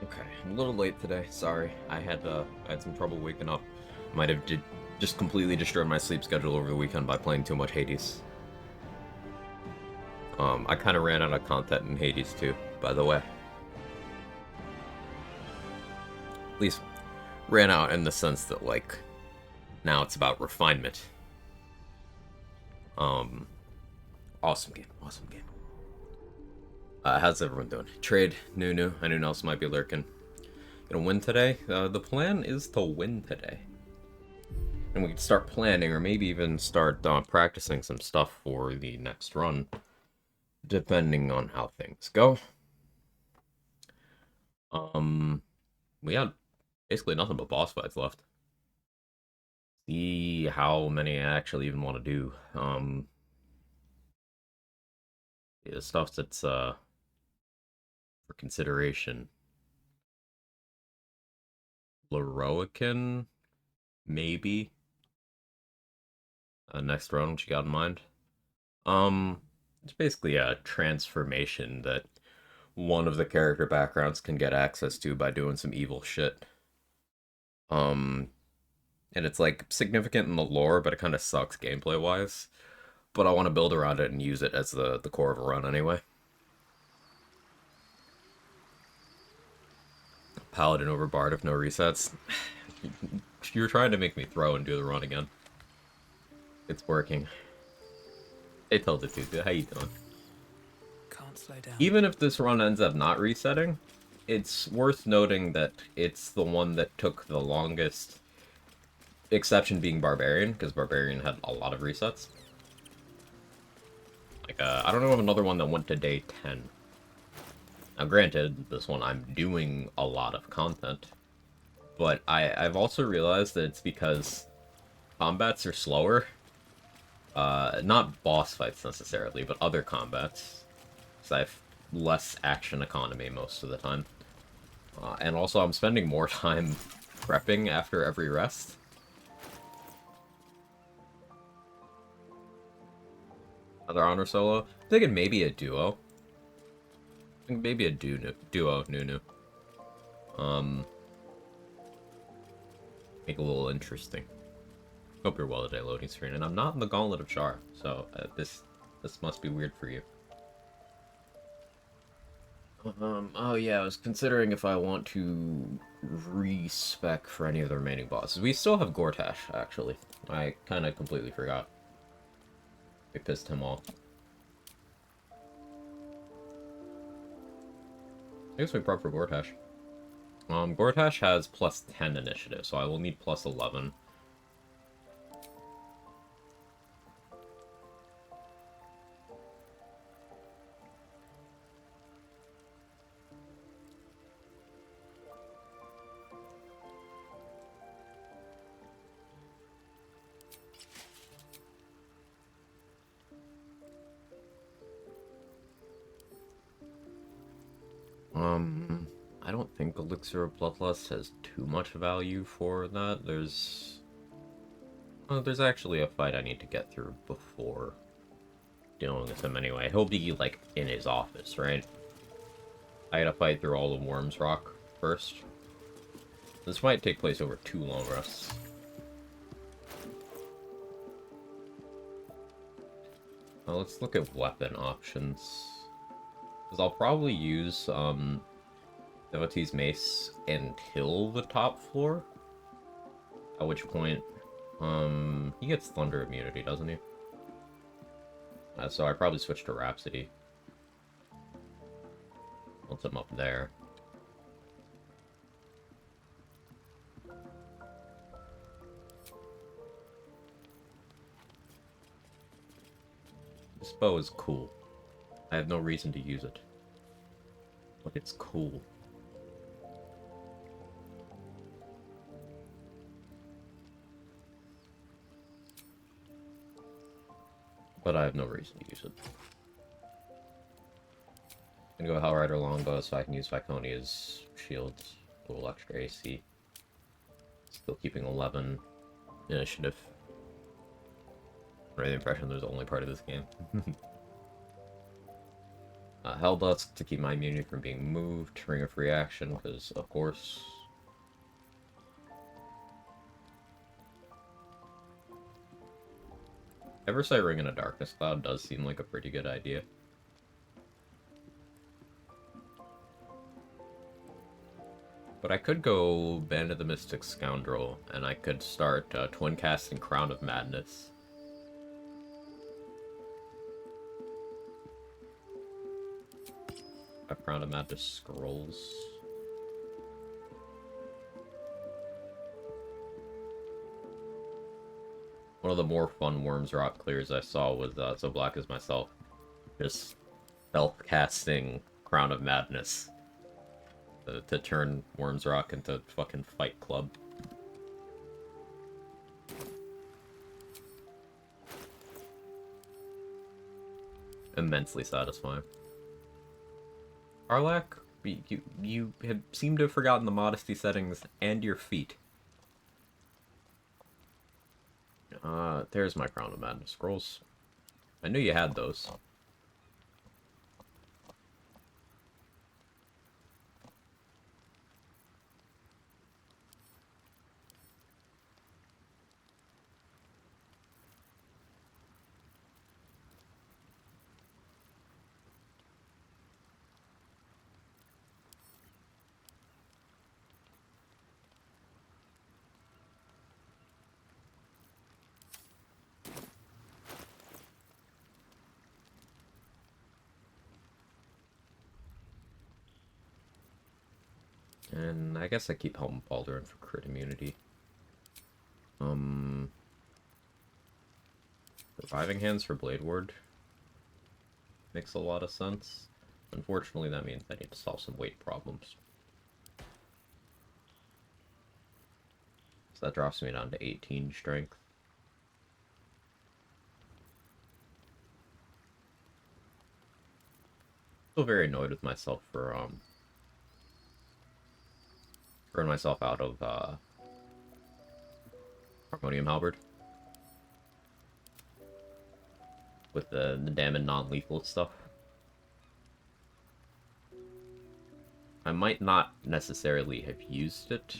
Okay, I'm a little late today. Sorry, I had some trouble waking up. Might have just completely destroyed my sleep schedule over the weekend by playing too much Hades. I kind of ran out of content in Hades too, by the way. At least ran out in the sense that like now it's about refinement. Um, awesome game, awesome game. How's everyone doing? Trade, Nunu. I knew Nelson might be lurking. Gonna win today? The plan is to win today. And we can start planning, or maybe even start practicing some stuff for the next run, depending on how things go. Um, we had basically nothing but boss fights left. See how many I actually even want to do. The stuff that's for consideration. Leroican, maybe. Next run, what you got in mind? It's basically a transformation that one of the character backgrounds can get access to by doing some evil shit. Um, and it's like significant in the lore, but it kind of sucks gameplay wise. But I want to build around it and use it as the core of a run anyway. Paladin over Bard if no resets. You're trying to make me throw and do the run again. It's working. They told it to. How you doing? Can't slow down. Even if this run ends up not resetting, it's worth noting that it's the one that took the longest. Exception being Barbarian, because Barbarian had a lot of resets. Like, I don't know of another one that went to day 10. Now, granted, this one I'm doing a lot of content, but I've also realized that it's because combats are slower. Not boss fights necessarily, but other combats. Because I have less action economy most of the time. And also, I'm spending more time prepping after every rest. Another honor solo? I'm thinking maybe a duo. I think maybe a duo, Nunu. Make it a little interesting. Hope you're well today, loading screen. And I'm not in the Gauntlet of Char, so this must be weird for you. Oh yeah, I was considering if I want to respec for any of the remaining bosses. We still have Gortash, actually. I kind of completely forgot. We pissed him off. I guess we prep for Gortash. Gortash has plus 10 initiative, so I will need plus 11. I don't think Elixir of Bloodlust has too much value for that. There's actually a fight I need to get through before dealing with him anyway. He'll be, like, in his office, right? I gotta fight through all the Worms Rock first. This might take place over 2 long rests. Now let's look at weapon options. Because I'll probably use, Devotee's Mace until the top floor. At which point, he gets Thunder immunity, doesn't he? So I probably switch to Rhapsody. Once I'm up there. This bow is cool. I have no reason to use it. But it's cool. But I have no reason to use it. I'm gonna go Hellrider Longbow so I can use Viconia's shields. A little extra AC. Still keeping 11 initiative. Under the impression there's only part of this game. Hell Dusk to keep my immunity from being moved. Ring of Reaction, because of course. Eversight Ring in a Darkness Cloud does seem like a pretty good idea. But I could go Band of the Mystic Scoundrel, and I could start twin casting Crown of Madness. A Crown of Madness scrolls. One of the more fun Worms Rock clears I saw was So Black as Myself. Just stealth casting Crown of Madness to turn Worms Rock into fucking Fight Club. Immensely satisfying. Arlak, you have seemed to have forgotten the modesty settings and your feet. There's my Crown of Madness scrolls. I knew you had those. And I guess I keep Helm of Baldur for crit immunity. Reviving Hands for Blade Ward makes a lot of sense. Unfortunately, that means I need to solve some weight problems. So that drops me down to 18 strength. Still very annoyed with myself for throwing myself out of Harmonium Halberd with the damn non-lethal stuff. I might not necessarily have used it,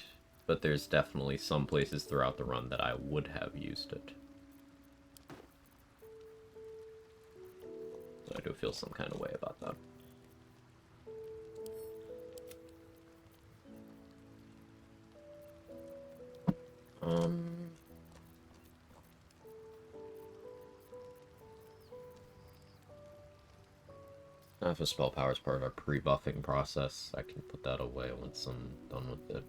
but there's definitely some places throughout the run that I would have used it. So I do feel some kind of way about that. If a spell power is part of a pre-buffing process, I can put that away once I'm done with it.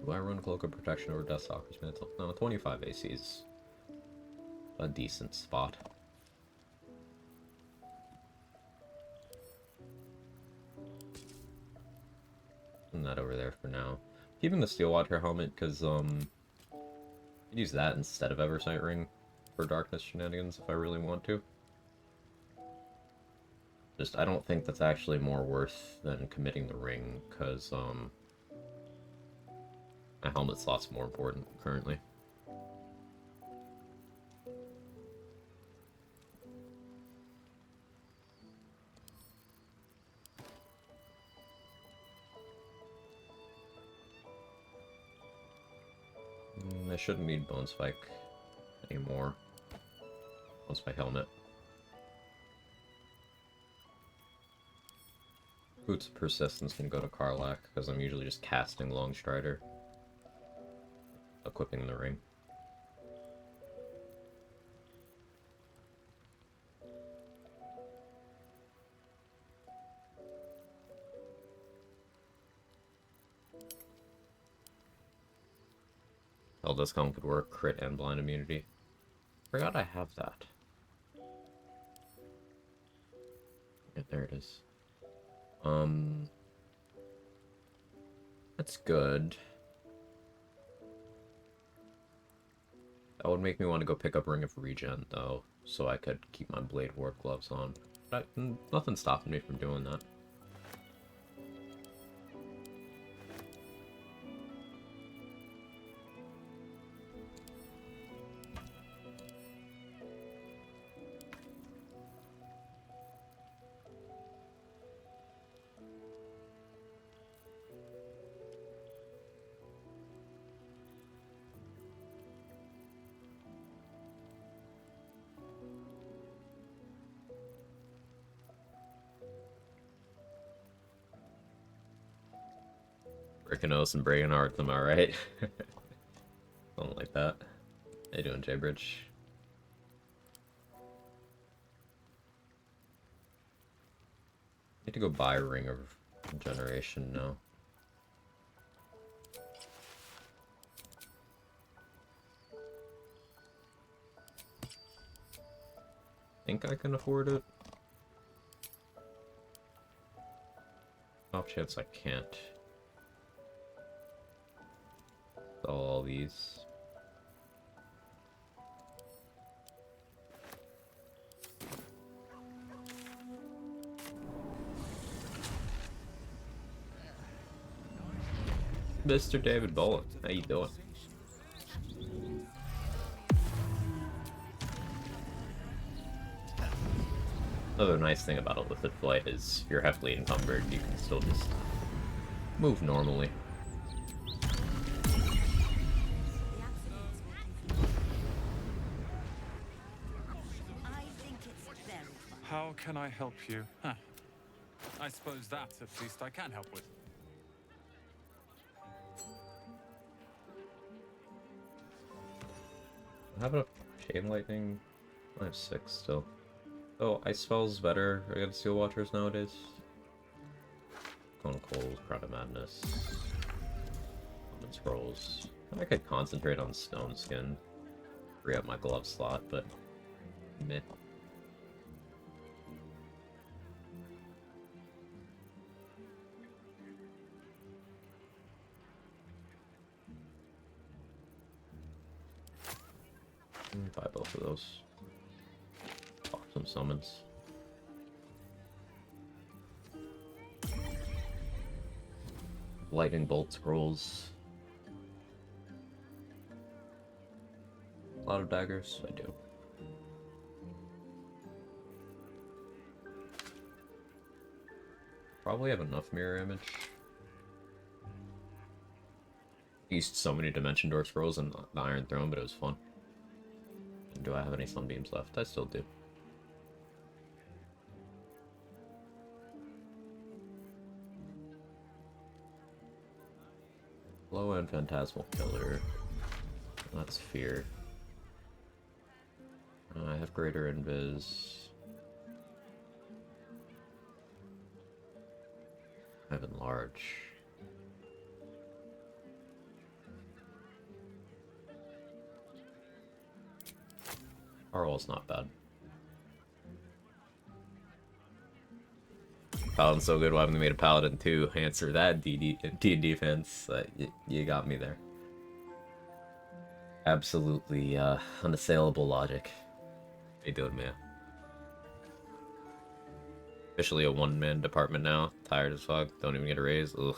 Do I run Cloak of Protection over Deathstalker's Mantle? No, 25 AC is a decent spot. Putting that over there for now. Keeping the Steelwatcher helmet, because, I'd use that instead of Eversight Ring for Darkness shenanigans if I really want to. Just, I don't think that's actually more worth than committing the ring, because, my helmet slot's more important currently. I shouldn't need Bone Spike anymore. Bone Spike helmet. Boots of Persistence can go to Karlach, because I'm usually just casting Longstrider. Equipping the ring. Hell Discount could work, crit and blind immunity. Forgot I have that. Yeah, there it is. That's good. That would make me want to go pick up Ring of Regen, though, so I could keep my Blade Ward gloves on. But nothing's stopping me from doing that. Mykonos and Bregan Hearts, am I right? Something like that. How you doing, J-Bridge? Need to go buy Ring of Regeneration now. Think I can afford it? Off chance I can't. Sell all these. Mr. David Bullock, how you doing? Another nice thing about Illicit Flight is if you're heavily encumbered, you can still just move normally. How can I help you? Huh. I suppose that, at least, I can help with. I have enough Chain Lightning. I have 6 still. Oh, Ice Spell's better against Steel Watchers nowadays. Cone Cold, Crown of Madness. Common Scrolls. I could concentrate on Stone Skin. Free up my glove slot, but meh. Buy both of those. Awesome summons. Lightning Bolt Scrolls. A lot of daggers? I do. Probably have enough mirror image. Used so many Dimension Door Scrolls and the Iron Throne, but it was fun. And do I have any Sunbeams left? I still do. Low-end Phantasmal Killer. That's Fear. I have Greater Invis. I have Enlarge. Arwell's not bad. Paladin's so good, why haven't they made a Paladin 2? Answer that, D&D fans. You got me there. Absolutely unassailable logic. How you doing, man? Officially a one-man department now. Tired as fuck. Don't even get a raise. Ugh.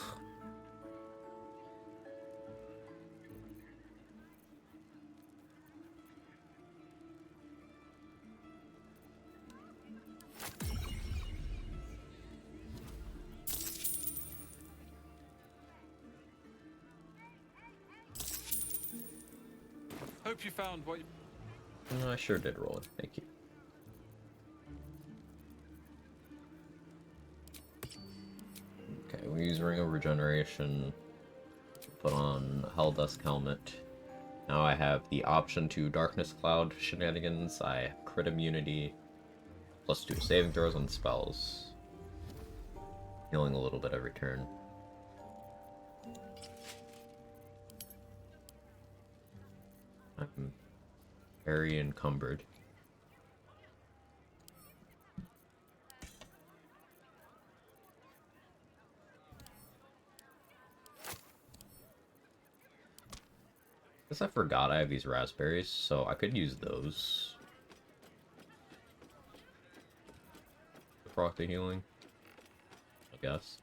Hope you found what you... No, I sure did roll it. Thank you. Okay, we use Ring of Regeneration. Put on Helldusk Helmet. Now I have the option to Darkness Cloud shenanigans. I have crit immunity. +2 saving throws on spells. Healing a little bit every turn. I'm very encumbered. Guess I forgot I have these raspberries, so I could use those. To proc the healing, I guess.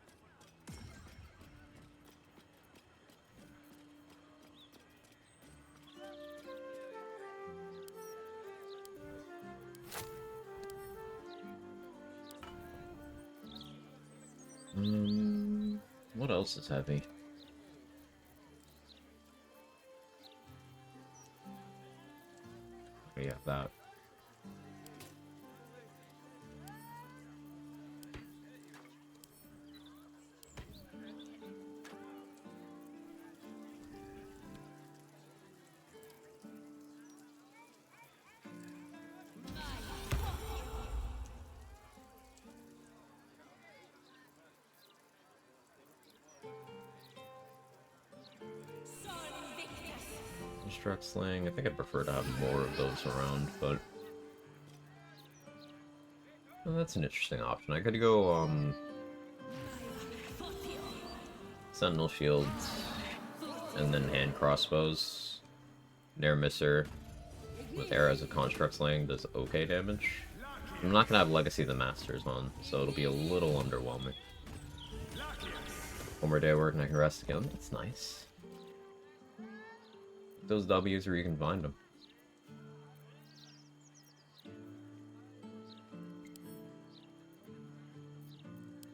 What else is heavy? We have that. construct sling. I think I'd prefer to have more of those around, but well, that's an interesting option. I could go sentinel shields and then hand crossbows. Nair misser with arrows of construct sling does okay damage. I'm not gonna have Legacy of the Masters on, so it'll be a little underwhelming. One more day of work and I can rest again. That's nice. Those W's where you can find them.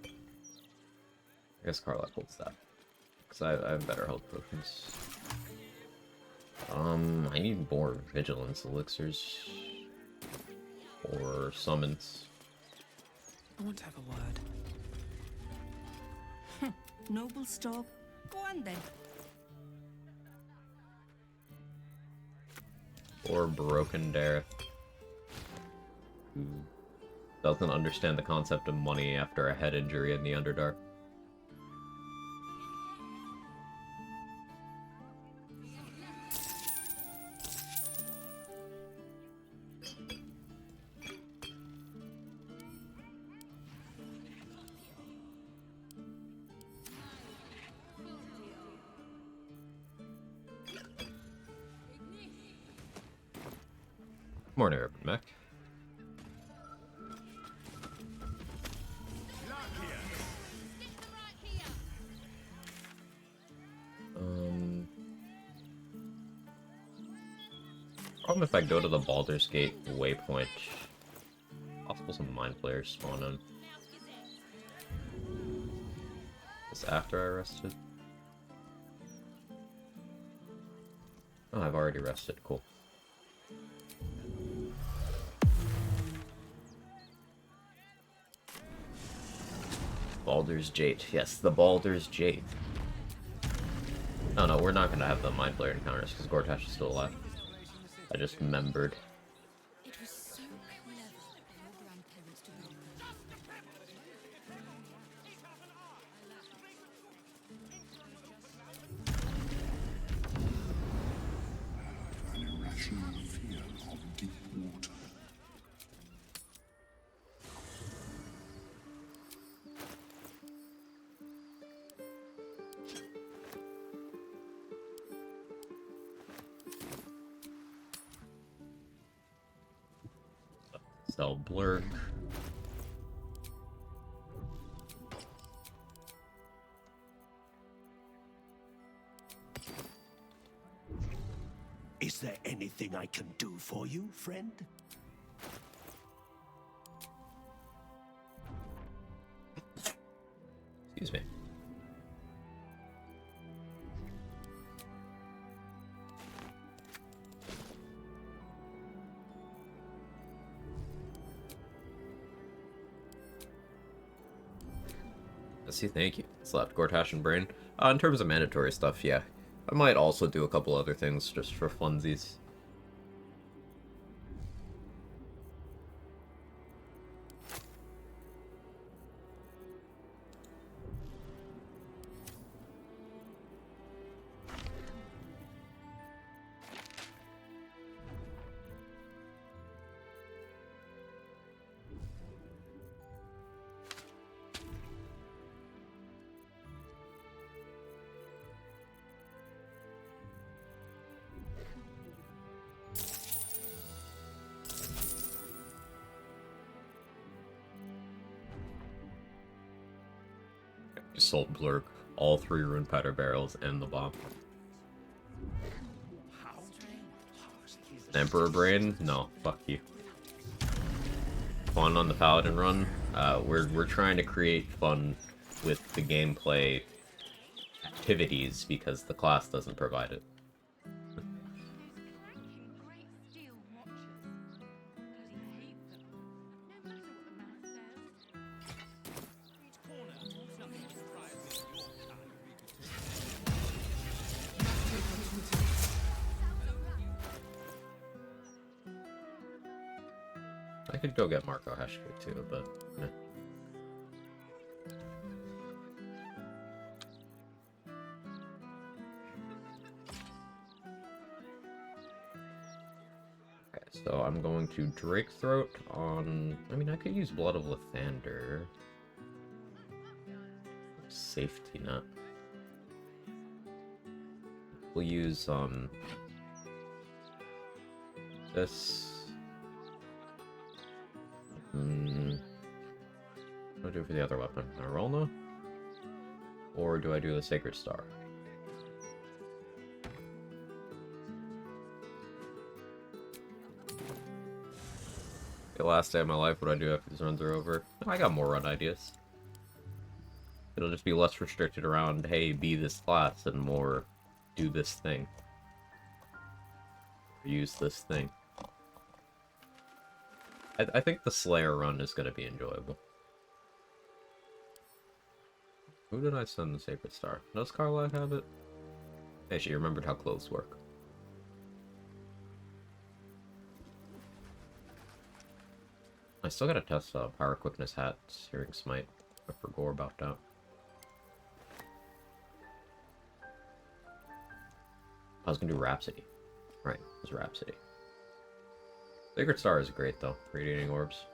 I guess Karlach holds that. Because I have better health potions. I need more vigilance elixirs. Or summons. I want to have a word. Noble stock. Go on then. Or Broken Dareth. Who doesn't understand the concept of money after a head injury in the Underdark. Morning, Urban Mech. Problem if I go to the Baldur's Gate waypoint. Possible some mind players spawn in. This after I rested? Oh, I've already rested. Cool. Baldur's Gate. Yes, the Baldur's Gate. Oh no, we're not gonna have the Mind Flayer encounters because Gortash is still alive. I just remembered. It was so clever of your grandparents to help them. An irrational fear of deep water. Sell Blurk. Is there anything I can do for you, friend? Excuse me. See, thank you. Slapped Gortash and Brain. In terms of mandatory stuff, yeah. I might also do a couple other things just for funsies. Sold Blurk, all 3 Rune Powder Barrels, and the bomb. Emperor Brain? No, fuck you. Fun on the Paladin run. We're trying to create fun with the gameplay activities because the class doesn't provide it. I could go get Marco Heshko too, but eh. so I'm going to Drake Throat on... I mean, I could use Blood of Lathander. Safety net. We'll use, this... What do I do for the other weapon? Arolna? Or do I do the Sacred Star? The last day of my life, what do I do after these runs are over? I got more run ideas. It'll just be less restricted around, hey, be this class, and more, do this thing. Use this thing. I think the Slayer run is going to be enjoyable. Who did I send the Sacred Star? Does Carla have it? Hey, she remembered how clothes work. I still gotta test Power Quickness Hat, Searing Smite. I forgot about that. I was gonna do Rhapsody. Right, it was Rhapsody. Sacred Star is great though, Radiating Orbs.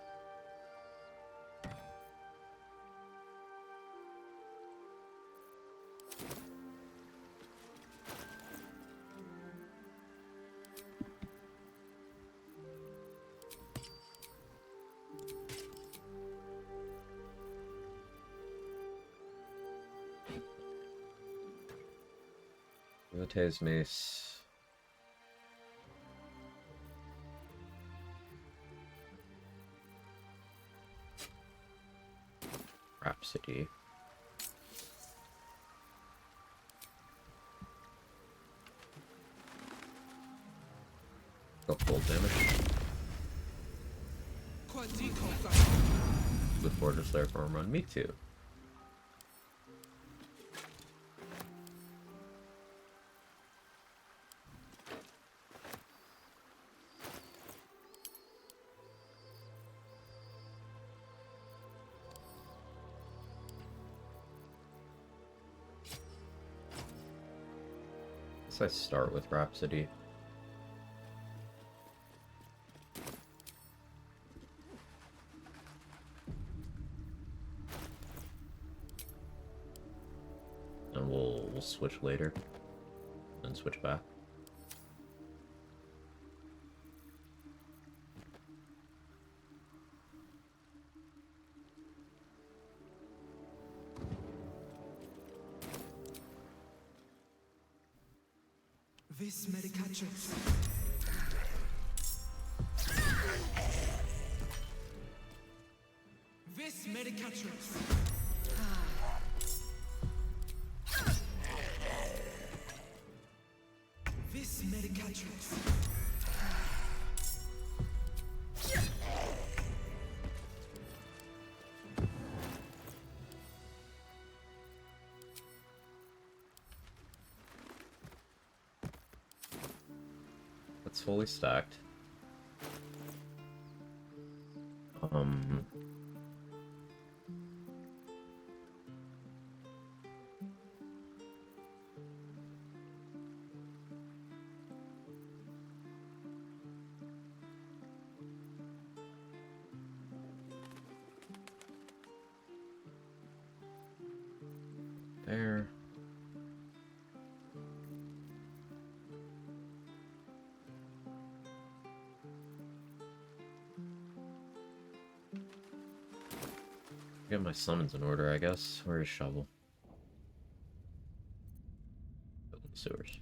Vite's Mace. Rhapsody. Go full damage. Look forward to Slayer Farm run. Me too. I start with Rhapsody. And we'll switch later. And switch back. Vis medicatrix. Vis medicatrix. Vis medicatrix. It's fully stacked. There. Get my summons in order, I guess. Where is Shovel? Building sewers.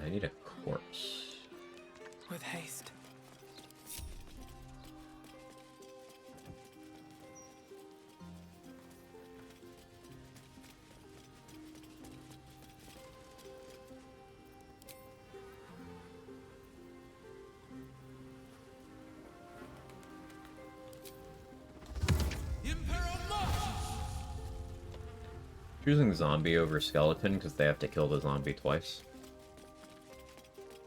I need a corpse. With haste. Choosing zombie over skeleton because they have to kill the zombie twice.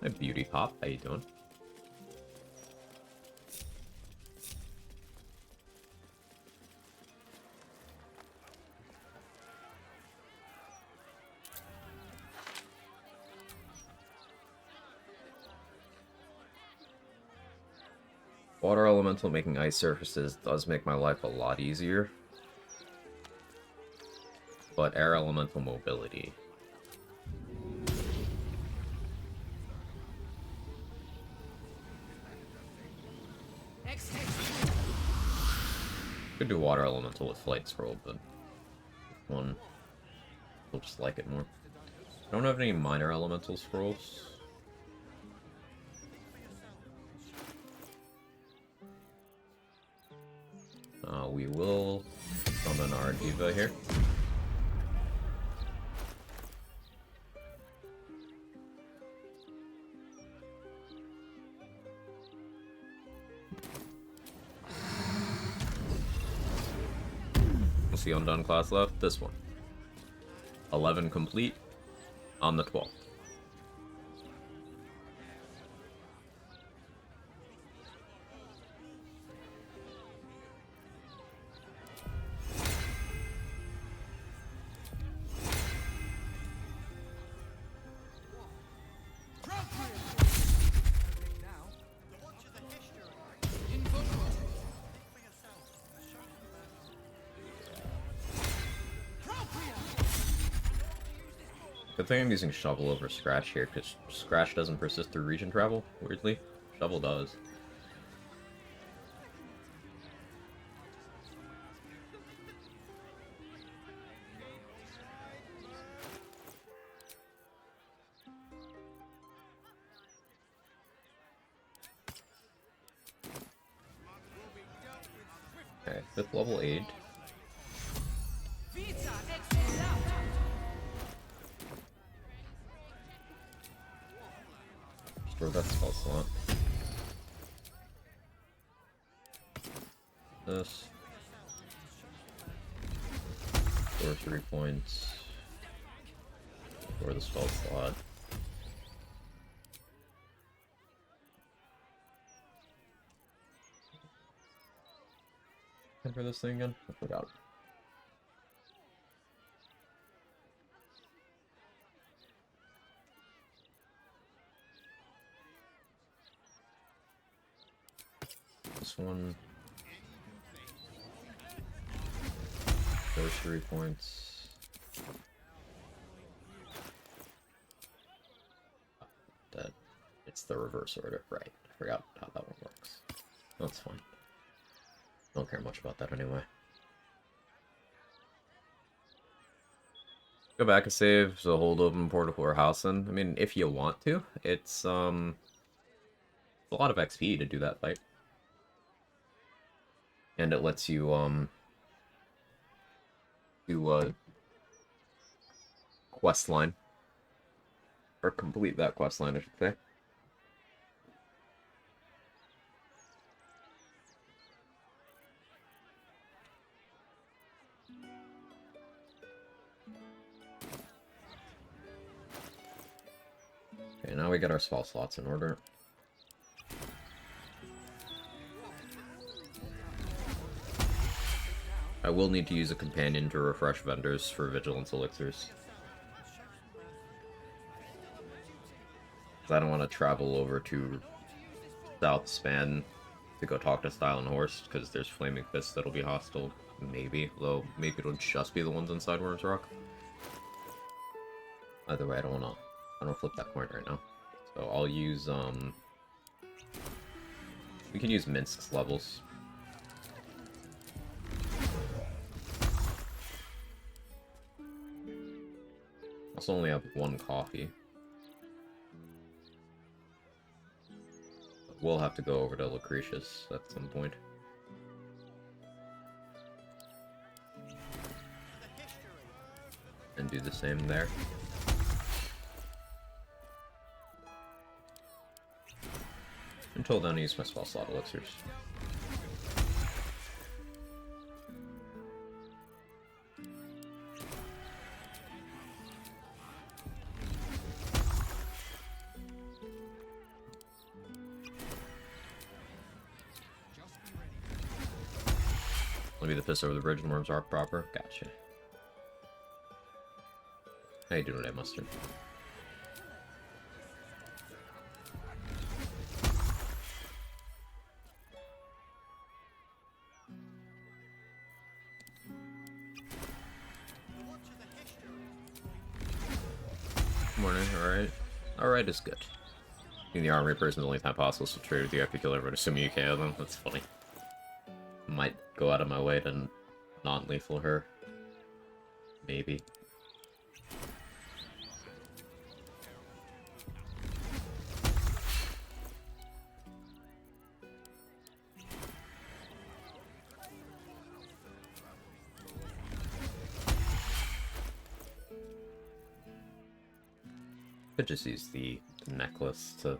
Hi, Beauty Pop. How you doing? Water elemental making ice surfaces does make my life a lot easier. But air elemental mobility. Could do water elemental with flight scroll, but one will just like it more. I don't have any minor elemental scrolls. We will summon our diva here. What's the undone class left? This one. 11 complete on the 12th. Good thing I'm using Shovel over Scratch here, because Scratch doesn't persist through region travel, weirdly. Shovel does. Okay, 5th level aid. Where that spell slot. This. For 3 points. For the spell slot. And for this thing again? I forgot. This one. Those 3 points. That it's the reverse order, right? I forgot how that one works. That's fine. Don't care much about that anyway. Go back and save the hold open portal for Housen. I mean, if you want to, it's a lot of XP to do that fight. And it lets you, do a quest line. Or complete that quest line, I should say. Okay, now we get our spell slots in order. I will need to use a companion to refresh vendors for vigilance elixirs. I don't want to travel over to South Span to go talk to Style and Horse, because there's Flaming Fists that'll be hostile, maybe. Though, maybe it'll just be the ones inside Worm's Rock. Either way, I don't want to flip that coin right now. So I'll use, we can use Minsk's levels. Also only have 1 coffee. We'll have to go over to Lucretius at some point. And do the same there. Until then, I use my spell slot elixirs. Maybe the fist over the bridge and worms are proper. Gotcha. How you doing today, Mustard? Morning, alright. Alright is good. In the armory person, the only time possible to trade with you after you kill everyone, assuming you KO them. That's funny. Might go out of my way to non-lethal her. Maybe. Could just use the necklace to...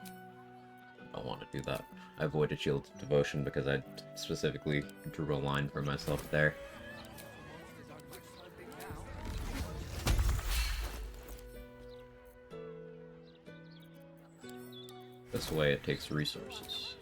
I don't want to do that. I avoided Shield of Devotion because I specifically drew a line for myself there. This way it takes resources.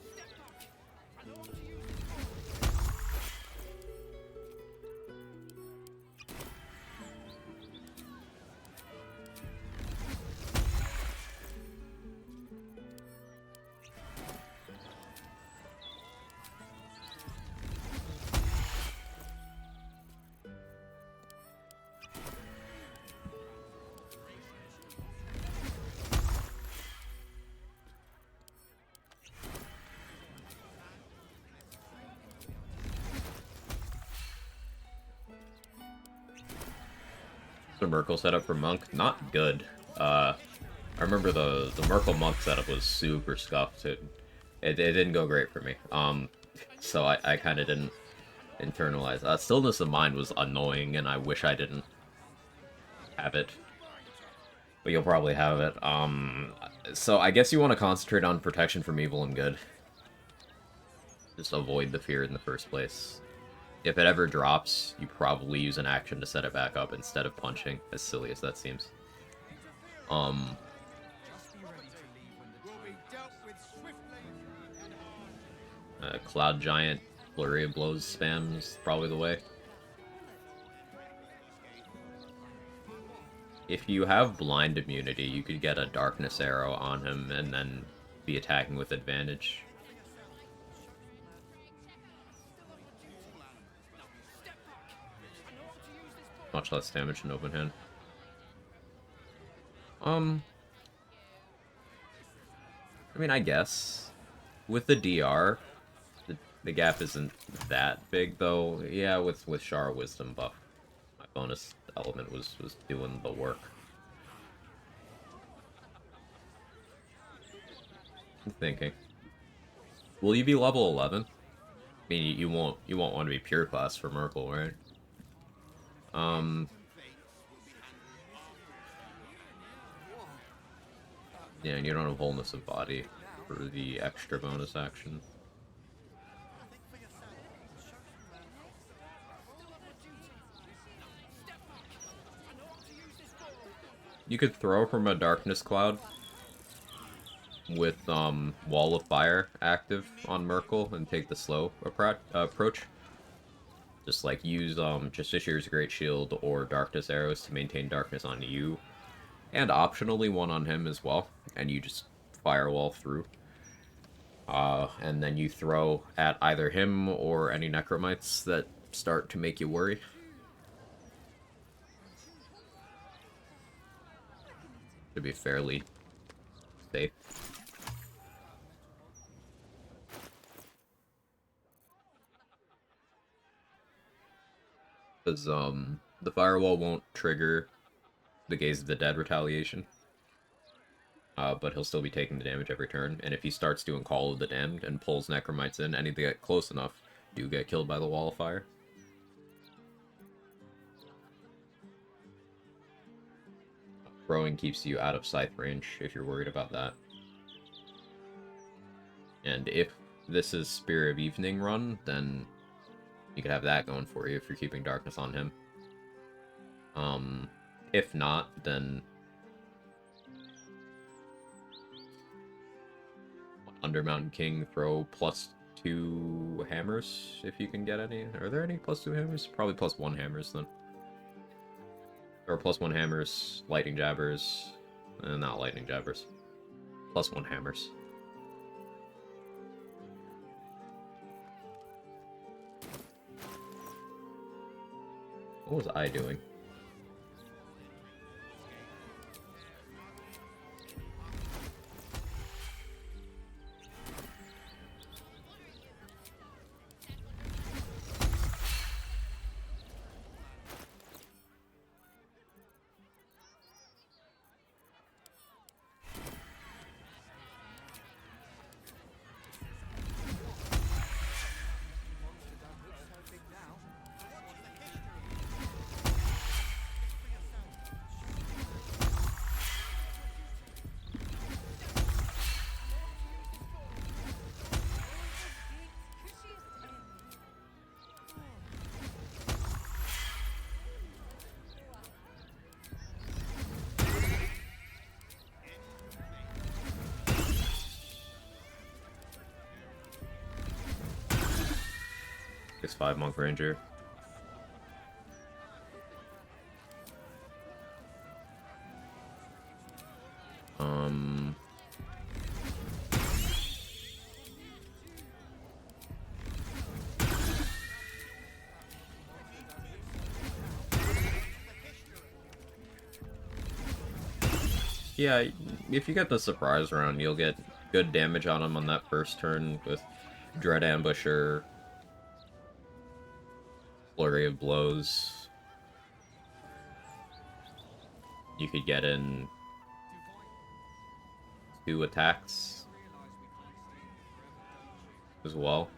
The Merkle setup for Monk, not good. I remember the Merkle Monk setup was super scuffed. It didn't go great for me. So I kind of didn't internalize. Stillness of Mind was annoying, and I wish I didn't have it. But you'll probably have it. So I guess you want to concentrate on protection from evil and good. Just avoid the fear in the first place. If it ever drops, you probably use an action to set it back up instead of punching, as silly as that seems. Cloud Giant, Flurry of Blows spam is probably the way. If you have blind immunity, you could get a Darkness Arrow on him and then be attacking with advantage. Much less damage in open hand. I mean, I guess. With the DR, the gap isn't that big, though. Yeah, with Shara Wisdom buff, my bonus element was doing the work. I'm thinking. Will you be level 11? I mean, you won't want to be pure class for Merkle, right? Yeah, and you don't have Wholeness of Body for the extra bonus action. You could throw from a Darkness Cloud with Wall of Fire active on Merkle and take the slow approach. Just like use Justiciar's Great Shield or Darkness Arrows to maintain darkness on you. And optionally one on him as well. And you just firewall through. And then you throw at either him or any Necromites that start to make you worry. Should be fairly safe. Because the firewall won't trigger the Gaze of the Dead retaliation. But he'll still be taking the damage every turn. And if he starts doing Call of the Damned and pulls Necromites in, anything that get close enough, you get killed by the Wall of Fire. Throwing keeps you out of Scythe range if you're worried about that. And if this is Spear of Evening run, then you could have that going for you if you're keeping Darkness on him. If not, then Undermountain King, throw plus 2 hammers, if you can get any. Are there any +2 hammers? Probably +1 hammers, then. Or +1 hammers, lightning jabbers. Not lightning jabbers. +1 hammers. What was I doing? It's 5 Monk Ranger. Yeah, if you get the surprise round, you'll get good damage on him on that first turn with Dread Ambusher, Flurry of Blows. You could get in 2 attacks as well.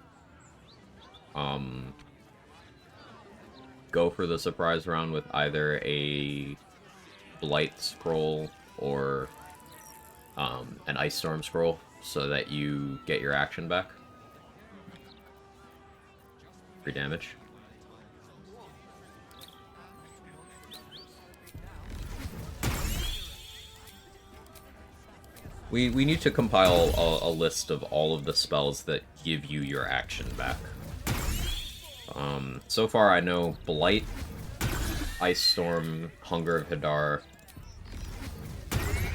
Go for the surprise round with either a Blight Scroll or an Ice Storm Scroll so that you get your action back. Free damage. We need to compile a list of all of the spells that give you your action back. So far I know Blight, Ice Storm, Hunger of Hadar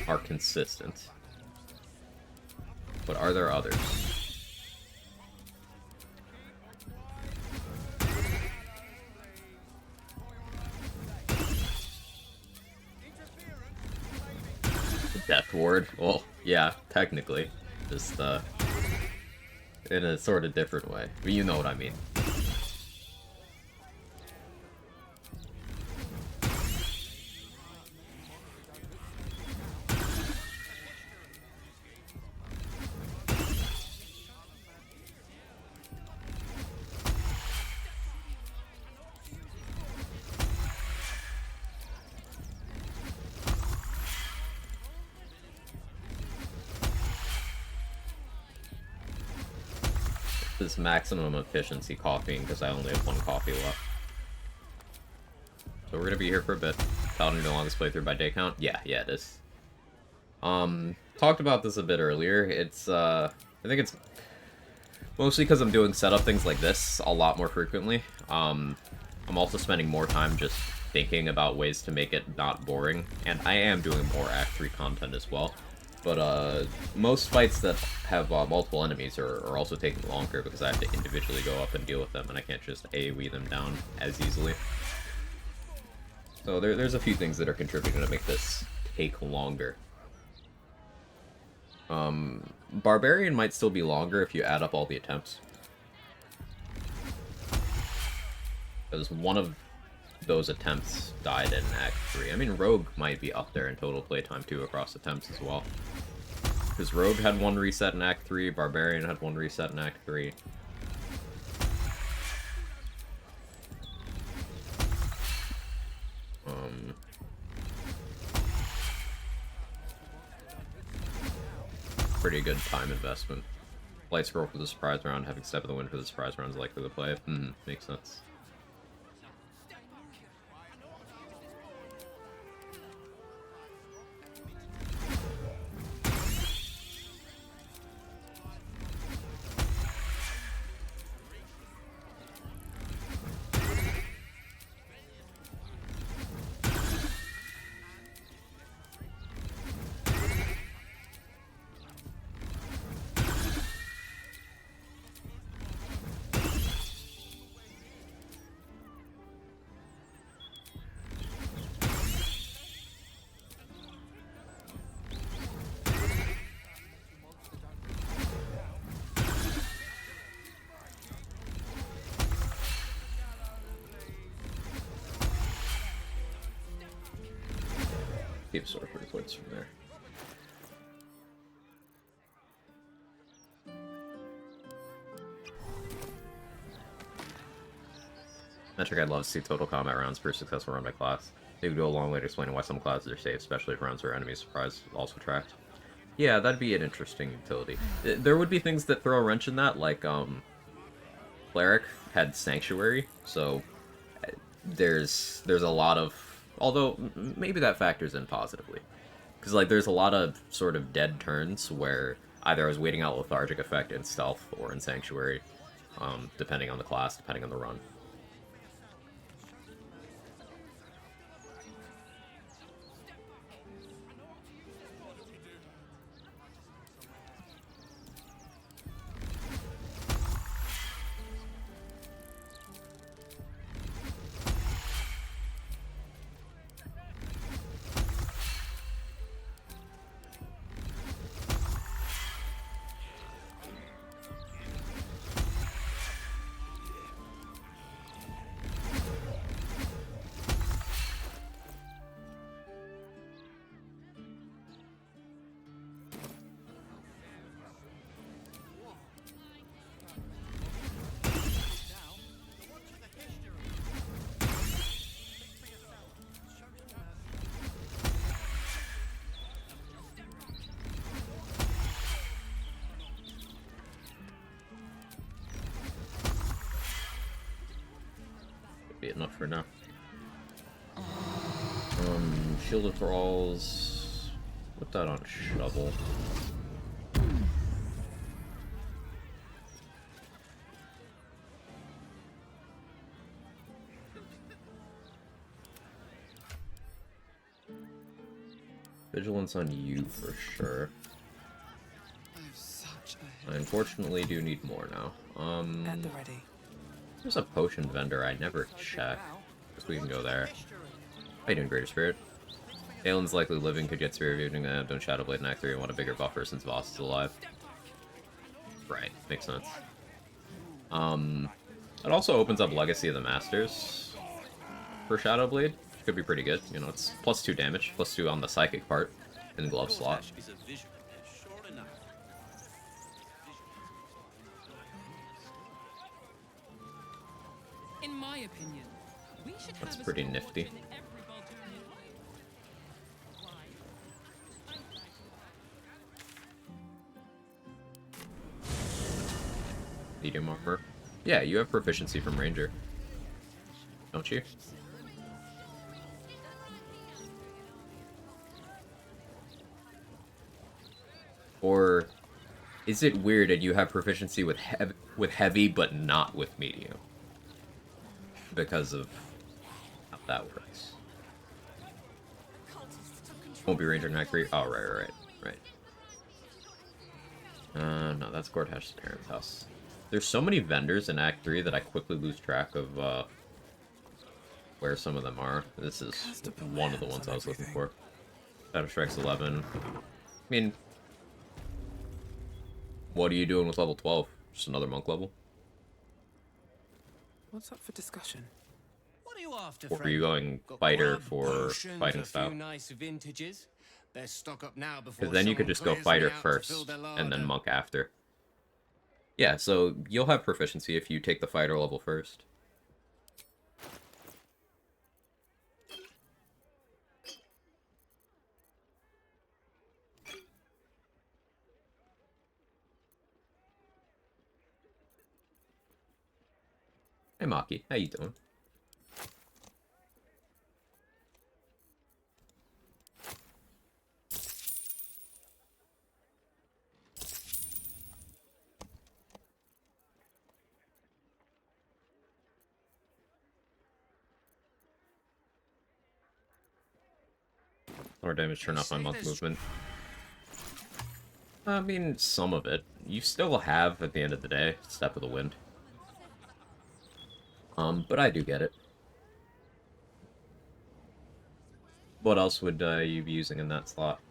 are consistent. But are there others? Death Ward? Well, yeah, technically. Just, in a sort of different way. But you know what I mean. This maximum efficiency coffee because I only have 1 coffee left. So we're gonna be here for a bit. Paladin, the longest playthrough by day count? Yeah, it is. Talked about this a bit earlier. It's, I think it's mostly because I'm doing setup things like this a lot more frequently. I'm also spending more time just thinking about ways to make it not boring, and I am doing more Act 3 content as well. But most fights that have multiple enemies are also taking longer because I have to individually go up and deal with them, and I can't just AoE them down as easily. So there's a few things that are contributing to make this take longer. Barbarian might still be longer if you add up all the attempts. Because one of those attempts died in Act 3. I mean, Rogue might be up there in total playtime too across attempts as well. Because Rogue had 1 reset in Act 3, Barbarian had 1 reset in Act 3. Pretty good time investment. Light Scroll for the surprise round, having Step of the Wind for the surprise round is likely to play. Makes sense. Keep sorcery points from there. Metric I'd love to see total combat rounds per successful run by class. They would go a long way to explaining why some classes are safe, especially if rounds where enemy surprise is also tracked. Yeah, that'd be an interesting utility. There would be things that throw a wrench in that, like, Cleric had Sanctuary, so there's a lot of... Although, maybe that factors in positively. Because, like, there's a lot of sort of dead turns where either I was waiting out Lethargic Effect in Stealth or in Sanctuary, depending on the class, depending on the run. Be enough for now. Shield of Thralls. Put that on Shovel. Vigilance on you for sure. I unfortunately do need more now. At the ready. There's a potion vendor I never check. Guess we can go there. How you doing, Greater Spirit? Aelin's likely living, could get Spirit of Evening, don't Shadowblade in Act 3 and want a bigger buffer since Voss is alive. Right, makes sense. It also opens up Legacy of the Masters for Shadowblade, which could be pretty good. You know, it's +2 damage, +2 on the psychic part in the glove slot. In my opinion, we should That's have a pretty sword nifty. in every Baldurian Why? Medium armor. Yeah, you have proficiency from Ranger. Don't you? Or is it weird that you have proficiency with heavy but not with medium? Because of how that works. Won't be Ranger in Act 3? Oh, right. No, that's Gortash's parents' house. There's so many vendors in Act 3 that I quickly lose track of, where some of them are. This is one of the ones I was looking for. Shadow Strike's 11. I mean, what are you doing with level 12? Just another monk level? What's up for discussion? What are you after, Or are friend? you going Got fighter grub, for potions, fighting a style? few nice vintages. Best stock up now before Because then you could someone just go clears me fighter out to first, fill their and then larder. monk after. Yeah, so you'll have proficiency if you take the fighter level first. Hey Maki, how you doing? More damage, turn off my monk movement. I mean, some of it. You still have, at the end of the day, Step of the Wind. But I do get it. What else would you be using in that slot?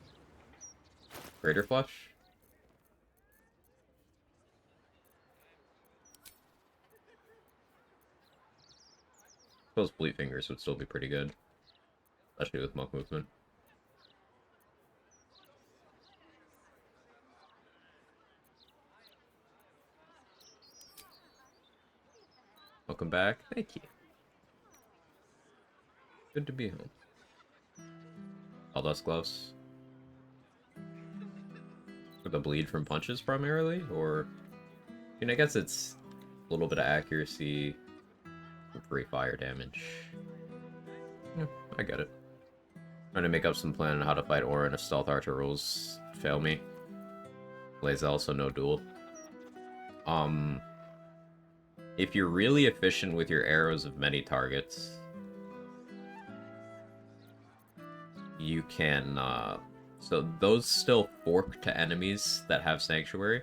Greater Flush? Those Bleed Fingers would still be pretty good. Especially with monk movement. Welcome back. Thank you. Good to be home. All dust gloves. For the bleed from punches primarily, or I mean, I guess it's a little bit of accuracy, free fire damage. Yeah, I get it. Trying to make up some plan on how to fight Orin if stealth archer rules fail me. Lae'zel, so no duel. If you're really efficient with your arrows of many targets, you can, so those still fork to enemies that have Sanctuary,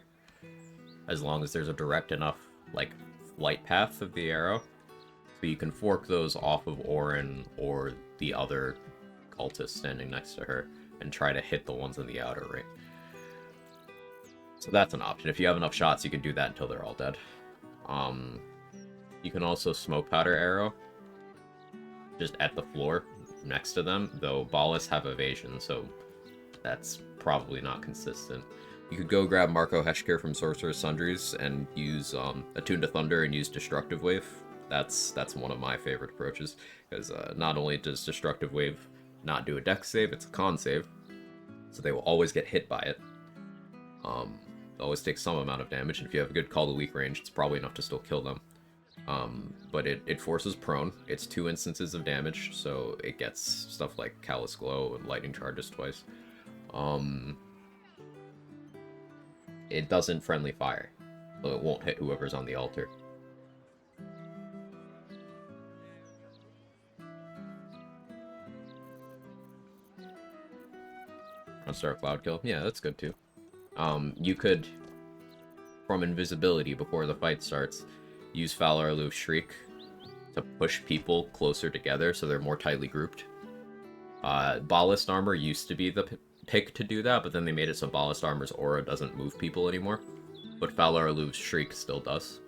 as long as there's a direct enough, like, flight path of the arrow. So you can fork those off of Orin or the other cultist standing next to her, and try to hit the ones in the outer ring. So that's an option. If you have enough shots, you can do that until they're all dead. You can also smoke powder arrow just at the floor next to them, though ballists have evasion, so that's probably not consistent. You could go grab Marco Heshker from Sorcerer's Sundries and use Attune to Thunder and use Destructive Wave. That's one of my favorite approaches, because not only does Destructive Wave not do a dex save, it's a con save, so they will always get hit by it. It always takes some amount of damage, and if you have a good Call to Weak range, it's probably enough to still kill them. But it forces prone. It's 2 instances of damage, so it gets stuff like Callous Glow and Lightning Charges twice. It doesn't friendly fire, so it won't hit whoever's on the altar. Start Cloud Kill. Yeah, that's good too. You could, from invisibility before the fight starts, use Falar Aloof Shriek to push people closer together so they're more tightly grouped. Ballast Armor used to be the pick to do that, but then they made it so Ballast Armor's aura doesn't move people anymore. But Falar Aloof's Shriek still does.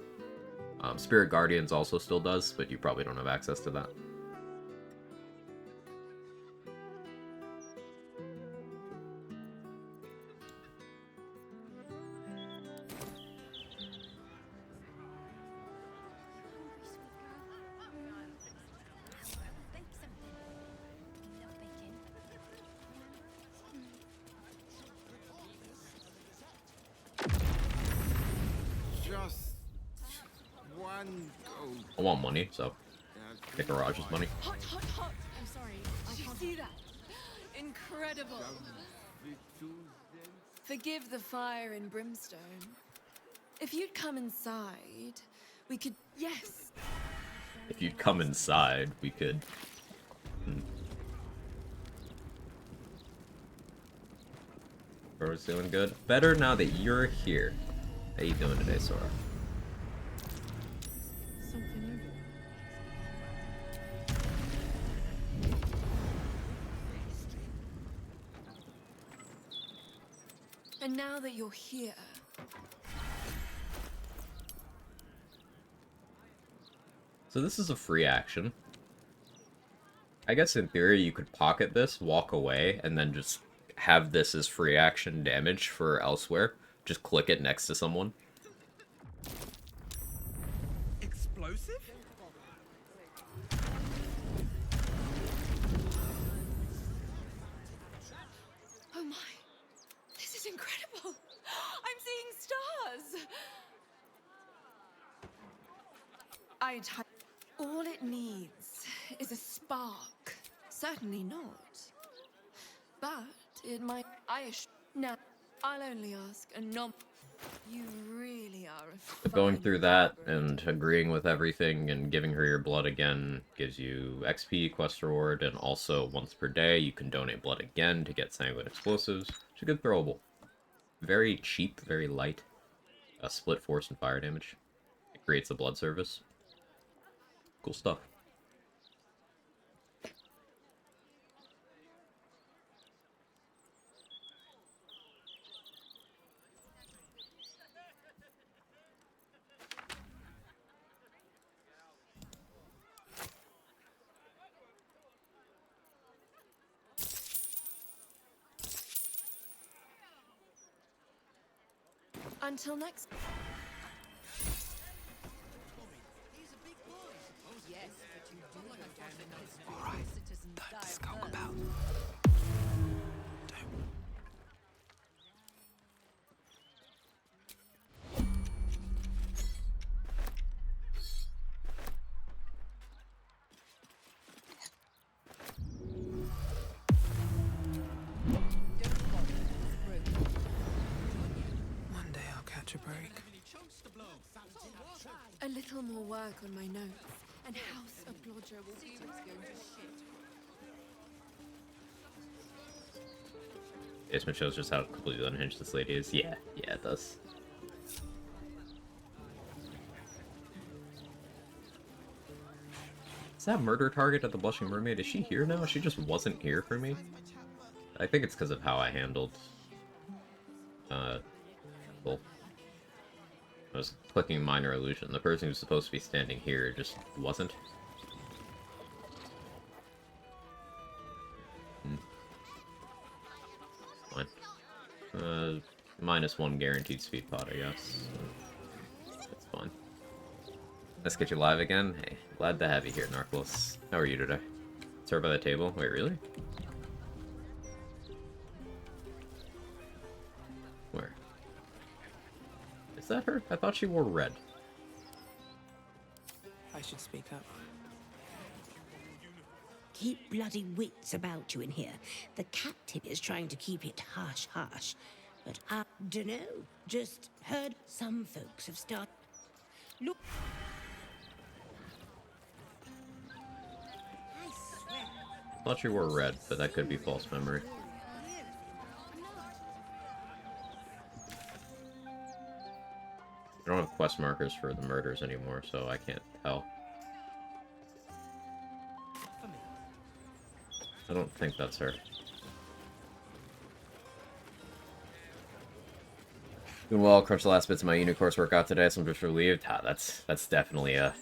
Spirit Guardians also still does, but you probably don't have access to that. Just one go. I want money, so get Garage's money. Hot, hot, hot. I'm sorry. Did you see that? Incredible. Forgive the fire and brimstone. If you'd come inside, we could... Yes. If you'd come inside, we could... Sora's doing good. Better now that you're here. How you doing today, Sora? Something over. And now that you're here... So this is a free action. I guess in theory you could pocket this, walk away, and then just have this as free action damage for elsewhere. Just click it next to someone. Explosive? Oh my. This is incredible. I'm seeing stars. All it needs is a spark. Certainly not. But it might... Now, I'll only ask a nom... You really are a But going fine through that and agreeing with everything and giving her your blood again gives you XP, quest reward, and also once per day you can donate blood again to get Sanguine Explosives. It's a good throwable. Very cheap, very light. Split force and fire damage. It creates a blood service. Cool stuff. Until next... He's a big boy. Alright, don't skulk about. Don't. One day I'll catch a break. A little more work on my notes, and House of Blodger will be going to shit. Basement shows just how completely unhinged this lady is. Yeah, it does. Is that murder target at the Blushing Mermaid? Is she here now? She just wasn't here for me. I think it's because of how I handled well, I was clicking minor illusion. The person who's supposed to be standing here just wasn't. Fine. -1 guaranteed speed pot, I guess. That's fine. Let's get you live again. Hey, glad to have you here, Narclos. How are you today? It's her by the table. Wait, really? Where? Is that her? I thought she wore red. I should speak up. Keep bloody wits about you in here. The captain is trying to keep it hush-hush. But I dunno. Just heard some folks have started... Look... I swear... I thought she wore red, but that could be false memory. I don't have quest markers for the murders anymore, so I can't tell. I don't think that's her. Doing well, crushed the last bits of my uni course workout today, so I'm just relieved. Ah, that's definitely a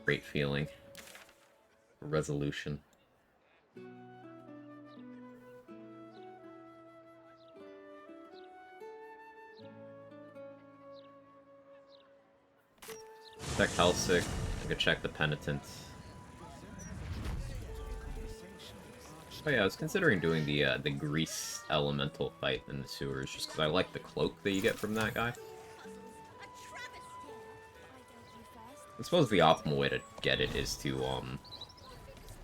great feeling. A resolution. Check Helsik. I could check the Penitent. Oh yeah, I was considering doing the Grease Elemental fight in the sewers, just because I like the cloak that you get from that guy. I suppose the optimal way to get it is to,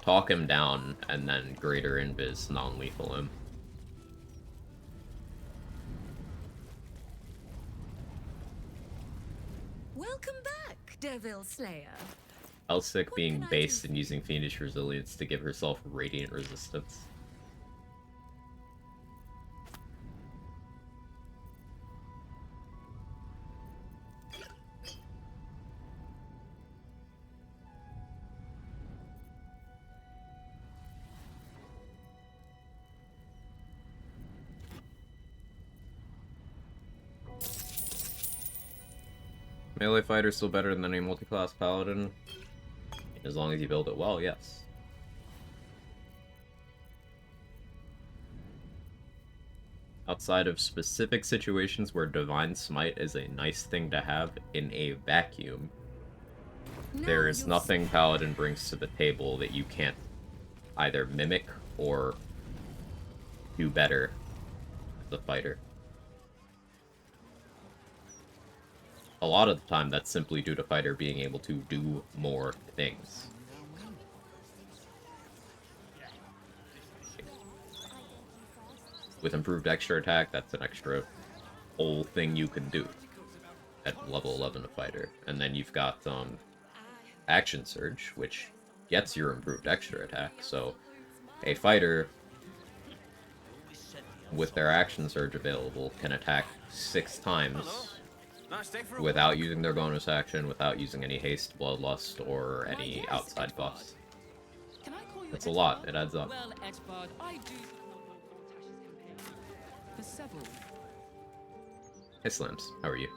talk him down, and then Greater Invis non-lethal him. Welcome back, Devil Slayer. Helsik being based and using Fiendish Resilience to give herself Radiant Resistance. Melee fighter still better than any multi-class paladin. As long as you build it well, yes. Outside of specific situations where Divine Smite is a nice thing to have in a vacuum, there is nothing Paladin brings to the table that you can't either mimic or do better as a fighter. A lot of the time, that's simply due to fighter being able to do more things. With improved extra attack, that's an extra whole thing you can do at level 11 of fighter. And then you've got Action Surge, which gets your improved extra attack. So a fighter with their Action Surge available can attack 6 times without using their bonus action, without using any haste, bloodlust, or any outside buffs. Can I call you That's a lot. Edvard? It adds up. Well, Edvard, I do for several. Hey Slams, how are you?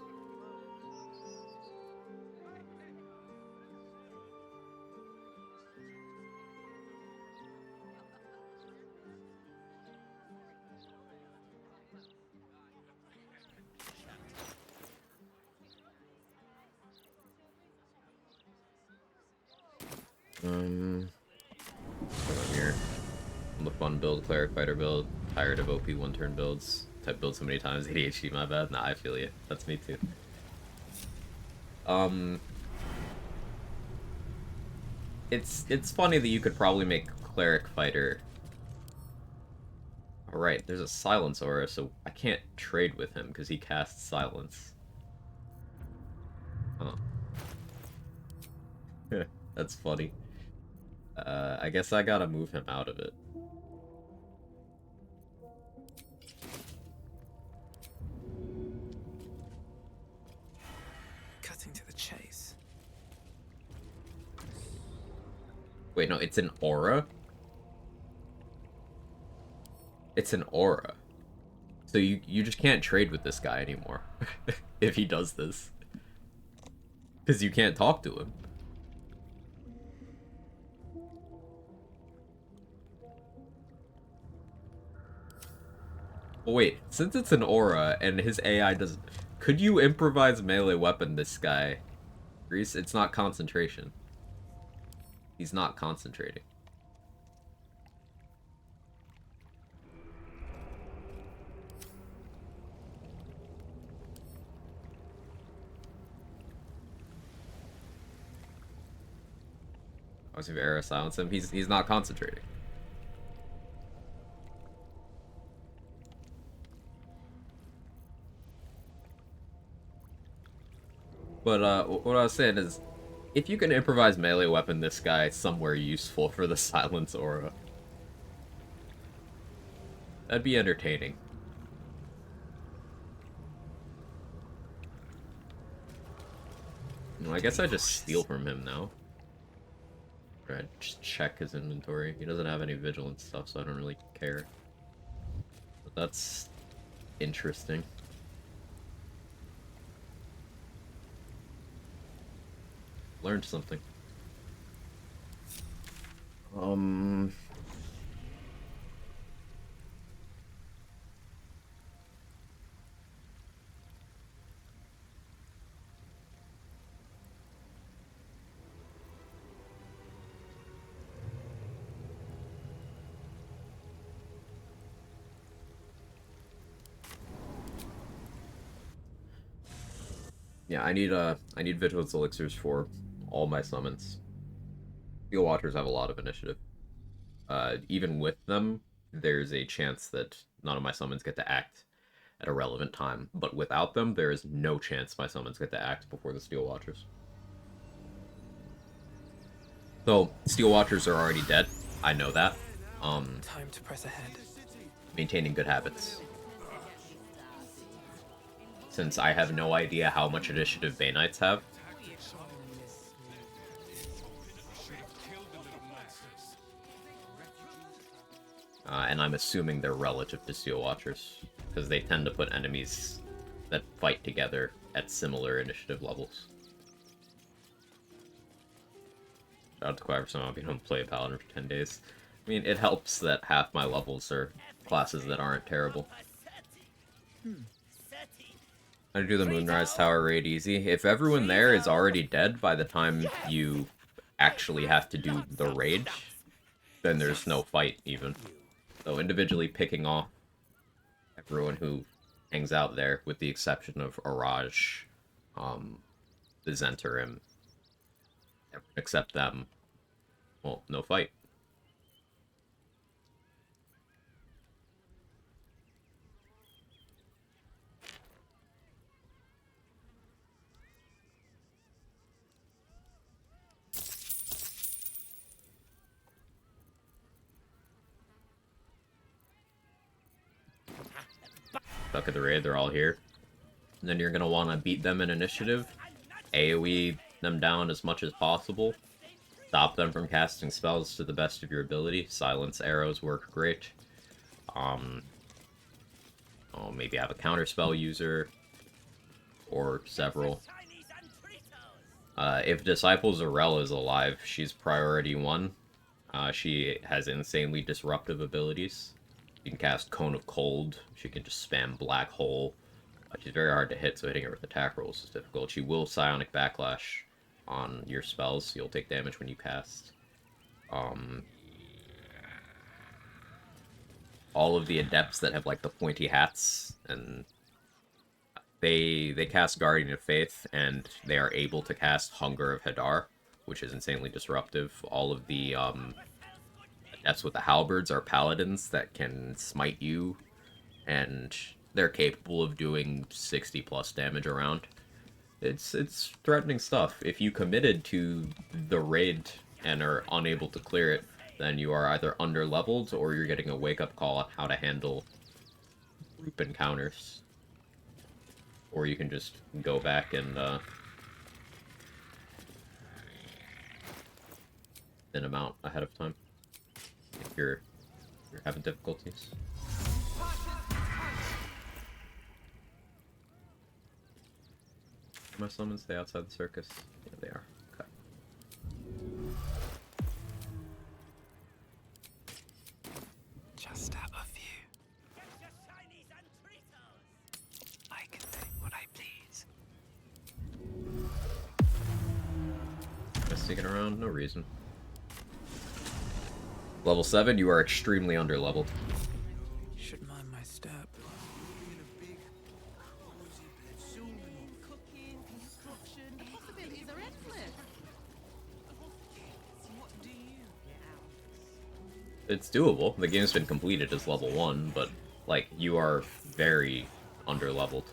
Hold on here. The fun build, cleric fighter build. Tired of OP one-turn builds. Type build so many times. ADHD, my bad. Nah, I feel you. That's me too. It's funny that you could probably make cleric fighter. Alright, there's a silence aura, so I can't trade with him because he casts silence. Huh. That's funny. I guess I gotta move him out of it. Cutting to the chase. Wait, no, it's an aura? It's an aura. So you just can't trade with this guy anymore. If he does this. Because you can't talk to him. Well, wait, since it's an aura and his AI doesn't... Could you improvise melee weapon this guy? Grease, it's not concentration. He's not concentrating. Obviously, if Era silence him, he's not concentrating. But what I was saying is, if you can improvise melee weapon this guy somewhere useful for the silence aura, that'd be entertaining. No, I guess I just steal from him now. Or I just check his inventory. He doesn't have any vigilance stuff, so I don't really care. But that's interesting. Learned something. Yeah, I need vigilance elixirs for all my summons. Steel Watchers have a lot of initiative. Even with them, there's a chance that none of my summons get to act at a relevant time. But without them, there is no chance my summons get to act before the Steel Watchers. So, Steel Watchers are already dead. I know that. Time to press ahead. Maintaining good habits. Since I have no idea how much initiative Bay Knights have. And I'm assuming they're relative to Steel Watchers, because they tend to put enemies that fight together at similar initiative levels. Shout out to Quiver somehow being able to play a Paladin for 10 days. I mean, it helps that half my levels are classes that aren't terrible. I do the Moonrise Tower raid easy. If everyone there is already dead by the time you actually have to do the raid, then there's no fight even. So individually picking off everyone who hangs out there, with the exception of Araj, the Zentarim, except them, well, no fight. Stuck at the raid, they're all here. And then you're going to want to beat them in initiative, AoE them down as much as possible, stop them from casting spells to the best of your ability. Silence arrows work great. Maybe have a counterspell user, or several. If Disciple Zarel is alive, she's priority 1. She has insanely disruptive abilities. You can cast Cone of Cold. She can just spam Black Hole. She's very hard to hit, so hitting her with attack rolls is difficult. She will Psionic Backlash on your spells. You'll take damage when you cast. Um, all of the adepts that have like the pointy hats, and they cast Guardian of Faith, and they are able to cast Hunger of Hadar, which is insanely disruptive. All of the adepts with the halberds are paladins that can smite you, and they're capable of doing 60 plus damage around. It's threatening stuff. If you committed to the raid and are unable to clear it, then you are either under-leveled or you're getting a wake-up call on how to handle group encounters. Or you can just go back and thin them out ahead of time if you're having difficulties. My summons stay outside the circus. Yeah, they are. Okay. Just out of view. I can do what I please. Just sticking around, no reason. Level 7, you are extremely under-leveled. Should mind my step. Cooking, construction, the possibilities are endless. What do you get out? It's doable. The game's been completed as level 1, but, like, you are very under-leveled.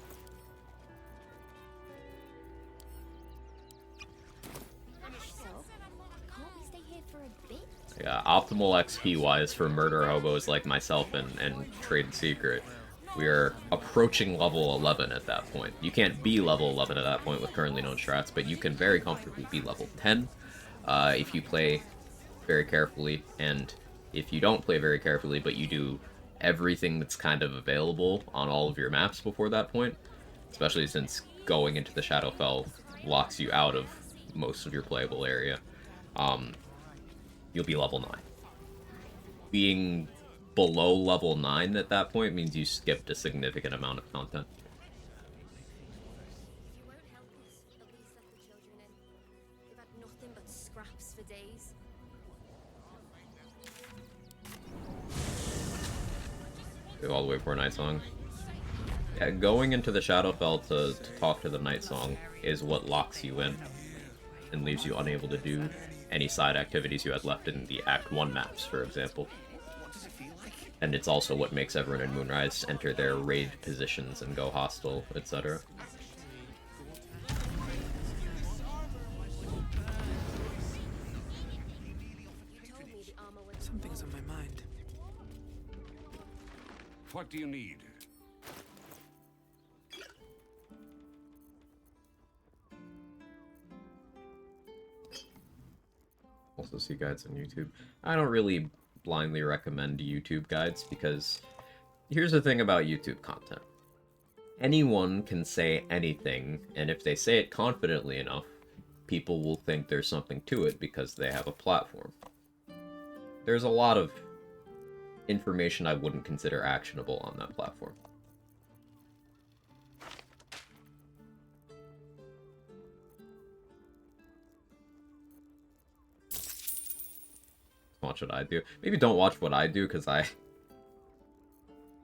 Yeah, optimal XP-wise for murder hobos like myself and Trade Secret, we are approaching level 11 at that point. You can't be level 11 at that point with currently known strats, but you can very comfortably be level 10 if you play very carefully, and if you don't play very carefully, but you do everything that's kind of available on all of your maps before that point, especially since going into the Shadowfell locks you out of most of your playable area, you'll be level 9. Being below level 9 at that point means you skipped a significant amount of content. If you won't help us, at least let the children in. They've had nothing but scraps for days. Go all the way for a Night Song. Yeah, going into the Shadowfell to talk to the Night Song is what locks you in and leaves you unable to do any side activities you had left in the Act 1 maps, for example. And it's also what makes everyone in Moonrise enter their raid positions and go hostile, etc. Something's on my mind. What do you need? Also see guides on YouTube. I don't really blindly recommend YouTube guides because here's the thing about YouTube content. Anyone can say anything, and if they say it confidently enough, people will think there's something to it because they have a platform. There's a lot of information I wouldn't consider actionable on that platform. Watch what I do. Maybe don't watch what I do because I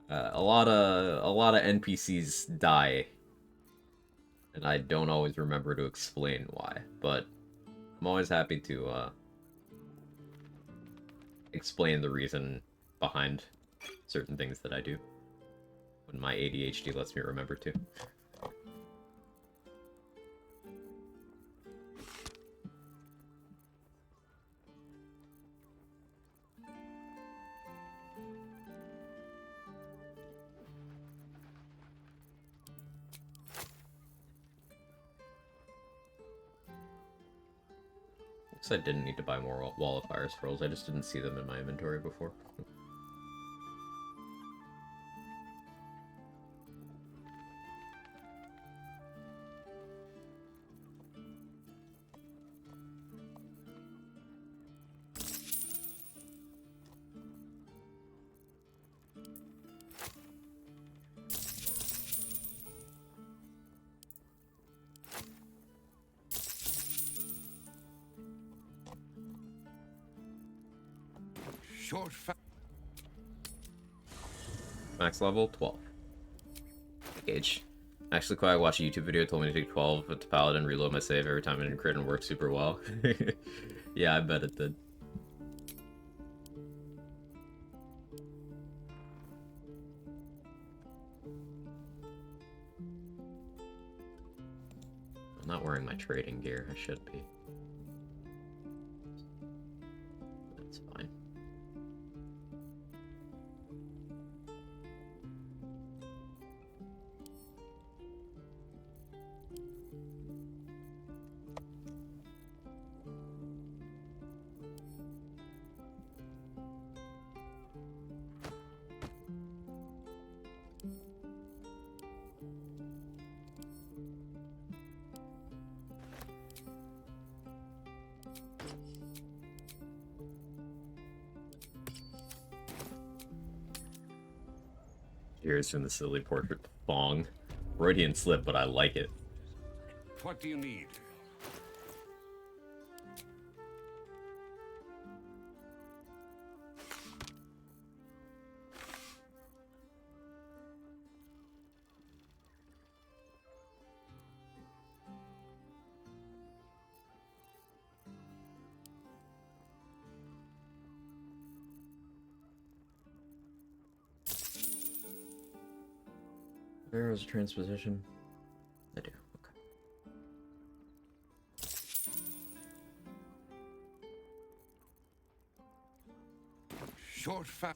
a lot of NPCs die, and I don't always remember to explain why. But I'm always happy to explain the reason behind certain things that I do when my ADHD lets me remember to. I didn't need to buy more Wall of Fire scrolls, I just didn't see them in my inventory before. Max level 12. Gauge. Actually, I watched a YouTube video, told me to take 12 with the Paladin, reload my save every time it didn't crit and worked super well. Yeah, I bet it did. I'm not wearing my trading gear, I should be. That's fine. Here's from the silly portrait Fong. Freudian slip, but I like it. What do you need? There was a transposition. I do. Okay. Short fat.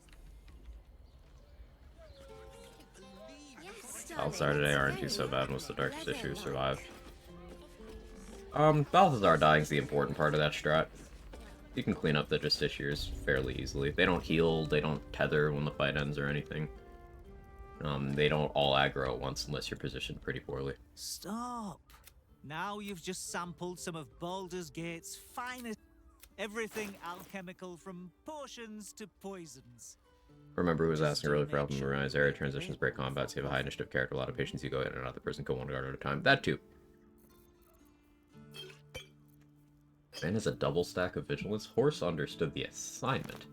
Balthazar today aren't you so bad? Most of the darkest issues survive. Balthazar dying's the important part of that strat. You can clean up the justiciars fairly easily. They don't heal, they don't tether when the fight ends or anything. They don't all aggro at once unless you're positioned pretty poorly. Stop! Now you've just sampled some of Baldur's Gate's finest. Everything alchemical from potions to poisons. Remember who was asking earlier for help in Mariah's area transitions, break combat, so you have a high initiative character, a lot of patience, you go in and out of the prison, kill one guard at a time. That too. Man has a double stack of vigilance. Horse understood the assignment.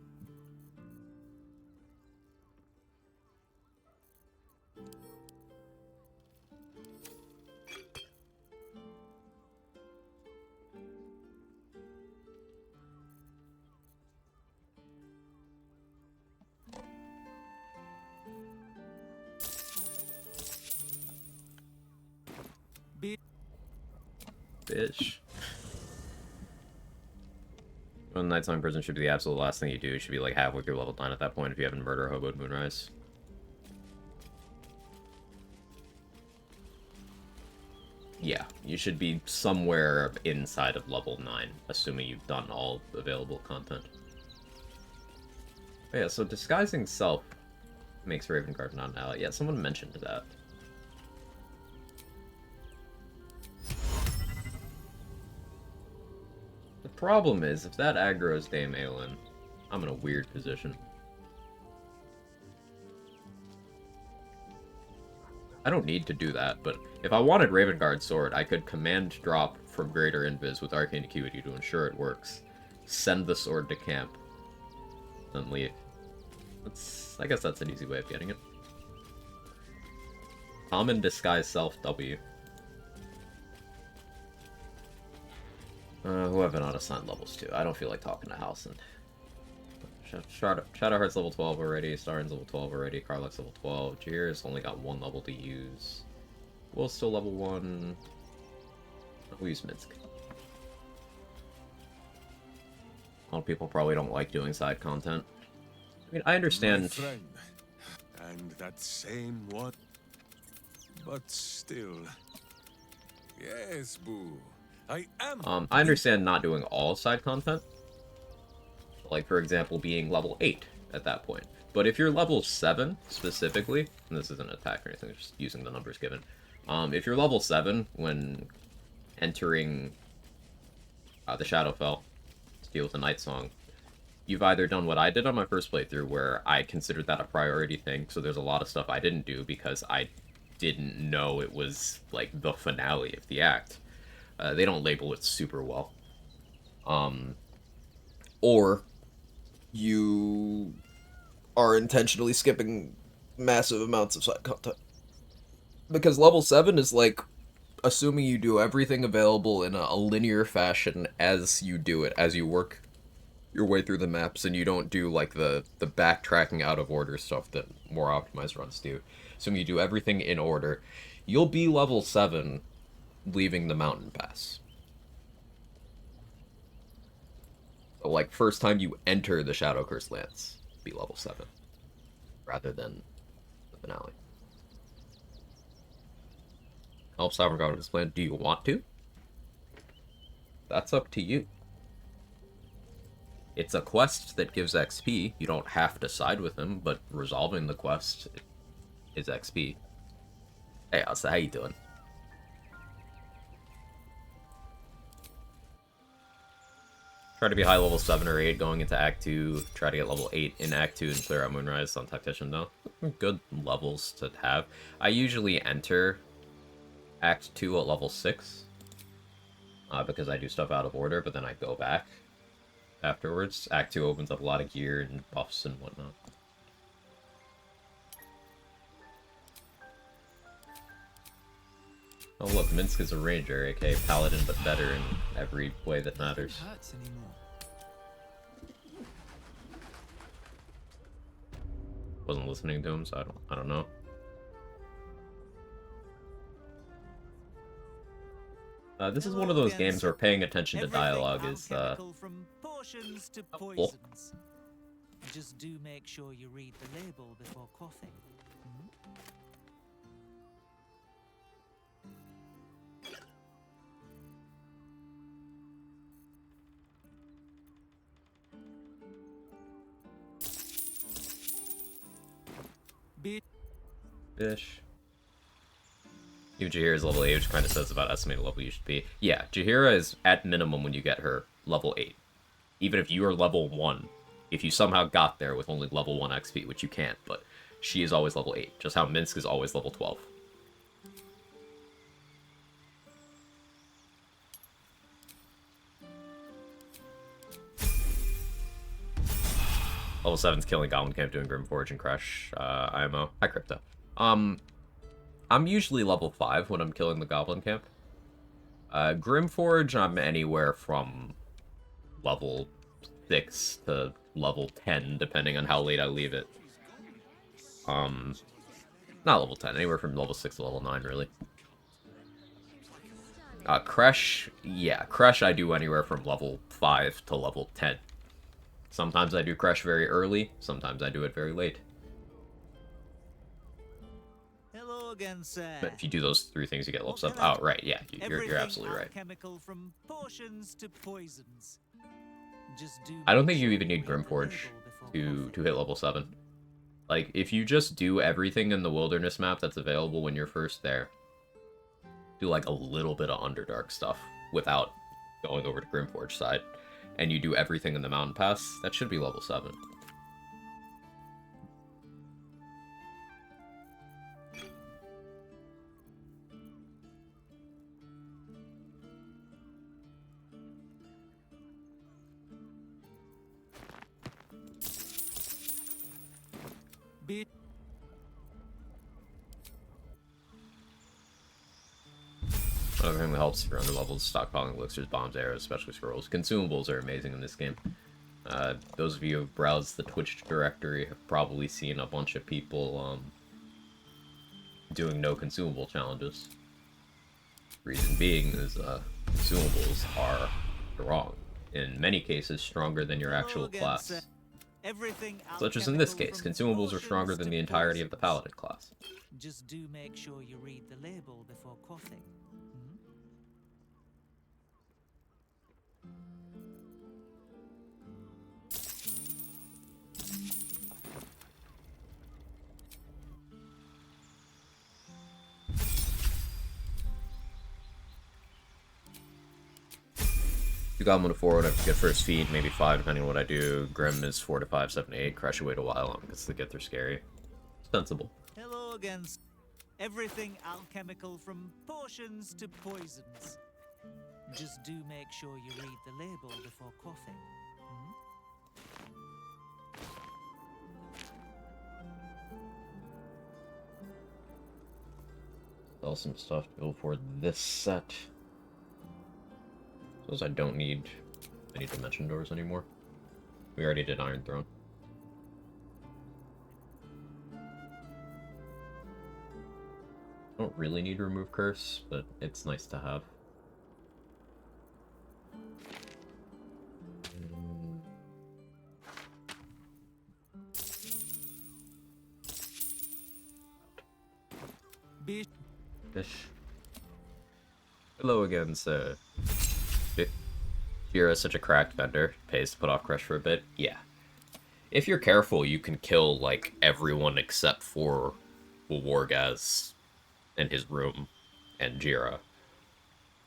Bitch. Well, nighttime prison should be the absolute last thing you do. You should be like halfway through level 9 at that point if you haven't murder hoboed Moonrise. Yeah, you should be somewhere inside of level 9, assuming you've done all available content. But yeah, so disguising self makes Ravenguard not an ally. Yeah, someone mentioned that. The problem is, if that aggro's Dame Aelin, I'm in a weird position. I don't need to do that, but if I wanted Ravenguard's sword, I could command drop from Greater Invis with Arcane Acuity to ensure it works. Send the sword to camp. Then leave. I guess that's an easy way of getting it. Common Disguise Self W. Who have been on assigned levels to? I don't feel like talking to Halcyon. Shadowheart's level 12 already, Starin's level 12 already, Karlach's level 12, Jahir's only got one level to use. Will's still level 1. We'll use Minsk. A lot of people probably don't like doing side content. I mean, I understand... My friend, and that same one. But still... Yes, boo. I am... I understand not doing all side content. Like, for example, being level 8 at that point. But if you're level 7, specifically, and this isn't an attack or anything, it's just using the numbers given. If you're level 7 when entering the Shadowfell to deal with the Night Song, you've either done what I did on my first playthrough, where I considered that a priority thing, so there's a lot of stuff I didn't do because I didn't know it was, like, the finale of the act. They don't label it super well. Or you are intentionally skipping massive amounts of side content. Because level 7 is like assuming you do everything available in a linear fashion as you do it, as you work your way through the maps, and you don't do like the backtracking out of order stuff that more optimized runs do. Assuming you do everything in order, you'll be level 7 leaving the mountain pass. So like first time you enter the Shadow Curse Lance, be level 7. Rather than the finale. Help Sovereign God with his plan. Do you want to? That's up to you. It's a quest that gives XP. You don't have to side with him, but resolving the quest is XP. Hey, Asa, how you doing? Try to be high level 7 or 8 going into Act 2. Try to get level 8 in Act 2 and clear out Moonrise on Tactician, though. Good levels to have. I usually enter Act 2 at level 6. Because I do stuff out of order, but then I go back afterwards. Act 2 opens up a lot of gear and buffs and whatnot. Oh look, Minsk is a ranger, aka Paladin, but better in every way that matters. Hurts anymore. Wasn't listening to him, so I don't know. This is one of those games where paying attention to dialogue is from potions to helpful. poisons. Just do make sure you read the label before quaffing. Bish. Even Jahira's level 8, which kind of says about estimated level you should be. Yeah, Jahira is at minimum when you get her level 8. Even if you are level 1, if you somehow got there with only level 1 XP, which you can't, but she is always level 8, just how Minsk is always level 12. Level 7's killing Goblin Camp doing Grimforge and Crush IMO. Hi, Crypto. I'm usually level 5 when I'm killing the Goblin Camp. Grimforge, I'm anywhere from level 6 to level 10, depending on how late I leave it. Not level 10, anywhere from level 6 to level 9, really. Crush, yeah, Crush I do anywhere from level 5 to level 10. Sometimes I do Crush very early, sometimes I do it very late. Hello again, sir. But if you do those 3 things, you get levels up. Oh, right, yeah, you're absolutely right. Chemical from potions to poisons. Just do I don't think you even need Grimforge to hit level 7. Like, if you just do everything in the wilderness map that's available when you're first there, do like a little bit of Underdark stuff without going over to Grimforge side, and you do everything in the Mountain Pass, that should be level 7. Another thing that helps if you're under levels, stockpiling elixirs, bombs, arrows, especially scrolls. Consumables are amazing in this game. Those of you who browse the Twitch directory have probably seen a bunch of people doing no consumable challenges. Reason being is consumables are strong. In many cases, stronger than your actual class. Such as in this case, consumables are stronger than the entirety of the Paladin class. Just do make sure you read the label before quaffing. You got 1 to 4, I'd have to get first feed, maybe 5 depending on what I do. Grim is 4 to 5, 7 to 8. Crush you wait a while because they get they're scary. Sensible. Hello again. Everything alchemical from potions to poisons. Just do make sure you read the label before quaffing. Sell some stuff to build for this set. Suppose I don't need any dimension doors anymore. We already did Iron Throne. Don't really need Remove Curse, but it's nice to have. Fish. Hello again, sir. Jira is such a cracked vendor. Pays to put off Crush for a bit. Yeah. If you're careful, you can kill, like, everyone except for Wargaz and his room and Jira.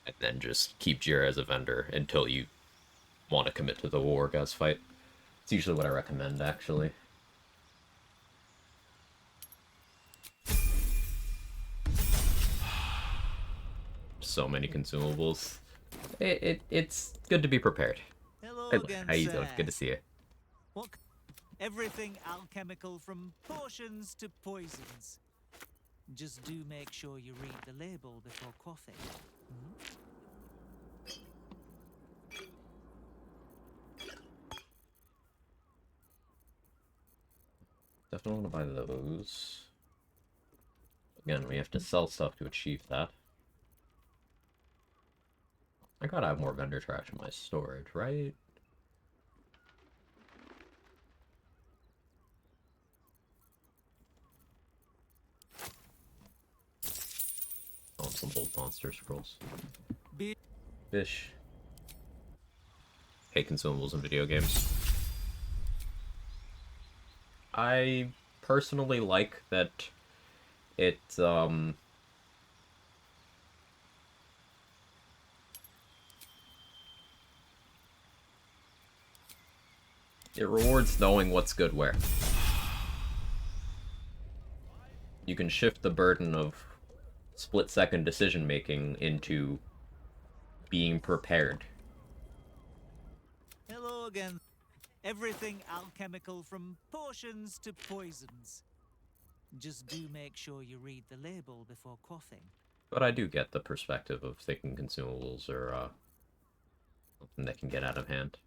And then just keep Jira as a vendor until you want to commit to the Wargaz fight. It's usually what I recommend, actually. So many consumables. It's good to be prepared. Hello Hey, again, how you sir. doing? Good to see you. What? Everything alchemical from potions to poisons. Just do make sure you read the label before quaffing. Definitely want to buy those. Again, we have to sell stuff to achieve that. I gotta have more vendor trash in my storage, right? I want some old monster scrolls. Fish. Hate consumables in video games. I personally like that it, it rewards knowing what's good where. You can shift the burden of split-second decision-making into being prepared. Hello again. Everything alchemical from potions to poisons. Just do make sure you read the label before quaffing. But I do get the perspective of thinking consumables are something that can get out of hand.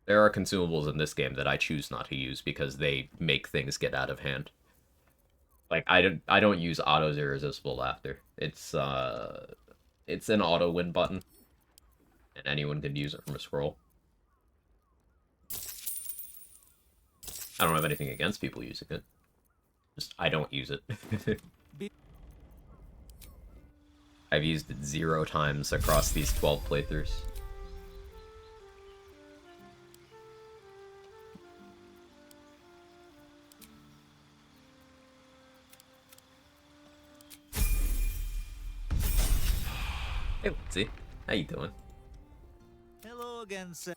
There are consumables in this game that I choose not to use because they make things get out of hand. Like I don't use auto's irresistible laughter. It's an auto win button, and anyone can use it from a scroll. I don't have anything against people using it. Just I don't use it. I've used it 0 times across these 12 playthroughs. Hey, Lindsay. How you doing? Hello again, sir.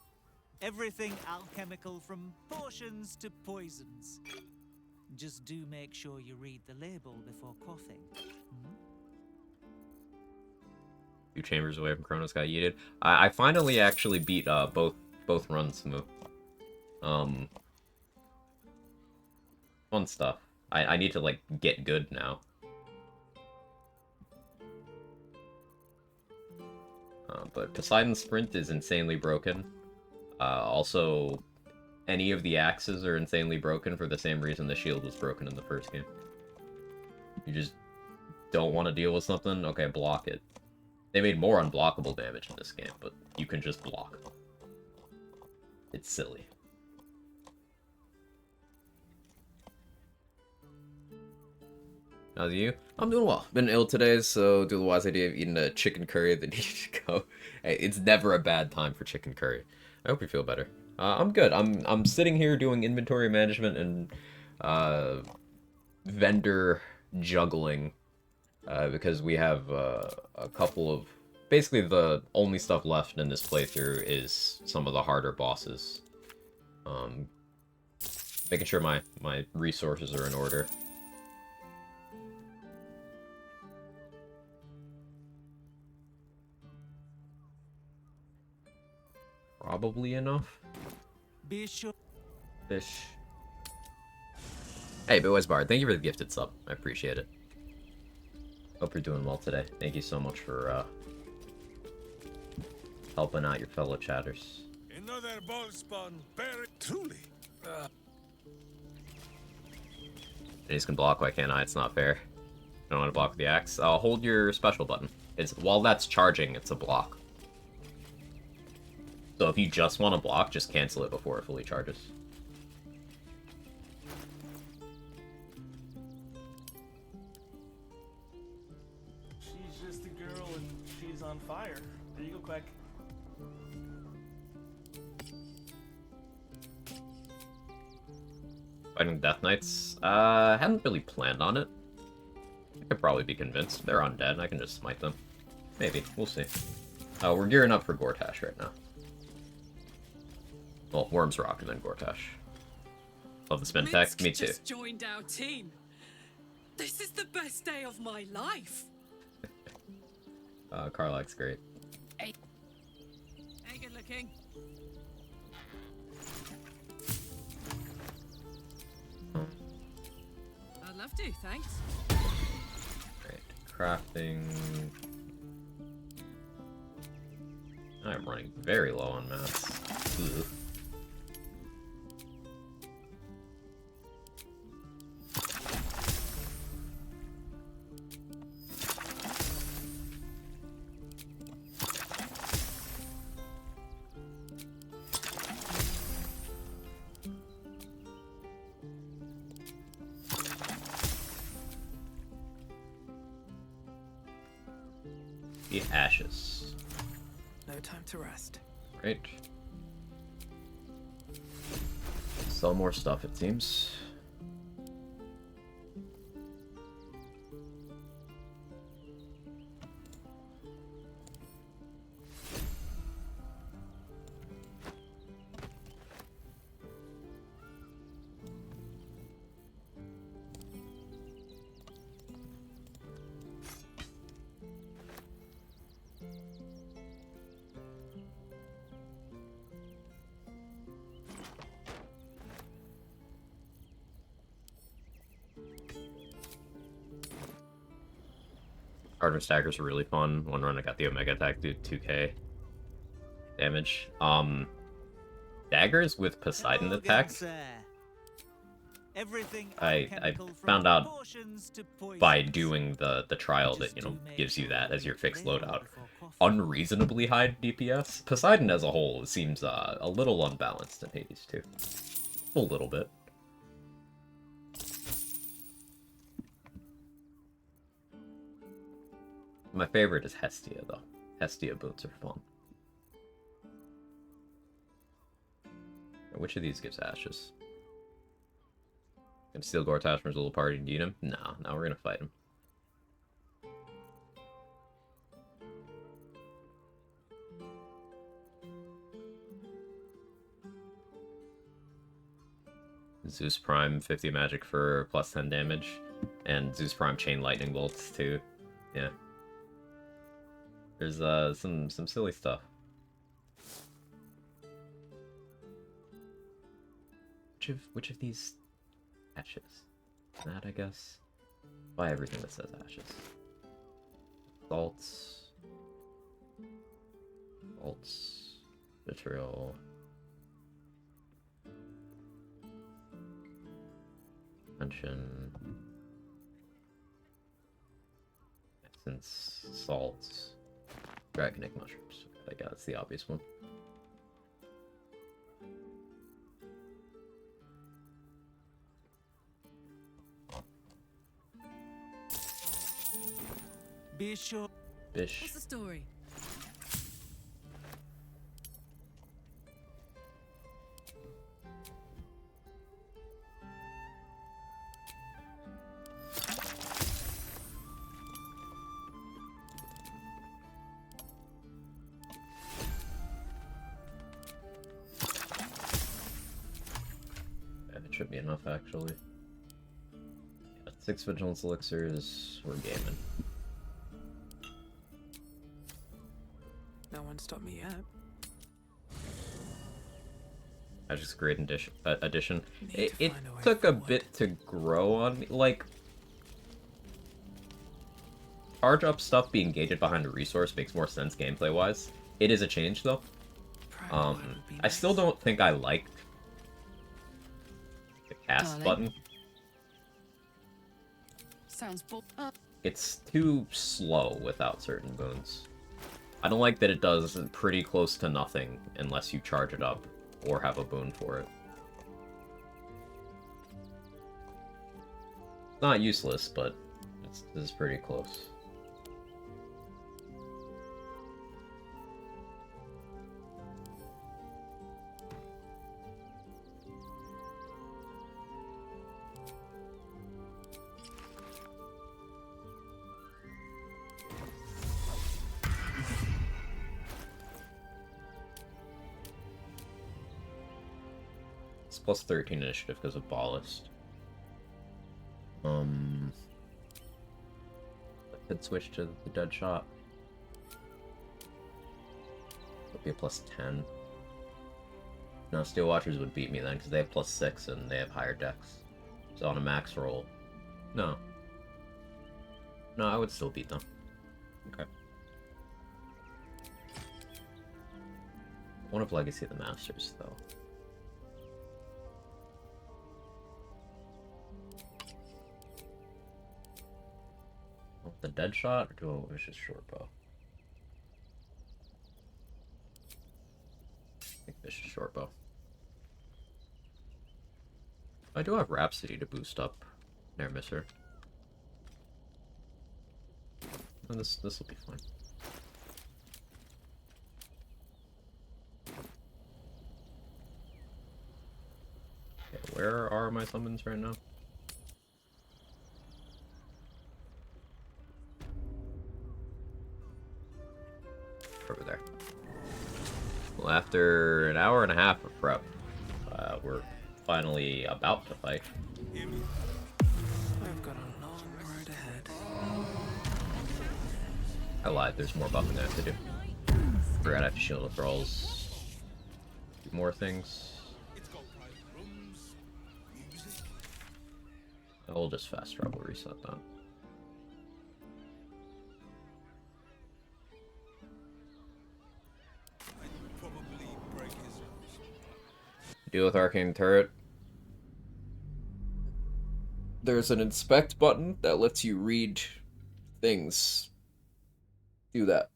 Everything alchemical from potions to poisons. Just do make sure you read the label before quaffing. 2 chambers away from Kronos got yeeted. I finally actually beat both runs smooth. Fun stuff. I need to like get good now. But Poseidon's Sprint is insanely broken. Also, any of the axes are insanely broken for the same reason the shield was broken in the first game. You just don't want to deal with something? Okay, block it. They made more unblockable damage in this game, but you can just block. It's silly. How's you? I'm doing well. Been ill today, so do the wise idea of eating a chicken curry that needs to go. Hey, it's never a bad time for chicken curry. I hope you feel better. I'm good. I'm sitting here doing inventory management and vendor juggling because we have a couple of basically the only stuff left in this playthrough is some of the harder bosses. Making sure my resources are in order. Probably enough. Be sure. Fish. Hey, Bitwise Bard, thank you for the gifted sub. I appreciate it. Hope you're doing well today. Thank you so much for helping out your fellow chatters. Another ball spawn, very truly. These can block, why can't I? It's not fair. I don't want to block with the axe. Hold your special button. While that's charging, it's a block. So if you just want to block, just cancel it before it fully charges. She's just a girl and she's on fire. There you go, Quack. Fighting Death Knights? Hadn't really planned on it. I could probably be convinced. They're undead, I can just smite them. Maybe, we'll see. We're gearing up for Gortash right now. Well, Worm's Rock and then Gortash. Love the spin tech, me too. Just joined our team. This is the best day of my life. Karlak's great. Hey, good looking. I'd love to, thanks. Great. Crafting. I'm running very low on mats. Ugh. The ashes. No time to rest. Right. Sell more stuff, it seems. Hardened Staggers are really fun. One run I got the Omega attack, do 2k damage. Daggers with Poseidon attack. I found out by doing the trial that, you know, gives you that as your fixed loadout. Unreasonably high DPS. Poseidon as a whole seems a little unbalanced in Hades too. A little bit. My favorite is Hestia, though. Hestia boots are fun. Which of these gives ashes? Gonna steal Gortash from his little party and eat him? No, now we're gonna fight him. Zeus Prime 50 magic for plus 10 damage, and Zeus Prime chain lightning bolts too. Yeah. There's some silly stuff. Which of these ashes? That, I guess. Buy everything that says ashes. Salts. Vitriol. Mention. Essence. Salts. Dragon egg mushrooms. I guess it's the obvious one. Bish. What's the story? Should be enough, actually. Yeah, 6 vigilance elixirs, we're gaming. No one stopped me yet. Magic's great addition. It took a bit to grow on me. Like, charge up stuff being gated behind a resource makes more sense gameplay-wise. It is a change, though. I still don't think I liked the cast button. Sounds It's too slow without certain boons. I don't like that it does pretty close to nothing unless you charge it up or have a boon for it. It's not useless, but this is pretty close. It's plus 13 initiative because of ballast. I could switch to the dead shot. It'll be a plus 10. No, Steel Watchers would beat me then because they have plus 6 and they have higher dex. So on a max roll, no. No, I would still beat them. Okay. One of Legacy of the Masters, though. The dead shot, or do a vicious short bow? I think vicious short bow. I do have Rhapsody to boost up Near Misser. And this will be fine. Okay, where are my summons right now? Over there. Well, after an hour and a half of prep, we're finally about to fight. I've got a long road ahead. I lied, there's more buffing I have to do. Forgot I have to shield the thralls. Do more things. I'll just fast travel reset that. Deal with Arcane Turret. There's an inspect button that lets you read things. Do that.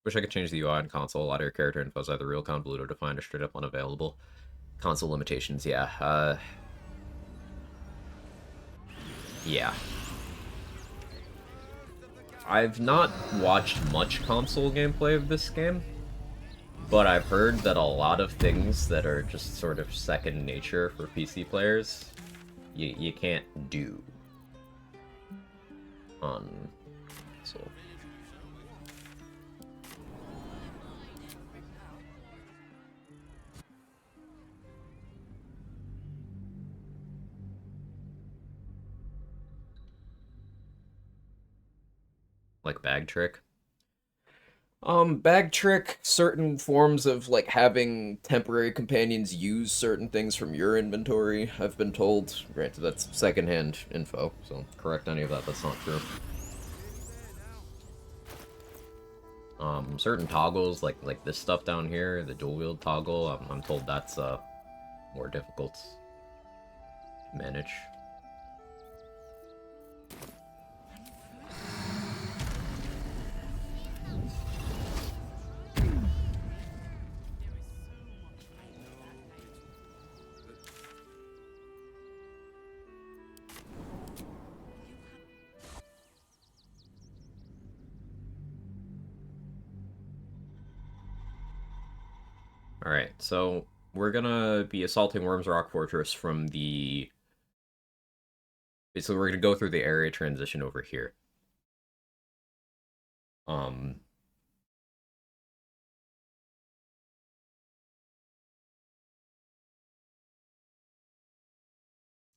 Wish I could change the UI on console. A lot of your character info is either real convoluted or defined or straight up unavailable. Console limitations, yeah. Yeah. I've not watched much console gameplay of this game, but I've heard that a lot of things that are just sort of second nature for PC players, you can't do on console. Like bag trick. Bag trick, certain forms of, like, having temporary companions use certain things from your inventory, I've been told. Granted, that's secondhand info, so correct any of that, that's not true. Certain toggles, like this stuff down here, the dual wield toggle, I'm told that's, more difficult to manage. Alright, so we're gonna be assaulting Worm's Rock Fortress from the... Basically, we're gonna go through the area transition over here.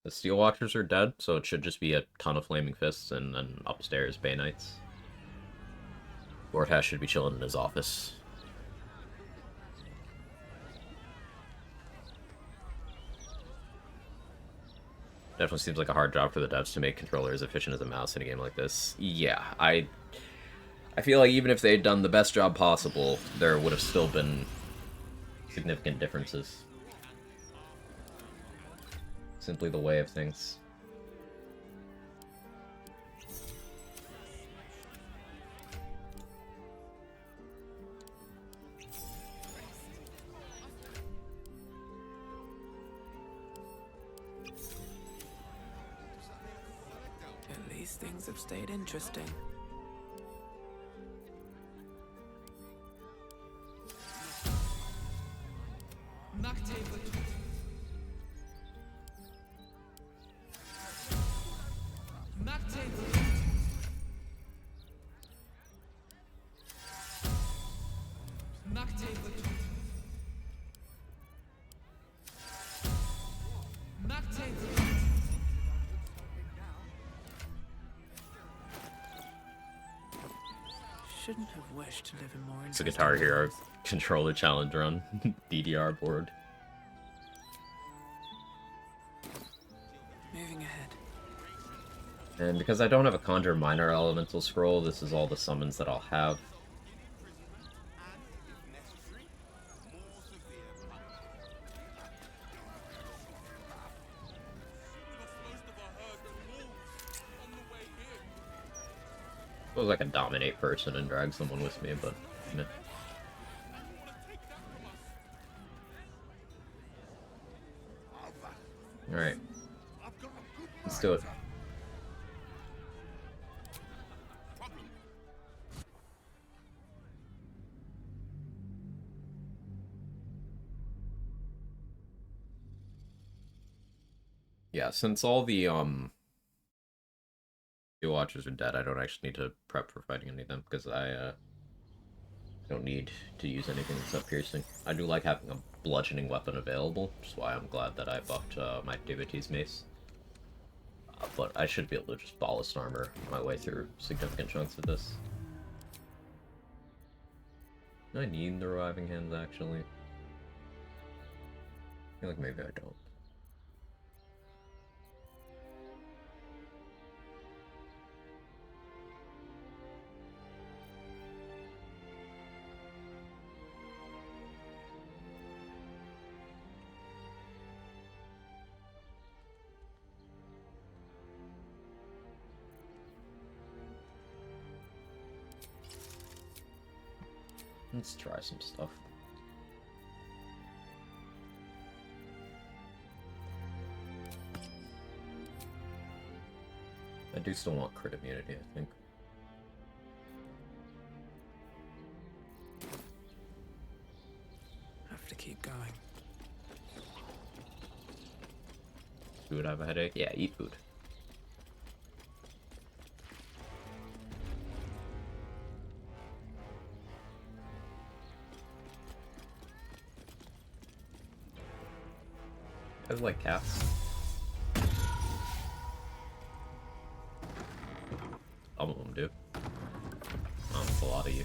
The Steel Watchers are dead, so it should just be a ton of Flaming Fists and then upstairs Bay Knights. Lord Hash should be chilling in his office. Definitely seems like a hard job for the devs to make controllers efficient as a mouse in a game like this. Yeah, I feel like even if they had done the best job possible, there would have still been significant differences. Simply the way of things. At least things have stayed interesting. Shouldn't have wished to live in more It's a Guitar Hero controller challenge run. DDR board. Moving ahead. And because I don't have a Conjure Minor Elemental Scroll, this is all the summons that I'll have. I suppose I can dominate person and drag someone with me, but meh. Alright. Let's do it. Yeah, since all the Watchers are dead, I don't actually need to prep for fighting any of them, because I don't need to use anything except piercing. I do like having a bludgeoning weapon available, which is why I'm glad that I buffed my Devotee's Mace. But I should be able to just ballast armor my way through significant chunks of this. Do I need the Reviving Hands, actually? I feel like maybe I don't. Let's try some stuff. I do still want crit immunity, I think. Have to keep going. Food, have a headache? Yeah, eat food. I like cats. Some of them do. It's a lot of you.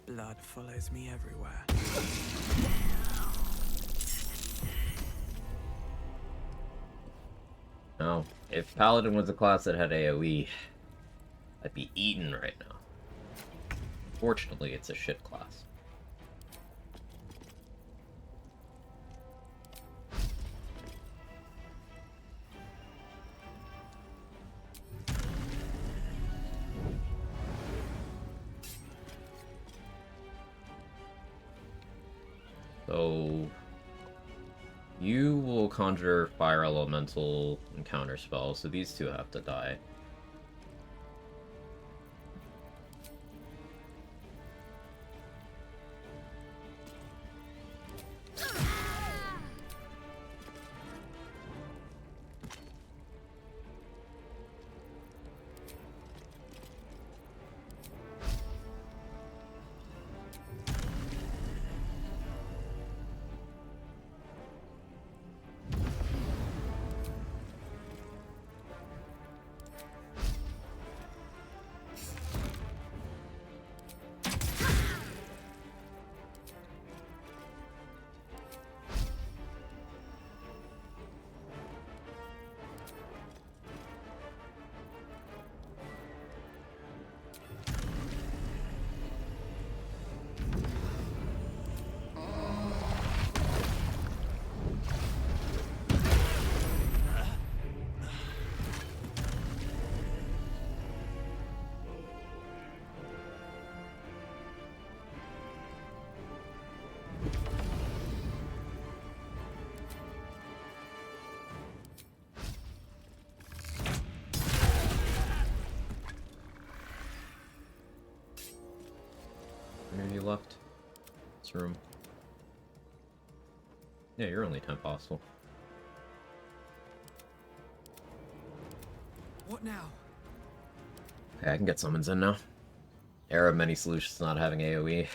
Blood follows me everywhere. No, if Paladin was a class that had AoE, I'd be eaten right now. Fortunately, it's a shit class. So, you will conjure fire elemental and counter spells, so these two have to die. Where you left? This room. Yeah, you're only 10 possible. What now? Okay, I can get summons in now. Era of many solutions not having AoE.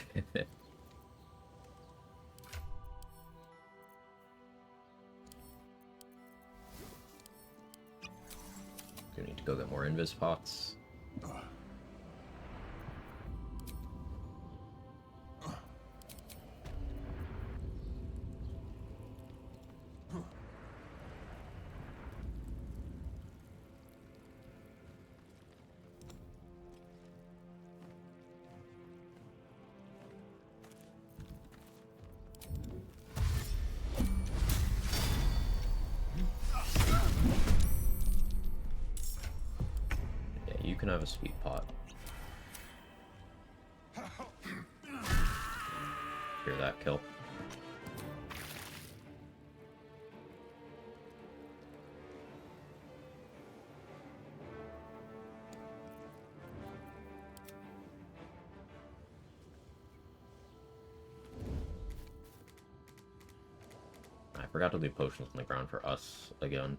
We need to go get more invis pots. You can have a speed pot. Hear that kill. I forgot to leave potions on the ground for us again.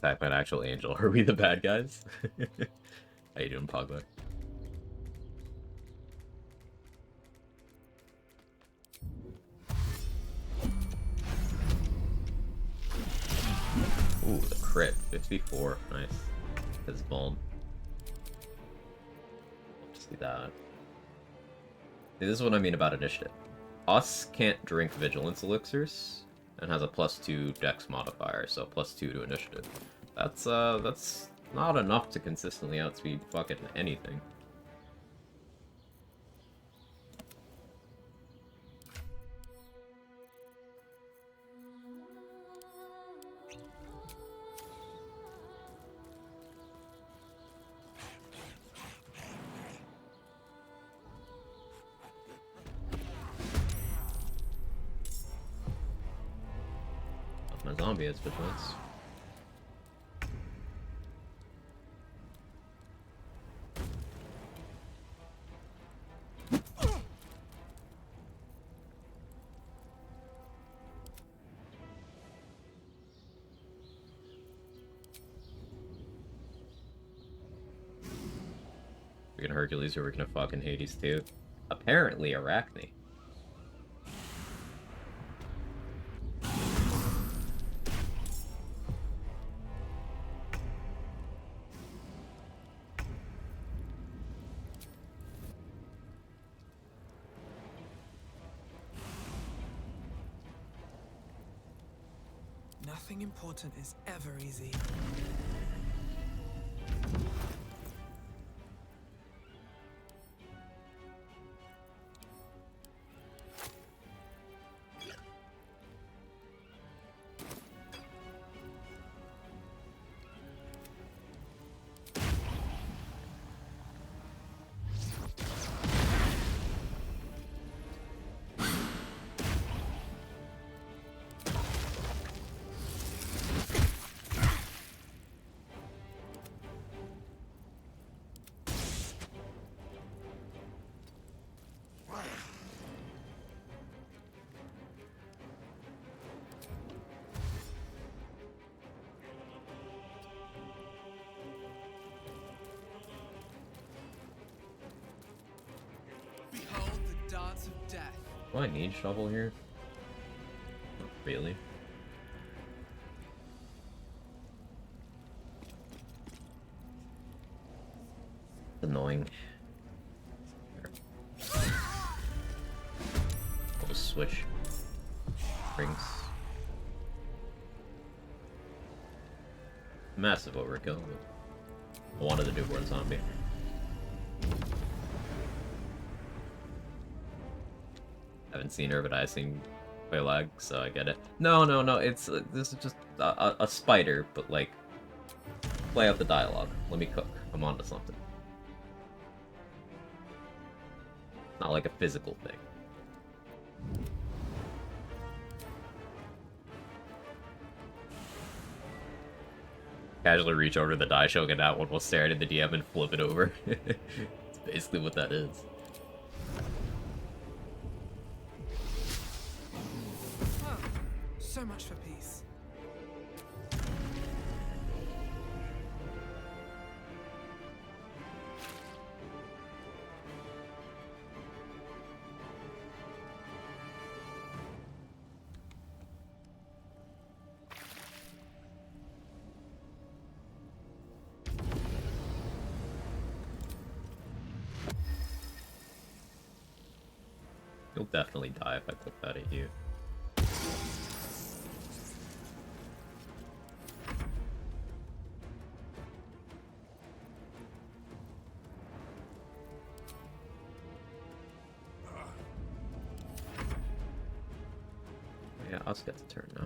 Pac-Man actual angel. Are we the bad guys? How you doing, Pogba? Ooh, the crit. 54. Nice. His bomb. See that. See, this is what I mean about initiative. Us can't drink vigilance elixirs and has a +2 dex modifier, so +2 to initiative. That's not enough to consistently outspeed fucking anything. My zombie has vigilance. We're gonna Hercules or we're gonna fucking Hades too. Apparently Arachne. Nothing important is ever easy. Behold the dance of death. Do I need shovel here? Not really. It's annoying. I'll just switch rings. Massive overkill. I wanted the newborn zombie. Haven't seen her, but I've seen Quelaag, so I get it. No, it's this is just a spider, but like, play out the dialogue. Let me cook. I'm onto something. Not like a physical thing. Casually reach over to the die show, get that one while staring at the DM and flip it over. It's basically what that is. Oh, so much for peace. You'll definitely die if I click that at you. Yeah, I'll get the turn now.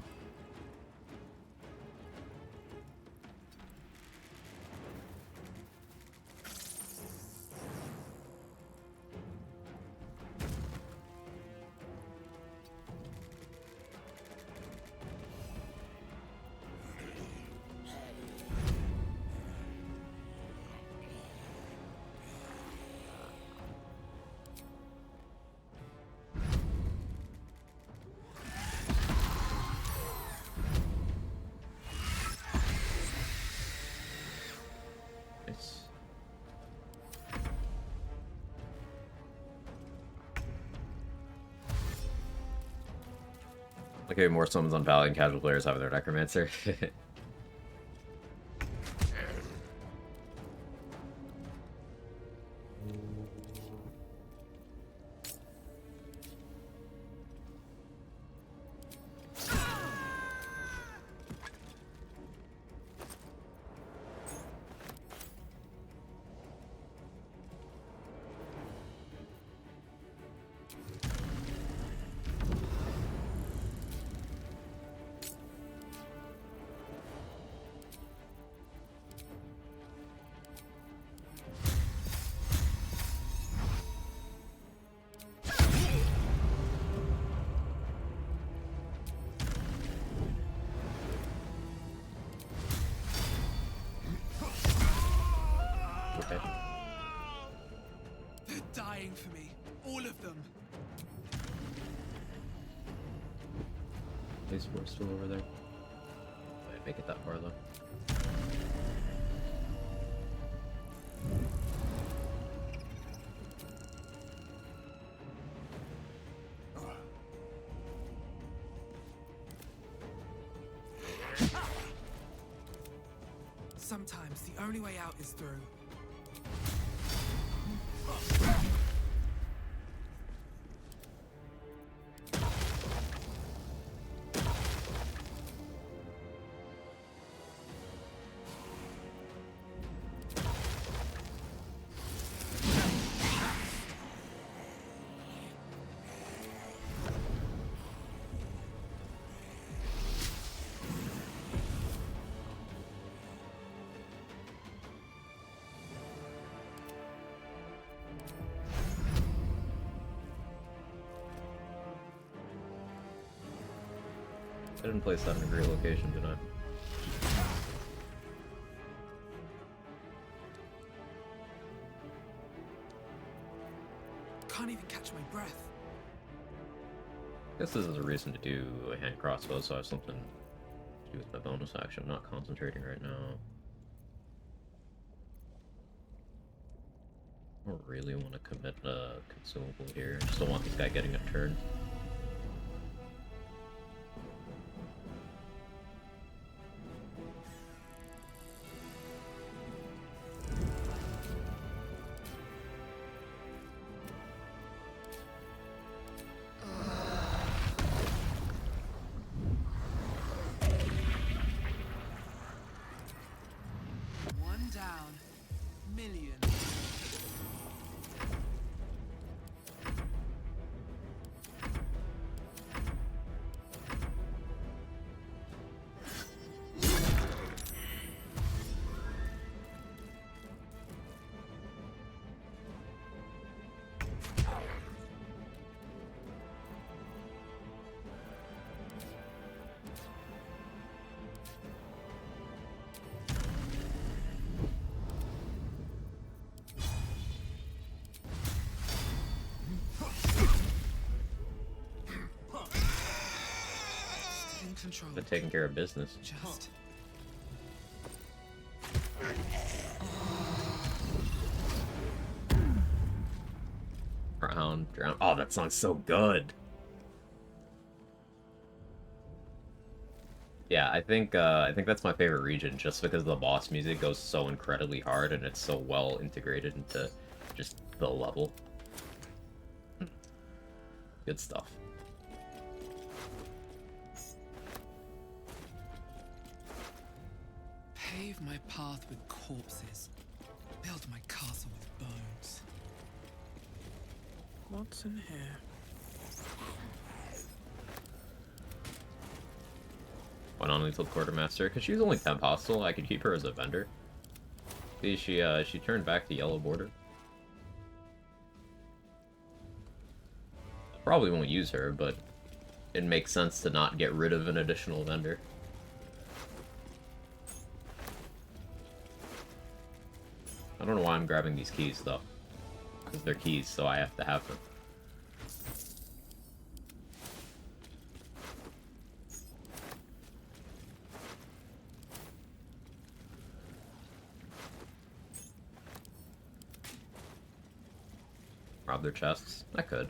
Okay, more summons on Paladin, casual players have their Necromancer. Okay. They're dying for me. All of them. These four still over there. Might make it that far though. Sometimes the only way out is through. I didn't place that in a great location, did I? Can't even catch my breath. Guess this is a reason to do a hand crossbow, so I have something to do with my bonus action. I'm not concentrating right now. I don't really want to commit a consumable here. I just don't want this guy getting a turn. One down. Million. control. Been taking care of business. Just. Drown. Oh, that song's so good. Yeah, I think that's my favorite region, just because the boss music goes so incredibly hard and it's so well integrated into just the level. Good stuff. Pave my path with corpses. Build my castle with bones. What's in here? Why not lethal quartermaster? Because she's only temp hostile. I could keep her as a vendor. See, she turned back to yellow border. I probably won't use her, but it makes sense to not get rid of an additional vendor. I don't know why I'm grabbing these keys, though. Because they're keys, so I have to have them. Rob their chests? I could.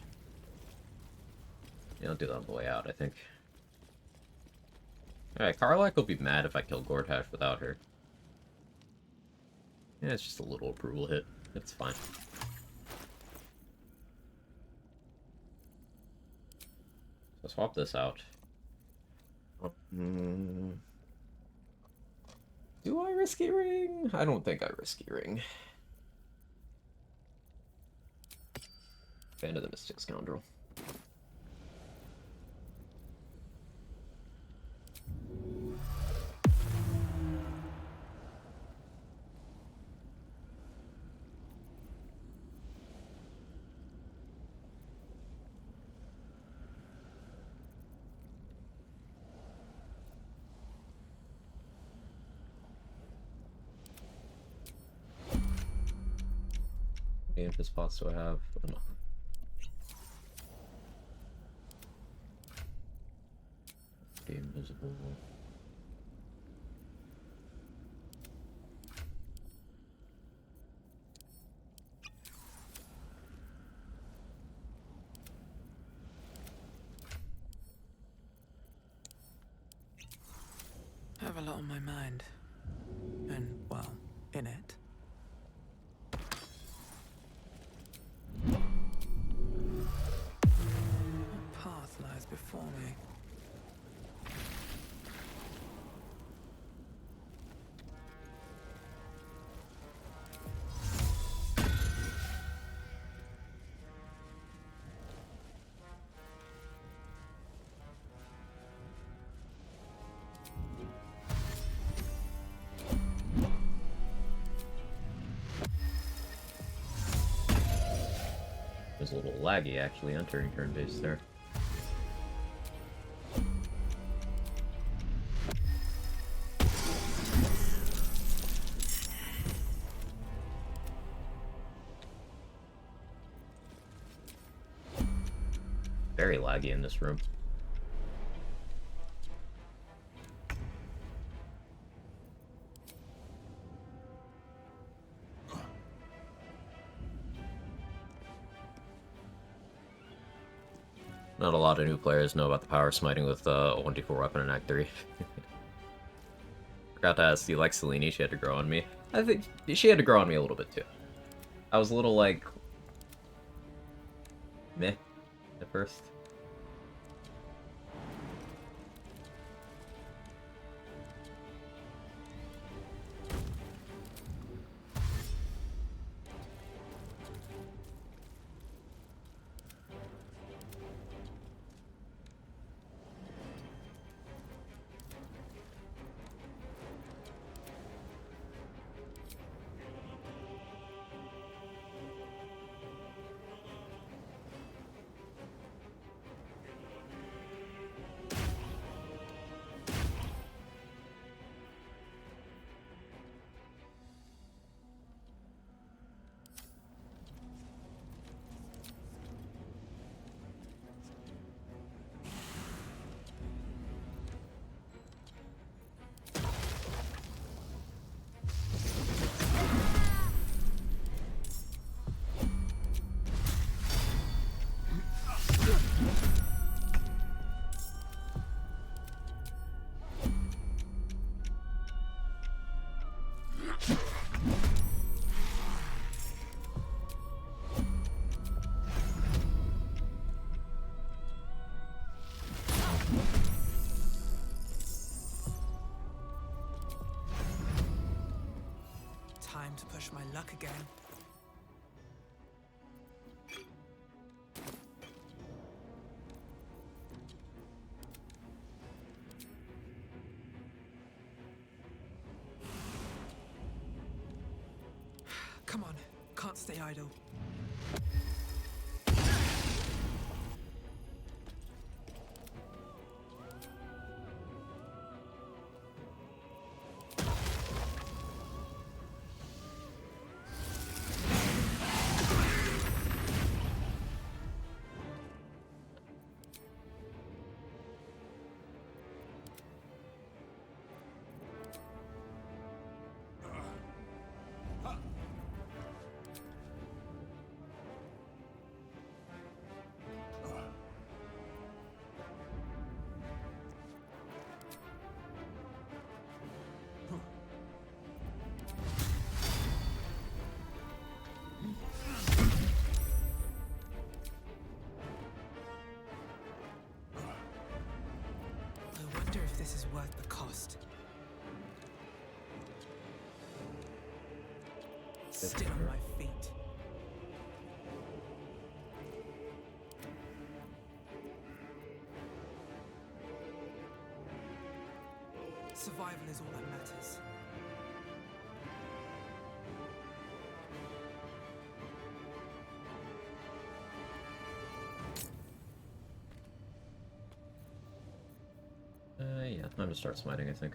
Yeah, I'll do that on the way out, I think. Alright, Karlak will be mad if I kill Gortash without her. Yeah, it's just a little approval hit. It's fine. So swap this out. Do I risky ring? I don't think I risky ring. Fan of the Mystic Scoundrel. How many input spots do I have? Oh, no. Be invisible. I have a lot on my mind. And, well, in it. What path lies before me? It was a little laggy actually entering turn base there. Very laggy in this room. Not a lot of new players know about the power smiting with a 1d4 weapon in Act 3. Forgot to ask, do you like Selene? She had to grow on me. I think she had to grow on me a little bit too. I was a little like meh at first. Time to push my luck again. Come on, can't stay idle. I wonder if this is worth the cost. Still on my feet. Survival is all that matters. Yeah, time to start smiting, I think.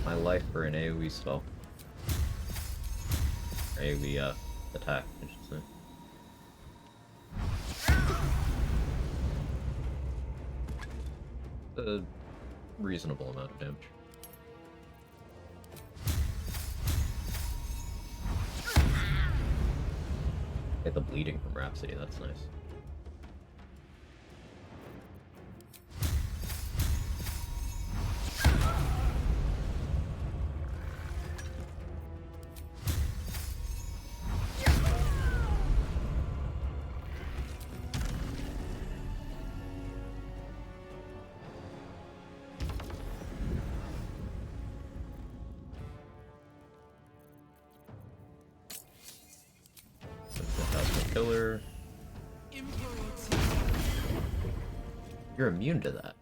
My life for an AoE spell. AoE, attack, I should say. A reasonable amount of damage. Get the bleeding from Rhapsody, that's nice. Killer. You're immune to that.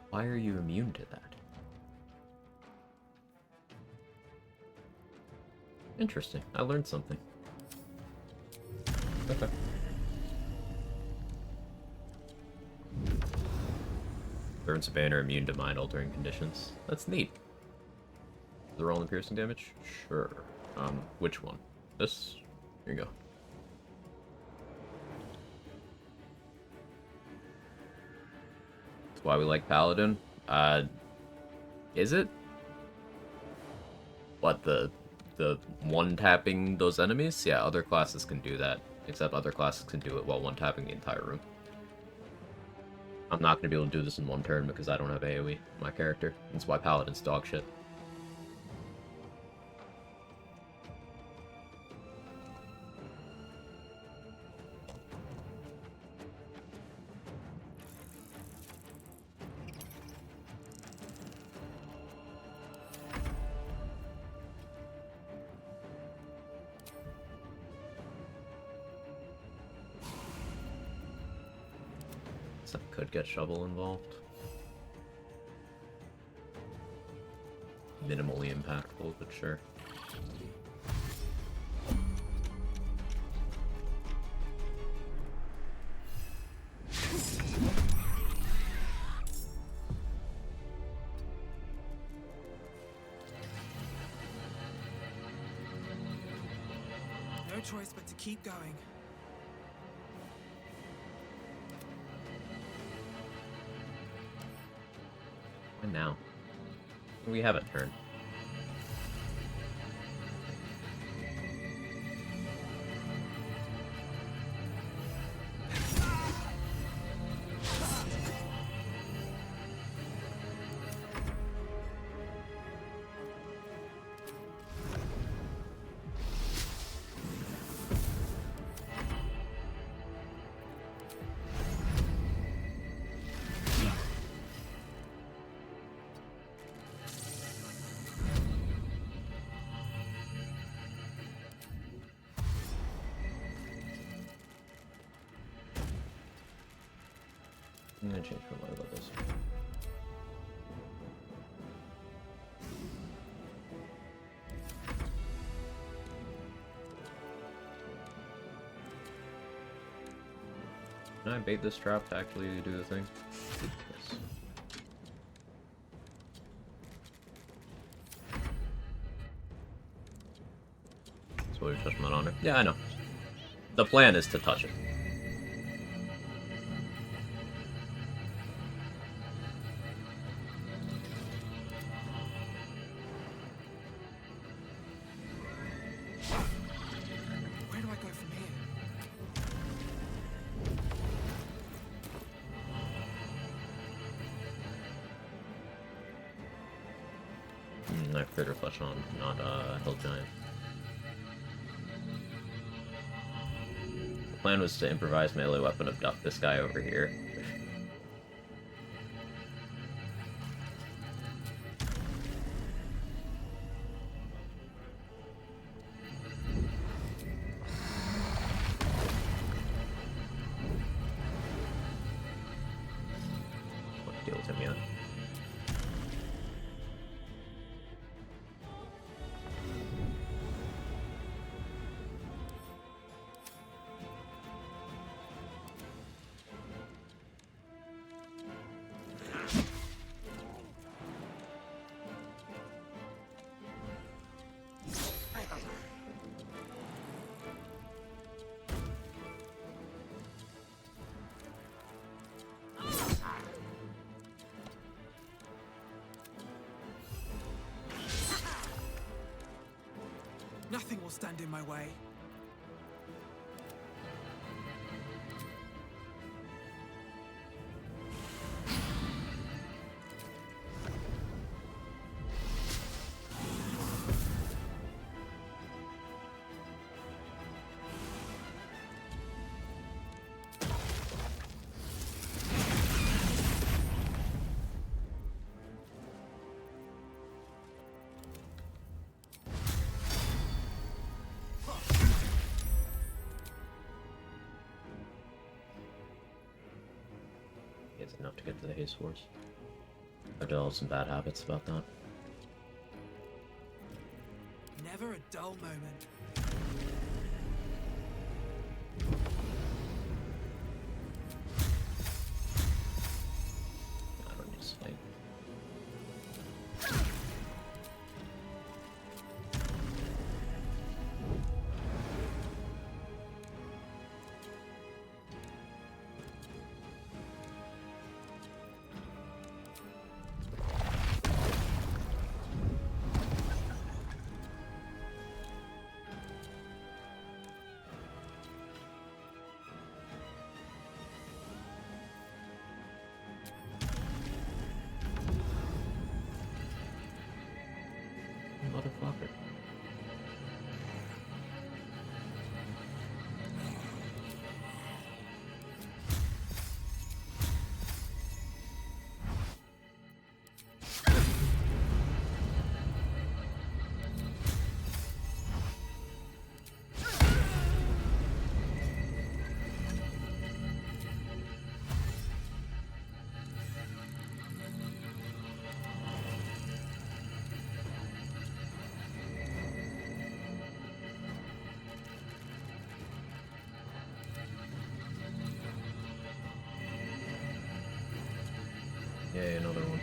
Why are you immune to that? Interesting. I learned something. Okay. Burns of Bane are immune to mind-altering conditions. That's neat. The roll and piercing damage? Sure. Which one? This? Here you go. That's why we like Paladin. Is it? What, the one-tapping those enemies? Yeah, other classes can do that. Except other classes can do it while one-tapping the entire room. I'm not going to be able to do this in one turn because I don't have AoE, my character. That's why Paladin's dog shit. Could get shovel involved. Minimally impactful, but sure. No choice but to keep going. And now, we have a turn. I'm gonna change my mind about this. Can I bait this trap to actually do the thing? Yes. So we're touching that on it. Yeah, I know. The plan is to touch it. Where do I go from here? Knife critter flesh on, not hill giant. The plan was to improvise melee weapon abduct this guy over here. What deal with him yet? Nothing will stand in my way. It's enough to get to the haste force. I developed some bad habits about that. Never a dull moment. I don't need to slay. Motherfucker. Yay, another one.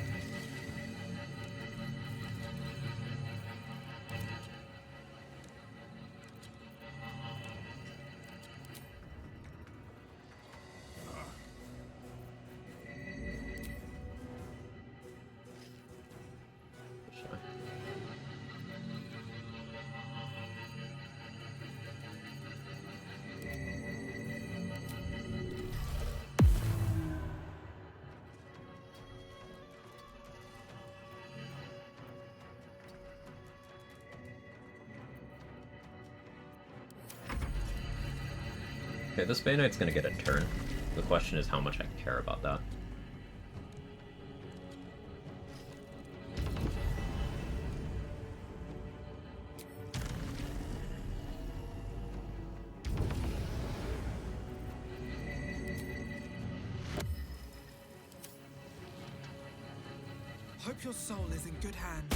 Okay, this Bay Knight's gonna get a turn. The question is how much I care about that. hope your soul is in good hands.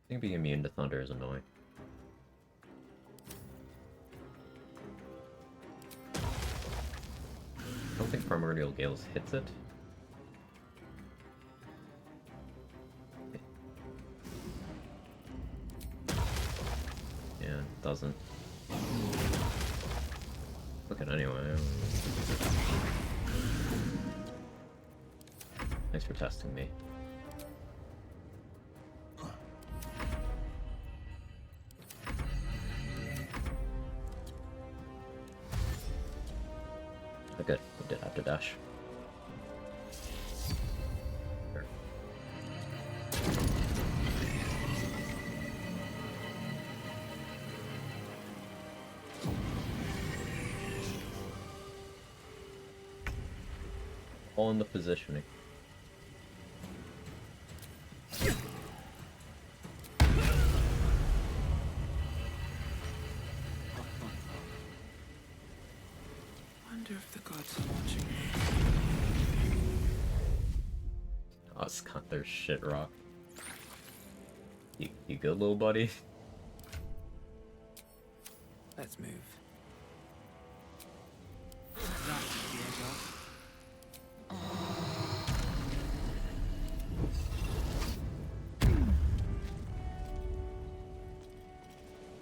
I think being immune to thunder is annoying. I don't think Primordial Gales hits it. Yeah, it doesn't. Look at it anyway. Thanks for testing me. Oh, good. We did have to dash. Sure. All in the positioning. Wonder if the gods are watching me. Oh, Scott, there's shit rock. You good, little buddy? Let's move.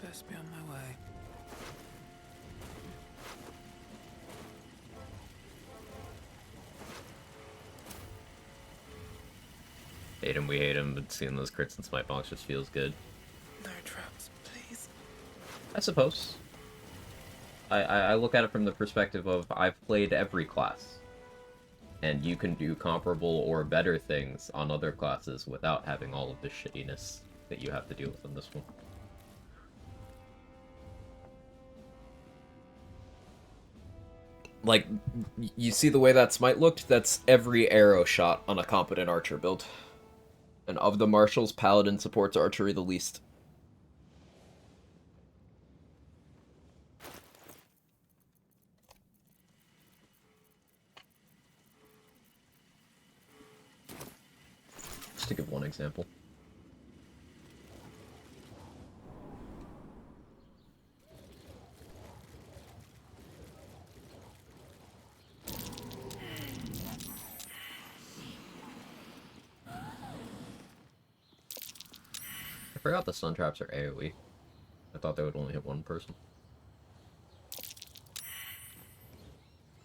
Best be on my way. Hate him, we hate him, but seeing those crits and smite box just feels good. No traps, please. I suppose. I look at it from the perspective of I've played every class. And you can do comparable or better things on other classes without having all of the shittiness that you have to deal with in this one. Like, you see the way that smite looked? That's every arrow shot on a competent archer build. And of the marshals, Paladin supports archery the least. Just to give one example. I forgot the stun traps are AoE. I thought they would only hit one person.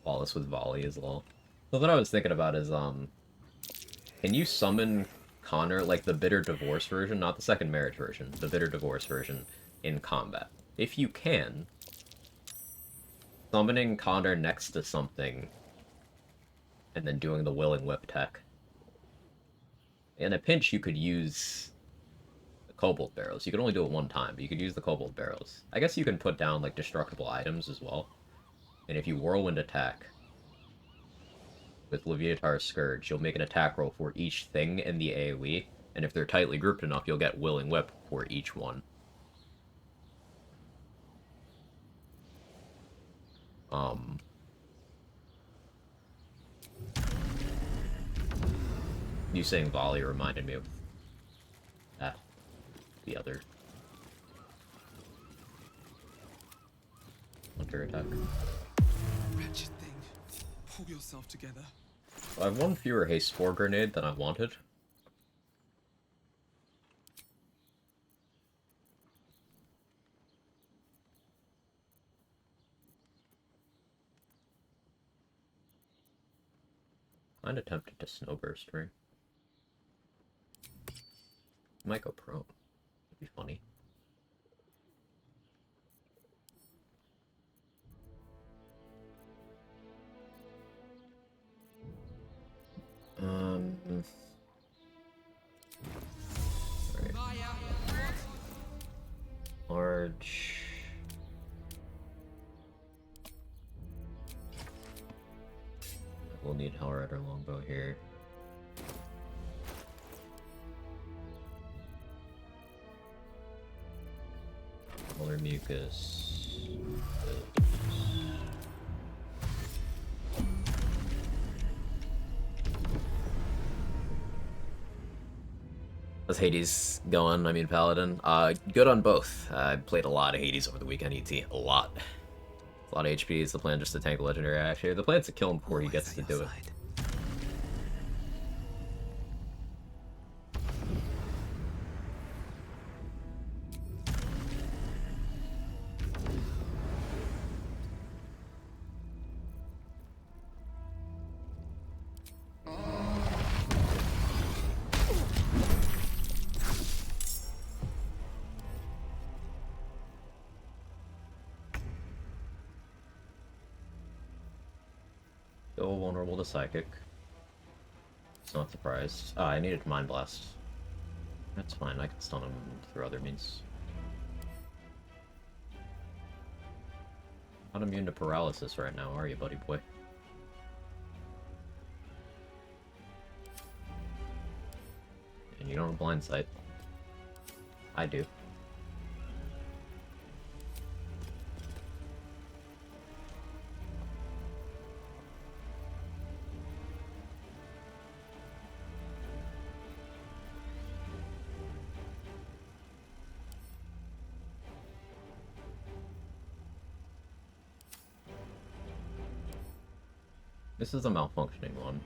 Flawless with volley as well. So what I was thinking about is, can you summon Connor, like the Bitter Divorce version, not the second marriage version, the Bitter Divorce version, in combat? If you can, summoning Connor next to something, and then doing the Willing Whip tech. In a pinch, you could use the Cobalt Barrels. You could only do it one time, but you could use the Cobalt Barrels. I guess you can put down, like, destructible items as well. And if you Whirlwind attack with Leviatar's Scourge, you'll make an attack roll for each thing in the AoE, and if they're tightly grouped enough, you'll get Willing Whip for each one. You saying volley reminded me of that. The other Hunter attack. Wretched thing. Pull yourself together. I have one fewer haste spore grenade than I wanted. I'm tempted to snowburst ring. Might go prone. It'd be funny. Right. Large. We'll need Hellrider longbow here. Mucus. How's Hades going? I mean, Paladin. Good on both. I played a lot of Hades over the weekend, ET. A lot. A lot of HP. Is the plan just to tank the legendary? Actually, the plan's to kill him before he gets to do it. Still vulnerable to Psychic. It's not surprised. Ah, I needed Mind Blast. That's fine, I can stun him through other means. Not immune to paralysis right now, are you, buddy boy? And you don't have blind sight. I do. This is a malfunctioning one.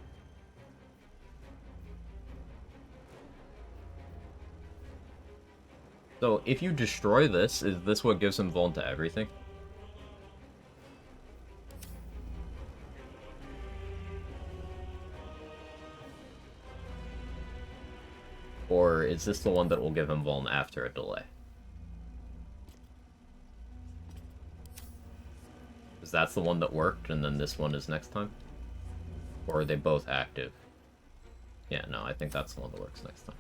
So, if you destroy this, is this what gives him vuln to everything? Or is this the one that will give him vuln after a delay? Because that's the one that worked, and then this one is next time? Or are they both active? Yeah, no, I think that's the one that works next time.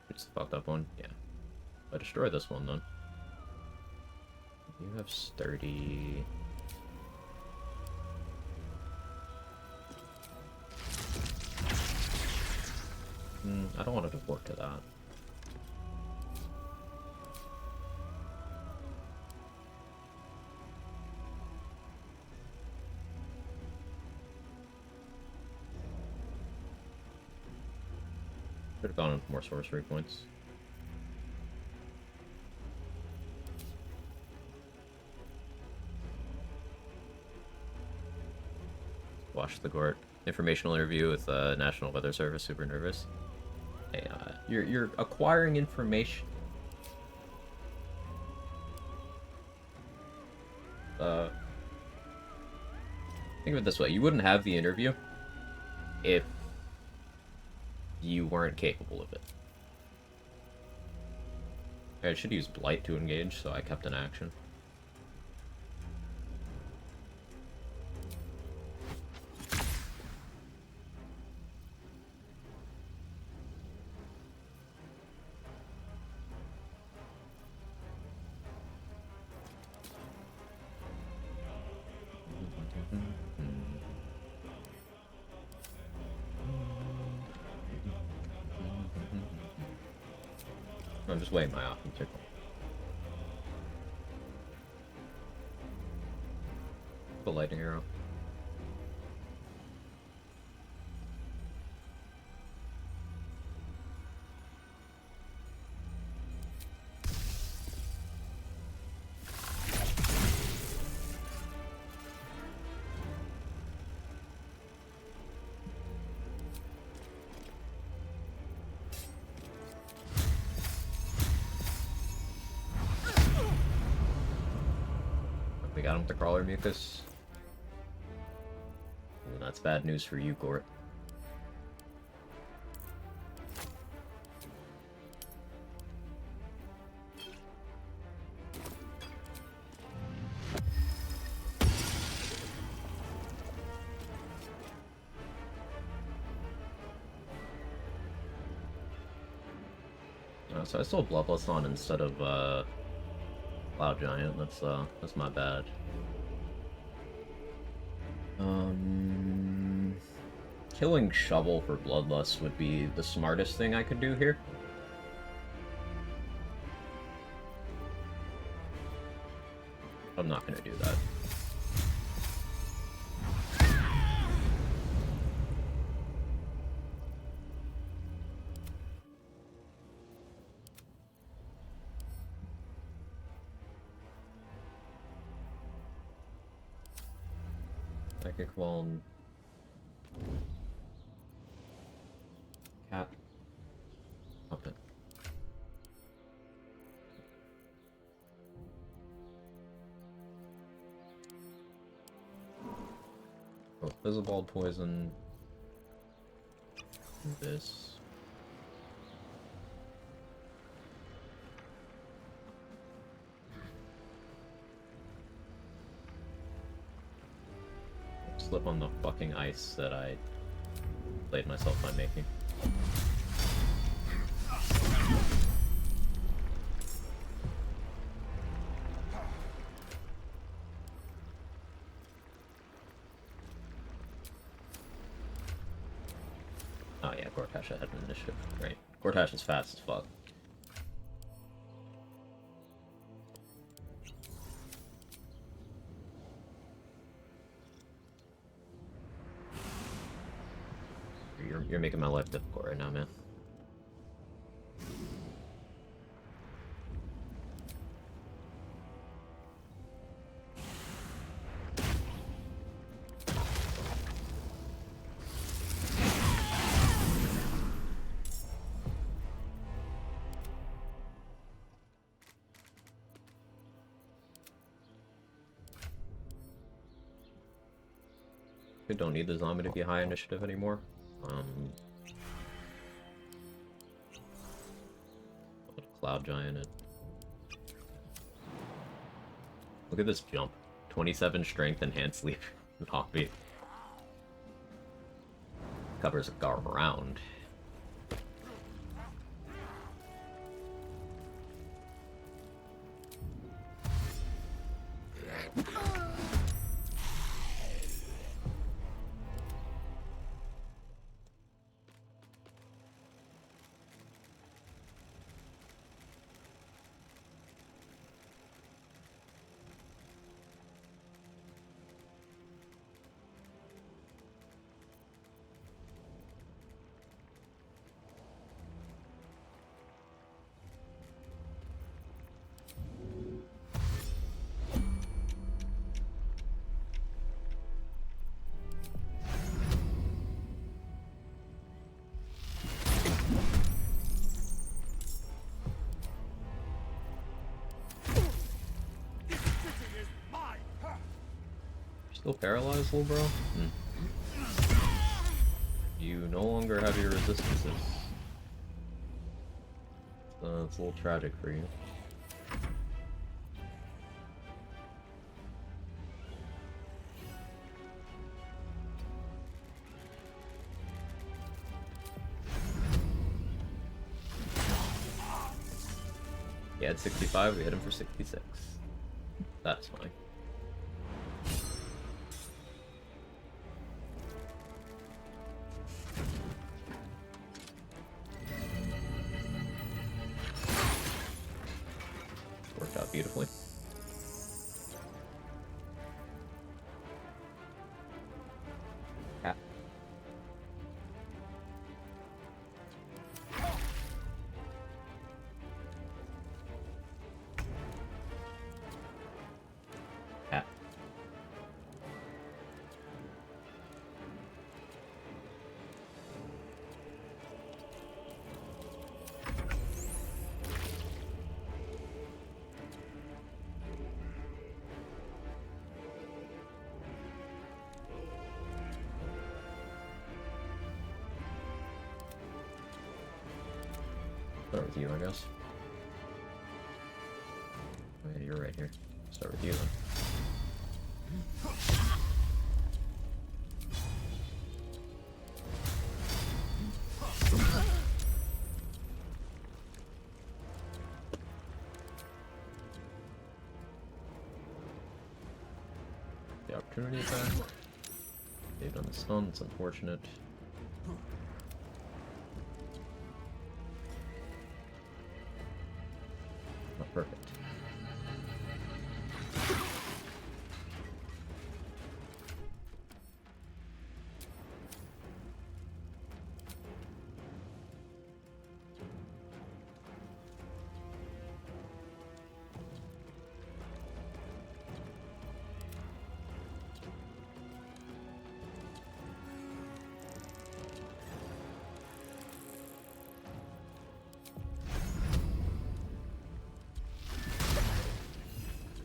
It's the fucked up one? Yeah. I destroy this one then. You have sturdy. I don't want to work to that. Should have gone with more sorcery points. Watch the court. Informational interview with National Weather Service. Super nervous. Hey, you're acquiring information. Think of it this way: you wouldn't have the interview if you weren't capable of it. I should use Blight to engage, so I kept an action. I'm just waiting my option tickle. The lightning arrow. We got him with the crawler mucus. Well, that's bad news for you, Gort. So I still Bloodlust on instead of Cloud Giant. That's my bad. killing Shovel for Bloodlust would be the smartest thing I could do here. I'm not gonna do that. Psychic Wall. Cat. Puppet. Oh, Fizzleball Poison. This. Slip on the fucking ice that I played myself by making. Oh yeah, Gortash had an initiative. Right. Gortash is fast as fuck. You're making my life difficult right now, man. We don't need the zombie to be high initiative anymore. Cloud Giant it. Look at this jump. 27 strength, enhanced sleep, offbeat. Covers a ground. Still paralyzed, little bro? You no longer have your resistances. It's a little tragic for you. He had 65, we hit him for 66. That's fine. Worked out beautifully. Cat. Cat. Start with you, I guess. Oh, yeah, you're right here. Start with you then. The opportunity attack. They've done the stun, it's unfortunate. Oh, perfect.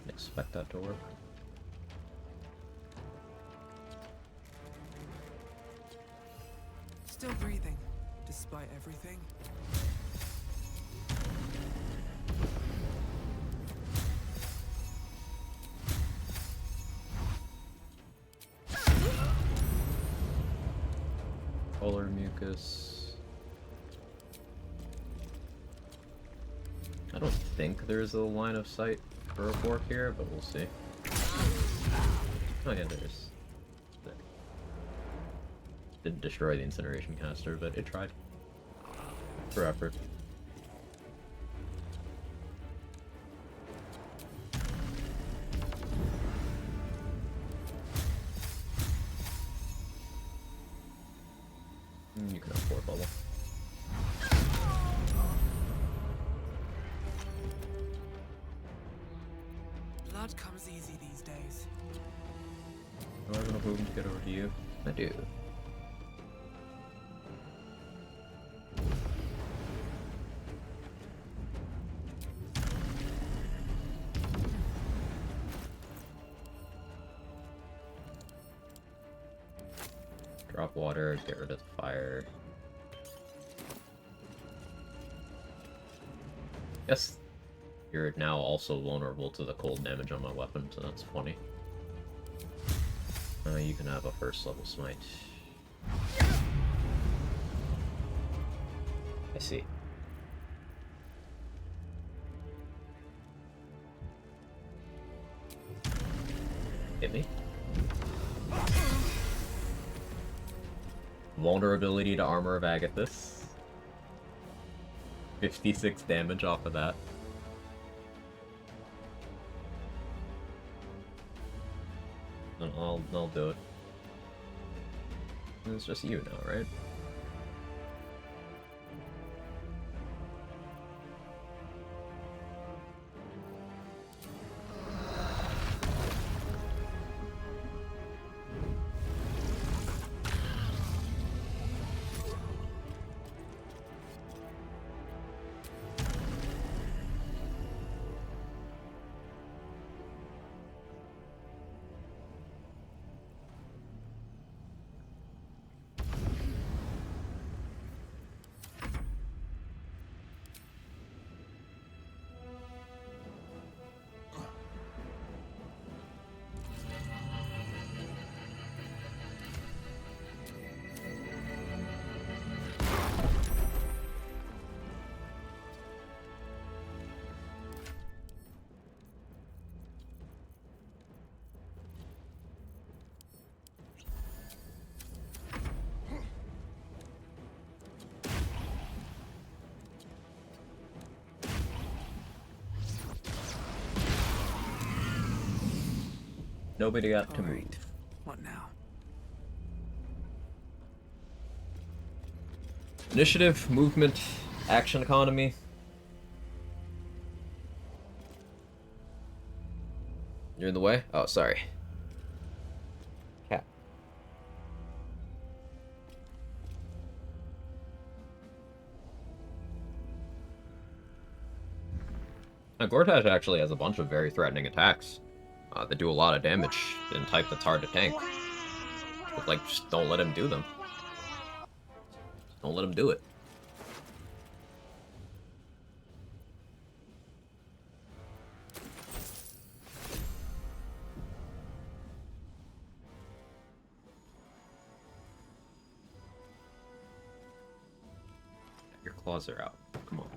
Expect that to work. Still breathing, despite everything. Polar mucus. I don't think there's a line of sight for a fork here, but we'll see. Oh yeah, there's. There. Didn't destroy the incineration canister, but it tried. For effort. You can have fourth level. Blood comes easy these days. Do I have enough movement to get over to you? I do. Drop water, get rid of the fire. Yes, you're now also vulnerable to the cold damage on my weapon, so that's funny. You can have a first level smite. I see. Hit me. Vulnerability to Armor of Agathis. 56 damage off of that. I'll do it. It's just you now, right? Nobody got to move. What now? Initiative, movement, action economy. You're in the way? Oh, sorry. Cat. Now, Gortash actually has a bunch of very threatening attacks that do a lot of damage in type that's hard to tank. But, like, just don't let him do them. Just don't let him do it. Your claws are out. Come on.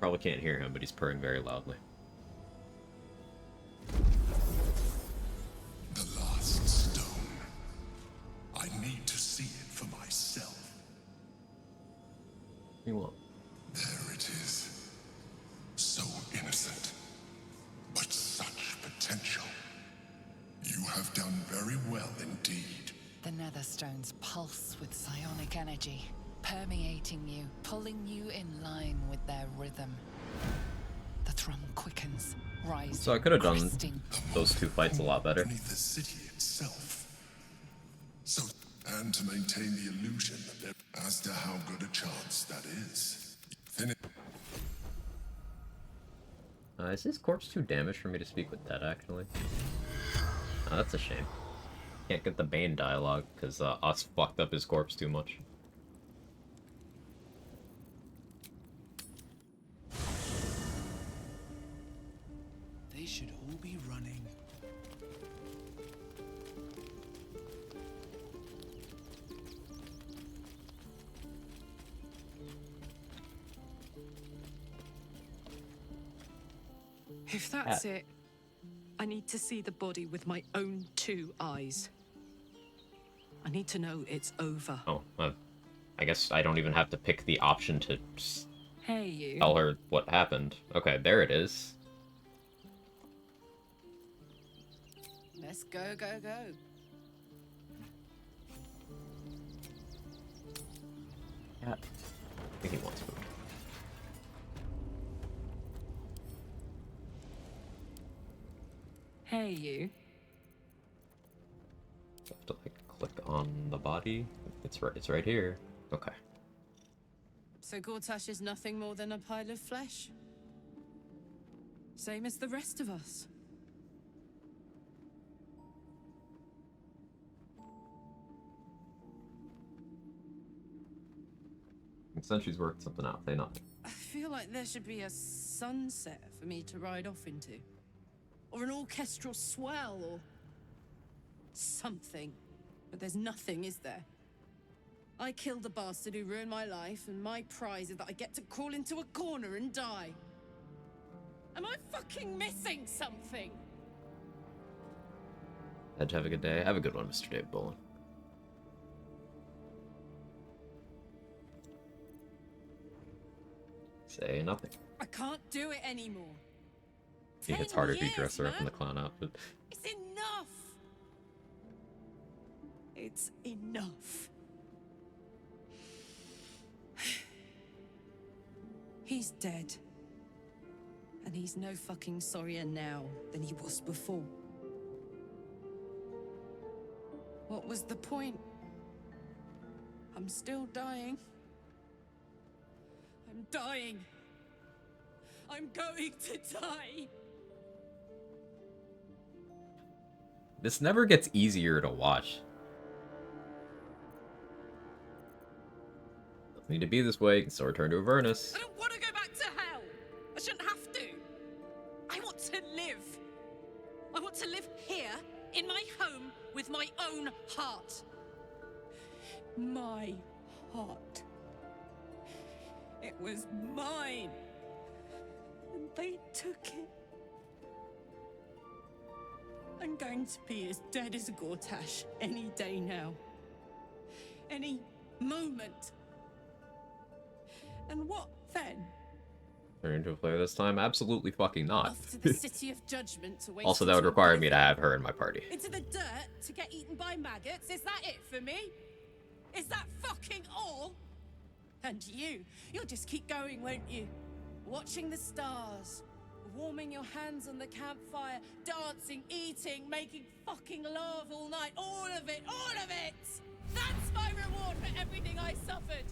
Probably can't hear him, but he's purring very loudly. done very well indeed. The netherstones pulse with psionic energy, permeating you, pulling you in line with their rhythm. The thrum quickens, rising, So I could have done cresting. those two fights a lot better. Beneath the city itself. So, and to maintain the illusion that as to how good a chance that is. Is his corpse too damaged for me to speak with Ted, actually? Oh, that's a shame. Can't get the Bane dialogue, because us fucked up his corpse too much. They should all be running. If that's it, I need to see the body with my own 2 eyes. I need to know it's over. Oh, I guess I don't even have to pick the option to Hey, you. tell her what happened. Okay, there it is. Let's go, go, go. Yeah. I think he wants food. Hey, you. Have to like click on the body. It's right here. Okay. So Gortash is nothing more than a pile of flesh? Same as the rest of us. Sentry's worked something out, they not. I feel like there should be a sunset for me to ride off into. Or an orchestral swell, or something. But there's nothing, is there? I killed the bastard who ruined my life, and my prize is that I get to crawl into a corner and die. Am I fucking missing something? Had to have a good day. Have a good one, Mr. Dave Bullen. Say nothing. I can't do it anymore. I think it's harder to years, dress her up in man. the clown outfit. It's enough. It's enough. He's dead. And he's no fucking sorrier now than he was before. What was the point? I'm still dying. I'm dying. I'm going to die. This never gets easier to watch. Doesn't need to be this way. You can still return to Avernus. I don't want to go back to hell. I shouldn't have to. I want to live. I want to live here, in my home, with my own heart. My heart. It was mine. And they took it. I'm going to be as dead as a Gortash any day now. Any moment. And what then? Turn into a player this time? Absolutely fucking not. Off to the City of Judgment to waste Also, that would until require me to life. have her in my party. Into the dirt to get eaten by maggots? Is that it for me? Is that fucking all? And you'll just keep going, won't you? Watching the stars, warming your hands on the campfire, dancing, eating, making fucking love all night. All of it, all of it! That's my reward for everything I suffered.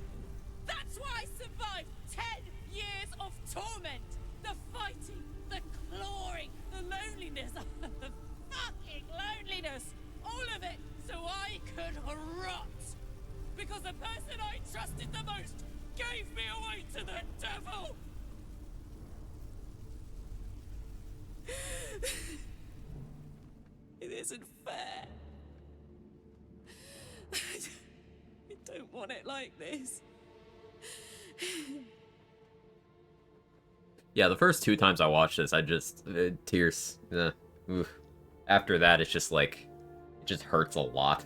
That's why I survived 10 years of torment. The fighting, the clawing, the loneliness, the fucking loneliness. All of it so I could rot. Because the person I trusted the most gave me away to the devil. It isn't fair. I don't want it like this. Yeah, the first 2 times I watched this, I just... tears. Oof. After that, it's just like... It just hurts a lot.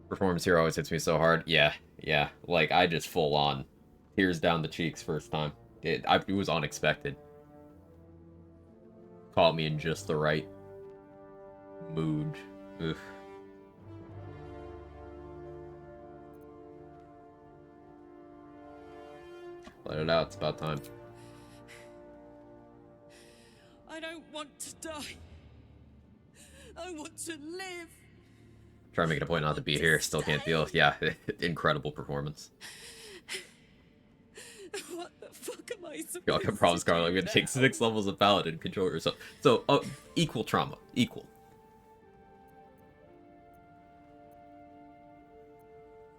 Performance here always hits me so hard. Yeah. Like, I just full on tears down the cheeks first time. It was unexpected. caught me in just the right mood. Oof. Let it out, it's about time. I don't want to die. I want to live. Try making a point not to be here, still can't deal. Yeah, incredible performance. What the fuck am I supposed Y'all got problems, Carl. I'm gonna take 6 levels of Paladin, control yourself. So, equal trauma. Equal.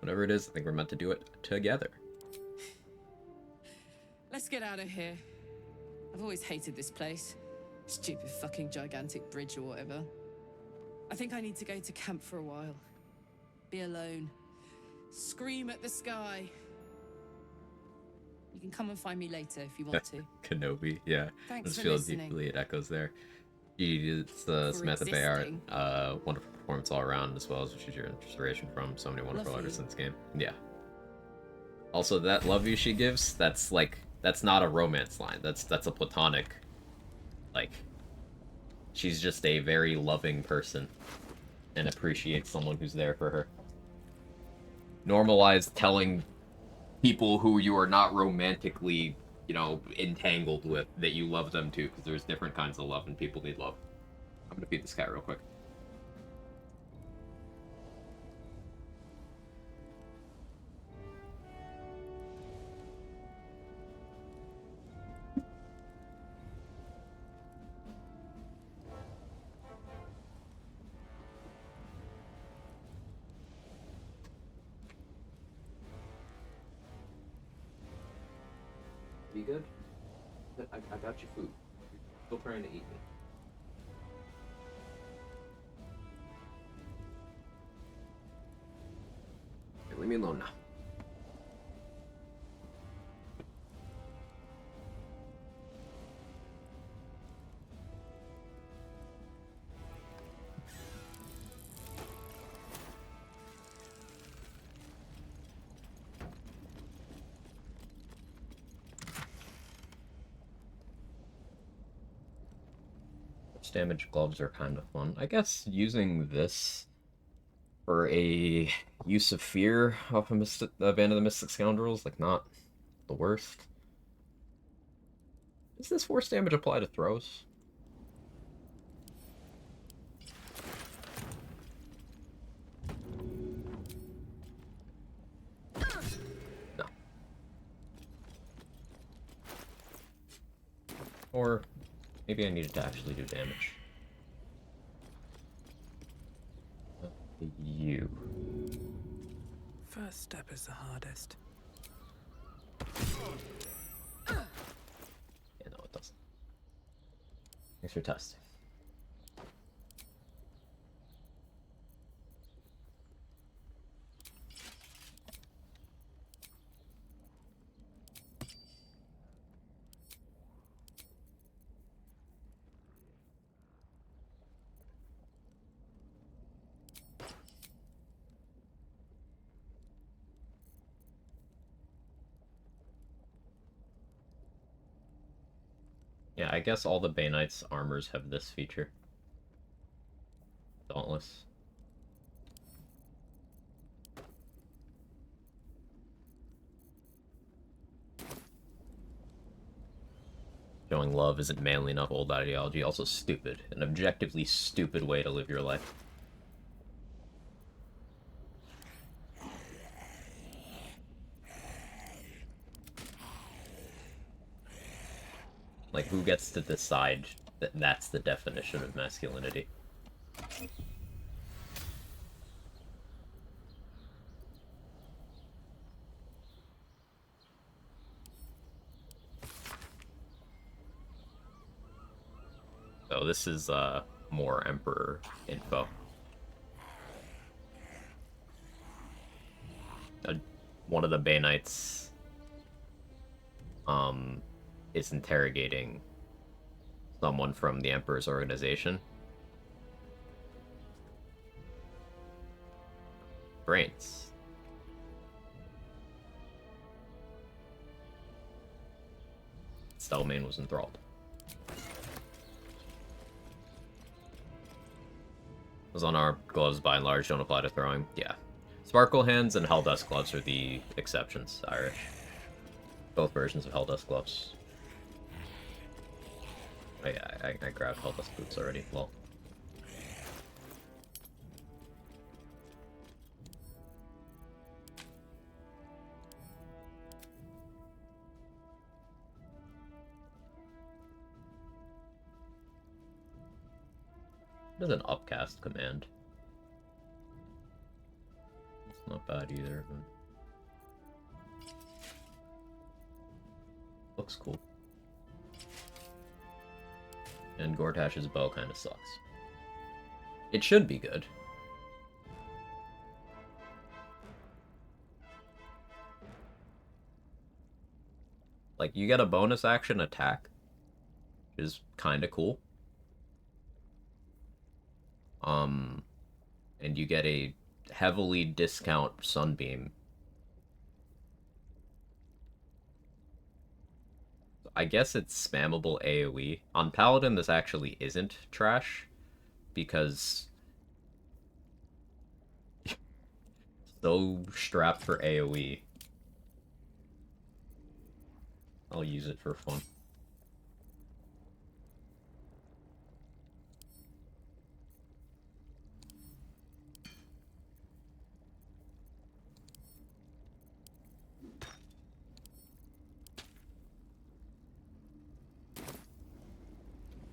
Whatever it is, I think we're meant to do it together. Let's get out of here. I've always hated this place. Stupid fucking gigantic bridge or whatever. I think I need to go to camp for a while. Be alone. Scream at the sky. You can come and find me later if you want to. Kenobi, yeah. Thanks I just for feel listening. deeply it echoes there. It's Samantha existing. Bayard. Wonderful performance all around, as well as which is your inspiration from so many wonderful Love artists you. in this game. Yeah. Also, that love you she gives, that's not a romance line. That's a platonic, like, she's just a very loving person and appreciates someone who's there for her. Normalize telling people who you are not romantically, entangled with that you love them too, because there's different kinds of love and people need love. I'm gonna feed this cat real quick. You good? I got you food. You're still trying to eat me. Okay, leave me alone now. Damage gloves are kind of fun. I guess using this for a use of fear off a Band of the Mystic Scoundrels, like, not the worst. Does this force damage apply to throws? No. Or maybe I needed to actually do damage. You. First step is the hardest. Yeah, no, it doesn't. Thanks for testing. Yeah, I guess all the Bay Knight's armors have this feature. Dauntless. Showing love isn't manly enough, old ideology. Also stupid. An objectively stupid way to live your life. Like, who gets to decide that that's the definition of masculinity? So this is more Emperor info. One of the Bay Knights is interrogating someone from the Emperor's organization. Brains. Stelmane was enthralled. Those unarmed gloves, by and large, don't apply to throwing. Yeah. Sparkle hands and Helldust gloves are the exceptions, Irish. Both versions of Helldust gloves. Oh yeah, I grabbed Helldust boots already. Well. There's an upcast command. It's not bad either, but... looks cool. And Gortash's bow kind of sucks. It should be good. Like, you get a bonus action attack, which is kind of cool. And you get a heavily discount Sunbeam. I guess it's spammable AoE. On Paladin, this actually isn't trash, because... so strapped for AoE. I'll use it for fun.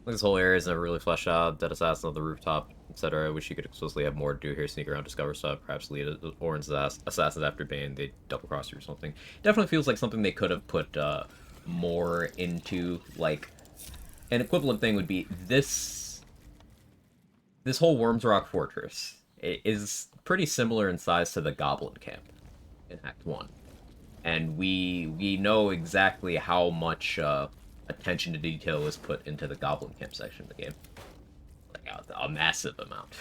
This whole area is never really fleshed out. Dead assassin on the rooftop, etc. I wish you could explicitly have more to do here. Sneak around, discover stuff, perhaps lead Orin's assassins after Bane. They double cross you or something. Definitely feels like something they could have put more into. Like, an equivalent thing would be this whole Worms Rock Fortress. It is pretty similar in size to the Goblin Camp in Act 1. And we know exactly how much attention to detail is put into the Goblin Camp section of the game. Like, a massive amount.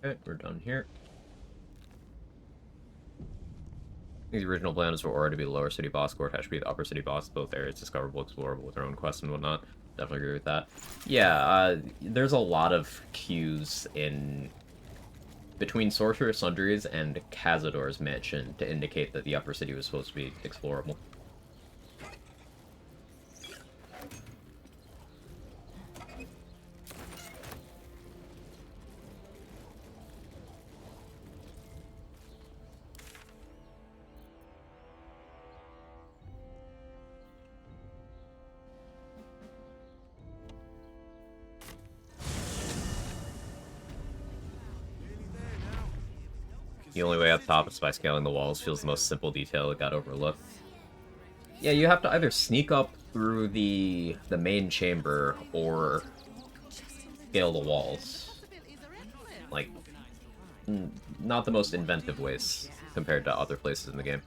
Okay, we're done here. The original plan is for Aura to be the lower city boss, Gortash to be the upper city boss, both areas discoverable, explorable with their own quests and whatnot. Definitely agree with that. Yeah, there's a lot of cues in between Sorcerer Sundries and Cazador's mansion to indicate that the upper city was supposed to be explorable. The only way up top is by scaling the walls. Feels the most simple detail that got overlooked. Yeah, you have to either sneak up through the main chamber or scale the walls. Like, not the most inventive ways compared to other places in the game.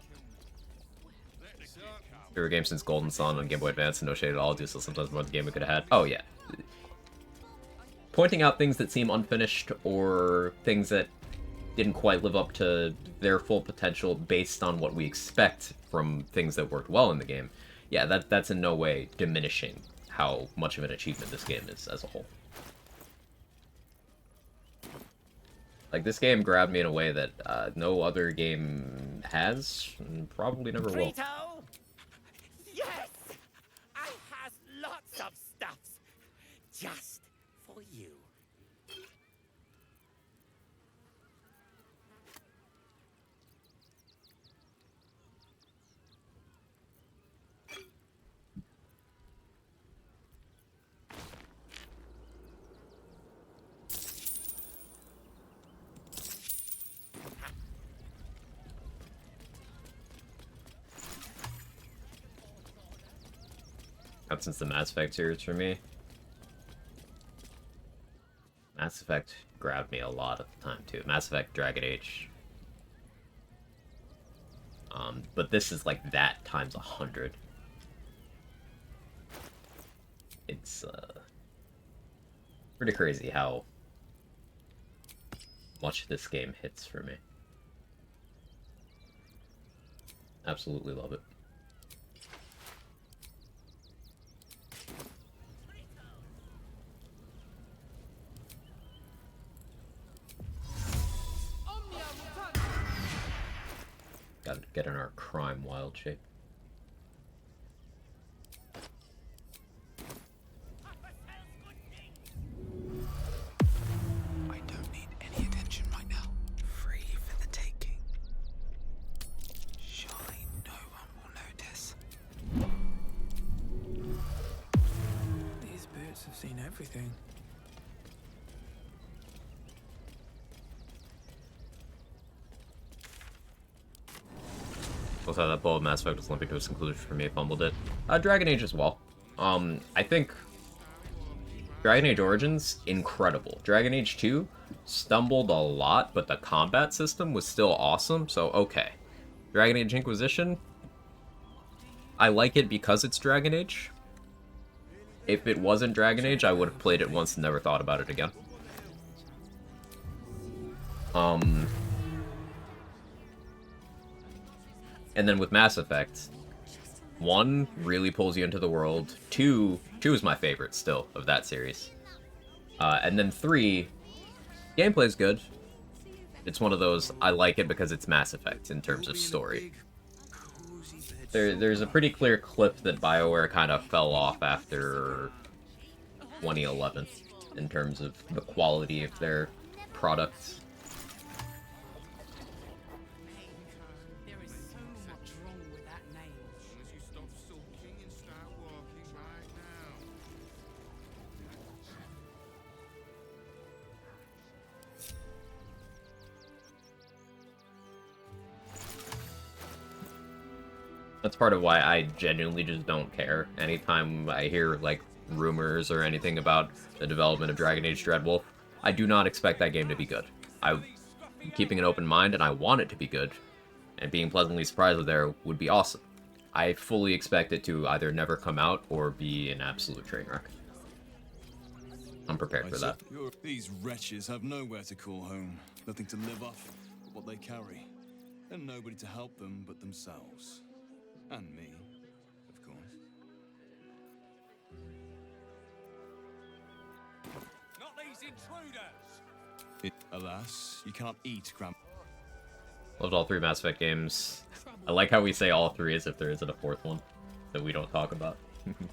Favorite game since Golden Sun on Game Boy Advance and no shade at all, just sometimes more the game we could have had. Oh yeah. Pointing out things that seem unfinished or things that didn't quite live up to their full potential based on what we expect from things that worked well in the game. Yeah, that's in no way diminishing how much of an achievement this game is as a whole. Like, this game grabbed me in a way that no other game has, and probably never will. Yes! I has lots of stuffs just for you. Not since the Mass Effect series for me. Mass Mass Effect grabbed me a lot at the time, too. Mass Effect, Dragon Age. But this is like that times 100. It's, pretty crazy how much this game hits for me. Absolutely love it. Gotta get in our crime wild shape. I don't need any attention right now. Free for the taking. Surely no one will notice. These boots have seen everything. Also, that ball of Mass Effect was limping to its conclusion for me. I fumbled it. Dragon Age as well. I think Dragon Age Origins, incredible. Dragon Age 2 stumbled a lot, but the combat system was still awesome, so okay. Dragon Age Inquisition, I like it because it's Dragon Age. If it wasn't Dragon Age, I would have played it once and never thought about it again. And then with Mass Effect, 1 really pulls you into the world. 2 is my favorite still of that series. And then 3, gameplay's good. It's one of those, I like it because it's Mass Effect in terms of story. There's a pretty clear clip that BioWare kind of fell off after 2011 in terms of the quality of their products. That's part of why I genuinely just don't care. Anytime I hear, like, rumors or anything about the development of Dragon Age Dreadwolf, I do not expect that game to be good. I'm keeping an open mind, and I want it to be good, and being pleasantly surprised there would be awesome. I fully expect it to either never come out or be an absolute train wreck. I'm prepared for that. These wretches have nowhere to call home, nothing to live off but what they carry, and nobody to help them but themselves. And me, of course. Not these intruders! Alas, you can't eat Grand. Loved all 3 Mass Effect games. I like how we say all 3 as if there isn't a 4th one that we don't talk about. It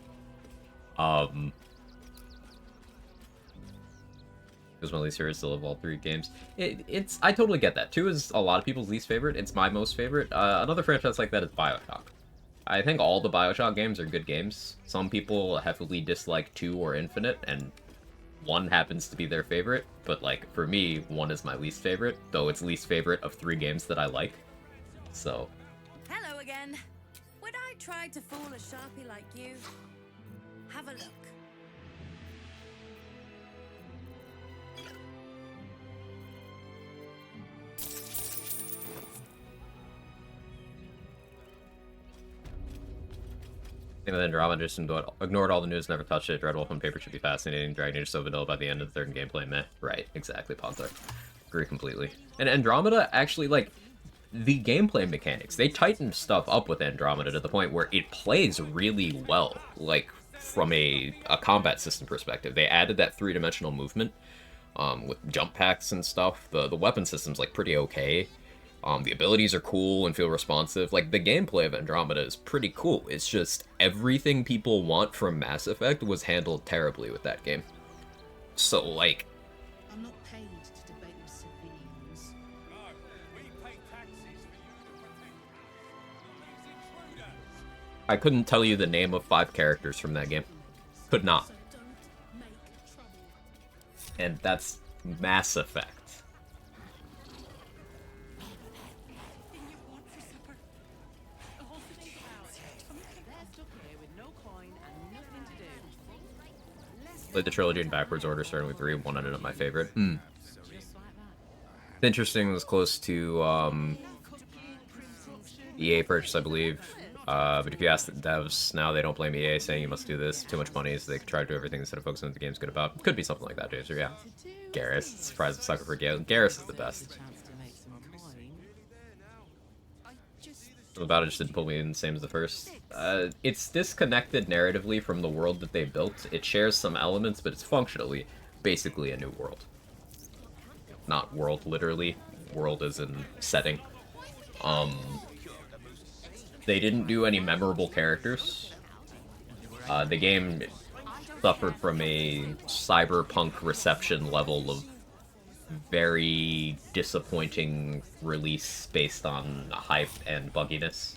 was my least favorite still of all 3 games. I totally get that. 2 is a lot of people's least favorite. It's my most favorite. Another franchise like that is BioShock. I think all the BioShock games are good games. Some people heavily dislike 2 or Infinite, and 1 happens to be their favorite. But, like, for me, 1 is my least favorite, though it's least favorite of 3 games that I like. So. Hello again. Would I try to fool a sharpie like you? Have a look. Same with Andromeda, just ignored all the news, never touched it. Dreadwolf on paper should be fascinating. Dragon Age so vanilla by the end of the 3rd gameplay, meh. Right, exactly, Pontar. Agree completely. And Andromeda, actually, like, the gameplay mechanics, they tightened stuff up with Andromeda to the point where it plays really well, like, from a combat system perspective. They added that 3-dimensional movement, with jump packs and stuff. The weapon system's, like, pretty okay. The abilities are cool and feel responsive. Like, the gameplay of Andromeda is pretty cool. It's just everything people want from Mass Effect was handled terribly with that game. So, like... I'm not paid to debate with civilians. No, we pay taxes for you to protect these intruders. I couldn't tell you the name of 5 characters from that game. Could not. And that's Mass Effect. Played the trilogy in backwards order, starting with 3. 1 ended up my favorite. Hmm. It's interesting. It was close to EA purchase, I believe. But if you ask the devs now, they don't blame EA, saying you must do this. Too much money, so they can try to do everything instead of focusing on what the game's good about. Could be something like that, Jason. Yeah. Garrus, surprise, sucker for Gale. Garrus is the best. About it just didn't pull me in the same as the first. It's disconnected narratively from the world that they built. It shares some elements, but it's functionally basically a new world. Not world, literally. World as in setting. They didn't do any memorable characters. The game suffered from a cyberpunk reception level of very disappointing release based on hype and bugginess.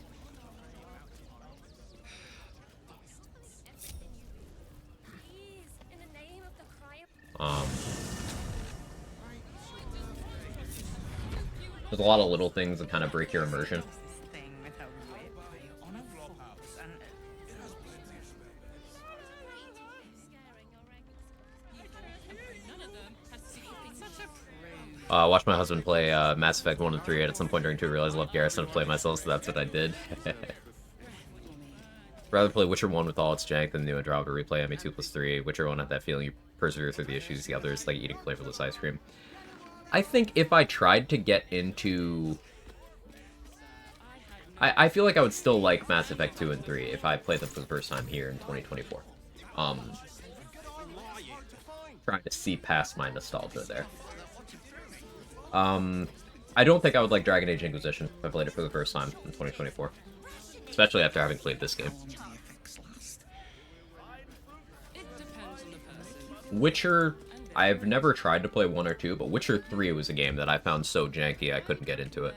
There's a lot of little things that kind of break your immersion. Watch my husband play Mass Effect 1 and 3, and at some point during 2 realized I love Garrison to play myself, so that's what I did. Rather play Witcher 1 with all its jank than new and drop to replay ME2+3. Witcher 1 had that feeling you persevere through the issues, the others like eating flavorless ice cream. I think if I tried to get into... I feel like I would still like Mass Effect 2 and 3 if I played them for the first time here in 2024. Trying to see past my nostalgia there. I don't think I would like Dragon Age Inquisition if I played it for the first time in 2024. Especially after having played this game. Witcher, I've never tried to play 1 or 2, but Witcher 3 was a game that I found so janky I couldn't get into it.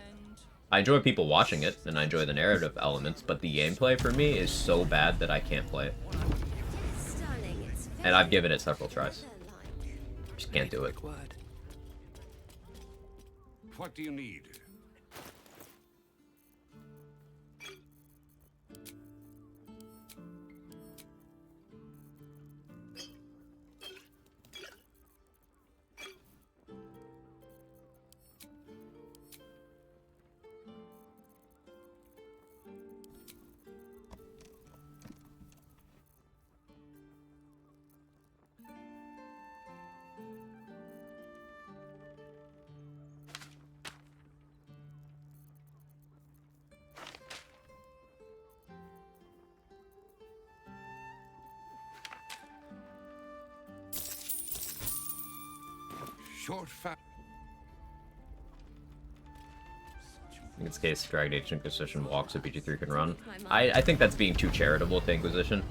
I enjoy people watching it, and I enjoy the narrative elements, but the gameplay for me is so bad that I can't play it. And I've given it several tries. Just can't do it. What do you need? In this case, Dragon Age Inquisition walks so BG3 can run. I think that's being too charitable to Inquisition.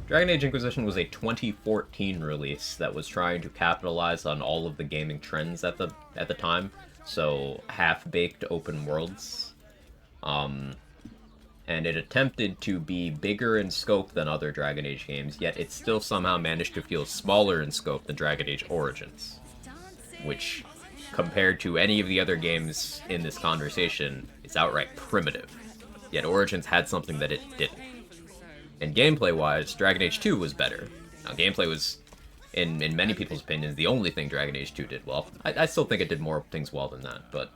Dragon Age Inquisition was a 2014 release that was trying to capitalize on all of the gaming trends at the time. So half-baked open worlds. And it attempted to be bigger in scope than other Dragon Age games, yet it still somehow managed to feel smaller in scope than Dragon Age Origins. Which, compared to any of the other games in this conversation, is outright primitive. Yet Origins had something that it didn't. And gameplay-wise, Dragon Age 2 was better. Now, gameplay was, in many people's opinions, the only thing Dragon Age 2 did well. I still think it did more things well than that, but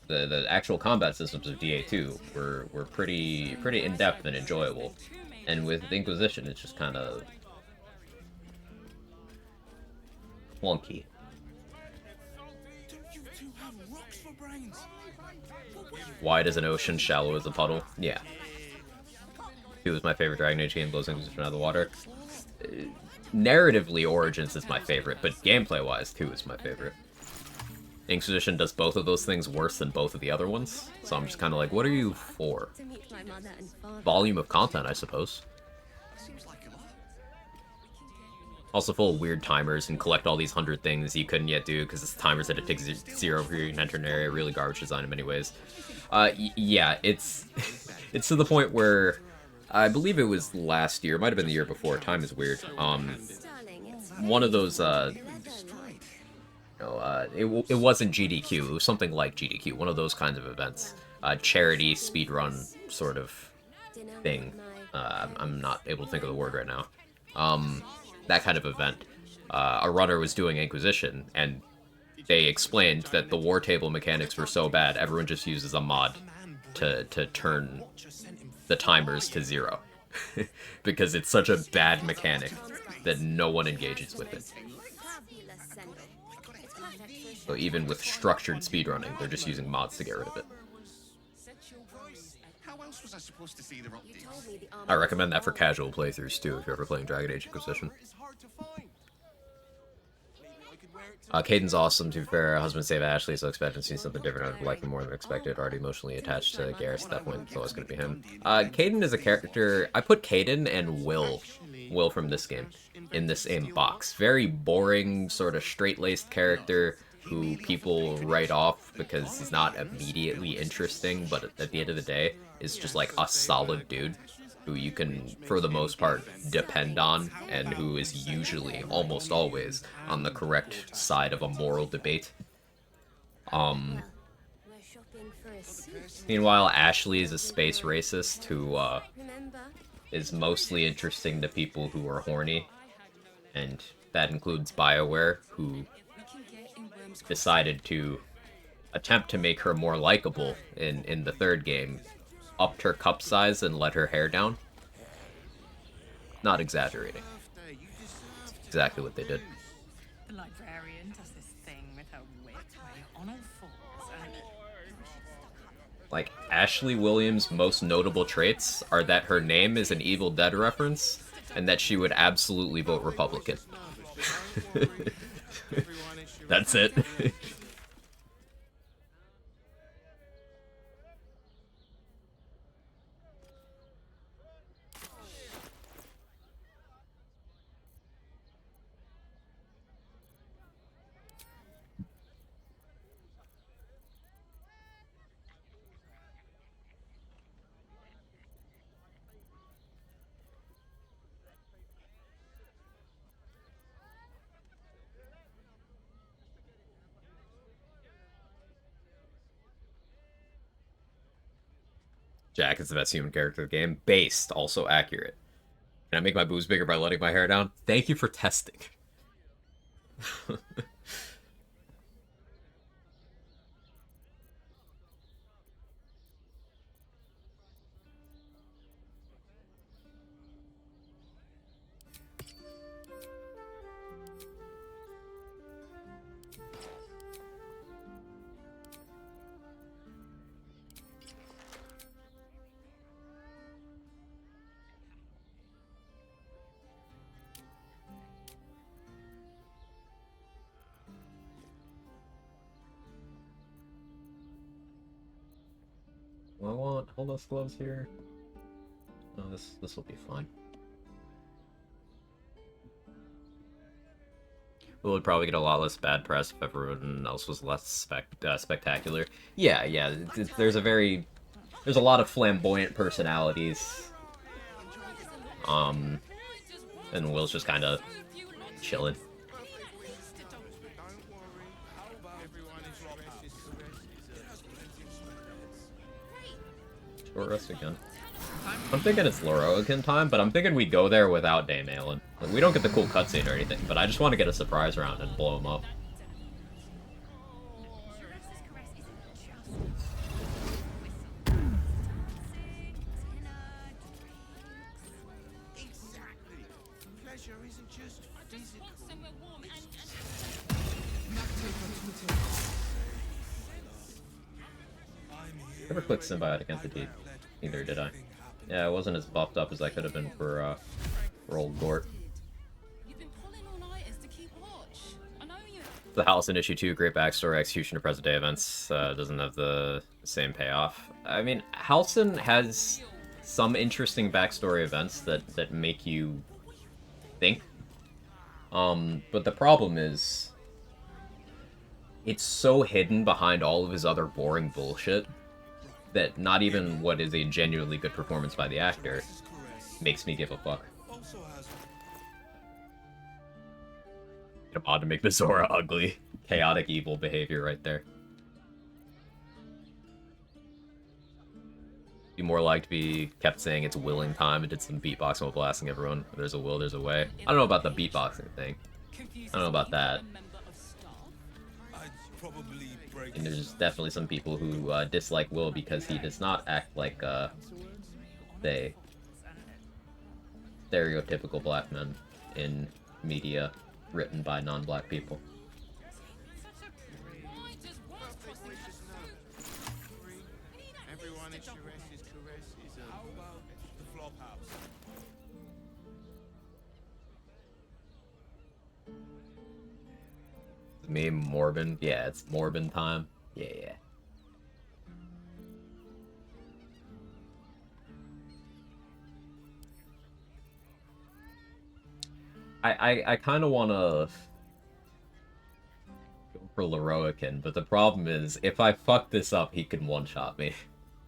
the actual combat systems of DA2 were pretty in-depth and enjoyable. And with Inquisition, it's just kind of clunky. Wide as an ocean, shallow as a puddle. Yeah. 2 was my favorite Dragon Age game, blows Inquisition out of the water. Narratively, Origins is my favorite, but gameplay-wise, 2 is my favorite. Inquisition does both of those things worse than both of the other ones, so I'm just kind of like, what are you for? Volume of content, I suppose. Also full of weird timers and collect all these 100 things you couldn't yet do because it's timers that it takes 0 for you can enter an area. Really garbage design in many ways. Yeah, it's it's to the point where I believe it was last year, it might have been the year before. Time is weird. One of those it wasn't GDQ. It was something like GDQ. One of those kinds of events. Charity speedrun sort of thing. I'm not able to think of the word right now. That kind of event a runner was doing Inquisition, and they explained that the war table mechanics were so bad, everyone just uses a mod to turn the timers to 0. Because it's such a bad mechanic that no one engages with it. So even with structured speedrunning, they're just using mods to get rid of it. I recommend that for casual playthroughs too, if you're ever playing Dragon Age Inquisition. Caden's awesome, to be fair. Husband save Ashley, so expecting to see something different. I'd like him more than expected. Already emotionally attached to Garrus at that point, so it's going to be him. Caden is a character... I put Caden and Will from this game, in the same box. Very boring, sort of straight-laced character who people write off because he's not immediately interesting, but at the end of the day, is just like a solid dude who you can, for the most part, depend on, and who is usually, almost always, on the correct side of a moral debate. Meanwhile, Ashley is a space racist who, is mostly interesting to people who are horny, and that includes BioWare, who decided to attempt to make her more likable in the third game, upped her cup size and let her hair down. Not exaggerating. That's exactly what they did. The librarian does this thing with her wit where you're on all fours and... Like, Ashley Williams' most notable traits are that her name is an Evil Dead reference, and that she would absolutely vote Republican. That's it. Jack is the best human character in the game. Based, also accurate. Can I make my boobs bigger by letting my hair down? Thank you for testing. Do I want all those gloves here? No, this will be fine. We would probably get a lot less bad press if everyone else was less spectacular. Yeah, there's a lot of flamboyant personalities. And Will's just kind of chilling. Short rest again. I'm thinking it's Loroakin time, but I'm thinking we go there without Dame Aelin. Like, we don't get the cool cutscene or anything, but I just want to get a surprise round and blow him up. Never clicked Symbiotic Entity. Neither did I. Yeah, I wasn't as buffed up as I could have been for old Gort. The Halcyon issue 2, great backstory, execution to present day events, doesn't have the same payoff. I mean, Halcyon has some interesting backstory events that make you think. But the problem is, it's so hidden behind all of his other boring bullshit that not even what is a genuinely good performance by the actor makes me give a fuck. Get a mod to make Bizora ugly. Chaotic evil behavior right there. Be more like to be kept saying it's willing time and did some beatboxing while blasting everyone. There's a will, there's a way. I don't know about the beatboxing thing. I don't know about that. I'd probably break And there's definitely some people who dislike Will because he does not act like, say, stereotypical black men in media written by non-black people. Everyone is caress is a... How about the flop house? Meme Morbin? Yeah, it's Morbin time. Yeah. I kind of want to go for Leroican, but the problem is, if I fuck this up, he can one-shot me.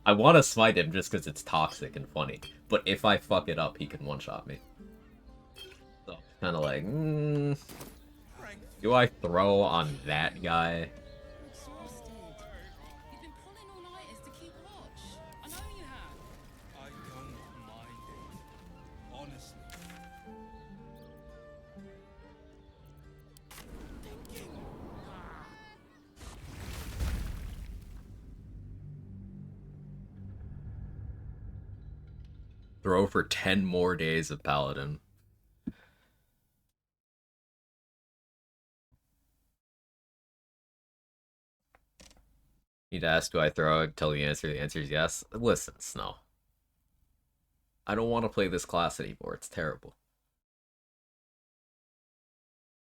I want to smite him just because it's toxic and funny, but if I fuck it up, he can one-shot me. So, kind of like, do I throw on that guy? I don't mind it. Honestly. Throw for 10 more days of Paladin. You'd ask, do I throw it? Tell the answer is yes. Listen, Snow. I don't want to play this class anymore. It's terrible.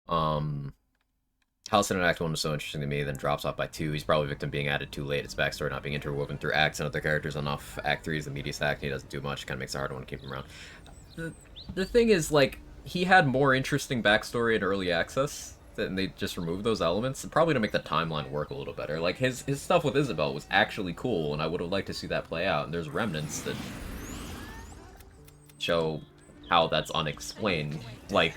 Halcyon in Act 1 was so interesting to me, then drops off by 2. He's probably victim being added too late. His backstory not being interwoven through acts and other characters enough. Act 3 is the media stack, and he doesn't do much. Kind of makes it hard to want to keep him around. The thing is, like, he had more interesting backstory in early access, and they just removed those elements, probably to make the timeline work a little better. Like, his stuff with Isabel was actually cool, and I would have liked to see that play out, and there's remnants that show how that's unexplained. Like,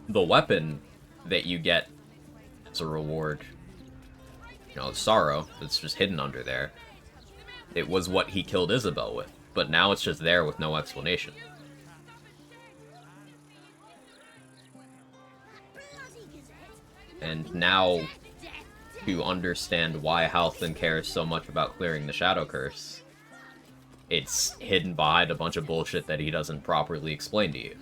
the weapon that you get as a reward, you know, sorrow, that's just hidden under there, it was what he killed Isabel with, but now it's just there with no explanation. And now, to understand why Halfdan cares so much about clearing the Shadow Curse, it's hidden behind a bunch of bullshit that he doesn't properly explain to you.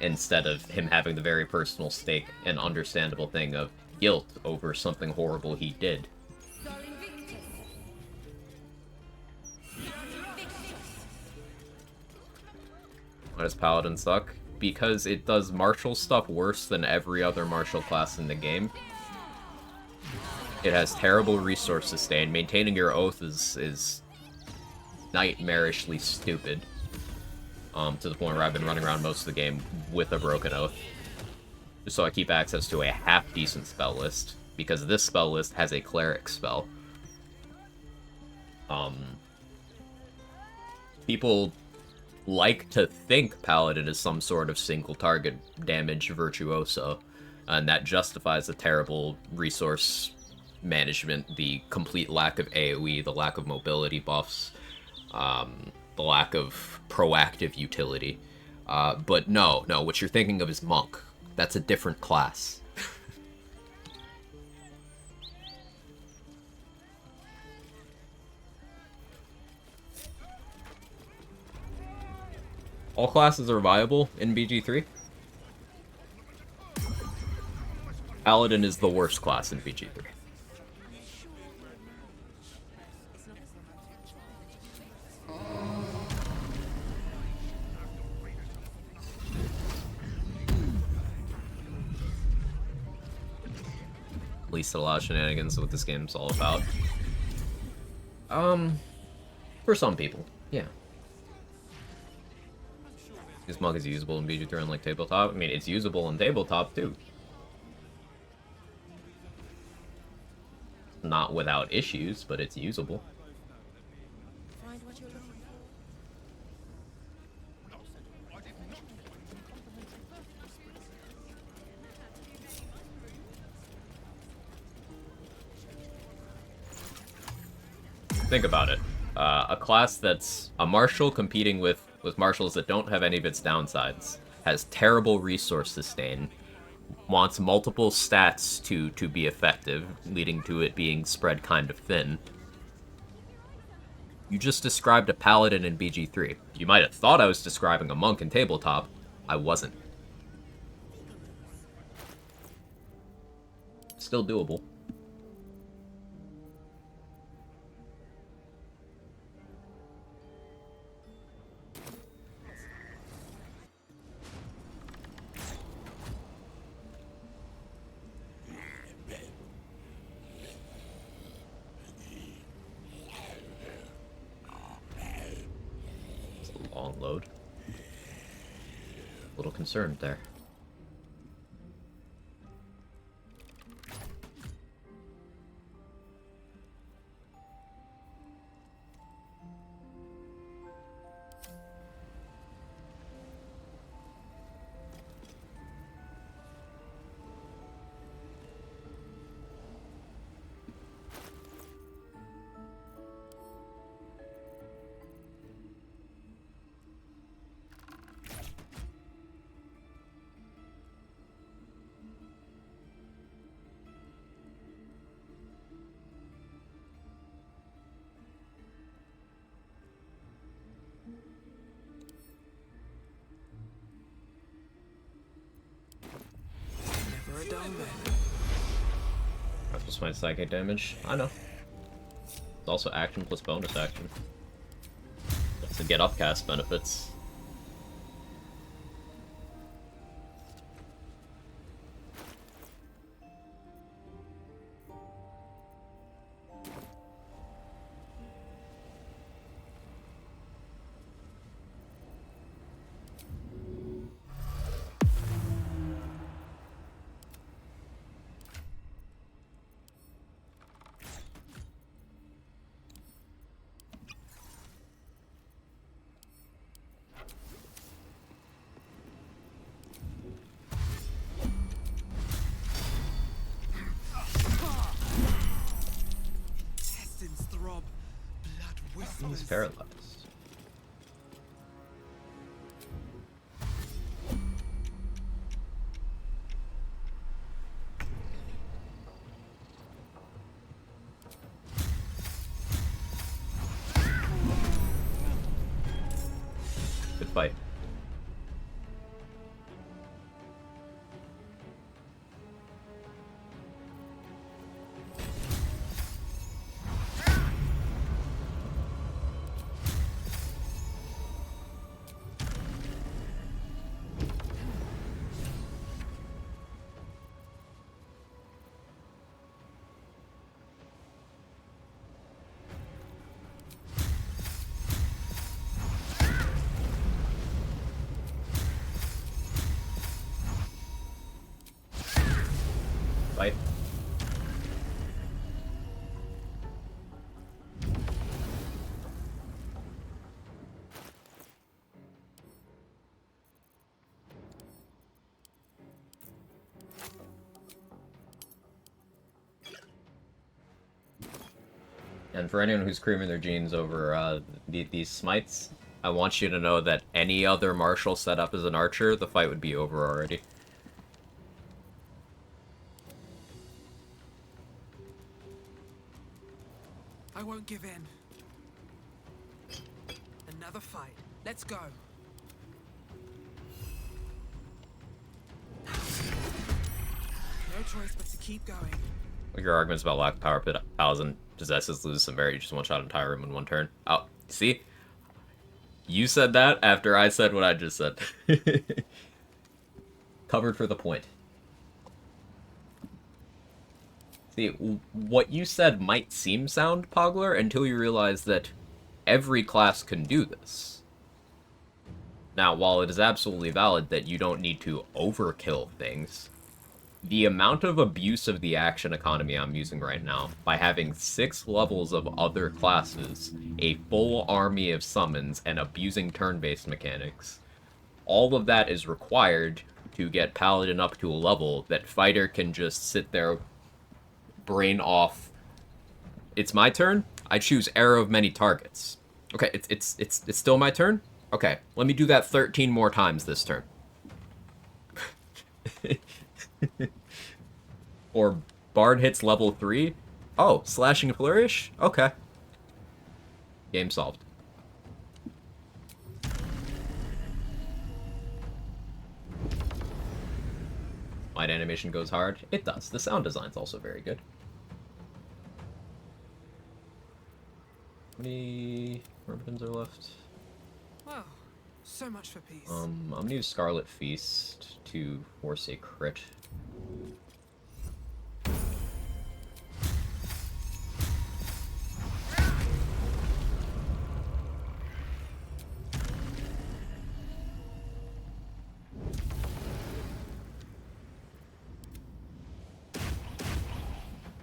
Instead of him having the very personal stake and understandable thing of guilt over something horrible he did. Why does Paladin suck? Because it does martial stuff worse than every other martial class in the game. It has terrible resource sustain. Maintaining your oath is nightmarishly stupid. To the point where I've been running around most of the game with a broken oath. Just so I keep access to a half-decent spell list. Because this spell list has a cleric spell. People like to think Paladin is some sort of single target damage virtuoso, and that justifies the terrible resource management, the complete lack of AoE, the lack of mobility buffs, the lack of proactive utility. But no, what you're thinking of is Monk. That's a different class. All classes are viable in BG3. Paladin is the worst class in BG3. At least it allows shenanigans, what this game's all about. For some people, yeah. This Monk is usable in BG3 unlike tabletop. I mean, it's usable in tabletop, too. Not without issues, but it's usable. Think about it. A class that's a martial competing with martials that don't have any of its downsides. has terrible resource sustain, wants multiple stats to be effective, leading to it being spread kind of thin. You just described a paladin in BG3. You might have thought I was describing a monk in tabletop. I wasn't. Still doable. Long load. A little concerned there. That's just my psychic damage. I know. It's also action plus bonus action. That's to get upcast benefits. He's paralyzed. Good fight. Fight. And for anyone who's creaming their jeans over these smites, I want you to know that any other martial set up as an archer, the fight would be over already. I won't give in. Another fight. Let's go. No choice but to keep going. Like your arguments about lack of power, but Paladin possesses, loses severity, just one-shot entire room in one turn. Oh, see? You said that after I said what I just said. Covered for the point. See, what you said might seem sound, Pogler, until you realize that every class can do this. Now, while it is absolutely valid that you don't need to overkill things, the amount of abuse of the action economy I'm using right now, by having 6 levels of other classes, a full army of summons, and abusing turn-based mechanics, all of that is required to get Paladin up to a level that Fighter can just sit there, brain off. It's my turn. I choose Arrow of Many Targets. Okay, it's still my turn? Okay, let me do that 13 more times this turn. Or Bard hits level 3. Oh, Slashing Flourish? Okay. Game solved. Light animation goes hard. It does. The sound design's also very good. How many Myrmidons are left? Wow, so much for peace. I'm gonna use Scarlet Feast to force a crit.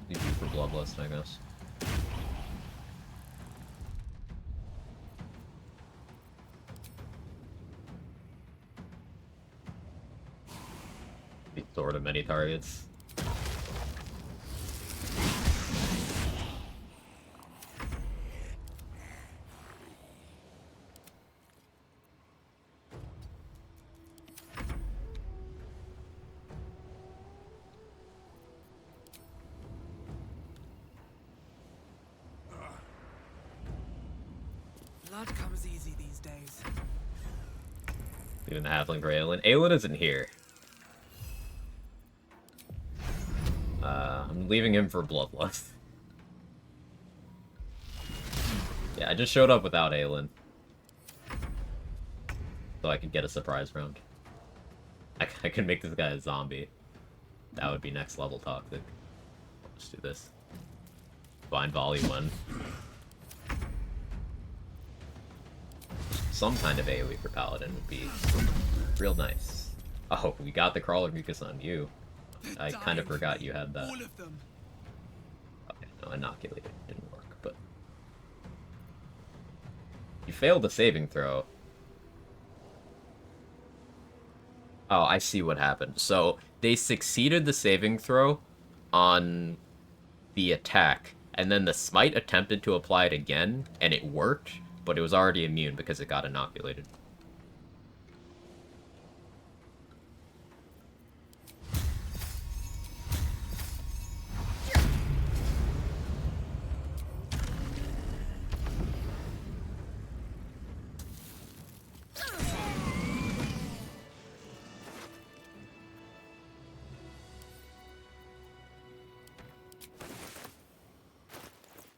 Leave you for Bloodlust, I guess. Be sword of many targets. Blood comes easy these days. Even the halfling for Aelin. Aelin isn't here. I'm leaving him for Bloodlust. Yeah, I just showed up without Aelin. So I could get a surprise round. I could make this guy a zombie. That would be next level toxic. Let's do this. Blind volley one. Some kind of AoE for Paladin would be real nice. Oh, we got the Crawler Mucus on you. I kind of forgot you had that. All of them. Okay, no, Inoculated didn't work, but... You failed a saving throw. Oh, I see what happened. So, they succeeded the saving throw on the attack, and then the smite attempted to apply it again, and it worked, but it was already immune because it got inoculated.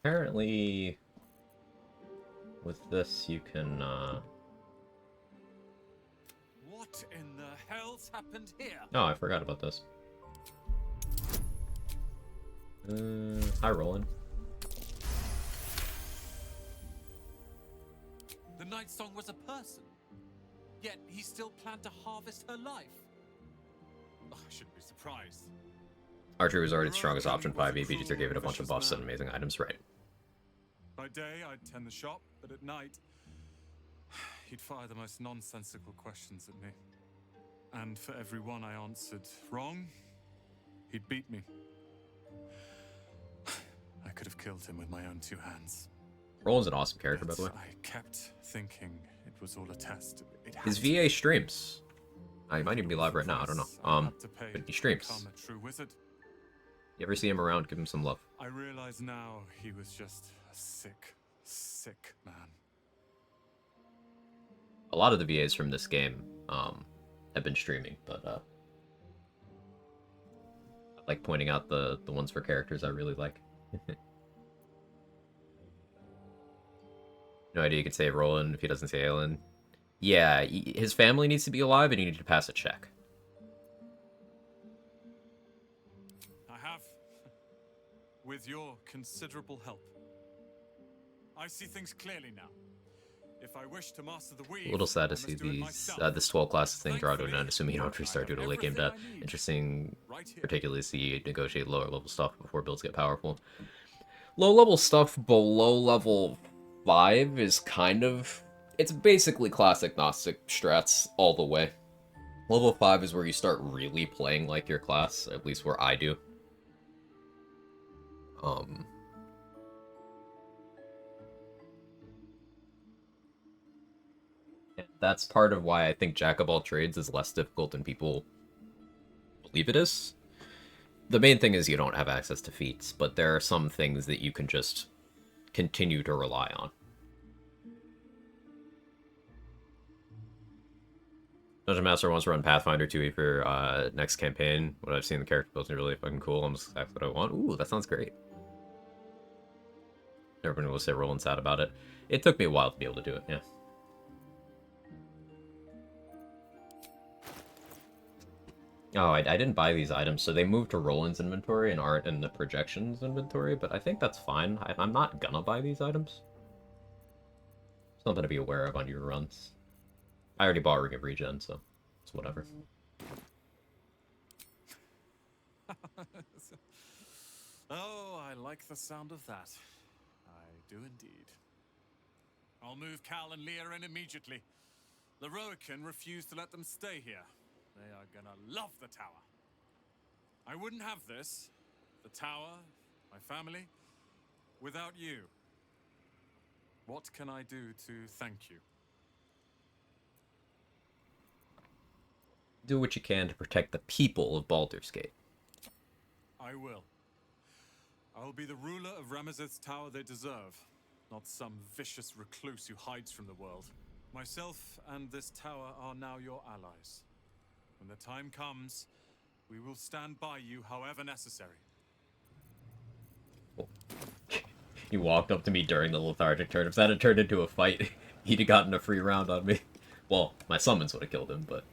Apparently, with this you can, What in the hell's happened here? Oh, I forgot about this. Hi, Roland. The Night Song was a person, yet he still planned to harvest her life. Oh, I shouldn't be surprised. Archery was already the strongest option 5 APGs gave it a bunch of buffs and amazing items, right? By day, I'd tend the shop, but at night, he'd fire the most nonsensical questions at me. And for every one I answered wrong, he'd beat me. I could have killed him with my own 2 hands. Roland's an awesome character, by the way. I kept thinking it was all a test. His VA streams. He might even be live right now, I don't know. But he streams. Become a true wizard. You ever see him around, give him some love. I realize now he was just a sick, sick man. A lot of the VAs from this game have been streaming, but I like pointing out the ones for characters I really like. No idea you could save Roland if he doesn't say Aelin. Yeah, his family needs to be alive and you need to pass a check. I have, with your considerable help. I see things clearly now. If I wish to master the weave, A little sad to see these this 12 classes thing draw to an end, assuming you don't restart due to late game death. Interesting, particularly see you negotiate lower level stuff before builds get powerful. Low level stuff below level 5 is kind of... It's basically classic Gnostic strats all the way. Level 5 is where you start really playing like your class, at least where I do. That's part of why I think Jack of all trades is less difficult than people believe it is. The main thing is you don't have access to feats, but there are some things that you can just continue to rely on. Dungeon Master wants to run Pathfinder 2e for next campaign. What I've seen the character builds is really fucking cool. Almost exactly what I want. Ooh, that sounds great. Everyone will say rolling sad about it. It took me a while to be able to do it, yeah. Oh, I didn't buy these items, so they moved to Roland's inventory and aren't in the projections inventory, but I think that's fine. I'm not gonna buy these items. Something to be aware of on your runs. I already bought Ring of Regen, so it's whatever. Oh, I like the sound of that. I do indeed. I'll move Cal and Leah in immediately. Leroican refused to let them stay here. They are gonna love the tower. I wouldn't have this, the tower, my family, without you. What can I do to thank you? Do what you can to protect the people of Baldur's Gate. I will. I will be the ruler of Ramazeth's tower they deserve, not some vicious recluse who hides from the world. Myself and this tower are now your allies. When the time comes, we will stand by you however necessary. You walked up to me during the lethargic turn. If that had turned into a fight, he'd have gotten a free round on me. Well, my summons would have killed him, but...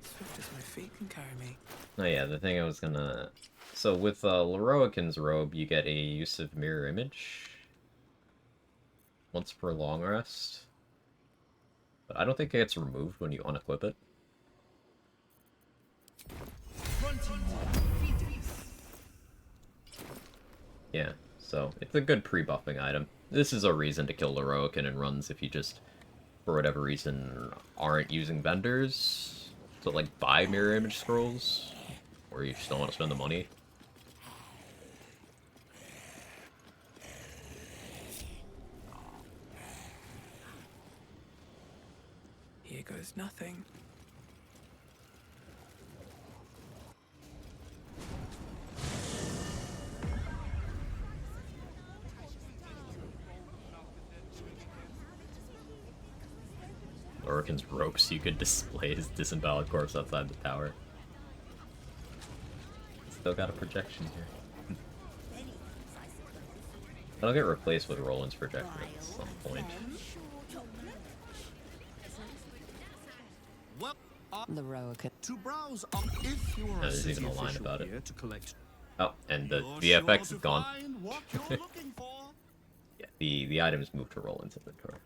Swift as my feet can carry me. Oh yeah, the thing I was gonna... So with Leroican's robe, you get a use of mirror image. Once per long rest. But I don't think it gets removed when you unequip it. Yeah, so it's a good pre-buffing item. This is a reason to kill Leroican in runs if you just, for whatever reason, aren't using vendors to, like, buy mirror image scrolls, or you just don't want to spend the money. Here goes nothing. Leroican's rope so you could display his disemboweled corpse outside the tower. Still got a projection here. That'll get replaced with Roland's projector at some point. Leroican. To browse up if you are There's even a line about it. to collect. Oh, and the You're VFX sure is gone. to find what you're looking for. Yeah, the items moved to Roland's inventory.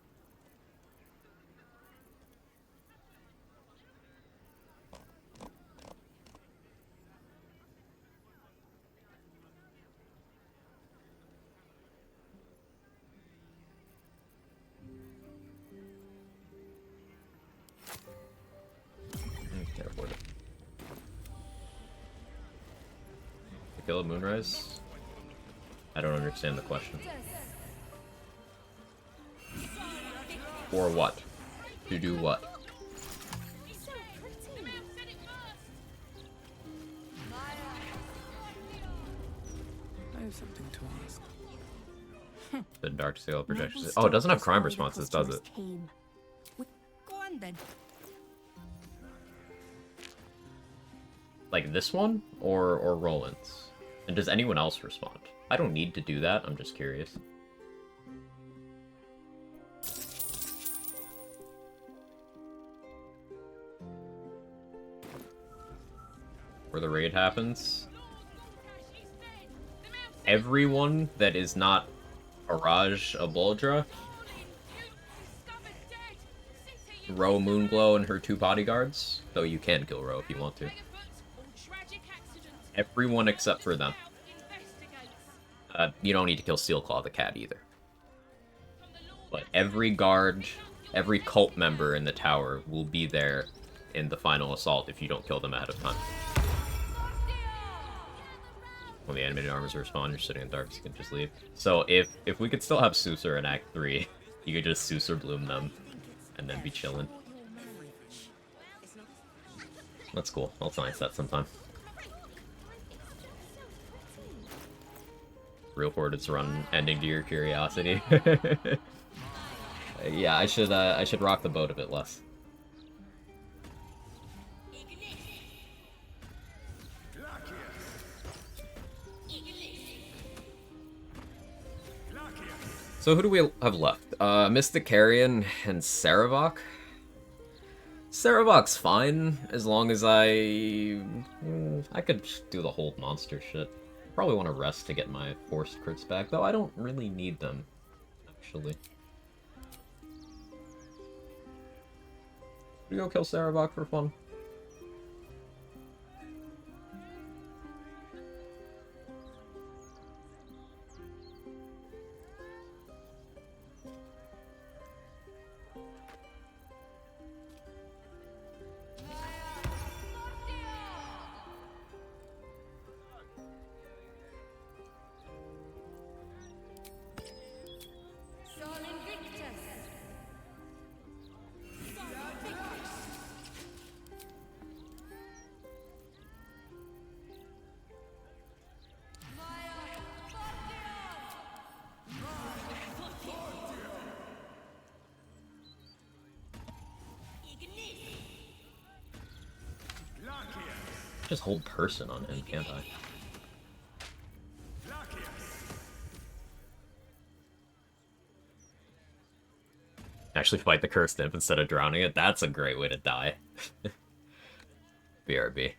Can't afford it. To kill a Moonrise? I don't understand the question. For what? To do what? I have something to ask. The Dark Scale projections. Oh, it doesn't have crime responses, does it? Go on then. Like this one? Or Roland's? And does anyone else respond? I don't need to do that, I'm just curious. Where the raid happens. Everyone that is not Araj Aboldra, Ro Moonglow and her 2 bodyguards, though you can kill Ro if you want to. Everyone except for them. You don't need to kill Steelclaw the cat either. But every guard, every cult member in the tower will be there in the final assault if you don't kill them ahead of time. When the animated armors respawn, you're sitting in dark, so you can just leave. So if we could still have Susur in Act 3, you could just Susur Bloom them, and then be chilling. That's cool. I'll try that sometime. Real Hornets run ending to your curiosity. Yeah, I should rock the boat a bit less. So who do we have left? Mystic Carrion and Saravok? Saravok's fine, as long as I could just do the whole monster shit. Probably want to rest to get my forced crits back, though I don't really need them, actually. Should we go kill Saravok for fun? Just hold person on him, can't I? Actually fight the cursed imp instead of drowning it. That's a great way to die. BRB.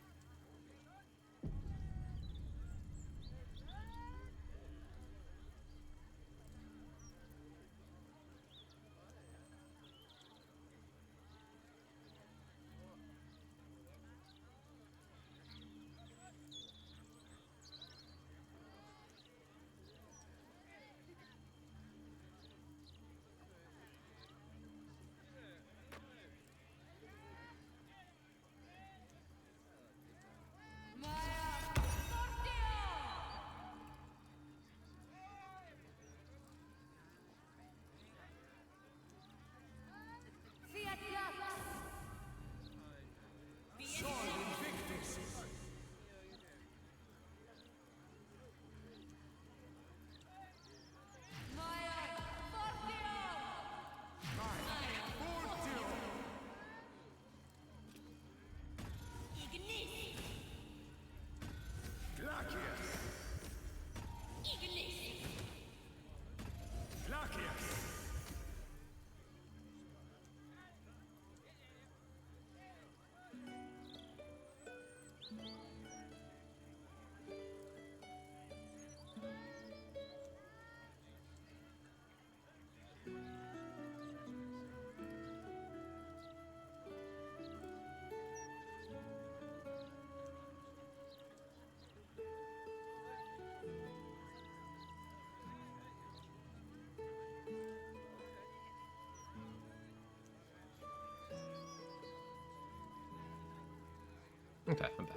Okay, I'm back.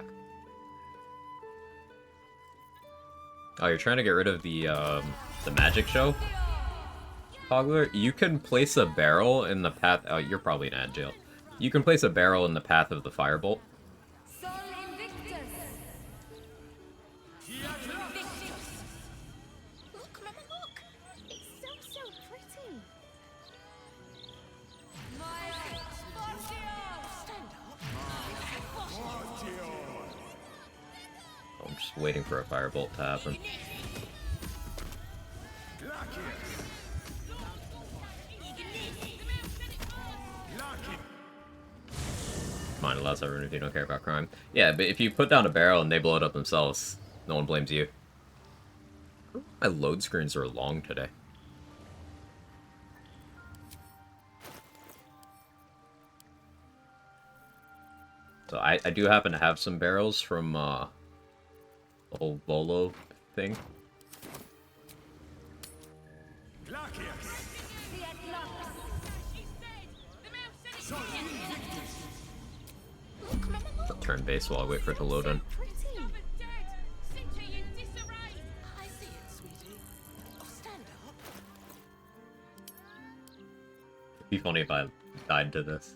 Oh, you're trying to get rid of the magic show? Hogler? You can place a barrel in the path... Oh, you're probably in ad jail. You can place a barrel in the path of the firebolt. I'm just waiting for a firebolt to happen. Mine allows everyone if you don't care about crime. Yeah, but if you put down a barrel and they blow it up themselves, no one blames you. My load screens are long today. So I do happen to have some barrels from the whole Volo thing. Turn base while I wait for it to load in. It'd be funny if I died to this.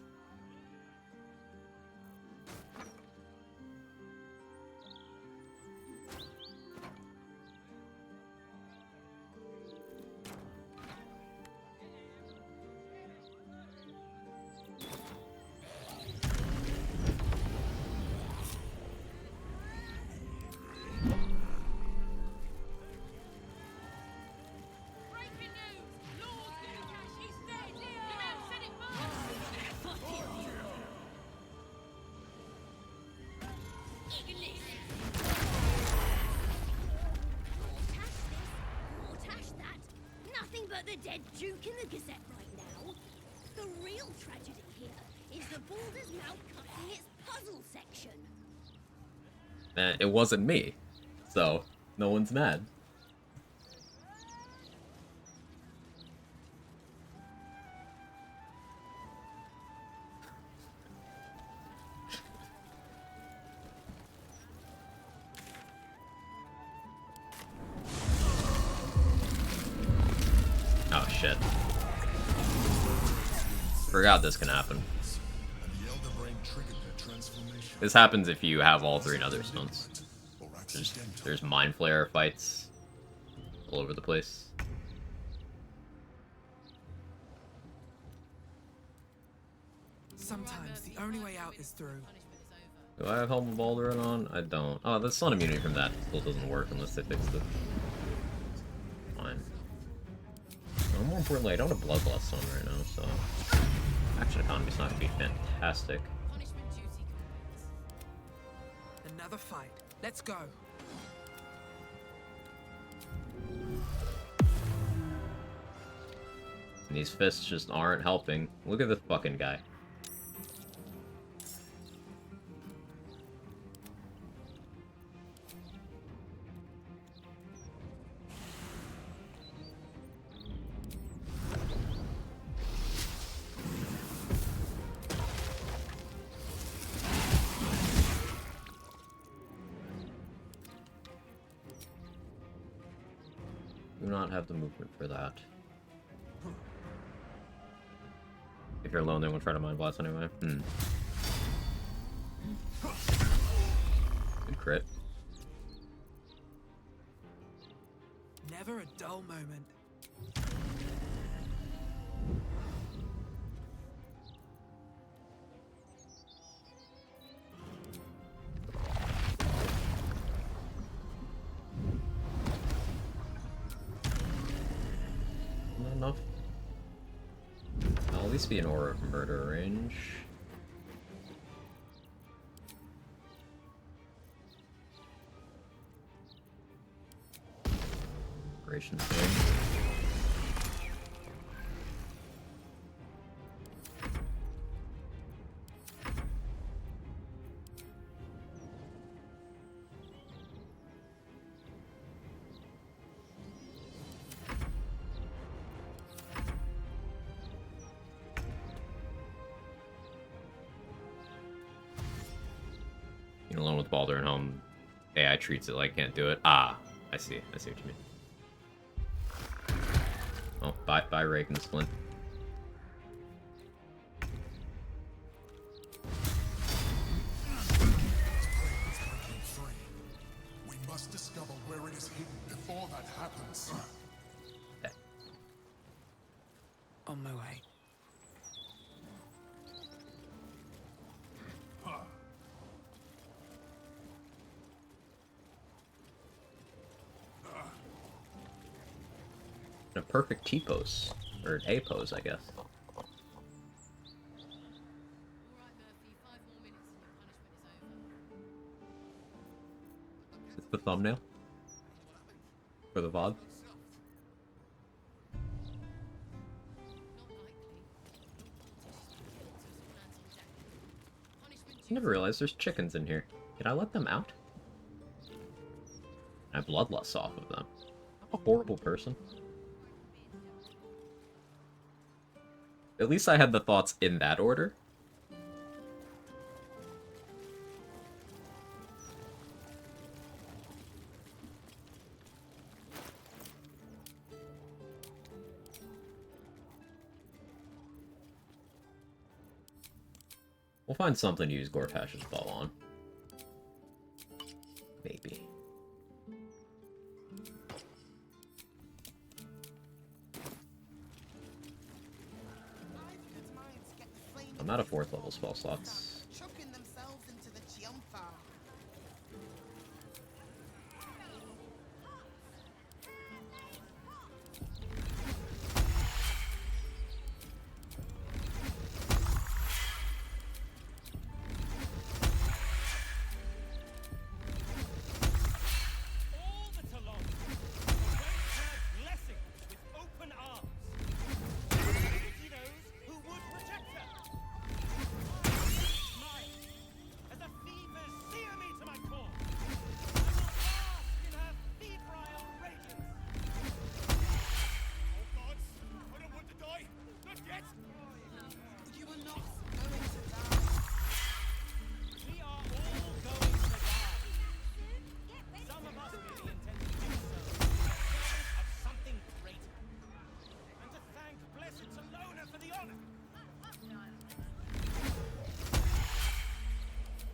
Mortash that. Nothing but the dead Duke in the Gazette right now. The real tragedy here is the Baldur's Mouth cutting its puzzle section. It wasn't me, so no one's mad. Oh shit. Forgot this can happen. This happens if you have all 3 Nether Stones. There's Mind Flayer fights all over the place. Sometimes the only way out is through. Do I have Helm of Alderaan on? I don't. Oh, the Sun immunity from that still doesn't work unless they fix it. Fine. Oh, more importantly, I don't have Bloodlust on right now, so action economy's not gonna be fantastic. Another fight. Let's go. And these fists just aren't helping. Look at this fucking guy. Do not have the movement for that. If you're alone, they won't try to Mind Blast anyway. Good crit. Never a dull moment. Not enough. I'll at least be in Aura of Murder range. Operations thing. Alone with Baldur and Helm, AI treats it like can't do it. Ah, I see what you mean. Oh, bye Reagan Splint. We must discover where it is hidden before that happens. Okay. On my way. A perfect T-pose. Or an A-pose, I guess. Is this the thumbnail? For the VOD? I never realized there's chickens in here. Can I let them out? I have bloodlust off of them. I'm a horrible person. At least I had the thoughts in that order. We'll find something to use Gortash's bow on. Maybe. I'm out of 4th level spell slots.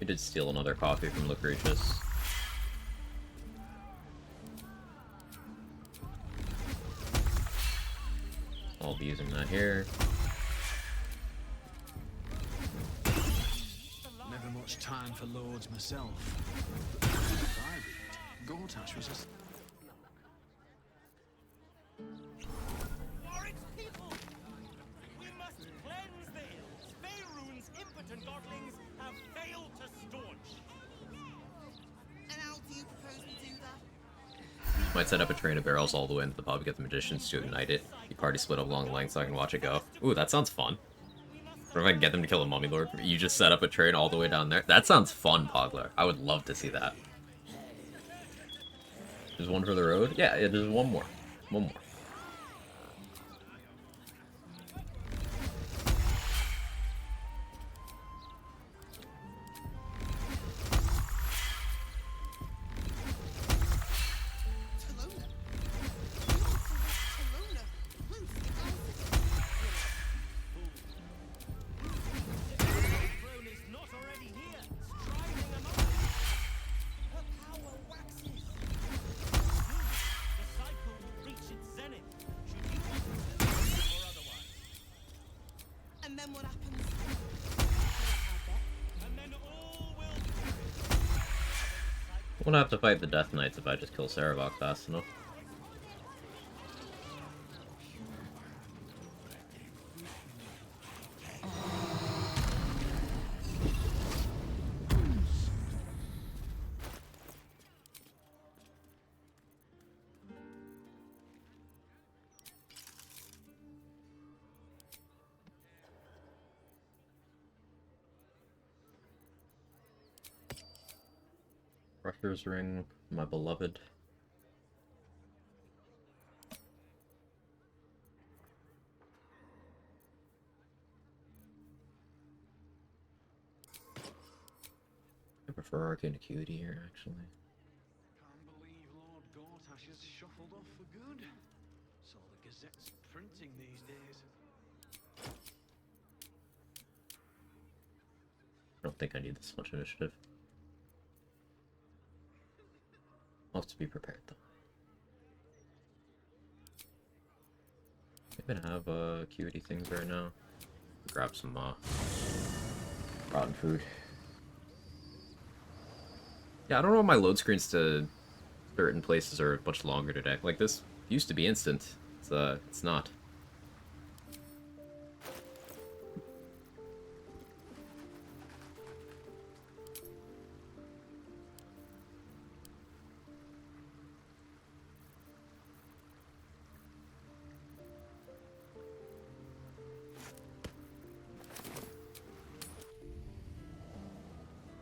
We did steal another coffee from Lucretius. I'll be using that here. Never much time for lords myself. But if I read, Gortash was a... Warwick's people! We must cleanse the hills. Faerun's impotent godlings have failed to staunch. And how do you propose we do that? Might set up a train of barrels all the way into the pub, get the magicians to ignite it. You party split up along the length so I can watch it go. Ooh, that sounds fun. What if I can get them to kill a mummy lord? You just set up a train all the way down there? That sounds fun, Pogler. I would love to see that. There's one for the road? Yeah, there's one more. One more. And then what happens? And then all will I won't have to fight the Death Knights if I just kill Sarevok fast enough. Crusher's Ring, my beloved. I prefer Arcane Acuity here, actually. Can't believe Lord Gortash has shuffled off for good. So the Gazette's printing these days. I don't think I need this much initiative. I'll have to be prepared, though. I even have acuity things right now. Grab some rotten food. Yeah, I don't know why my load screens to certain places are much longer today. Like, this used to be instant. It's not.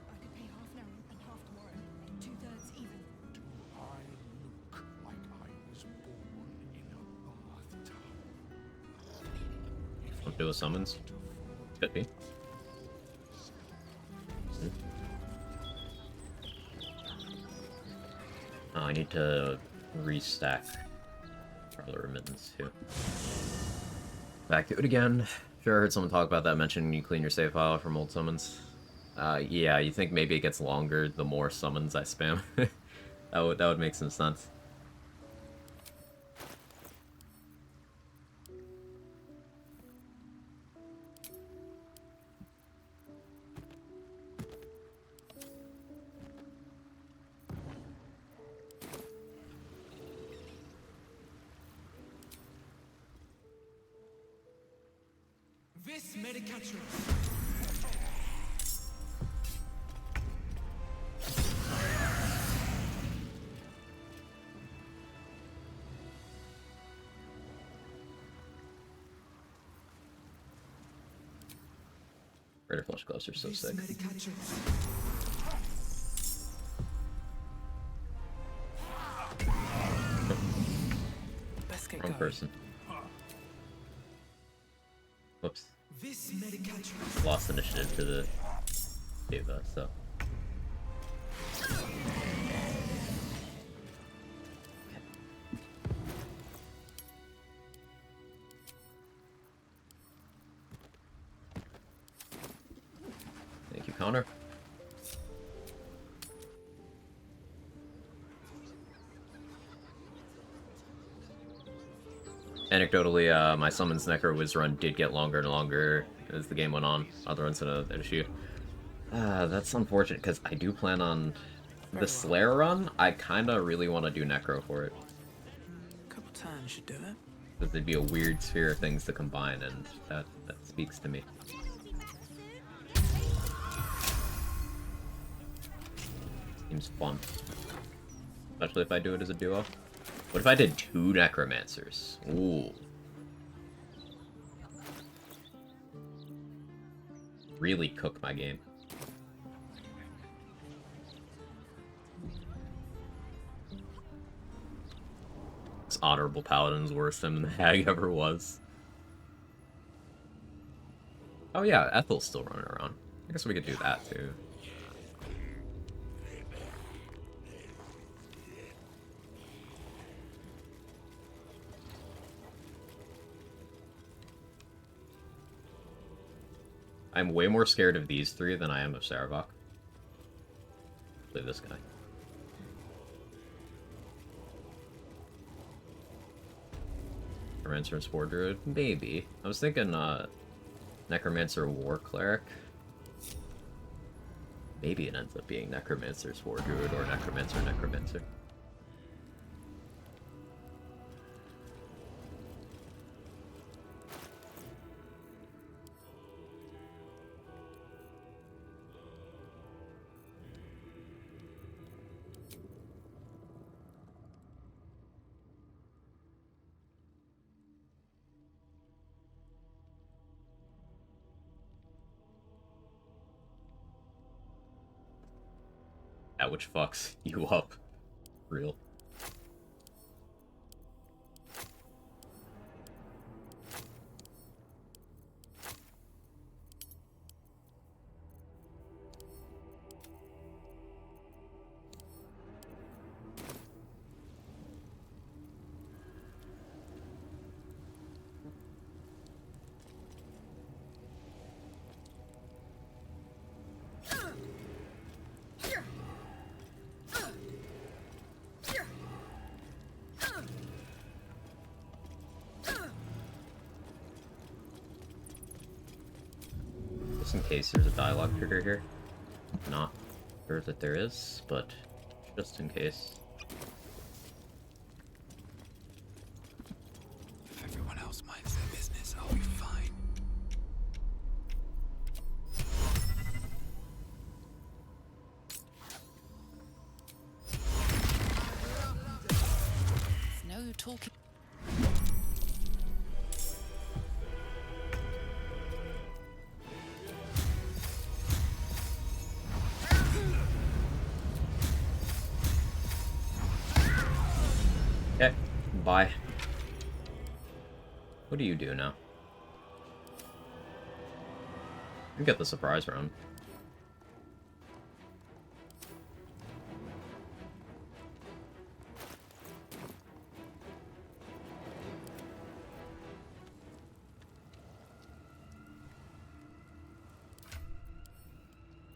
I could pay half now and half tomorrow. 2/3 even. Do I look like I was born in a bathtub? Don't do a summons. Could be. Oh, I need to restack the remittance too. Back to it again. Sure, I heard someone talk about that, mentioning you clean your save file from old summons. Yeah, you think maybe it gets longer the more summons I spam. that would make some sense. Vis Medicatrix. Raider Flush Gloves are so sick. Wrong person. Whoops. Lost initiative to the Diva, so. Thank you, Connor. Anecdotally, my Summons Necro Wiz run did get longer and longer as the game went on. Other runs an issue. That's unfortunate, because I do plan on the Slayer run. I kinda really want to do Necro for it. A couple times should do it. But there'd be a weird sphere of things to combine, and that speaks to me. Seems fun. Especially if I do it as a duo. What if I did 2 Necromancers? Ooh. Really cook my game. This Honorable Paladin's worse than the Hag ever was. Oh yeah, Ethel's still running around. I guess we could do that too. I'm way more scared of these 3 than I am of Saravok. Play this guy. Necromancer and Spore Druid? Maybe. I was thinking, Necromancer War Cleric. Maybe it ends up being Necromancer Spore Druid or Necromancer. That which fucks you up. Real. Just in case there's a dialogue trigger here. Not sure that there is, but just in case. If everyone else minds their business, I'll be fine. No talking. Okay, bye. What do you do now? You get the surprise round.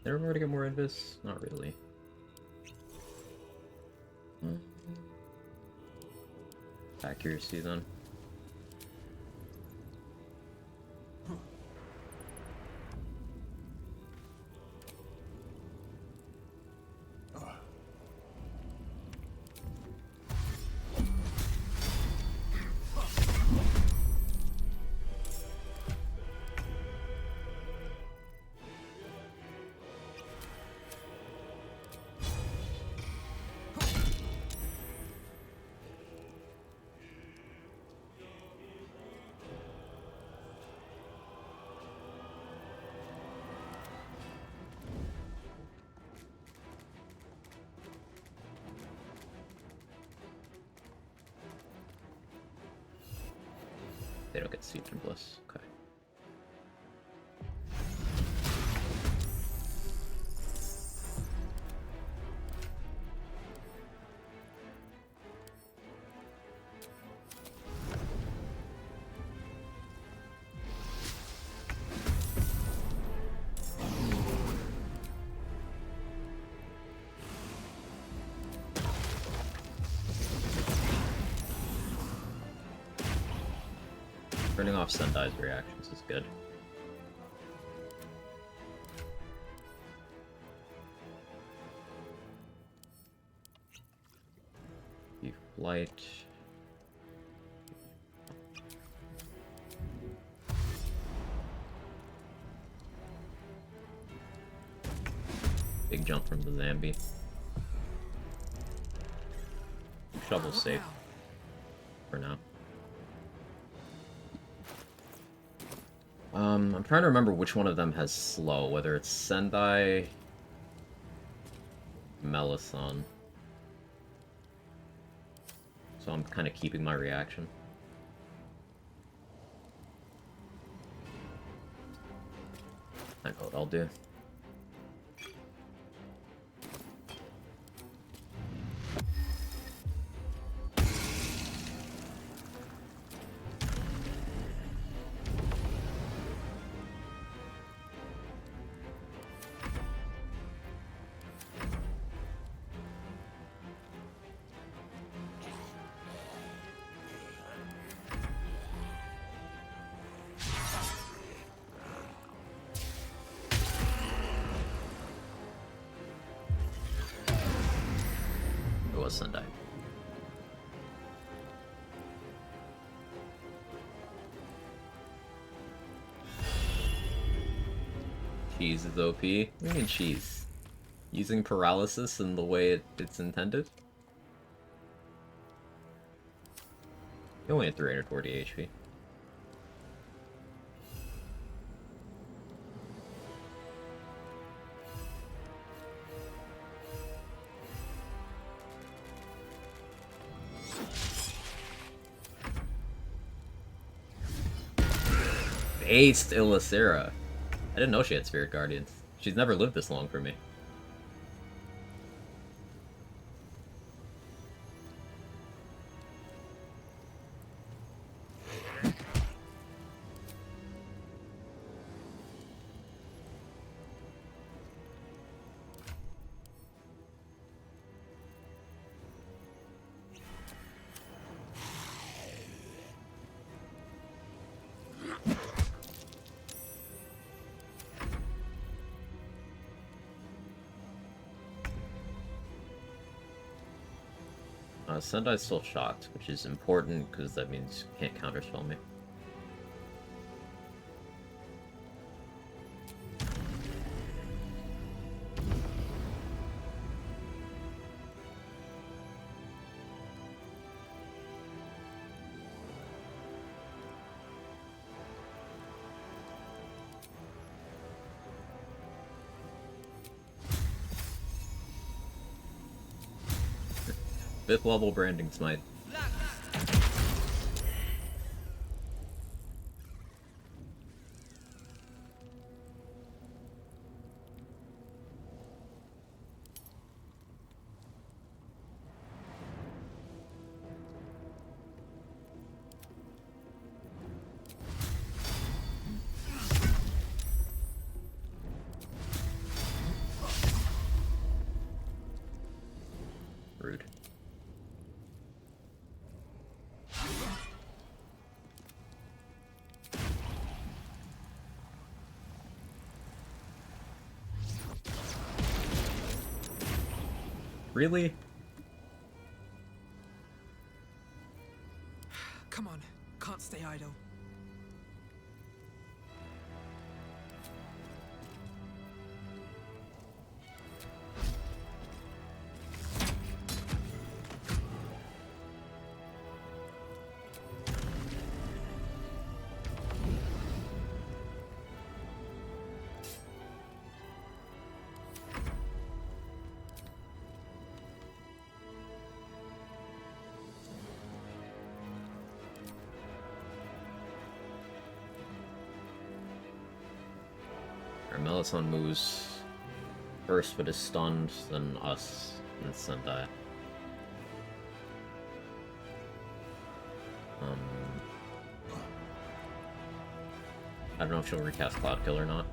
There ever to get more invis? Not really. Accuracy then. They don't get Seed from Bliss. Okay. Turning off Sendai's reactions is good. Flight. Big jump from the Zambi. Shovel's safe. For now. I'm trying to remember which one of them has slow, whether it's Sendai... Melisson. So I'm kind of keeping my reaction. I know what I'll do. Sendai. Cheese is OP. What do you mean cheese? Using paralysis in the way it's intended? You only had 340 HP. Aced Illicera. I didn't know she had Spirit Guardians. She's never lived this long for me. Sendai's still shocked, which is important because that means you can't counterspell me. Fifth level branding smite. Rude. Really? Come on, can't stay idle. Melisson moves first but is stunned, then us, and Sendai. I don't know if she'll recast Cloudkill or not.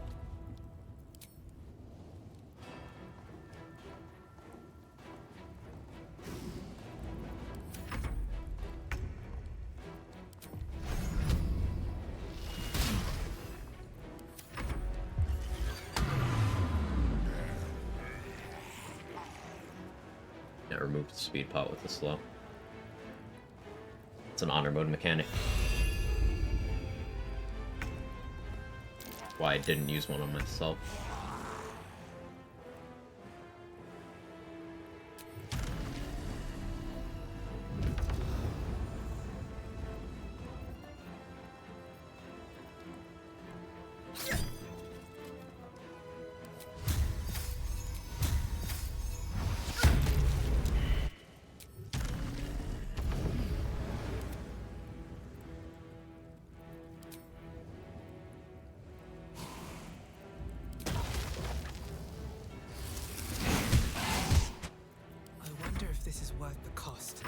remove the speed pot with the slow. It's an honor mode mechanic. Why I didn't use one on myself. I wonder if this is worth the cost.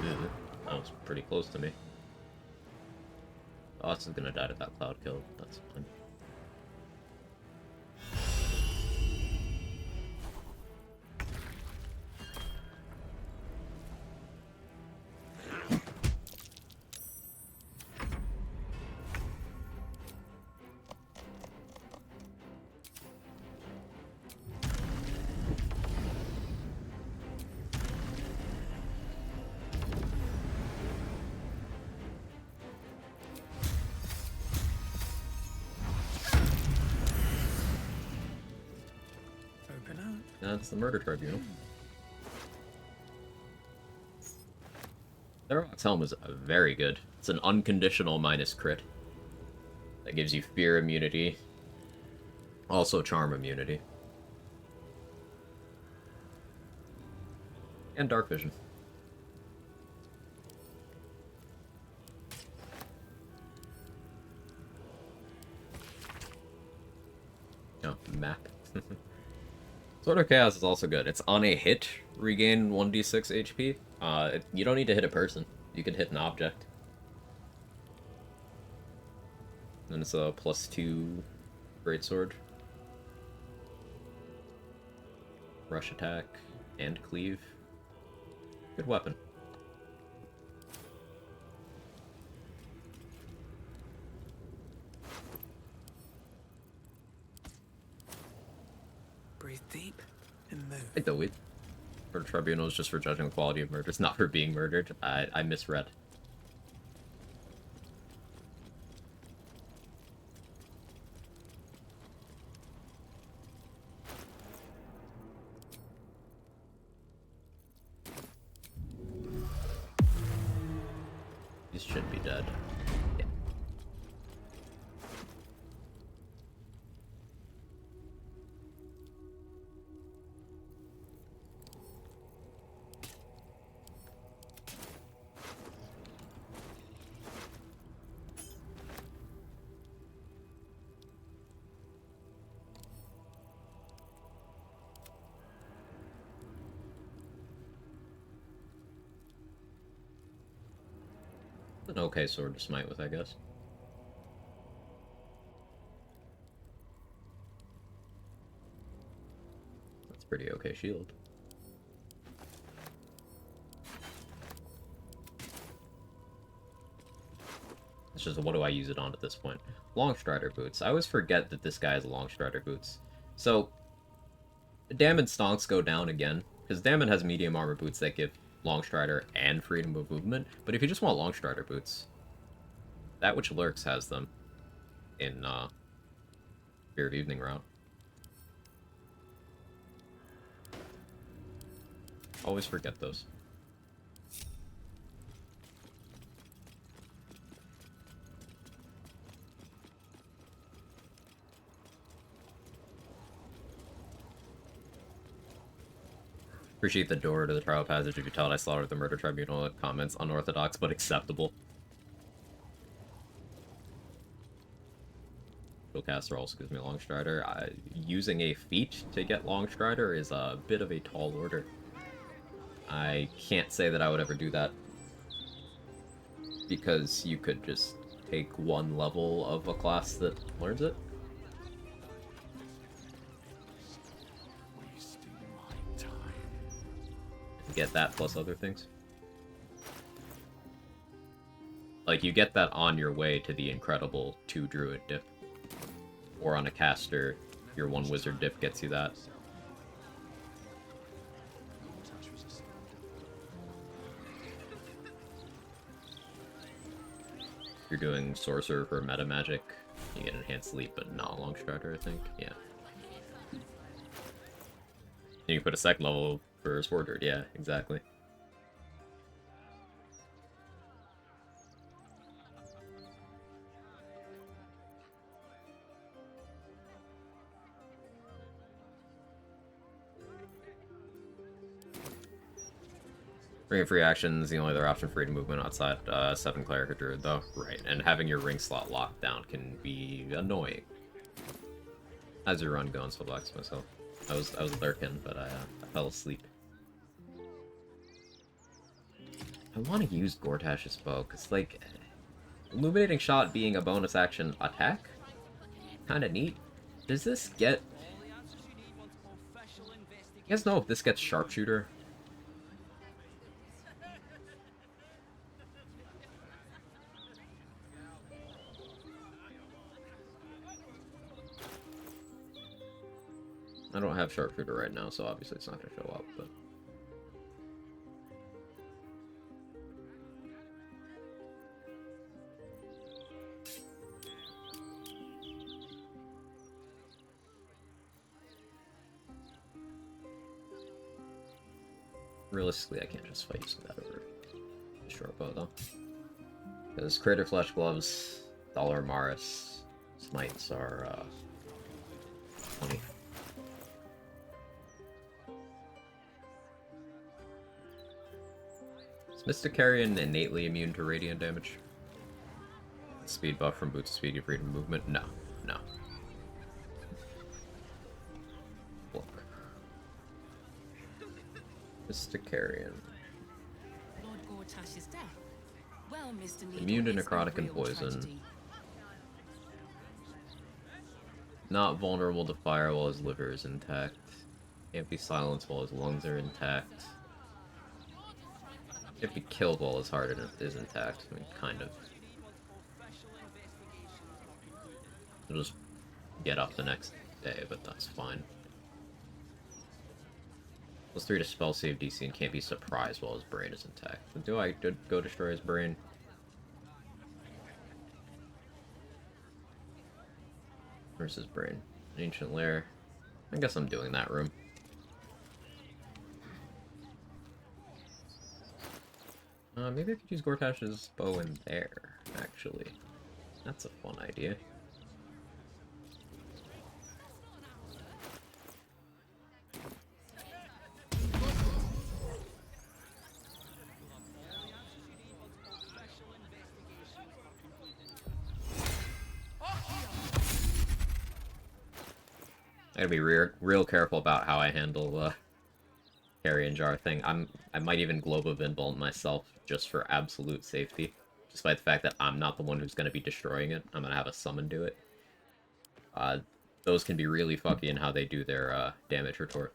Yeah, that was pretty close to me. Oh, this is gonna die to that cloud kill. That's fine. Open up. That's the murder tribunal. Therox Helm is very good. It's an unconditional minus crit. That gives you fear immunity. Also charm immunity. And dark vision. Oh, map. Sword of Chaos is also good. It's on a hit, regain 1d6 HP. You don't need to hit a person. You can hit an object. And it's a +2 greatsword. Rush attack and cleave. Good weapon. Breathe deep and move. I do it. For tribunal is just for judging the quality of murders, not for being murdered. I misread. These should be dead. Yeah. An okay sword to smite with, I guess. That's pretty okay shield. It's just, what do I use it on at this point? Longstrider boots. I always forget that this guy has Longstrider boots. So, Dammon stonks go down again, because Dammon has medium armor boots that give Longstrider and freedom of movement, but if you just want Longstrider boots, that which lurks has them in Fear of Evening route. Always forget those. Appreciate the door to the trial passage. If you tell it I slaughtered the murder tribunal, comments unorthodox but acceptable. Caster also gives me Longstrider. Using a feat to get Longstrider is a bit of a tall order. I can't say that I would ever do that, because you could just take one level of a class that learns it. Get that plus other things. Like, you get that on your way to the incredible 2 druid dip. Or on a caster, your 1 wizard dip gets you that. you're doing Sorcerer for meta magic, you get Enhanced Leap, but not Long Strider, I think. Yeah. And you put a second level for Sword Druid, yeah, exactly. Ring of Free Actions, the only other option for free movement outside 7 Cleric or Druid, though. Right, and having your ring slot locked down can be annoying. How's your run going, Soulbox, myself? I was lurking, but I fell asleep. I want to use Gortash's bow, because, like, Illuminating Shot being a bonus action attack? Kinda neat. Does this get... You guys know if this gets Sharpshooter? I don't have Sharpshooter right now, so obviously it's not going to show up, but... Realistically, I can't just fight using that over the short bow, though. Because Crater Flesh Gloves, Dollar Maris, Smites are, 20. Is Mystic Carrion innately immune to radiant damage? Speed buff from boots speed of freedom movement? No. No. Look. Mystic Carrion. Lord Gortash's death. Well, Mr. Needle, Immune to it's a necrotic and real poison. tragedy. Not vulnerable to fire while his liver is intact. Can't be silenced while his lungs are intact. Can't be killed while his heart is intact. I mean, kind of. He'll just get up the next day, but that's fine. +3 to spell save DC and can't be surprised while his brain is intact. Do I go destroy his brain? Where's his brain? Ancient Lair. I guess I'm doing that room. Maybe I could use Gortash's bow in there, actually. That's a fun idea. I gotta be real careful about how I handle Carrion Jar thing. I might even Globe of Invuln myself just for absolute safety. Despite the fact that I'm not the one who's gonna be destroying it. I'm gonna have a summon do it. Those can be really fucky in how they do their damage retort.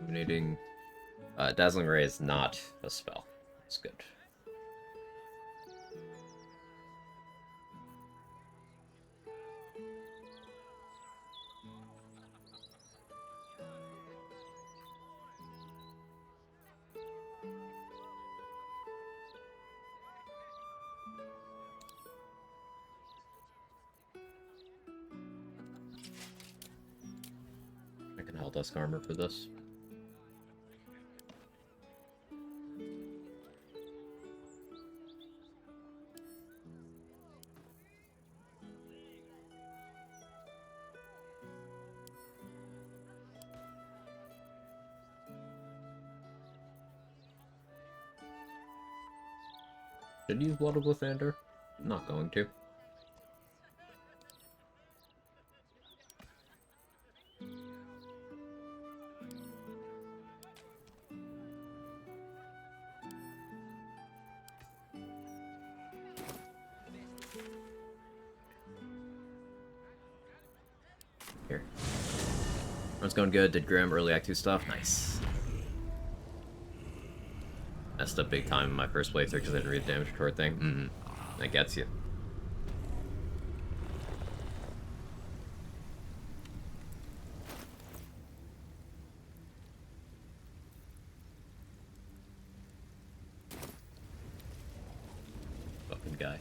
Illuminating. Dazzling Ray is not a spell. It's good. I can Helldusk armor for this. Should use Blood of Lathander? Not going to. Here. Run's going good. Did Graham early Act 2 stuff? Nice. Messed up big time in my first playthrough because I didn't read the damage record thing. That gets you. Fucking guy.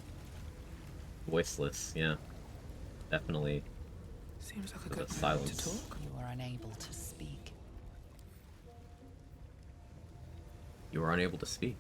Voiceless, yeah. Definitely. Seems like a With good that moment to silence. talk. You were unable to speak. You were unable to speak.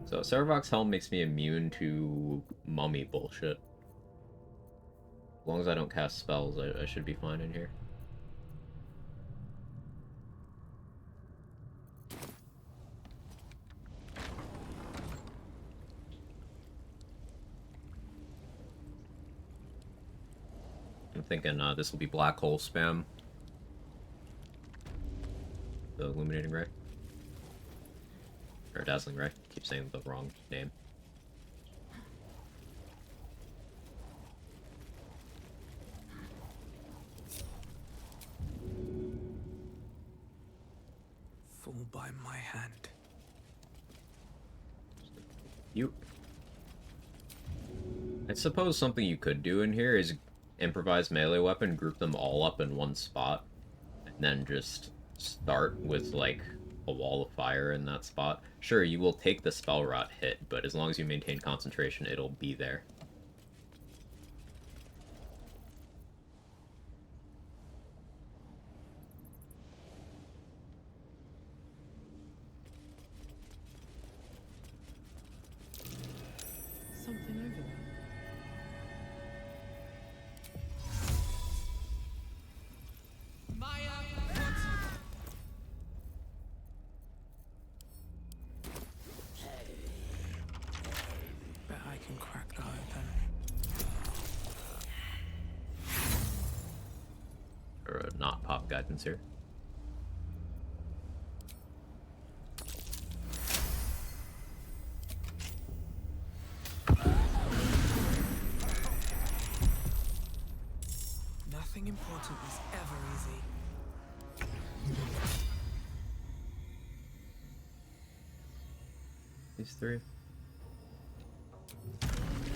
So Servox Helm makes me immune to mummy bullshit. As long as I don't cast spells, I should be fine in here. I'm thinking this will be black hole spam. The illuminating ray. Or dazzling ray. Keep saying the wrong name. Fall by my hand. I suppose something you could do in here is improvise melee weapon, group them all up in one spot, and then just start with, like, a wall of fire in that spot. Sure, you will take the spell rot hit, but as long as you maintain concentration, it'll be there. Something over there. Bet I can crack that open. Or not pop guidance here. Nothing important is ever easy. These three.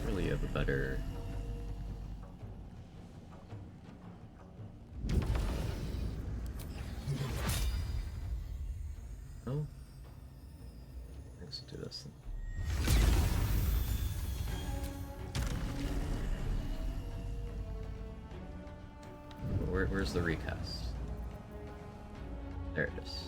Really have a better... Oh. Let's do this then. Where's the recast? There it is.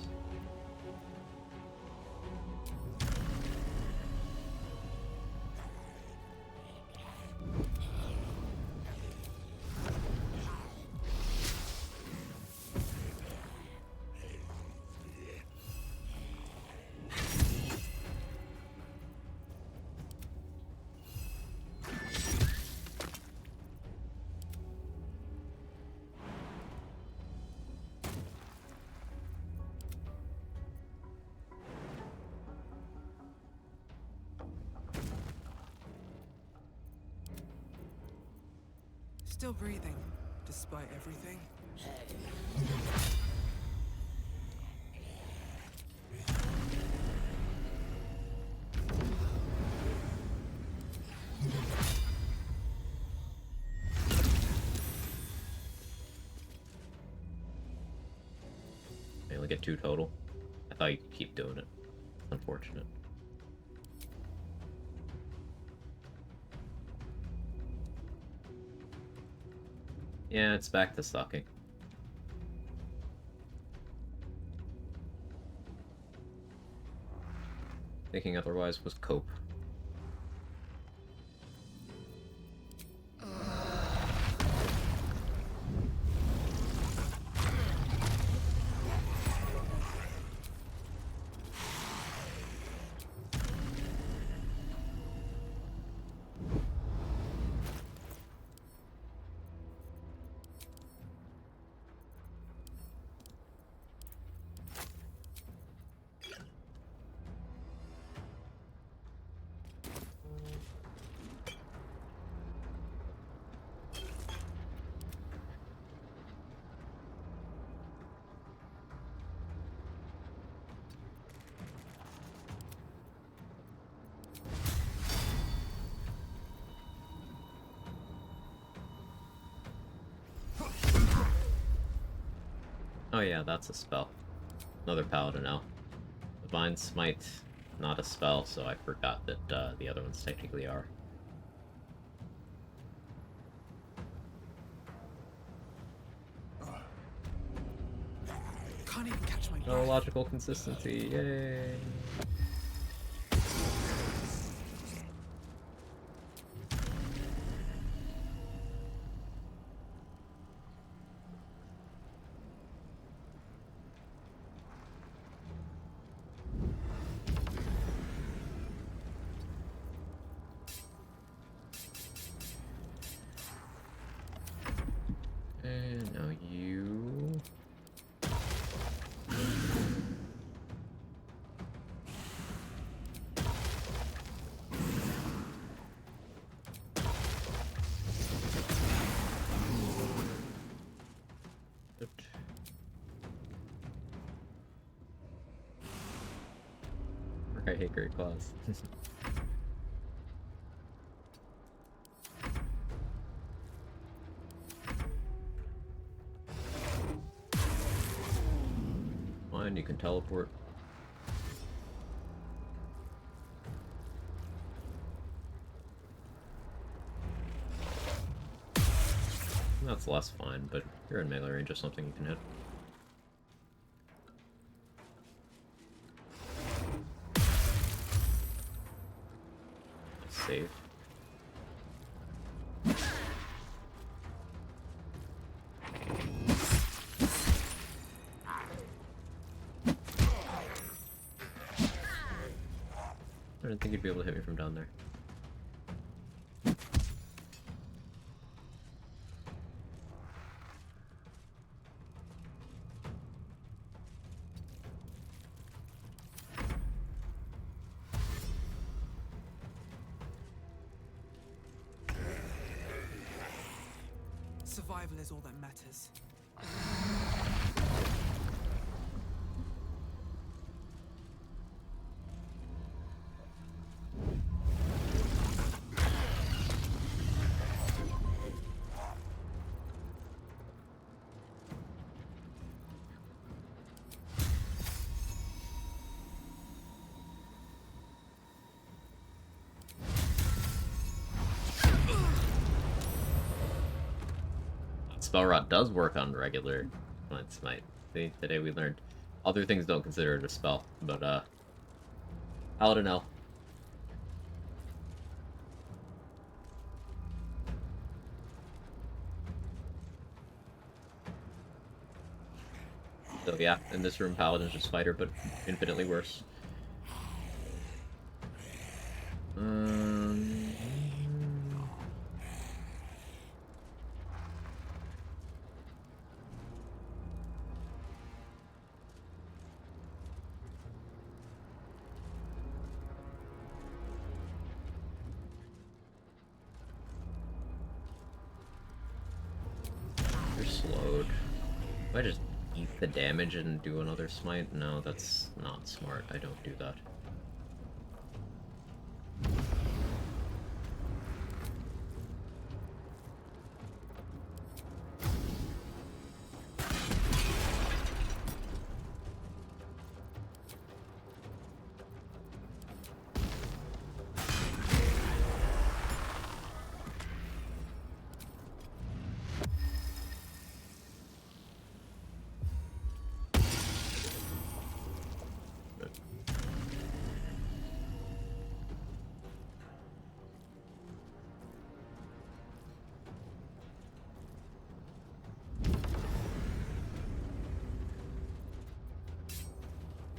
Still breathing, despite everything. I only get 2 total. I thought you could keep doing it. Unfortunate. Yeah, it's back to sucking. Thinking otherwise was cope. yeah, that's a spell. Another Paladin now. Divine Smite, not a spell, so I forgot that the other ones technically are. Can't even catch my No logical consistency, yay! And now you... I hate Great Claws. Fine, you can teleport. That's less fine, but you're in melee range of something you can hit. Save. I didn't think you'd be able to hit me from down there. Survival is all that matters. Spell Rot does work on regular Divine Smite. See, today we learned other things don't consider it a spell, but Paladin L. So yeah, in this room Paladin's just fighter, but infinitely worse. You're slowed. Do I just eat the damage and do another smite? No, that's not smart. I don't do that.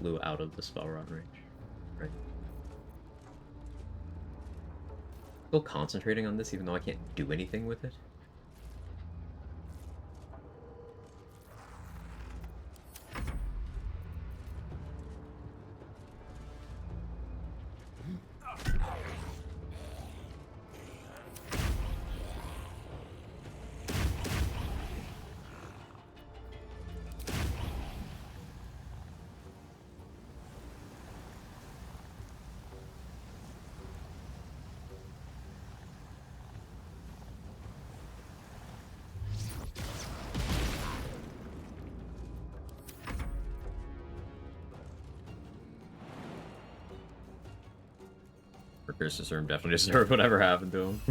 Flew out of the spell rot range. Right. Still concentrating on this even though I can't do anything with it. Curse's Room definitely deserved whatever happened to him.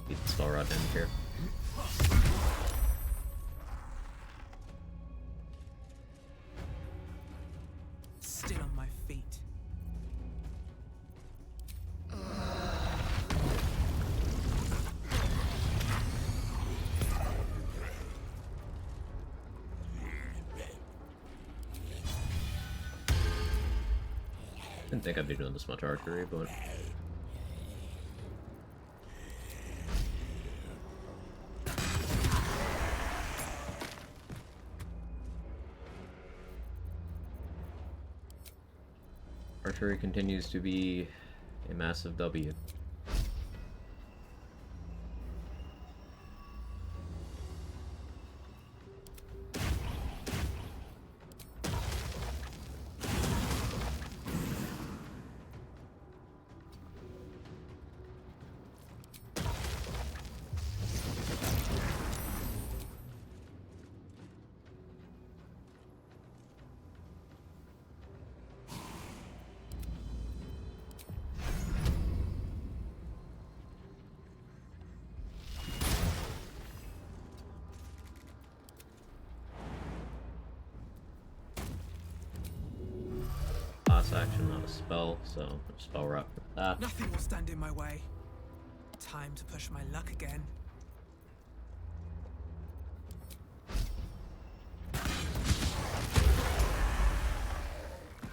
Beat the spell rod in here. Still on my feet. Didn't think I'd be doing this much archery, but archery continues to be a massive W. Class action, not a spell, so spell rock for that. Nothing will stand in my way. Time to push my luck again.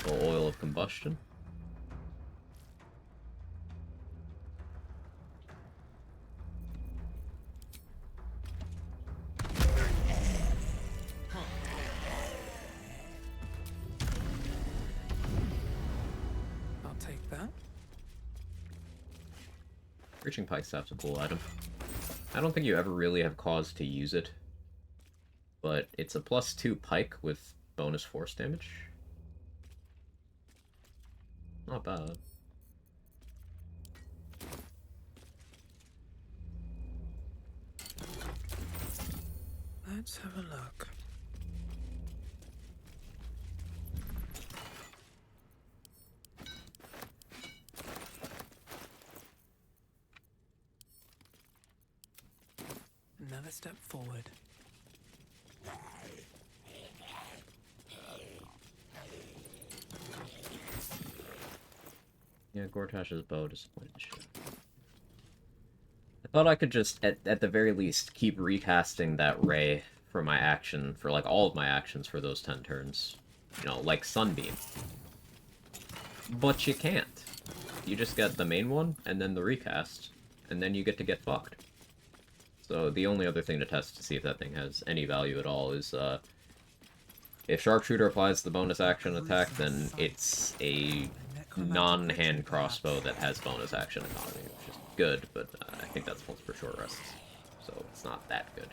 Oil of combustion. I'll take that. Reaching Pike Staff's a cool item. I don't think you ever really have cause to use it, but it's a +2 pike with bonus force damage. Not bad. Let's have a look. Another step forward. Yeah, Gortash's bow disappointed shit. I thought I could just, at the very least, keep recasting that ray for my action, for like all of my actions for those 10 turns. You know, like Sunbeam. But you can't. You just get the main one, and then the recast, and then you get to get fucked. So the only other thing to test to see if that thing has any value at all is, if Sharpshooter applies the bonus action attack, then it's a non-hand crossbow that has bonus action economy, which is good, but I think that's once for short rests, so it's not that good.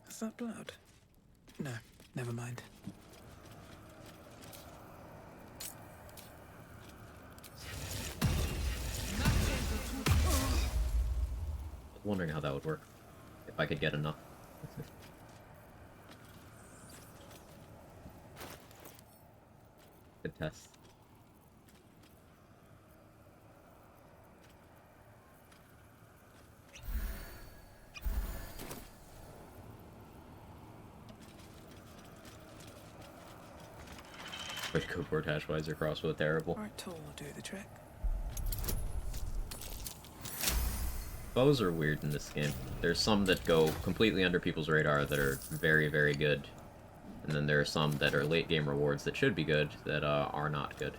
Is that blood? No, never mind. I was wondering how that would work, if I could get enough. Good test. Pretty cool Gortash Wiser crossbow, terrible. Right tool will do the trick. Bows are weird in this game. There's some that go completely under people's radar that are very, very good. And then there are some that are late game rewards that should be good that are not good.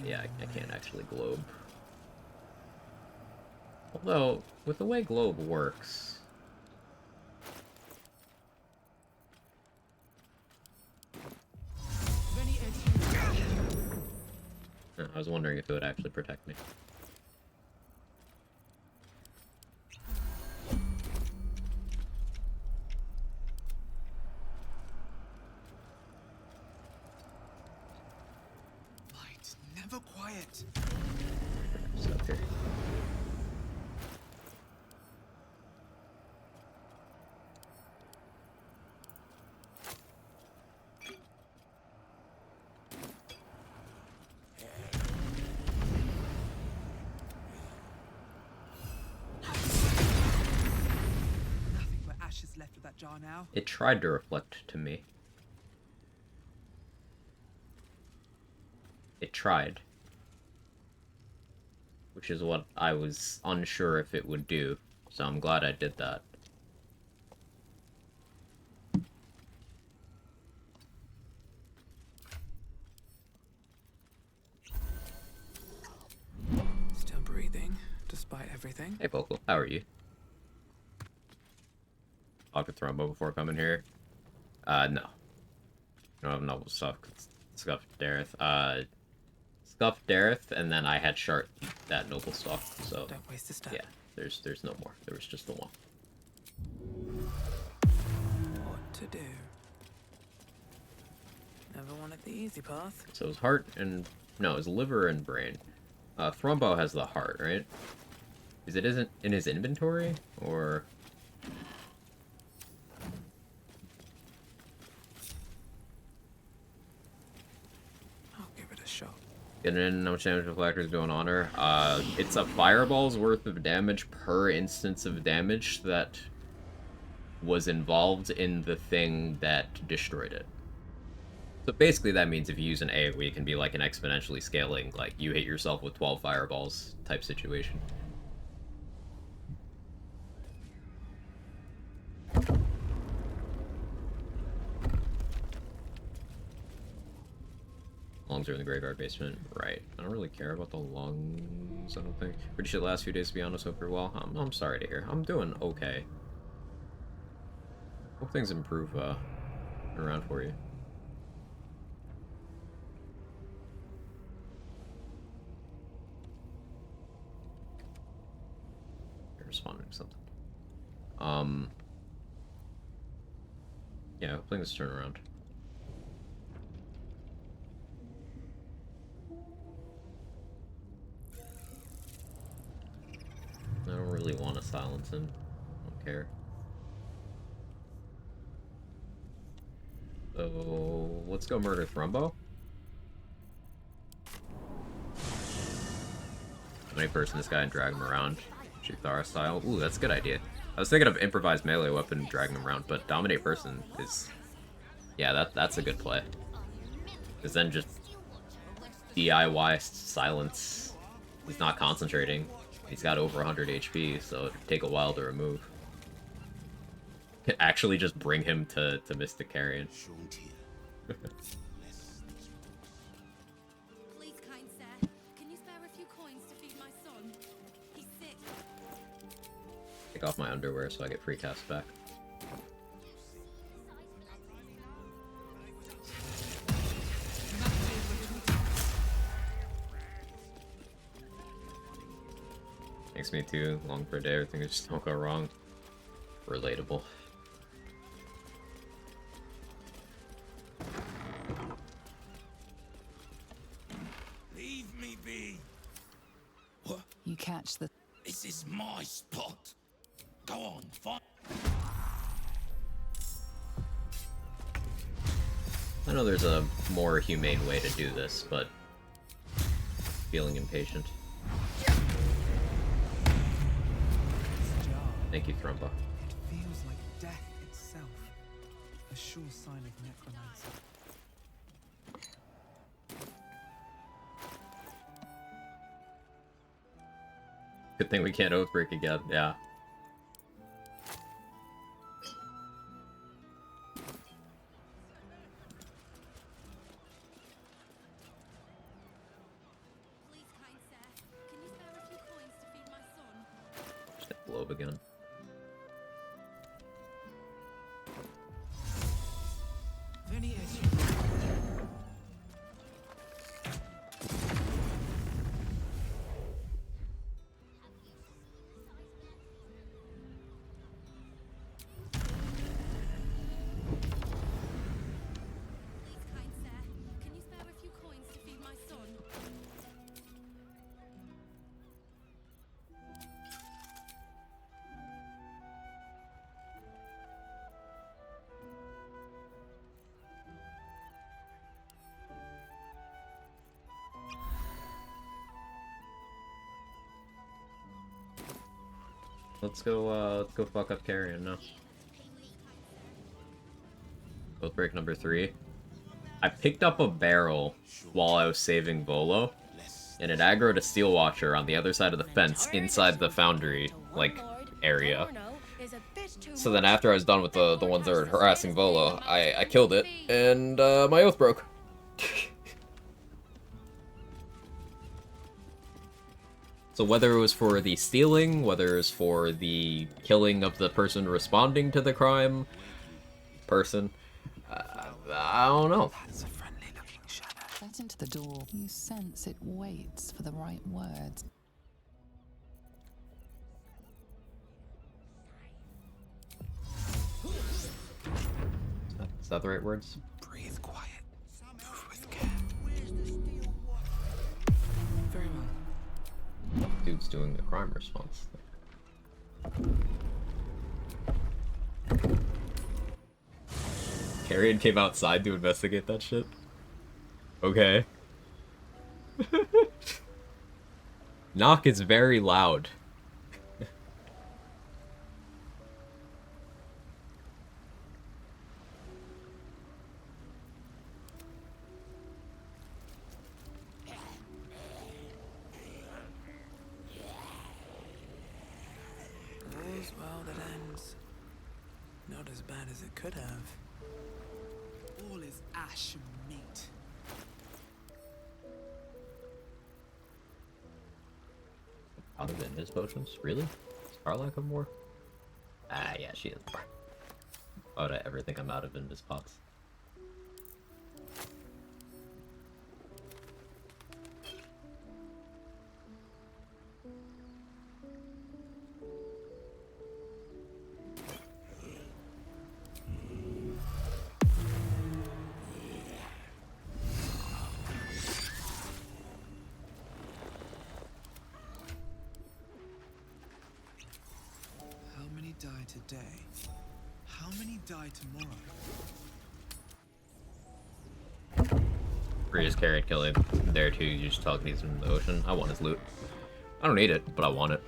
Yeah, I can't actually globe. Although, with the way globe works... I was wondering if it would actually protect me. Light, never quiet. Stuff here. Nothing but ashes left of that jar now. It tried to reflect to me. It tried. Which is what I was unsure if it would do, so I'm glad I did that. Still breathing, despite everything. Hey, Vocal, how are you? Talk to Thrombo before coming here? No. I don't have noble stuff. Scuffed Dareth. Scuffed Dareth, and then I had Shart that noble stuff, so... Don't waste a step. Yeah, there's no more. There was just the one. What to do? Never wanted the easy path. So it was heart and... No, it was liver and brain. Thrombo has the heart, right? Is it isn't in his inventory, or... Getting in, how much damage reflector is doing on her. It's a fireball's worth of damage per instance of damage that was involved in the thing that destroyed it. So basically that means if you use an AoE, it can be like an exponentially scaling, like you hit yourself with 12 fireballs type situation. Lungs are in the graveyard basement. Right. I don't really care about the lungs, I don't think. Pretty sure the last few days, to be honest, hope you're well. I'm sorry to hear. I'm doing okay. Hope things improve around for you. You're responding to something. Yeah, hope things turn around. I don't really want to silence him. I don't care. So, let's go murder Thrombo. Many person this guy and drag him around. Shithara style. Ooh, that's a good idea. I was thinking of improvised melee weapon and dragging him around, but dominate person is... Yeah, that's a good play. Because then just DIY silence. He's not concentrating. He's got over 100 HP, so it'd take a while to remove. Could actually just bring him to Mystic Carrion. Please, kind sir, can you spare a few coins to feed my son? He's sick. Take off my underwear so I get free casts back. Makes me too long for a day, everything just don't go wrong. Relatable. Leave me be. What? You catch the... This is my spot. Go on, fight. I know there's a more humane way to do this, but feeling impatient. Thank you, Thrombo. It feels like death itself. A sure sign of necromancy. Good thing we can't Oathbreak again, yeah. Just hit globe again. Let's go fuck up Carrion now. Oathbreak number 3. I picked up a barrel while I was saving Volo, and it aggroed a Steel Watcher on the other side of the fence inside the foundry, like, area. So then after I was done with the ones that were harassing Volo, I killed it, and my oath broke. So whether it was for the stealing, whether it was for the killing of the person responding to the crime, I don't know. Let into the door. You sense it waits for the right words. Is that the right words? Breathe quiet. Move with care. Very well. Dude's doing the crime response thing. Carrion came outside to investigate that shit? Okay. Knock is very loud. All's well that ends. Not as bad as it could have. All is ash and meat. Out of his potions? Really? Does Karlak have more? Ah, yeah, she has more. Why would I ever think I'm out of Invis pots? How many die today? How many die tomorrow? Breeze carried killing. There too, you just talk these in the ocean. I want his loot. I don't need it, but I want it.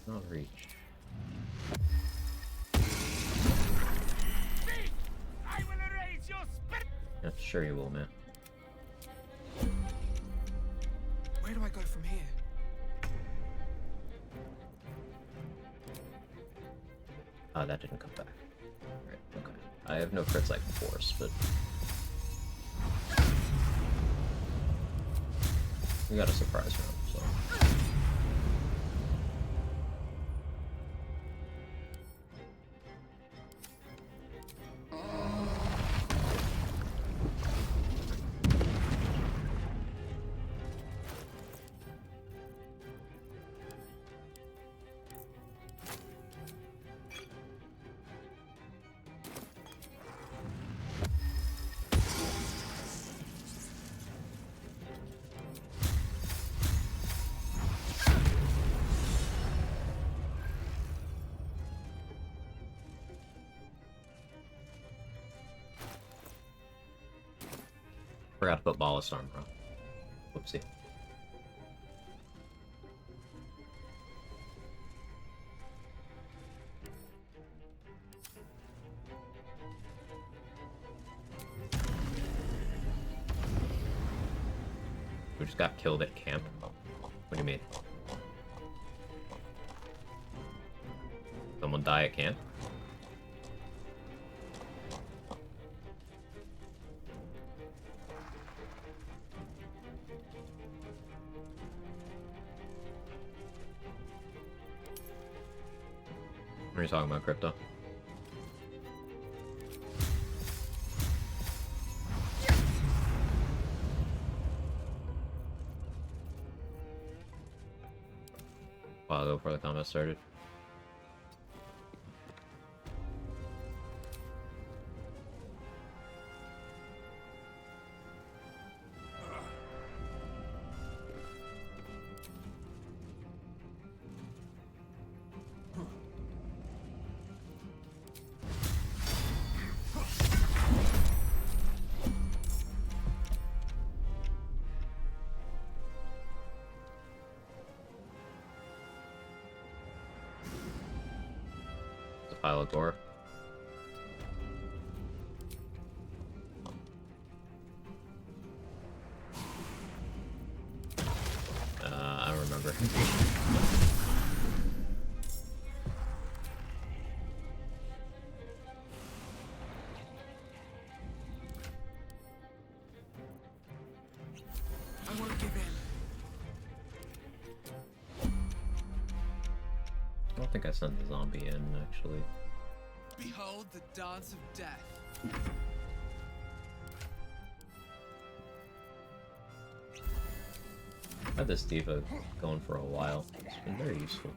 Not reach. I will erase your spirit. Yeah, sure you will, man. Where do I go from here? Ah, that didn't come back. Right, okay. I have no crits I can force, but... we got a surprise round, so... Forgot to put ballast armor on. Whoopsie. We just got killed at camp. What do you mean? Someone die at camp? What are you talking about, Crypto? A while ago before the combat started. Pile of gore. I don't remember. I won't give in. I don't think I sent the zombie in, actually. Behold the dance of death. I've had this diva going for a while. It's been very useful.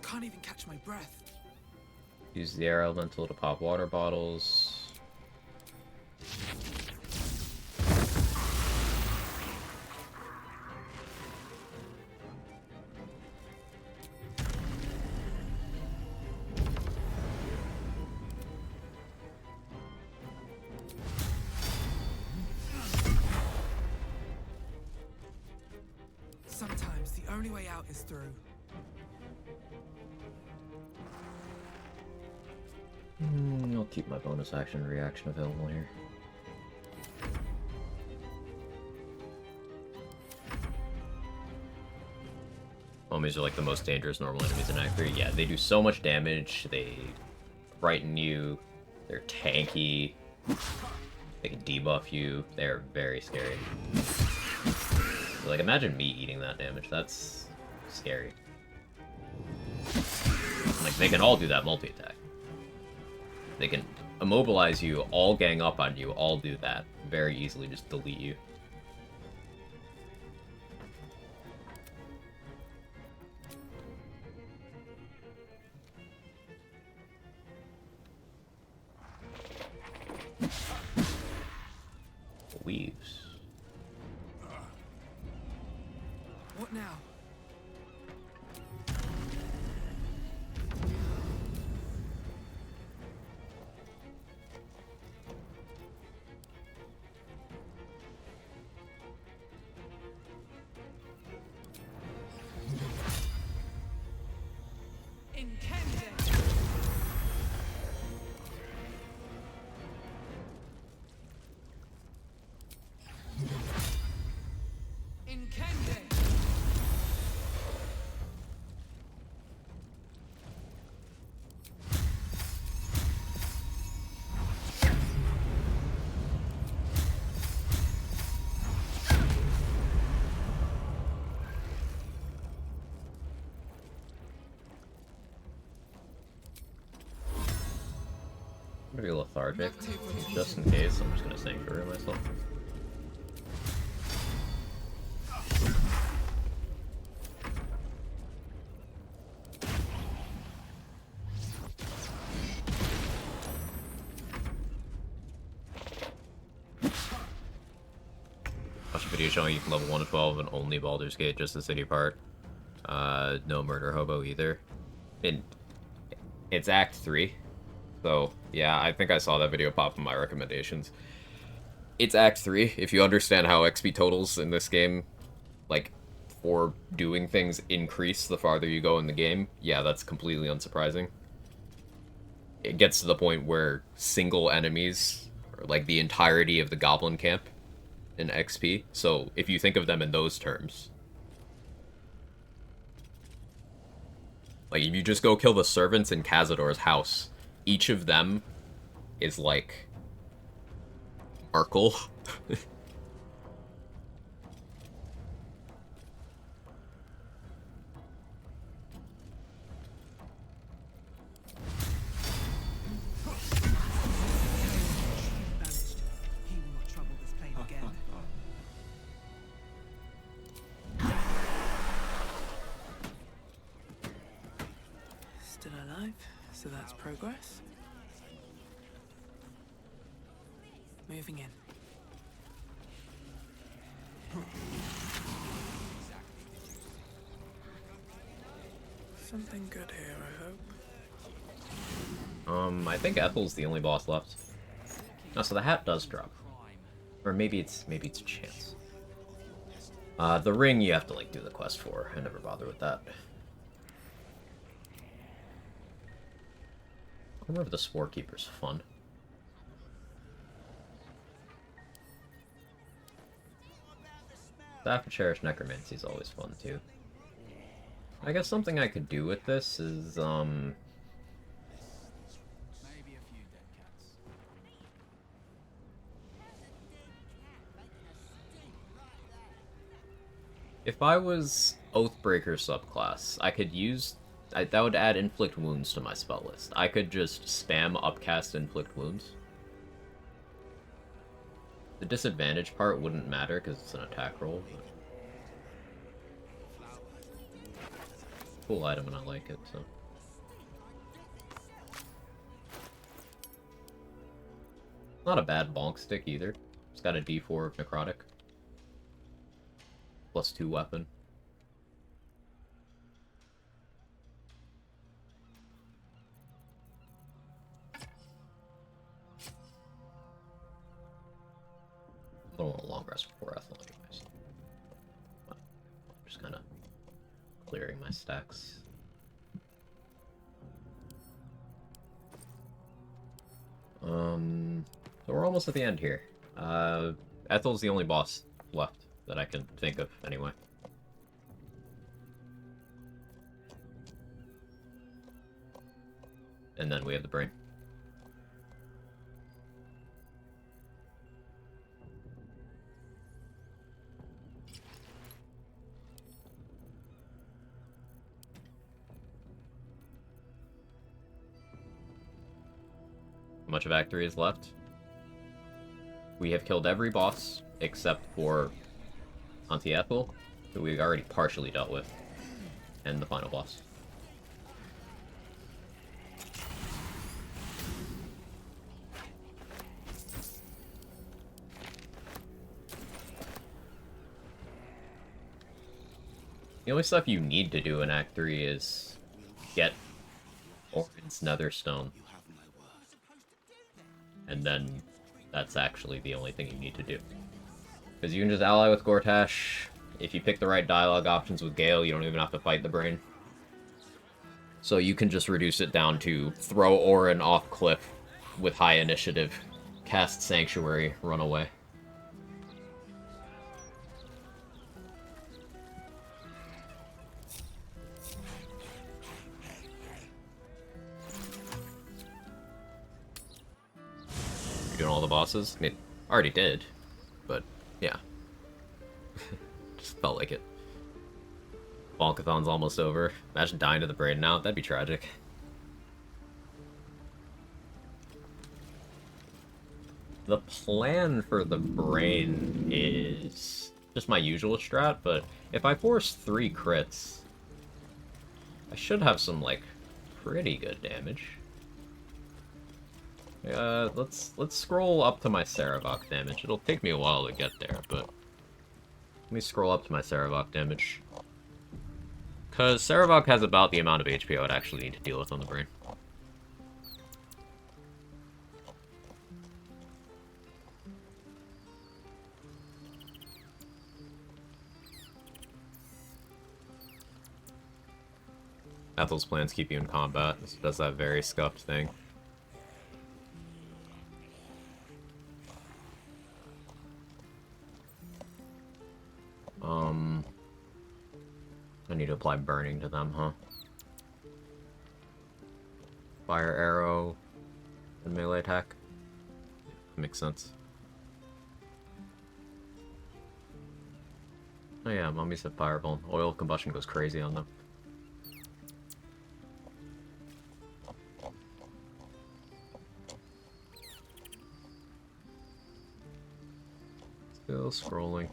Can't even catch my breath. Use the air elemental to pop water bottles. Sometimes the only way out is through. I'll keep my bonus action reaction available here. Homies are like the most dangerous normal enemies in Act 3. Yeah, they do so much damage, they frighten you, they're tanky, they can debuff you, they're very scary. Like, imagine me eating that damage, that's scary. Like, they can all do that multi-attack. They can immobilize you, all gang up on you, all do that. Very easily just delete you. Weaves. What now? I'm gonna be lethargic, just in case. I'm just gonna sanctuary myself. Watch a video showing you can level 1 to 12 and only Baldur's Gate, just the city part. No Murder Hobo either. It's Act 3. So, yeah, I think I saw that video pop in my recommendations. It's Act 3. If you understand how XP totals in this game, like, for doing things increase the farther you go in the game, yeah, that's completely unsurprising. It gets to the point where single enemies, or like the entirety of the goblin camp in XP, so if you think of them in those terms, like if you just go kill the servants in Cazador's house, each of them is like Merkel. He will not trouble this plane again. Still alive, so that's progress. Moving in. Something good here, I hope. I think Ethel's the only boss left. Oh, so the hat does drop. Or maybe it's chance. The ring you have to like do the quest for. I never bother with that. I remember the Spore Keeper's fun. Staff of Cherished Necromancy is always fun too. I guess something I could do with this is if I was Oathbreaker subclass, I could use... that would add Inflict Wounds to my spell list. I could just spam upcast Inflict Wounds. The disadvantage part wouldn't matter because it's an attack roll. But... cool item and I like it, so... not a bad bonk stick either. It's got a D4 necrotic. +2 weapon. I don't want a long rest before Ethel anyways. I'm just kind of clearing my stacks. So we're almost at the end here. Ethel's the only boss left that I can think of, anyway. And then we have the brain. How much of Act 3 is left? We have killed every boss except for Auntie Ethel, who we already partially dealt with, and the final boss. The only stuff you need to do in Act 3 is get Orin's Netherstone. And then that's actually the only thing you need to do. Because you can just ally with Gortash. If you pick the right dialogue options with Gale, you don't even have to fight the brain. So you can just reduce it down to throw Orin off cliff with high initiative, cast Sanctuary, run away. You're doing all the bosses? I mean, already did, but yeah. Just felt like it. Bonkathon's almost over. Imagine dying to the brain now. That'd be tragic. The plan for the brain is just my usual strat, but if I force 3 crits, I should have some, like, pretty good damage. Let's scroll up to my Saravok damage. It'll take me a while to get there, but let me scroll up to my Saravok damage. Because Saravok has about the amount of HP I would actually need to deal with on the brain. Ethel's plans keep you in combat. This does that very scuffed thing. I need to apply burning to them, huh? Fire arrow and melee attack. Makes sense. Oh yeah, Mummy said fireball. Oil combustion goes crazy on them. Still scrolling.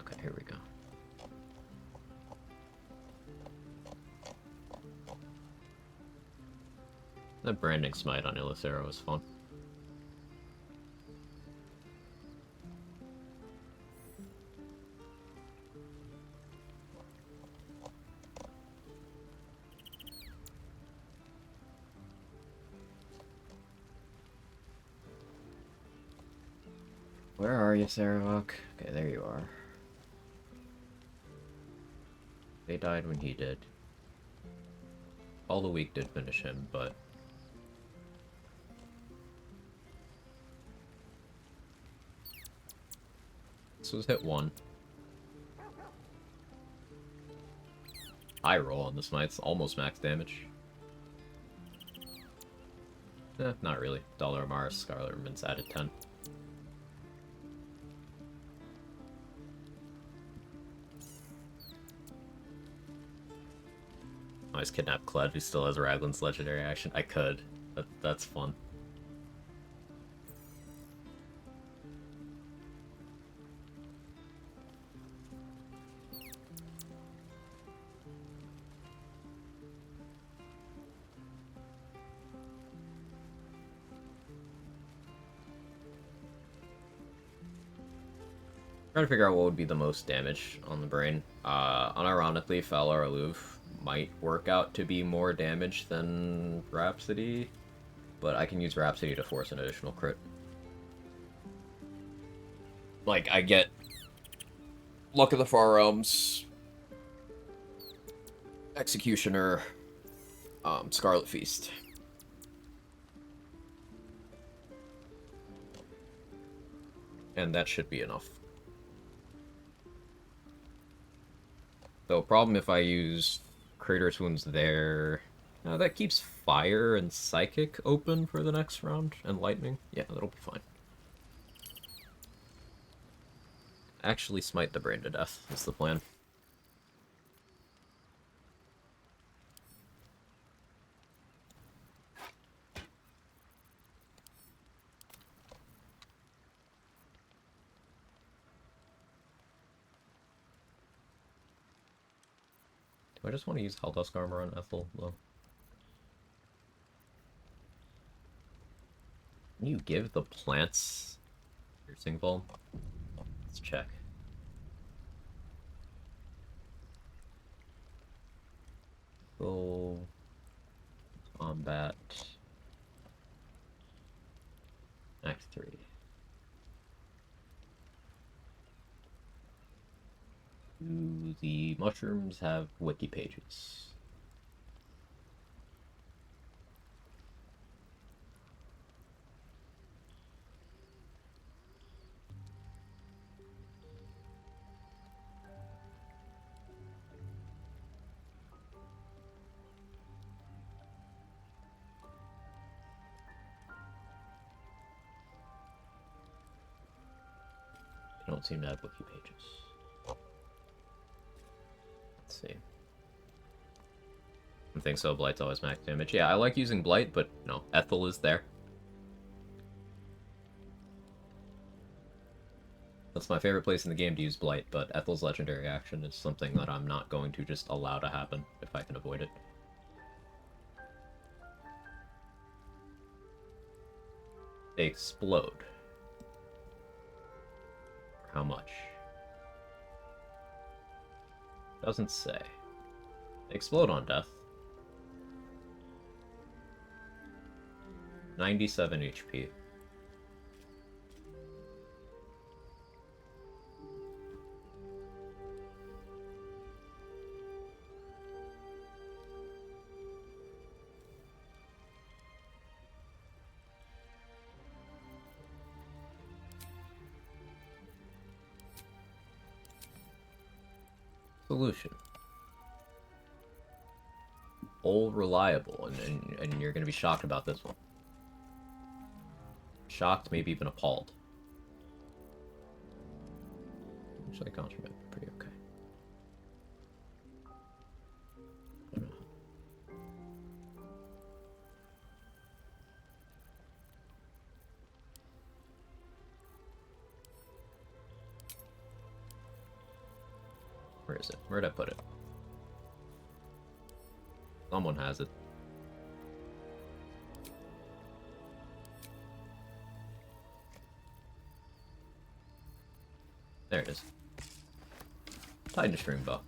Okay, here we go. That branding smite on Illicero is fun. Where are you, Saravok? Okay, there you are. They died when he did. All the week did finish him, but... This was hit 1. High roll on the smites, almost max damage. Not really. Dollar Mars, Scarlet Ribbons added 10. I always kidnap Kled, who still has Raglan's legendary action. I could. That's fun. Trying to figure out what would be the most damage on the brain. Unironically, Falar Aloof might work out to be more damage than Rhapsody, but I can use Rhapsody to force an additional crit. Like, I get Luck of the Far Realms, Executioner, Scarlet Feast. And that should be enough. Though, problem if I use Crater's Wounds there... that keeps Fire and Psychic open for the next round, and Lightning. Yeah, that'll be fine. Actually smite the brain to death, is the plan. Do I just want to use Helldusk Armor on Ethel, though? Can you give the plants Piercing Ball? Let's check. Full combat. Act 3. Do the mushrooms have wiki pages? don't seem to have wiki pages. Let's see. I think so. Blight's always max damage. Yeah, I like using Blight, but no, Ethel is there. That's my favorite place in the game to use Blight, but Ethel's legendary action is something that I'm not going to just allow to happen if I can avoid it. They explode. How much? Doesn't say. They explode on death. 97 HP. Solution. All reliable, and you're going to be shocked about this one. Shocked, maybe even appalled. Actually, Contraband, pretty okay. Where is it? Where'd I put it? Someone has it. There it is. Titan string bow.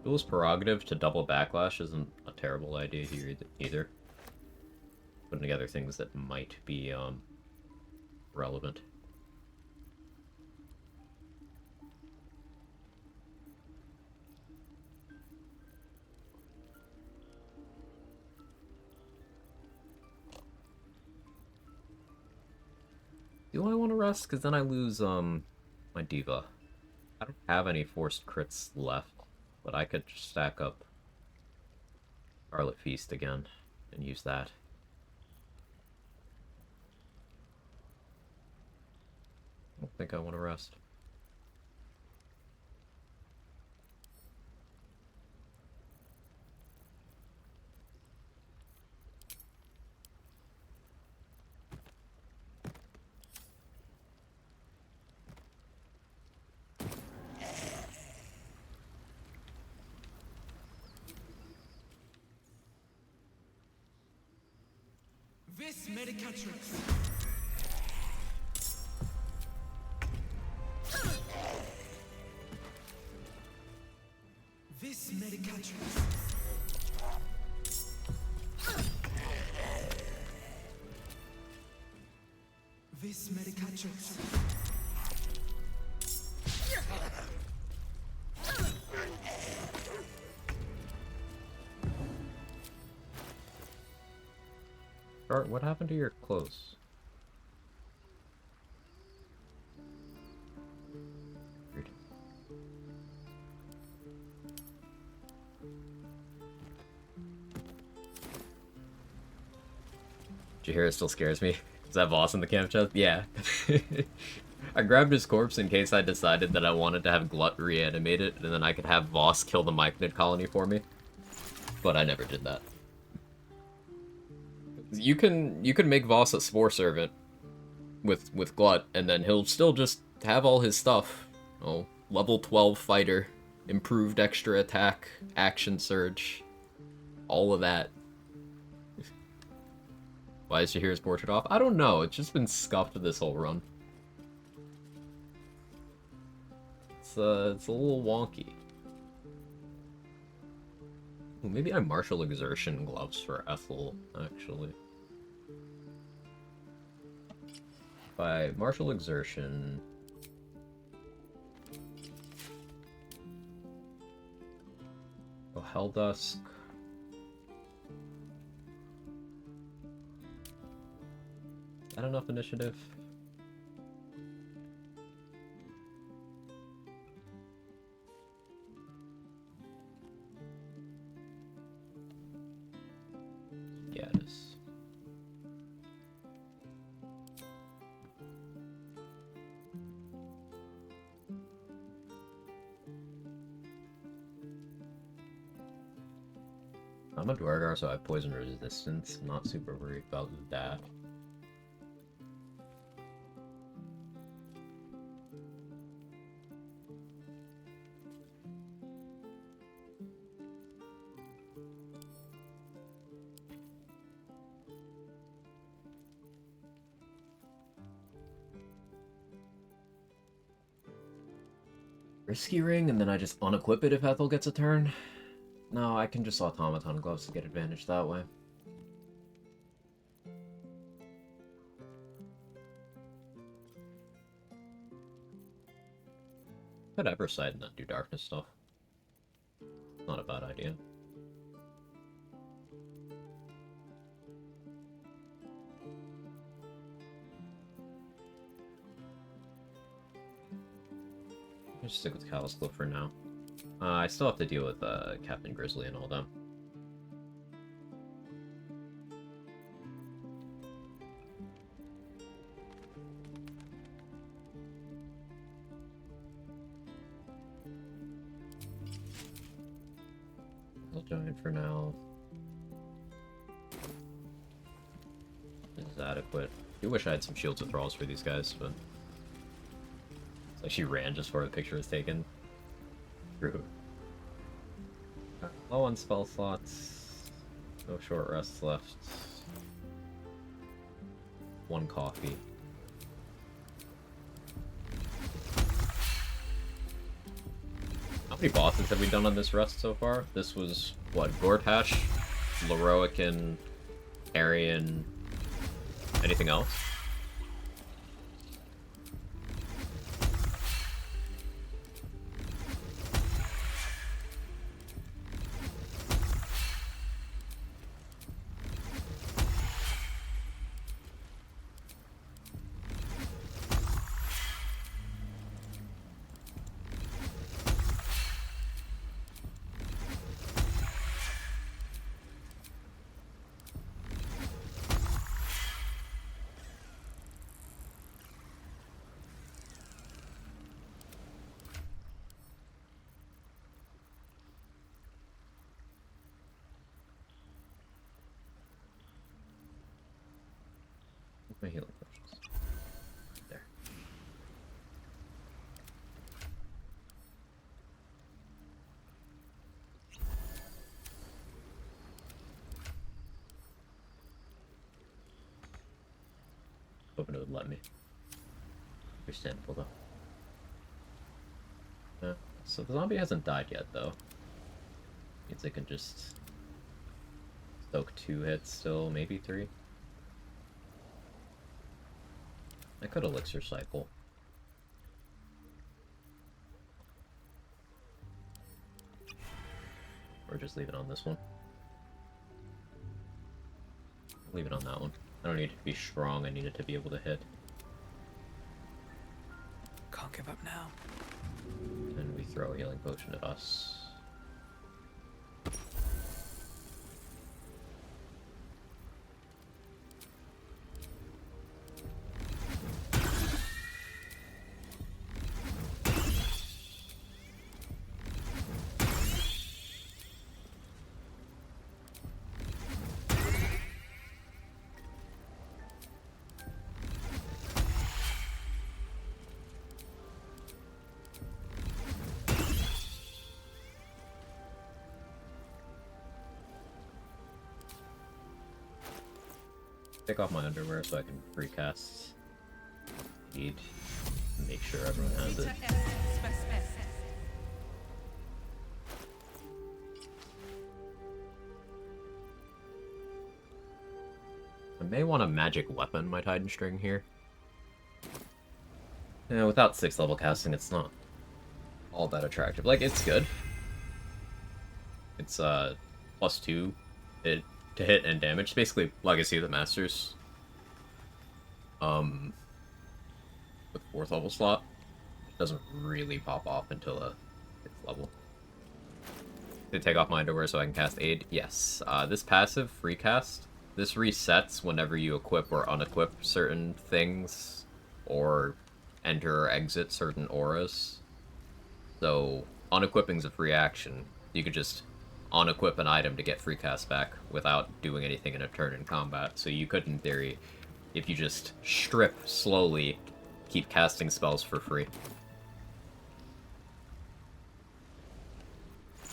Duel's prerogative to double backlash isn't a terrible idea here either. Putting together things that might be relevant. Do I want to rest? Because then I lose my diva. I don't have any forced crits left, but I could just stack up Scarlet Feast again and use that. I don't think I want to rest. Vis Medicatrix. Vis Medicatrix. Vis Medicatrix. Art, what happened to your clothes? Weird. Did you hear it still scares me? Is that Voss in the camp chest? Yeah. I grabbed his corpse in case I decided that I wanted to have Glut reanimate it, and then I could have Voss kill the Myconid colony for me. But I never did that. You can make Voss a Spore Servant with Glut, and then he'll still just have all his stuff. Oh, level 12 fighter, improved extra attack, action surge, all of that. Why is Shahir's portrait off? I don't know, it's just been scuffed this whole run. It's a little wonky. Ooh, maybe I martial exertion gloves for Ethel, actually. By martial exertion... Oh, Helldusk. Is that enough initiative? status. I'm a Dwargar, so I have poison resistance. I'm not super worried about that. Risky ring, and then I just unequip it if Ethel gets a turn? No, I can just Automaton Gloves to get advantage that way. Could Everside and not do darkness stuff. Not a bad idea. I'll just stick with Callous Cliff for now. I still have to deal with Captain Grizzly and all them. I'll join for now. This is adequate. I do wish I had some Shields of Thralls for these guys, but... It's like she ran just before the picture was taken. True. Low on spell slots. No short rests left. One coffee. How many bosses have we done on this rest so far? This was, what, Gortash, Leroican, Arian, anything else? My healing potions. There. Hoping it would let me. Understandable though. So the zombie hasn't died yet though. Means I can just stoke 2 hits still, maybe 3. I could elixir cycle. Or just leave it on this one. Leave it on that one. I don't need it to be strong, I need it to be able to hit. Can't give up now. And we throw a healing potion at us. Take off my underwear so I can recast Heed. Make sure everyone has it. I may want a magic weapon, my Titan String here. Yeah, without 6th level casting, it's not all that attractive. Like, it's good. It's +2 to hit and damage. It's basically Legacy of the Masters. With 4th level slot. It doesn't really pop off until a 6th level. Did take off my underwear so I can cast Aid? Yes. This passive, free cast, this resets whenever you equip or unequip certain things, or enter or exit certain auras. So, unequipping's a free action. You could just unequip an item to get free cast back without doing anything in a turn in combat. So you could, in theory, if you just strip slowly, keep casting spells for free.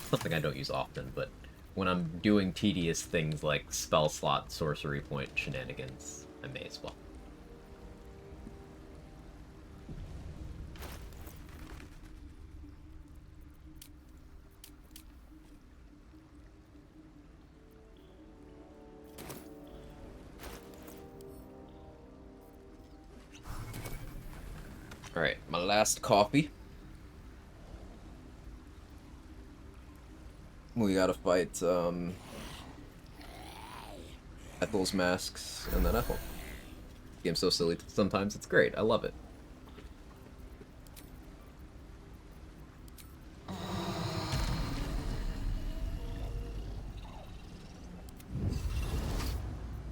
Something I don't use often, but when I'm doing tedious things like spell slot, sorcery point shenanigans, I may as well. Alright, my last copy. We gotta fight, Ethel's masks, and then Ethel. Game's so silly sometimes, it's great. I love it.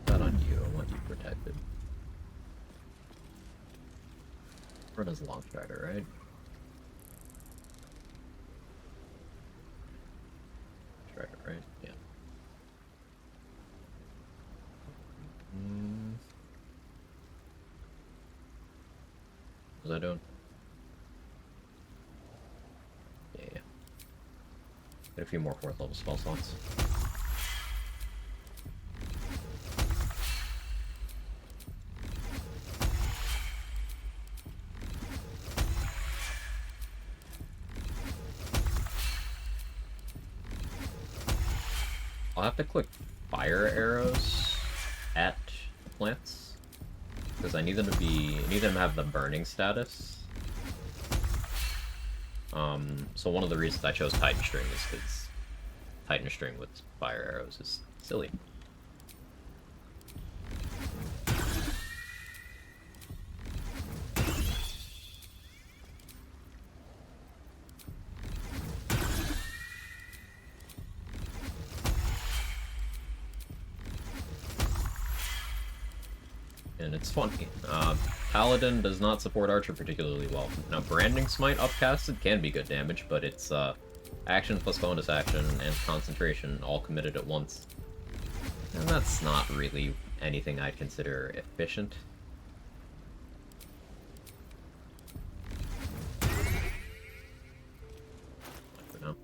Not on you, I want you protected. Run as Long Strider, right? Strider, right? Yeah. What was I doing? Yeah. Get a few more 4th level spell slots. I'll have to click fire arrows at plants because I need them to have the burning status. So one of the reasons I chose Titan String is because Titan String with fire arrows is silly. And it's funny. Paladin does not support Archer particularly well. Now, Branding Smite upcasted can be good damage, but it's action plus bonus action and concentration all committed at once. And that's not really anything I'd consider efficient. For now.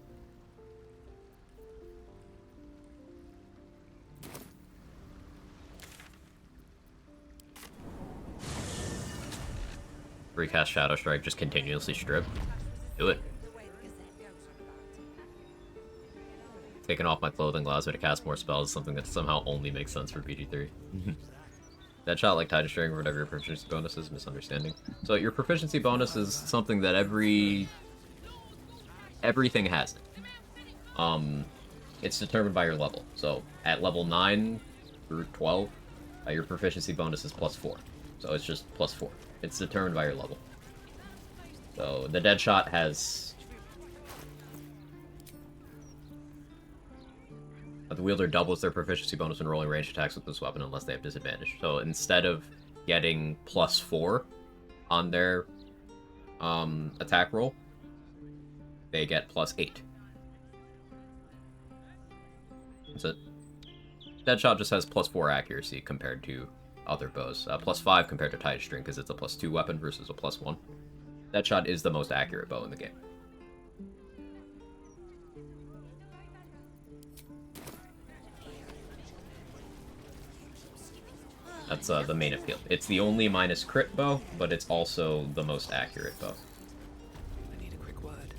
Recast Shadow Strike, just continuously strip. Do it. Taking off my clothing allows me to cast more spells, something that somehow only makes sense for BD3. That shot like Titan String or whatever your proficiency bonus is, misunderstanding. So your proficiency bonus is something that everything has it. It's determined by your level. So at level 9 through 12, your proficiency bonus is +4. So it's just +4. It's determined by your level. So the dead shot has... The wielder doubles their proficiency bonus when rolling ranged attacks with this weapon unless they have disadvantage. So instead of getting +4 on their attack roll, they get +8. That's it. Deadshot just has +4 accuracy compared to other bows. +5 compared to Titan String because it's a +2 weapon versus a +1. Deadshot is the most accurate bow in the game. That's the main appeal. It's the only minus crit bow, but it's also the most accurate bow. I need a quick word.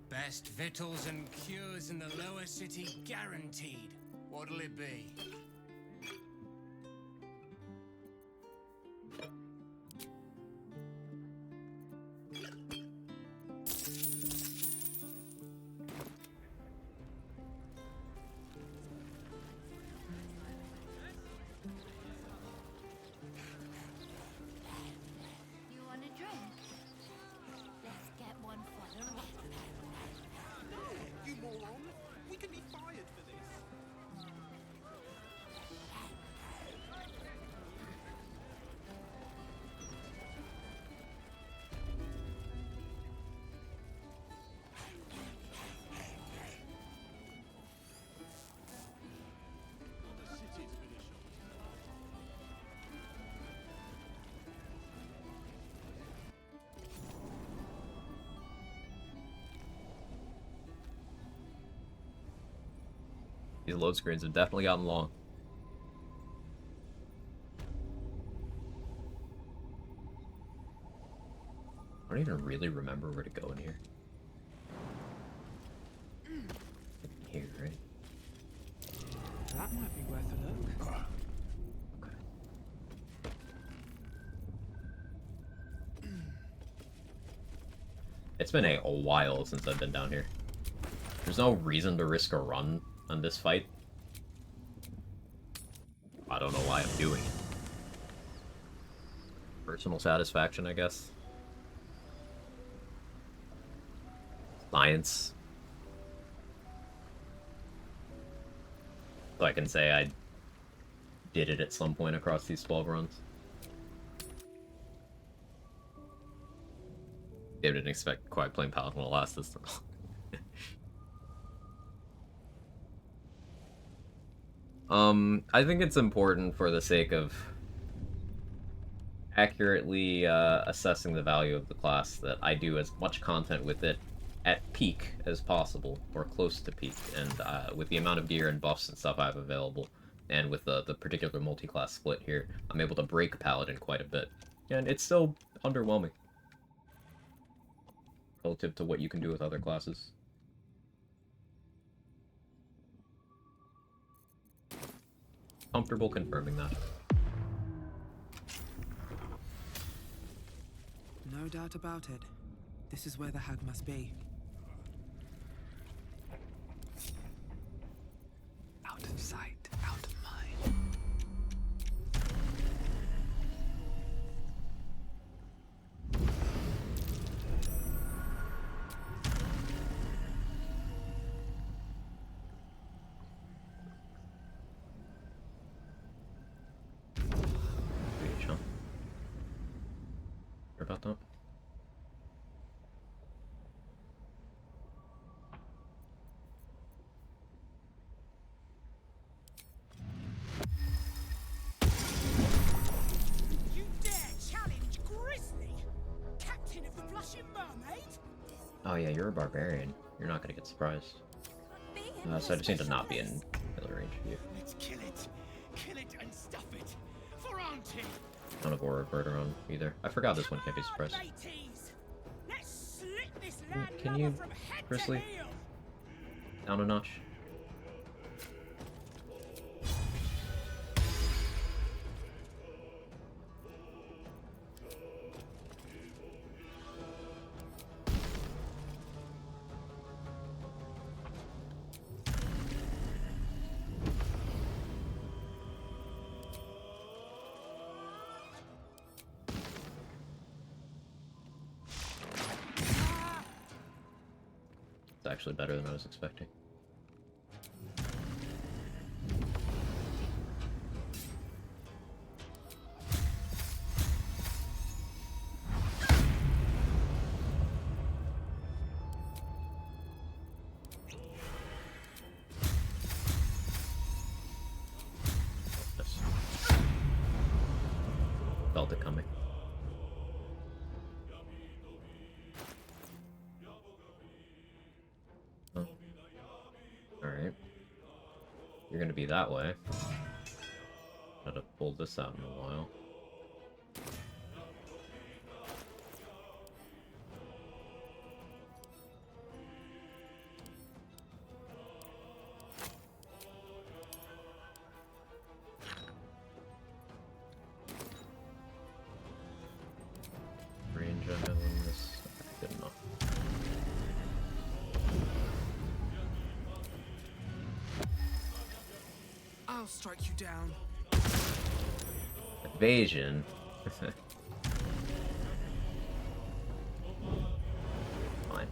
Best victuals and cures in the lower city guaranteed. What'll it be? You want a drink? Let's get one for the road. You moron! We can be fired for this! These load screens have definitely gotten long. I don't even really remember where to go in here. Here, right? That might be worth a look. Okay. It's been a while since I've been down here. There's no reason to risk a run on this fight. I don't know why I'm doing it. Personal satisfaction, I guess. Science. So I can say I did it at some point across these 12 runs. I didn't expect quite playing Paladin to last this long. I think it's important for the sake of accurately assessing the value of the class that I do as much content with it at peak as possible, or close to peak, and with the amount of gear and buffs and stuff I have available, and with the particular multi-class split here, I'm able to break Paladin quite a bit. And it's still underwhelming relative to what you can do with other classes. Comfortable confirming that. No doubt about it. This is where the hag must be. Out of sight, out of mind. Reach, huh? Hear about that? You dare challenge Grizzly, captain of the Blushing Mermaid? Oh yeah, you're a barbarian. You're not gonna get surprised. So I just need to not be in melee range of you. Let's kill it and stuff it for auntie. Not a Aura Bird around either. I forgot this one can't be suppressed. Mateys, let's slit this land Can you, from head Grizzly, to heel. down a notch? It's actually better than I was expecting. Yes. Felt it coming. Oh. Alright. You're gonna be that way. Gotta pull this out in a while. Range I have on this. Okay, good enough. I'll strike you down. Evasion. Fine.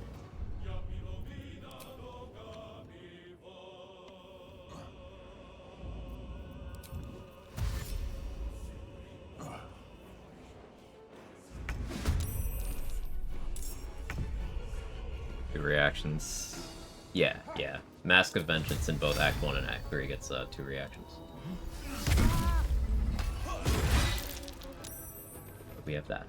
Two reactions. Yeah. Mask of Vengeance in both Act 1 and Act 3 gets 2 reactions. But we have that.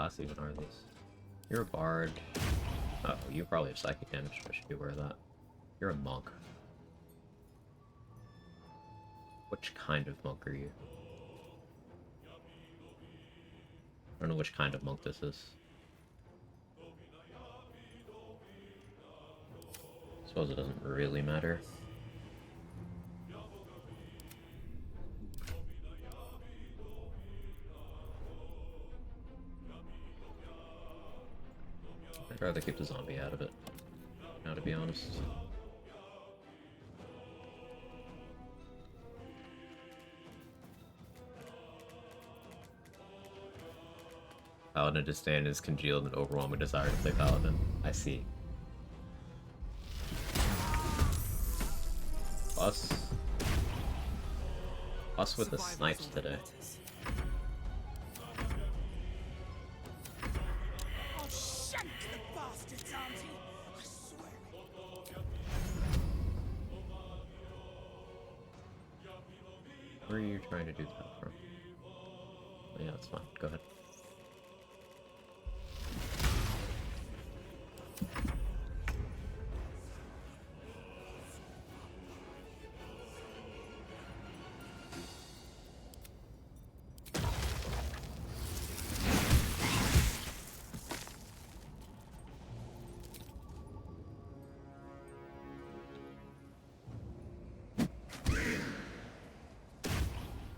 class even are these? You're a bard. Oh, you probably have psychic damage, so I should be aware of that. You're a monk. Which kind of monk are you? I don't know which kind of monk this is. Suppose it doesn't really matter. I'd rather keep the zombie out of it, now to be honest. Paladin disdain is congealed and overwhelming desire to play Paladin. I see. Us with the snipes today. I'll shank the bastards, auntie. I swear. Where are you trying to do that from? Oh, yeah, that's fine. Go ahead.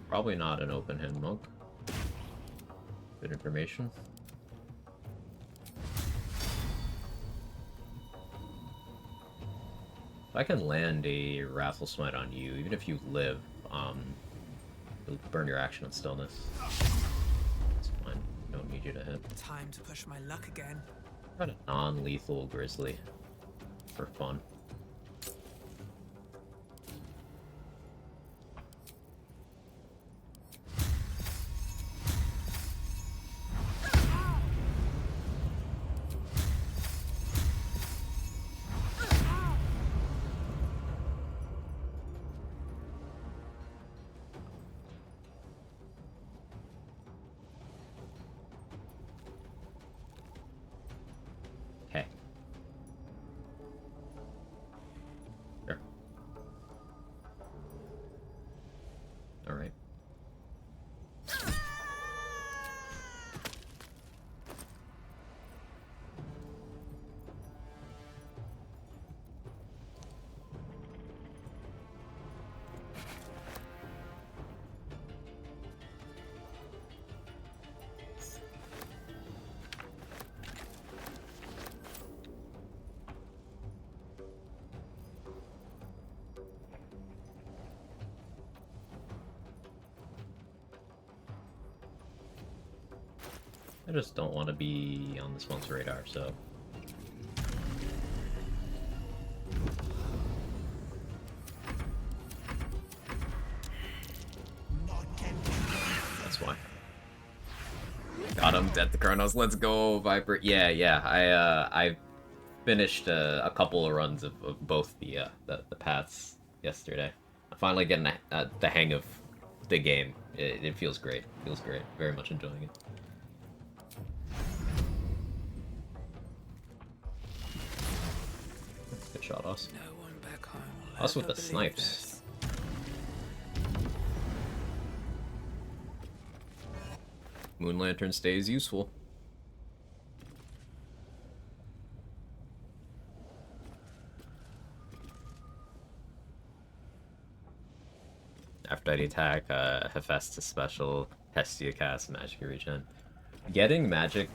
Probably not an open hand monk. Good information. If I can land a Wrathful Smite on you, even if you live, you'll burn your action on stillness. It's fine. Don't need you to hit. Time to push my luck again. Got a non-lethal grizzly for fun. Alright. I just don't want to be on this one's radar, so... That's why. Got him, Death to Chronos, let's go, Viper! Yeah, I finished a couple of runs of both the paths yesterday. I'm finally getting the hang of the game. It feels great. Feels great. Very much enjoying it. Good shot, us. No one back home will Us with ever the believe snipes. Moon Lantern stays useful. After the attack, Hephaestus special, Hestia cast, magic regen. Getting magic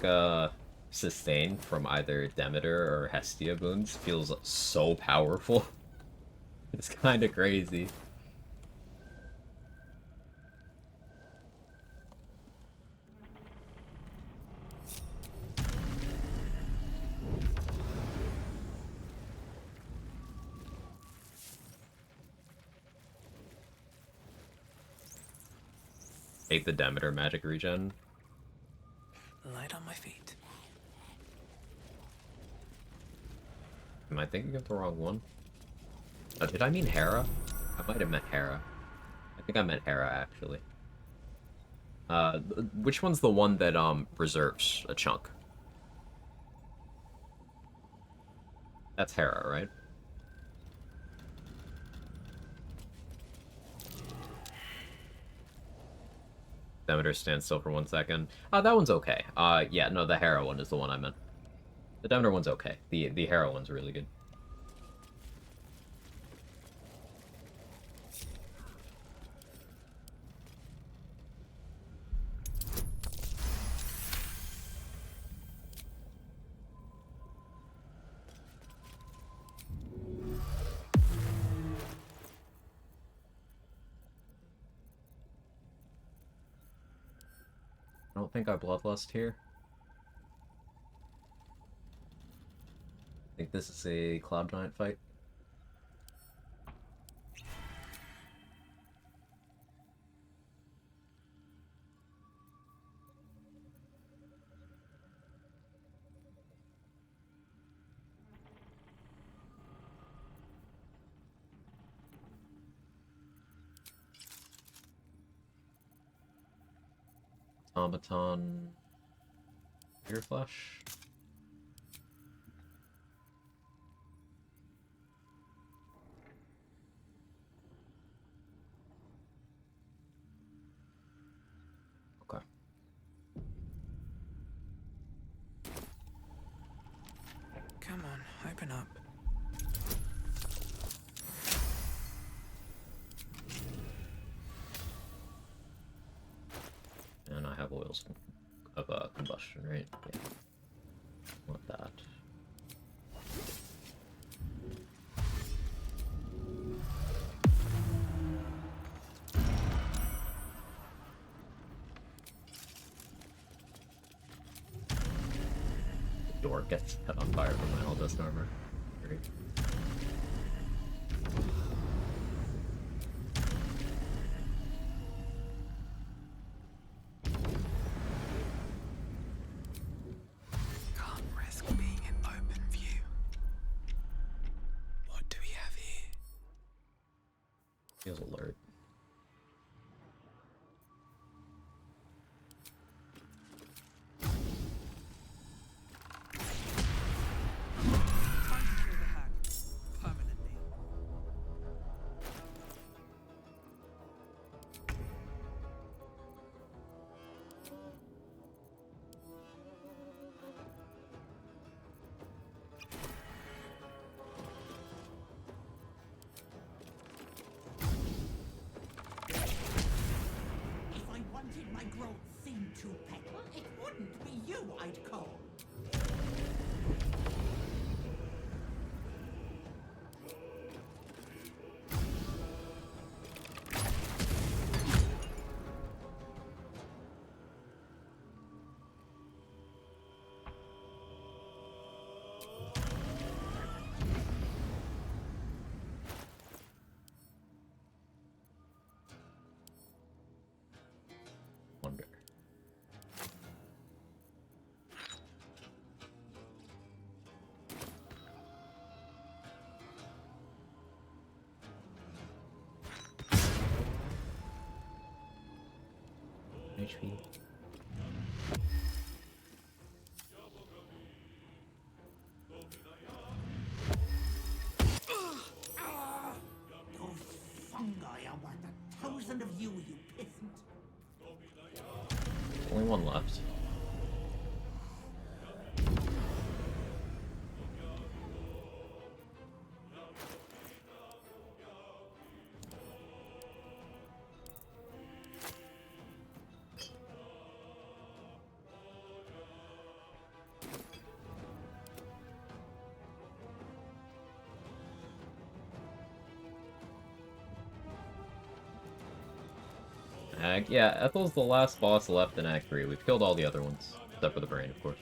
sustain from either Demeter or Hestia boons feels so powerful. It's kind of crazy. Hate the Demeter magic regen. Light on my feet. Am I thinking of the wrong one? Oh, did I mean Hera? I might have meant Hera. I think I meant Hera, actually. Which one's the one that, reserves a chunk? That's Hera, right? Demeter stands still for 1 second. That one's okay. Yeah, no, the Hera one is the one I meant. The Demeter one's okay. The Hera one's really good. I don't think I Bloodlust here. I think this is a Cloud Giant fight. Automaton... Ear Flesh? Okay. Come on, open up. And I have oils of combustion, right? Yeah. Want that. The door gets set on fire from my Aldous armor. Great. Can't risk being in open view. What do we have here? Feels alert. If I wanted my growth thing to peckle, it wouldn't be you I'd call. Wonder. HP. Those fungi are worth 1,000 of you, you peasant. Only one left. Yeah, Ethel's the last boss left in Act 3. We've killed all the other ones. Except for the brain, of course.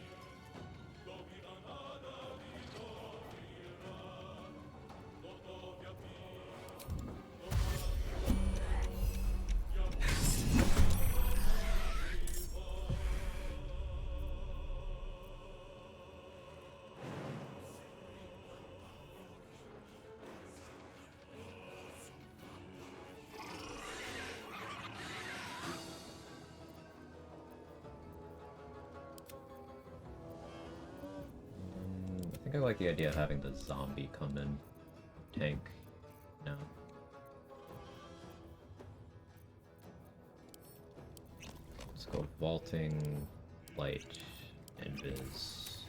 think I like the idea of having the zombie come in tank now. Let's go vaulting, light, invis.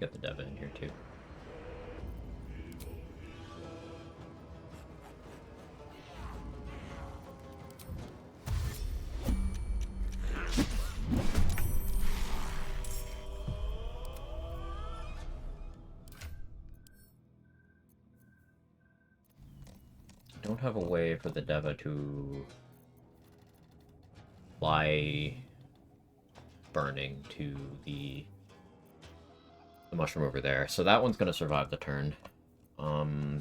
Get the Deva in here too. Don't have a way for the Deva to fly burning to the mushroom over there. So that one's gonna survive the turn. Oh,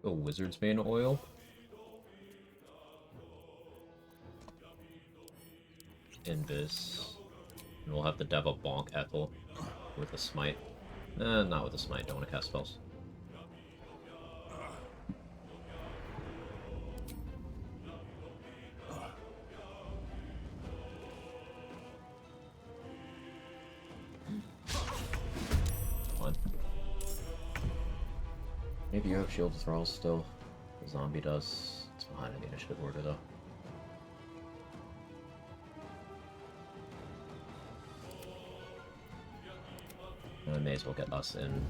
Wizard's Bane oil. Invis. And we'll have the Deva bonk Ethel with a smite. Not with a smite, don't want to cast spells. Fine. Maybe you have Shield Thralls still. The zombie does. It's behind in the initiative order though. And I may as well get us in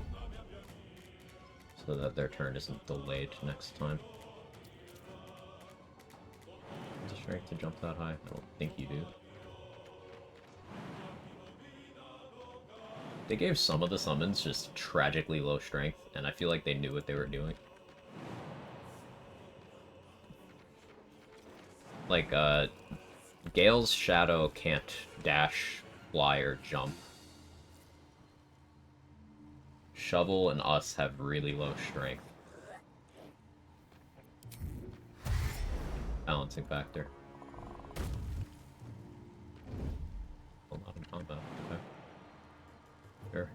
so that their turn isn't delayed next time. Is the strength to jump that high? I don't think you do. They gave some of the summons just tragically low strength, and I feel like they knew what they were doing. Like, Gale's Shadow can't dash, fly, or jump. Shovel and us have really low strength. Balancing factor. A lot in combat. Okay. Sure.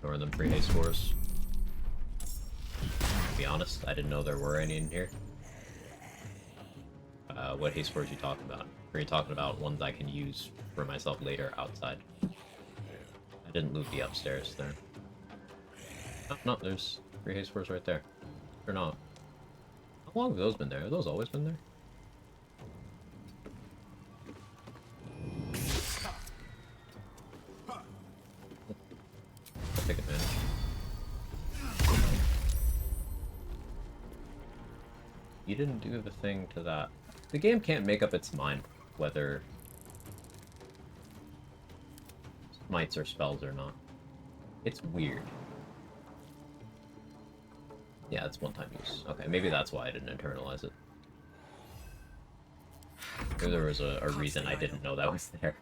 Ignore them free haste scores. To be honest, I didn't know there were any in here. What haste scores are you talking about? Are you talking about ones I can use for myself later outside? I didn't loot the upstairs there. Oh, no, there's free haste scores right there. Or not. How long have those been there? Have those always been there? I'll take advantage. You didn't do the thing to that. The game can't make up its mind whether smites are spells or not. It's weird. Yeah, it's one-time use. Okay, maybe that's why I didn't internalize it. Maybe there was a reason I didn't know that was there.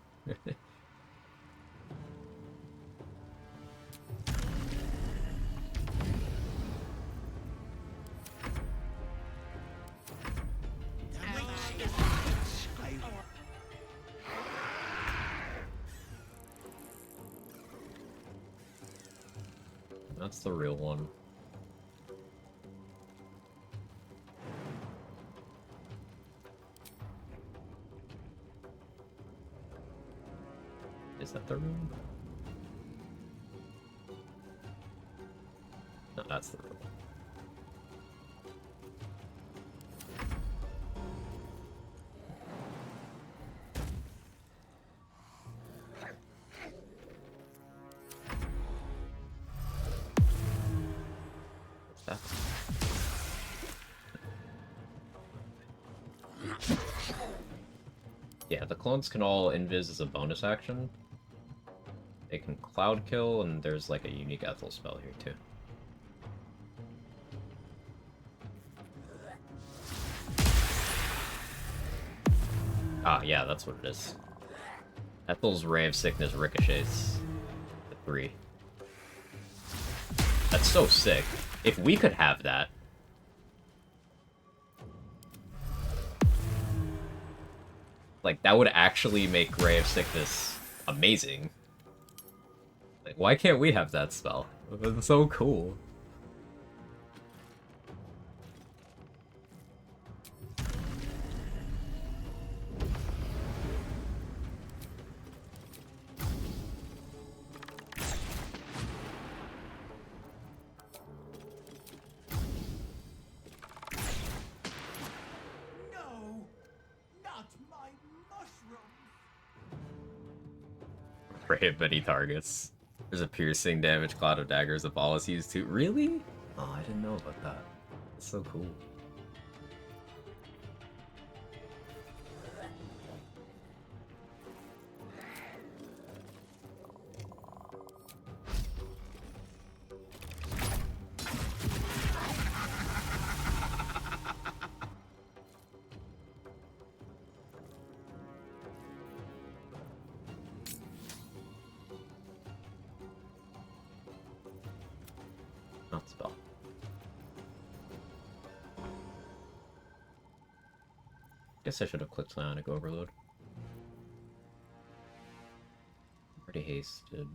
That's the real one. Is that the room? No, that's the room. What's that? Yeah, the clones can all invis as a bonus action. They can cloud kill, and there's like a unique Ethel spell here too. Ah, yeah, that's what it is. Ethel's Ray of Sickness ricochets to 3. That's so sick. If we could have that. Like, that would actually make Ray of Sickness amazing. Like, why can't we have that spell? It's so cool. No! Not my mushroom! Prohibit many targets. There's a piercing damage cloud of daggers the ball is used to. Really? Oh, I didn't know about that. That's so cool. Not spell. Guess I should have clicked Psionic Overload. Already hasted.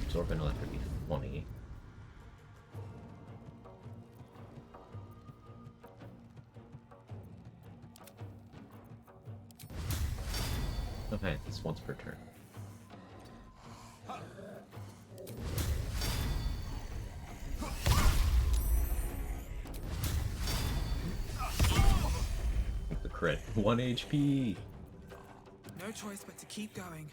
Absorb Intellect would be funny. Okay, it's once per turn. The crit. 1 HP! No choice but to keep going.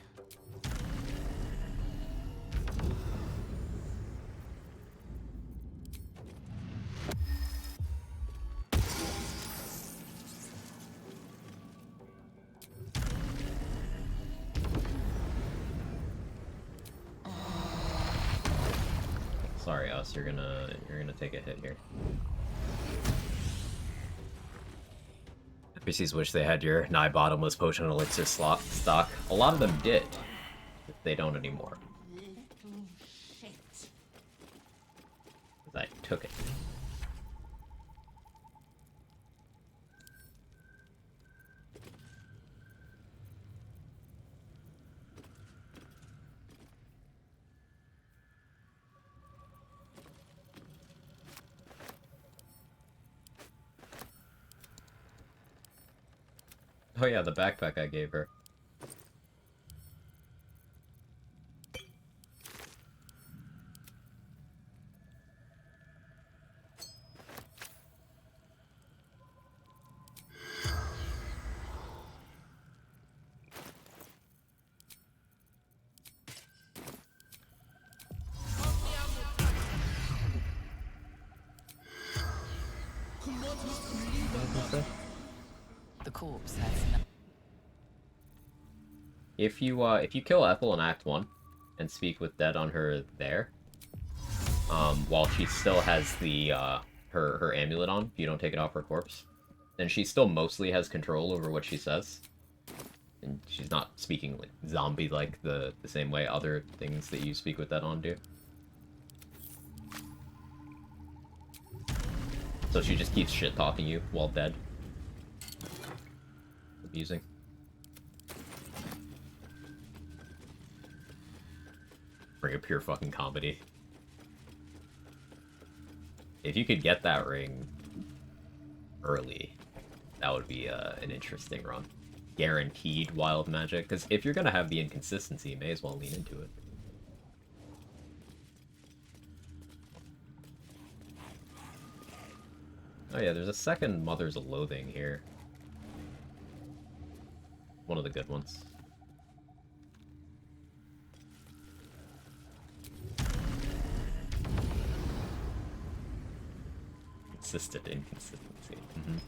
Sorry, Us, you're gonna take a hit here. NPCs wish they had your nigh bottomless potion elixir slot stock. A lot of them did. But they don't anymore. Little shit. 'Cause I took it. Oh yeah, the backpack I gave her. The corpse has no. If you kill Ethel in Act 1 and speak with Dead on her there, while she still has the her amulet on, if you don't take it off her corpse, then she still mostly has control over what she says. And she's not speaking like zombie like the same way other things that you speak with Dead on do. So she just keeps shit talking you while dead. Amusing. Bring a pure fucking comedy. If you could get that ring early, that would be an interesting run. Guaranteed wild magic, because if you're gonna have the inconsistency, you may as well lean into it. Oh yeah, there's a second Mother's Loathing here. One of the good ones. Consistent inconsistency. Mm-hmm.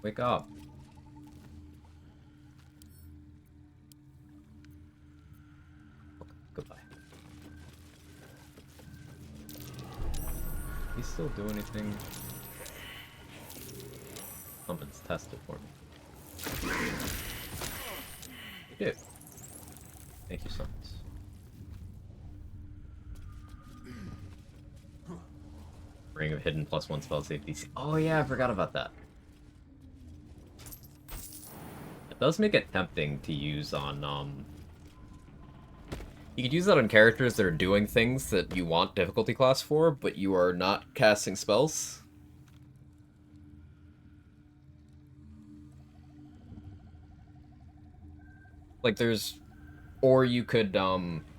Wake up. Okay, goodbye. He still do anything? Something's tested for me. You did. Thank you, Summons. Ring of Hidden +1 spell safety. Oh yeah, I forgot about that. It does make it tempting to use on, You could use that on characters that are doing things that you want difficulty class for, but you are not casting spells. Like there's... Or you could,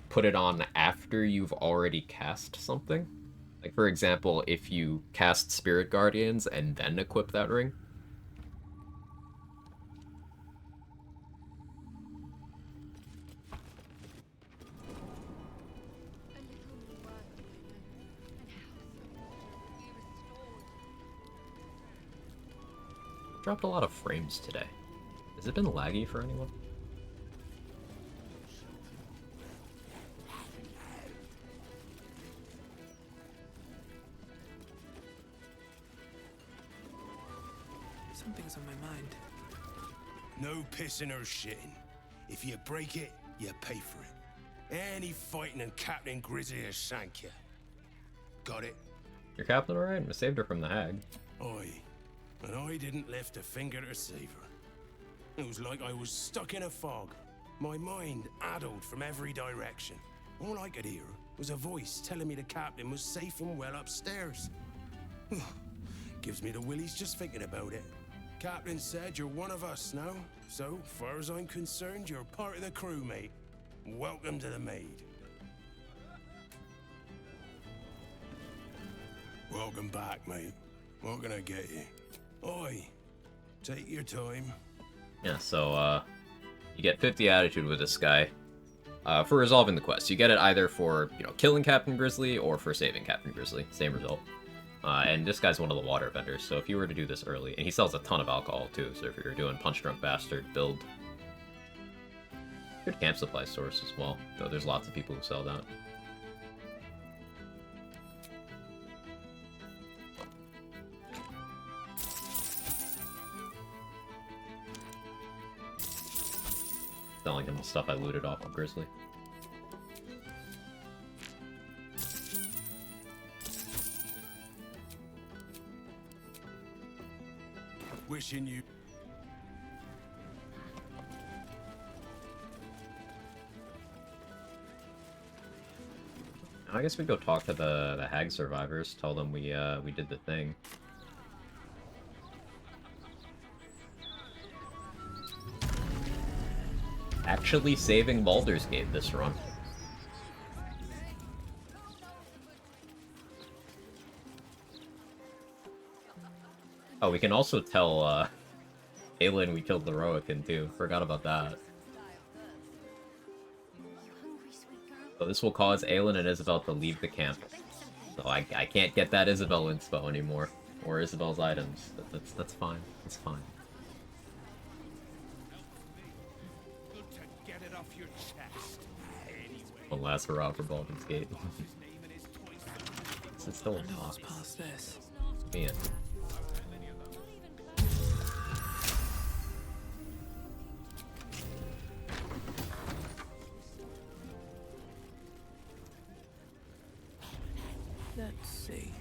put it on after you've already cast something. Like, for example, if you cast Spirit Guardians and then equip that ring. Dropped a lot of frames today. Has it been laggy for anyone? Something's on my mind. No pissing or shitting. If you break it, you pay for it. Any fighting and Captain Grizzly will shank you. Got it? Your captain alright? I saved her from the hag. Aye. And I didn't lift a finger to save her. It was like I was stuck in a fog. My mind addled from every direction. All I could hear was a voice telling me the captain was safe and well upstairs. Gives me the willies just thinking about it. Captain said you're one of us now, so far as I'm concerned, you're part of the crew, mate. Welcome to the Maid. Welcome back, mate. What can I get you? Oi, take your time. Yeah, so, you get 50 attitude with this guy, for resolving the quest. You get it either for, you know, killing Captain Grizzly or for saving Captain Grizzly. Same result. And this guy's one of the water vendors, so if you were to do this early, and he sells a ton of alcohol too, so if you're doing Punch Drunk Bastard build, good camp supply source as well, though there's lots of people who sell that. Selling him the stuff I looted off of Grizzly. Wishing you... I guess we go talk to the hag survivors, tell them we did the thing. Actually saving Baldur's Gate this run. Oh, we can also tell, Aelin we killed the Roican too. Forgot about that. So this will cause Aelin and Isabel to leave the camp. So I can't get that Isabel inspo anymore. Or Isabel's items. That's fine. It's fine. Get it off your chest. Anyway. One last hurrah for Baldur's Gate. This is still a What's past this? Man. Let's see.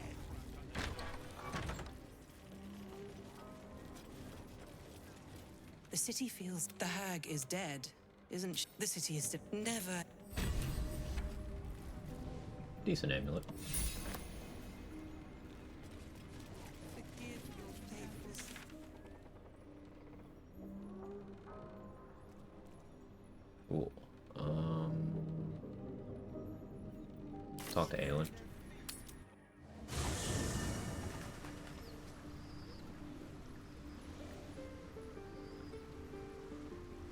The city feels the hag is dead, isn't she? The city is never... Decent amulet. Cool. Talk to Aelin.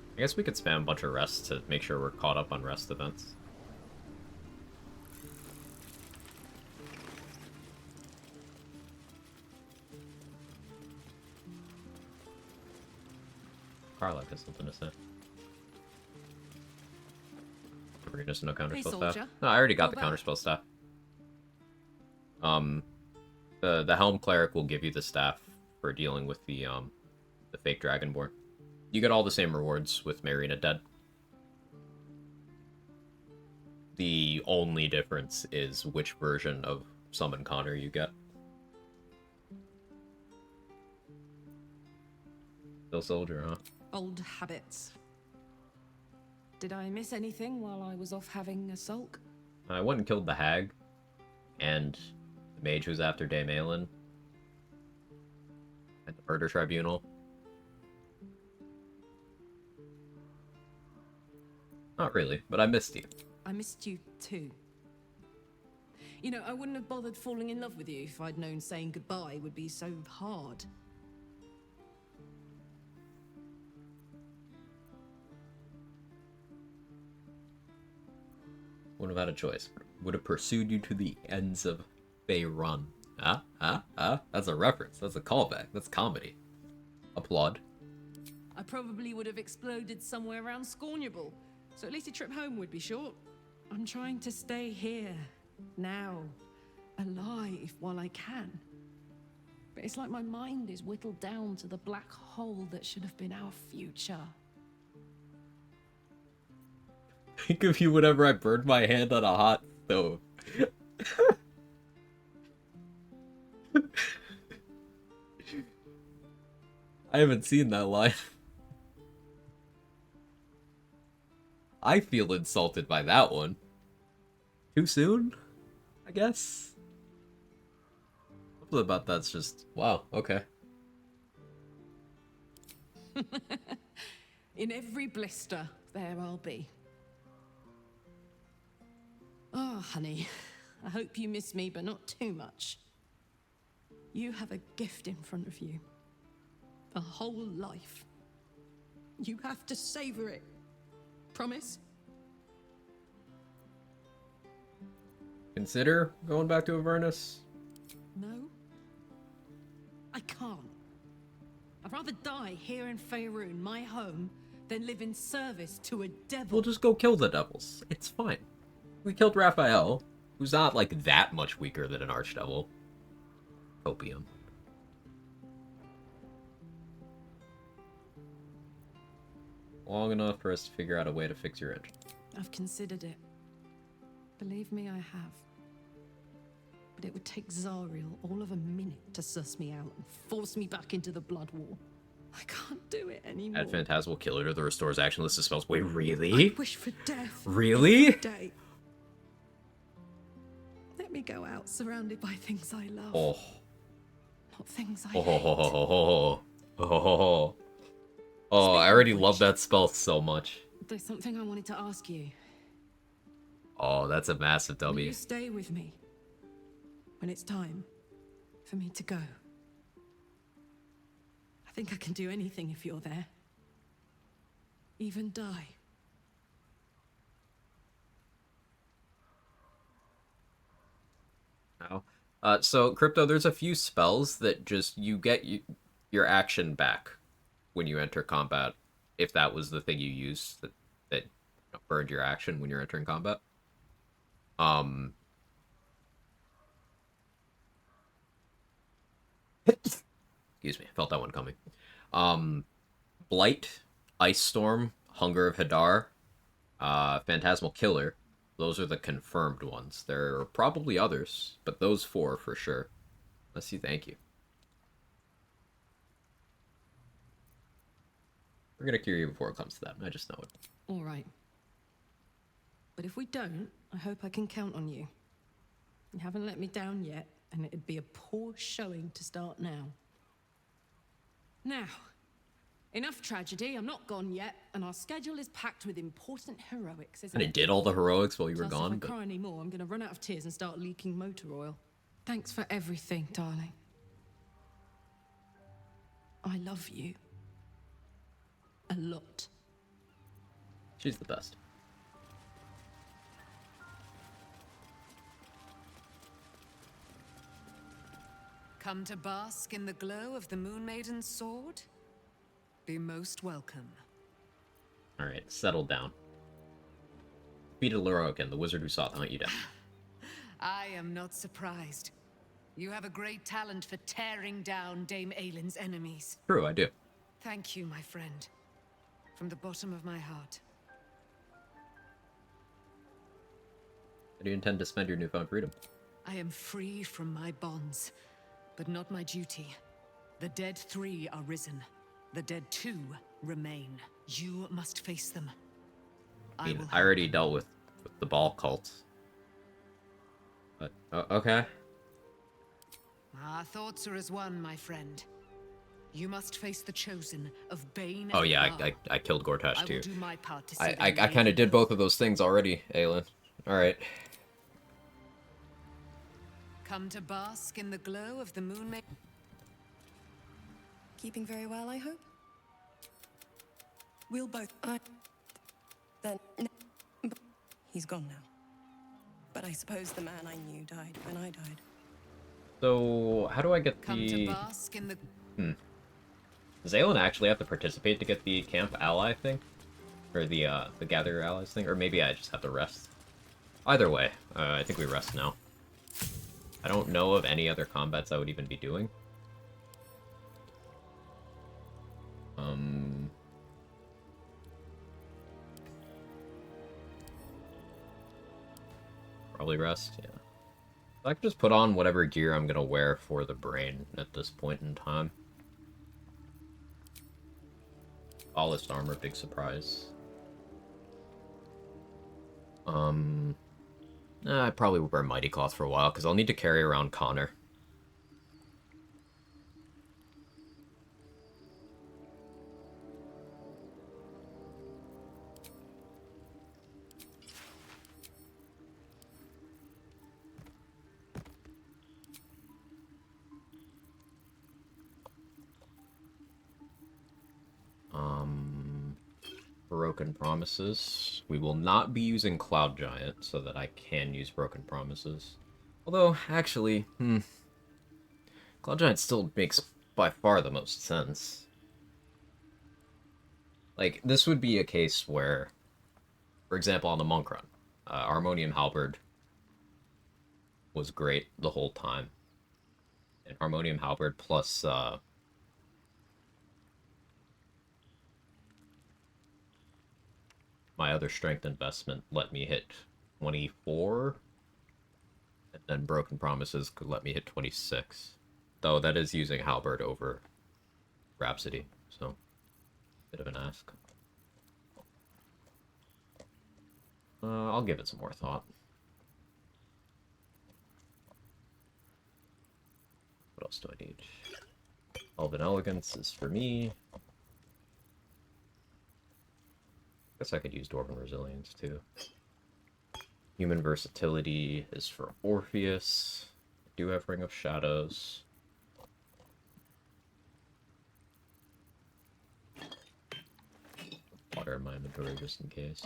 I guess we could spam a bunch of rests to make sure we're caught up on rest events. Karlach has something to say. Just no counterspell Hey, staff. soldier. No, I already got Go the back. counterspell staff. The Helm Cleric will give you the staff for dealing with the fake Dragonborn. You get all the same rewards with Marina dead. The only difference is which version of Summon Connor you get. Still soldier, huh? Old habits. Did I miss anything while I was off having a sulk? I went and killed the hag, and the mage who's after Dame Aelin, at the murder tribunal. Not really, but I missed you. I missed you too. You know, I wouldn't have bothered falling in love with you if I'd known saying goodbye would be so hard. Wouldn't have had a choice. Would have pursued you to the ends of Faerun. That's a reference. That's a callback. That's comedy. Applaud. I probably would have exploded somewhere around Scornable, so at least a trip home would be short. I'm trying to stay here, now, alive while I can. But it's like my mind is whittled down to the black hole that should have been our future. Think of you whenever I burned my hand on a hot stove. I haven't seen that line. I feel insulted by that one. Too soon? I guess? Something about that's just, wow, okay. In every blister, there I'll be. Oh, honey, I hope you miss me, but not too much. You have a gift in front of you. A whole life. You have to savor it. Promise? Consider going back to Avernus? No? I can't. I'd rather die here in Faerun, my home, than live in service to a devil. We'll just go kill the devils. It's fine. We killed Raphael, who's not, like, that much weaker than an archdevil. Opium. Long enough for us to figure out a way to fix your engine. I've considered it. Believe me, I have. But it would take Zariel all of a minute to suss me out and force me back into the Blood War. I can't do it anymore. Add Phantasmal Killer to the restores action list of spells. Wait, really? I wish for death. Really? Every day. Let me go out surrounded by things I love. Oh. Not things I Oh, hate. Oh, I already love that spell so much. There's something I wanted to ask you. Oh, that's a massive Will W. you stay with me when it's time for me to go? I think I can do anything if you're there. Even die. Ow. So, Crypto, there's a few spells that just, you get your action back when you enter combat, if that was the thing you used that burned your action when you're entering combat. Excuse me, felt that one coming. Blight, Ice Storm, Hunger of Hadar, Phantasmal Killer. Those are the confirmed ones. There are probably others, but those four for sure. Let's see, thank you. We're gonna cure you before it comes to that. I just know it. All right. But if we don't, I hope I can count on you. You haven't let me down yet, and it'd be a poor showing to start now. Now, enough tragedy. I'm not gone yet, and our schedule is packed with important heroics, isn't And it? it did all the heroics while you were Plus, gone, if I but cry anymore, I'm gonna run out of tears and start leaking motor oil. Thanks for everything, darling. I love you. A lot. she's the best. Come to bask in the glow of the Moon Maiden's sword? Be most welcome. Alright, settle down. Defeated Lorokin, the wizard who sought to hunt you down. I am not surprised. You have a great talent for tearing down Dame Aylin's enemies. True, I do. Thank you, my friend. From the bottom of my heart. How do you intend to spend your newfound freedom? I am free from my bonds, but not my duty. The dead 3 are risen. The dead 2 remain. You must face them. I mean, I already dealt with the ball cult. But, okay. Our thoughts are as one, my friend. You must face the chosen of Bane. Oh and yeah, Bar. I killed Gortash I will too. do my part to see I them kind of did both of those things already, Aelin. Alright. come to bask in the glow of the moon. Keeping very well, I hope? We'll both... Then... He's gone now. But I suppose the man I knew died when I died. So, how do I get Come to the... bask in the... Does Aelin actually have to participate to get the camp ally thing? Or the gather allies thing? Or maybe I just have to rest? Either way, I think we rest now. I don't know of any other combats I would even be doing. Probably rest, yeah. I can just put on whatever gear I'm gonna wear for the brain at this point in time. Polished armor, big surprise. I probably will wear Mighty Cloth for a while, because I'll need to carry around Connor. Broken Promises. We will not be using Cloud Giant, so that I can use Broken Promises. Although, actually, Cloud Giant still makes by far the most sense. Like, this would be a case where, for example, on the Monk Run, Harmonium Halberd was great the whole time. And Harmonium Halberd plus, my other strength investment let me hit 24, and then Broken Promises could let me hit 26. Though that is using Halberd over Rhapsody, so bit of an ask. I'll give it some more thought. What else do I need? Elven Elegance is for me. Guess I could use Dwarven Resilience, too. Human Versatility is for Orpheus. I do have Ring of Shadows. Water in my inventory just in case.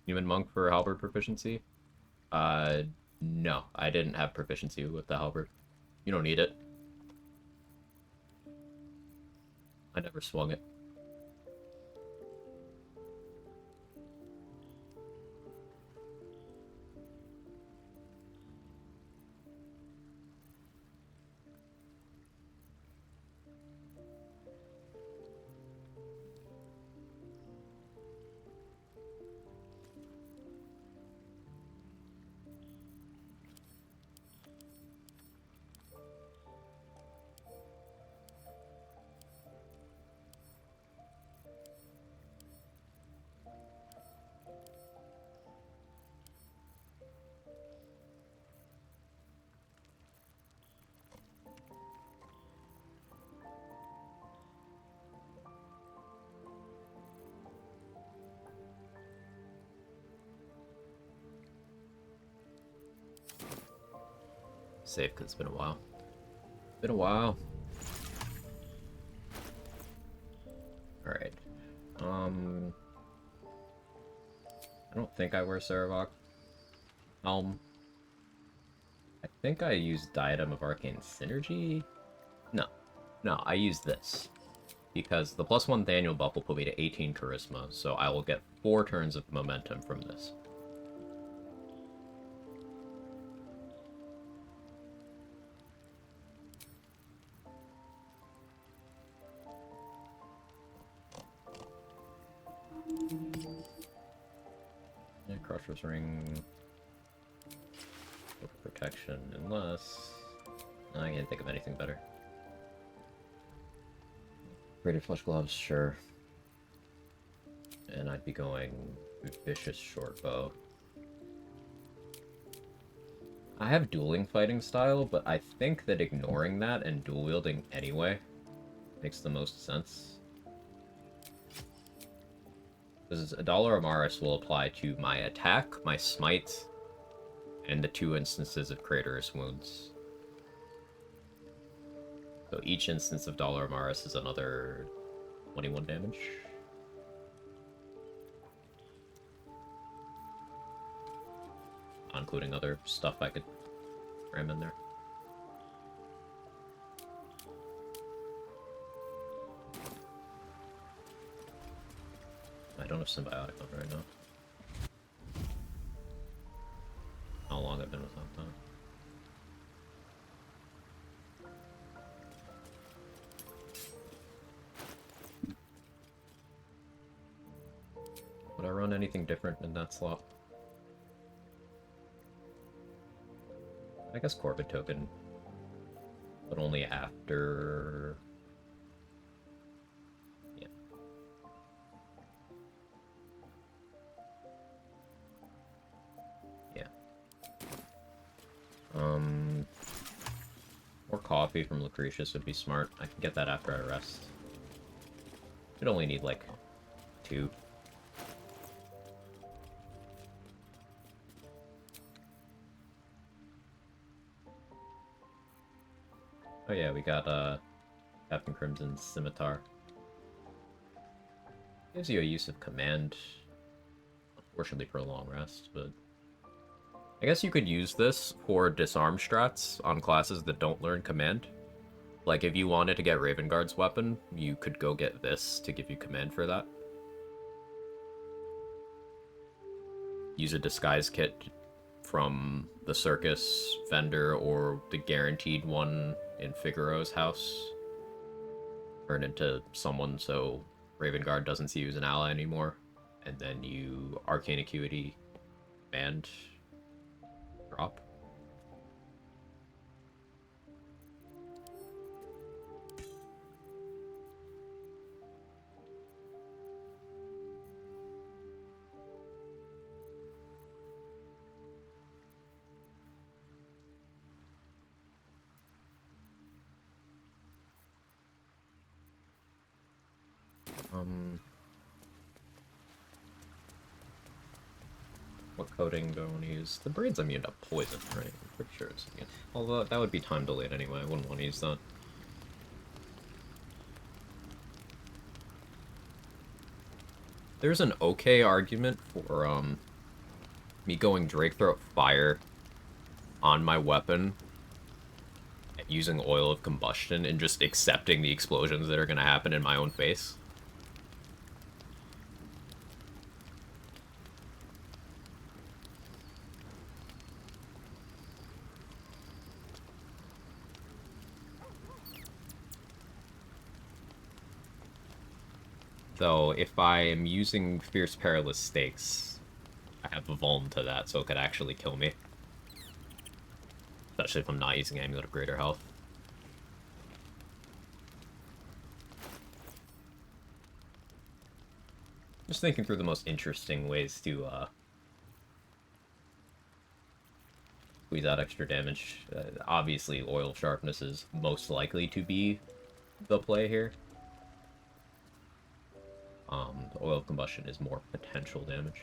Human Monk for Halberd proficiency? No, I didn't have proficiency with the halberd. You don't need it. I never swung it. Save, because it's been a while. Been a while. Alright. I don't think I wear Saravok I think I used Diadem of Arcane Synergy? No. No, I used this. Because the +1 Daniel buff will put me to 18 Charisma, so I will get 4 turns of momentum from this. Yeah, Crusher's Ring... protection, unless... I can't think of anything better. Braided Flesh Gloves, sure. And I'd be going Vicious Shortbow. I have dueling fighting style, but I think that ignoring that and dual wielding anyway makes the most sense. Because Adalar Amaris will apply to my attack, my smite, and the 2 instances of Craterous Wounds. So each instance of Dollar Amaris is another 21 damage. Not including other stuff I could cram in there. I don't have Symbiotic on right now. How long I've been without that. Would I run anything different in that slot? I guess Corbett Token, but only after... Yeah. Yeah. More coffee from Lucretius would be smart. I can get that after I rest. Should only need, like, 2. Oh yeah, we got Captain Crimson's Scimitar. Gives you a use of command, unfortunately for a long rest, but... I guess you could use this for disarm strats on classes that don't learn command. Like, if you wanted to get Ravenguard's weapon, you could go get this to give you command for that. Use a disguise kit from the circus vendor or the guaranteed one in Figaro's house. Turn into someone so Ravenguard doesn't see you as an ally anymore. And then you Arcane Acuity and drop. What coating do I want to use? The braid's immune to poison, right? I'm pretty sure it's immune. Although that would be time delayed anyway. I wouldn't want to use that. There's an okay argument for me going Drake Throat Fire on my weapon, using Oil of Combustion, and just accepting the explosions that are going to happen in my own face. Though, if I am using Fierce Perilous Stakes, I have a vuln to that, so it could actually kill me. Especially if I'm not using Amulet of Greater Health. Just thinking through the most interesting ways to, squeeze out extra damage. Obviously, Oil Sharpness is most likely to be the play here. The Oil of Combustion is more potential damage.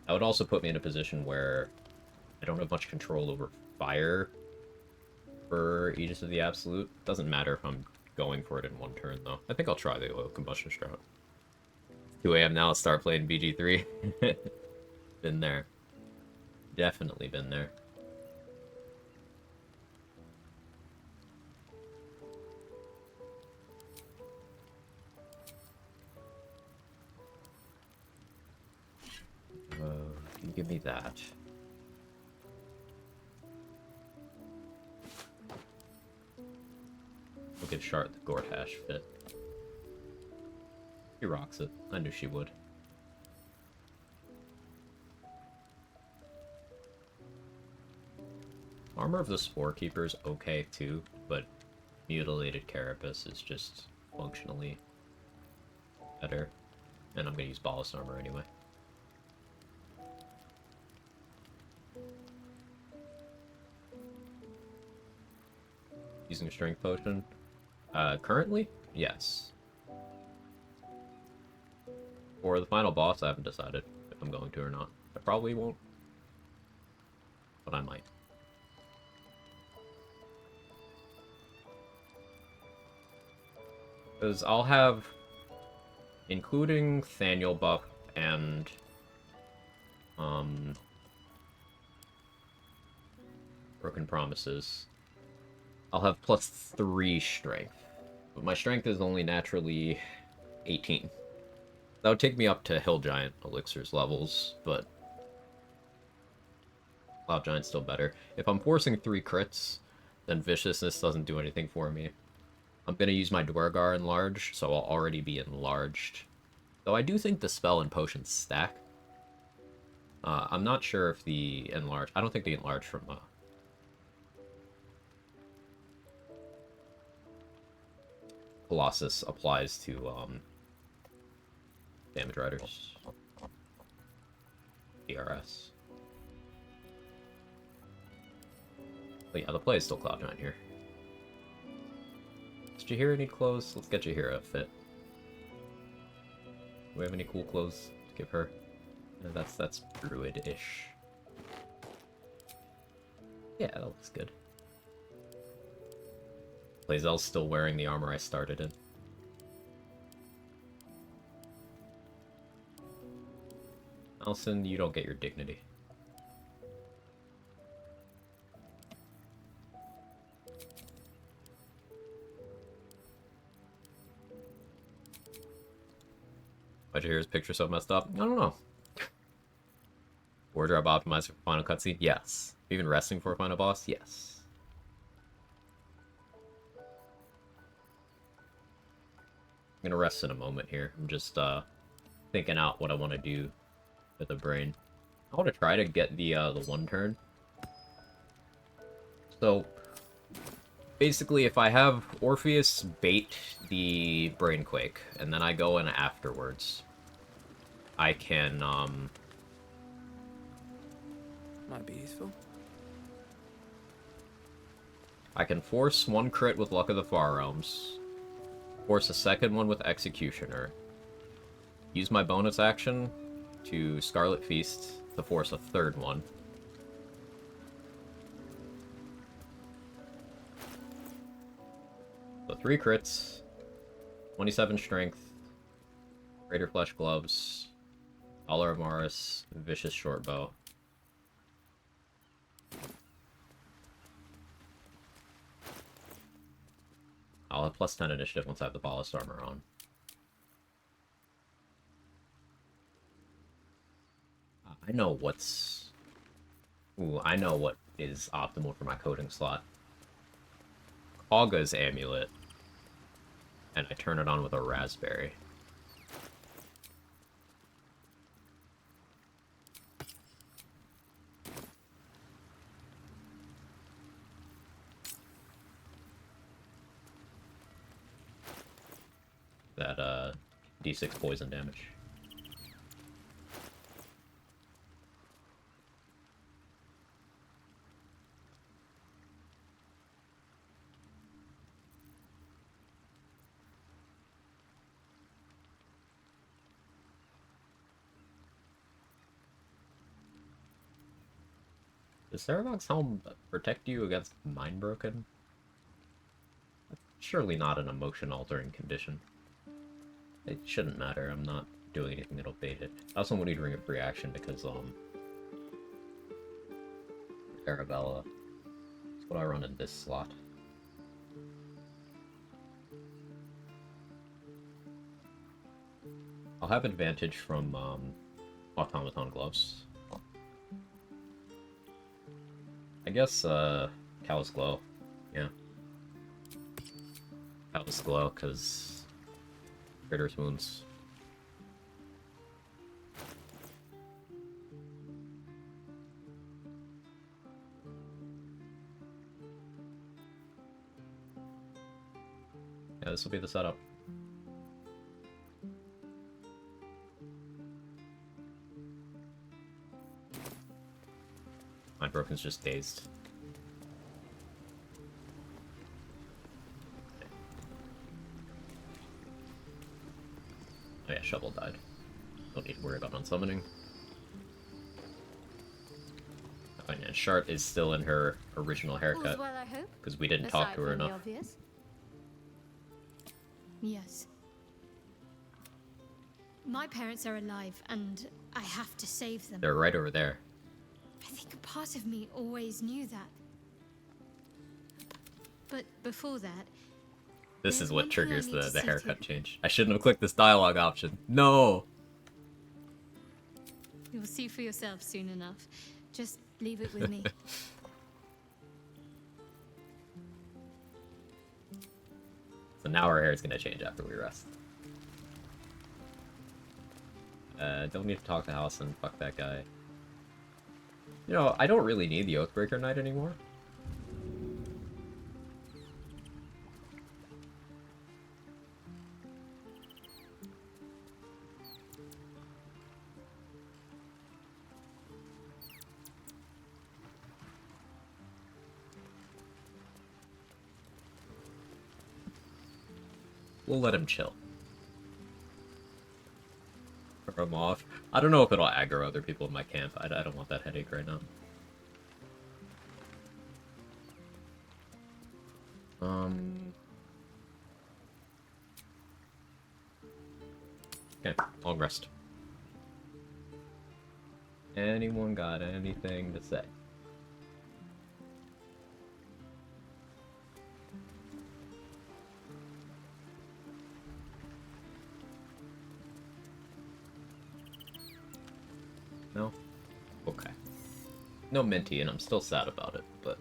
That would also put me in a position where I don't have much control over fire for Aegis of the Absolute. Doesn't matter if I'm going for it in one turn, though. I think I'll try the Oil Combustion strat. 2 a.m. now, start playing BG3. Been there. Definitely been there. Give me that. We'll give Shart the Gortash fit. She rocks it. I knew she would. Armor of the Spore Keeper is okay too, but Mutilated Carapace is just functionally better. And I'm gonna use Ballast Armor anyway. Using a Strength Potion? Currently? Yes. For the final boss, I haven't decided if I'm going to or not. I probably won't. But I might. Because I'll have, including Thaniel buff and, Broken Promises, I'll have +3 strength. But my strength is only naturally 18. That would take me up to Hill Giant Elixirs levels, but Cloud Giant's still better. If I'm forcing 3 crits, then Viciousness doesn't do anything for me. I'm going to use my Dwargar Enlarge, so I'll already be enlarged. Though I do think the spell and potions stack. I'm not sure if the Enlarge... I don't think the Enlarge from... Colossus applies to, Damage Riders. DRS. But yeah, the play is still Cloud Giant here. Does Jaheira need clothes? Let's get Jaheira a fit. Do we have any cool clothes to give her? That's Druid-ish. Yeah, that looks good. Lae'zel's still wearing the armor I started in. Alison, you don't get your dignity. Why'd you hear his picture so messed up? I don't know. Wardrobe optimized for final cutscene? Yes. Even resting for a final boss? Yes. I'm gonna rest in a moment here. I'm just thinking out what I want to do with the brain. I want to try to get the 1 turn. So basically, if I have Orpheus bait the Brainquake, and then I go in afterwards, I can might be useful. I can force 1 crit with Luck of the Far Realms. Force a 2nd one with Executioner. Use my bonus action to Scarlet Feast to force a 3rd one. So 3 crits, 27 strength, Greater Flesh Gloves, Dollar of Maris, Vicious Shortbow. I'll have +10 initiative once I have the Ballast Armor on. I know what's... Ooh, I know what is optimal for my coding slot. Kagha's Amulet. And I turn it on with a Raspberry. That, D6 poison damage. Does Saravox Helm protect you against Mind Broken? That's surely not an emotion-altering condition. It shouldn't matter, I'm not doing anything that'll bait it. I also want to ring a free action because, Arabella. That's what I run in this slot. I'll have advantage from, Automaton Gloves. I guess, Callous Glow. Yeah. Callous Glow, because Critter's Wounds. Yeah, this will be the setup. Mind Broken's just dazed. Oh yeah, Shovel died. Don't need to worry about unsummoning. Oh, and Shart is still in her original haircut. Well, I hope. Because we didn't talk to her enough. Obvious. Yes. My parents are alive, and I have to save them. They're right over there. I think a part of me always knew that. But before that... This is what triggers the haircut change. I shouldn't have clicked this dialogue option. No! You'll see for yourself soon enough. Just leave it with me. So now our hair is going to change after we rest. Don't need to talk to Allison. Fuck that guy. You know, I don't really need the Oathbreaker Knight anymore. We'll let him chill. Throw him off. I don't know if it'll aggro other people in my camp. I don't want that headache right now. Okay, long rest. Anyone got anything to say? No? Okay. No Minty, and I'm still sad about it, but...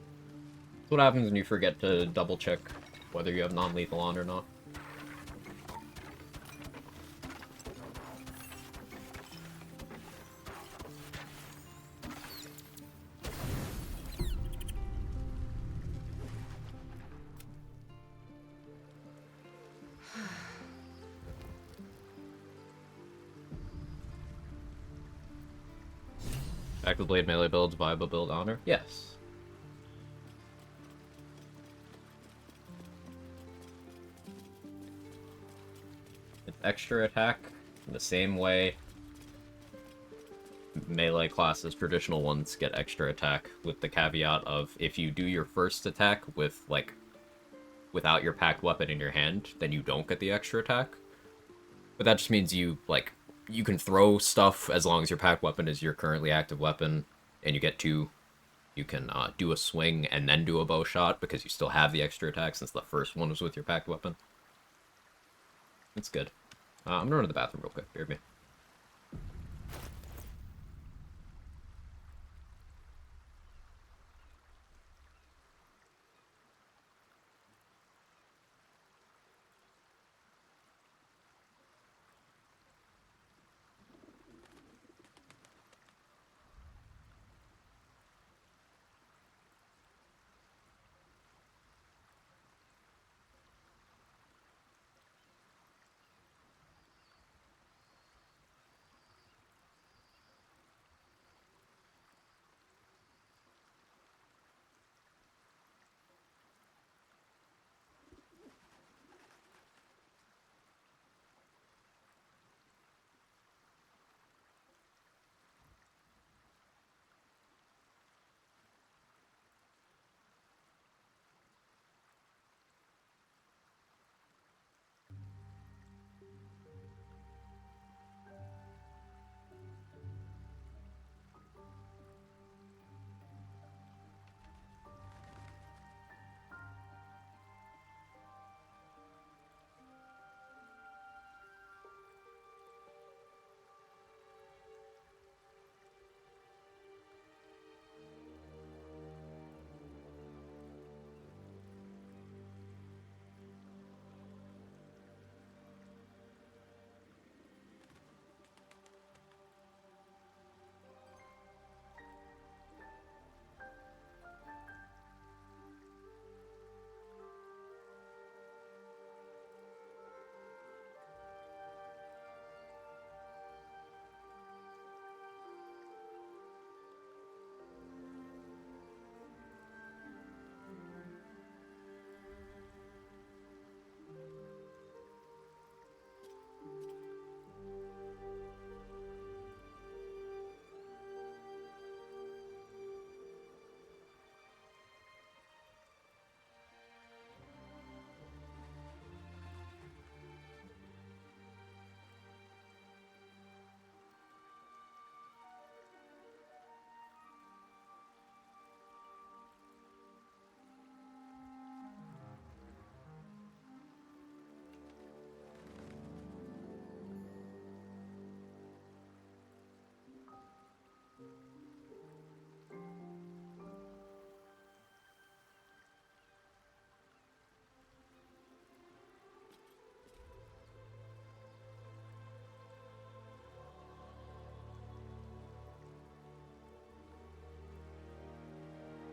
That's what happens when you forget to double check whether you have non-lethal on or not. Active Blade melee builds, viable build honor? Yes. It's extra attack in the same way melee classes, traditional ones, get extra attack, with the caveat of if you do your first attack with, like, without your packed weapon in your hand, then you don't get the extra attack. But that just means you, like, you can throw stuff as long as your packed weapon is your currently active weapon, and you get two. You can do a swing and then do a bow shot because you still have the extra attack since the first one was with your packed weapon. It's good. I'm gonna run to the bathroom real quick. Bear with me.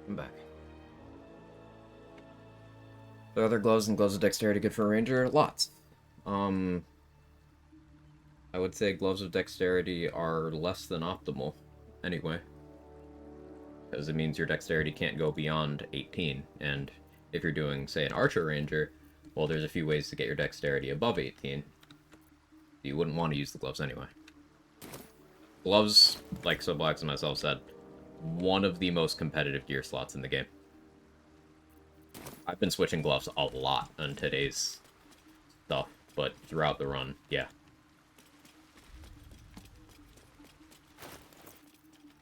I'm back. The other gloves and gloves of dexterity good for a ranger? Lots. I would say gloves of dexterity are less than optimal, anyway. Because it means your dexterity can't go beyond 18, and if you're doing, say, an archer ranger, well, there's a few ways to get your dexterity above 18. You wouldn't want to use the gloves anyway. Gloves, like So Blacks and myself said, one of the most competitive gear slots in the game. I've been switching gloves a lot on today's stuff, but throughout the run, yeah.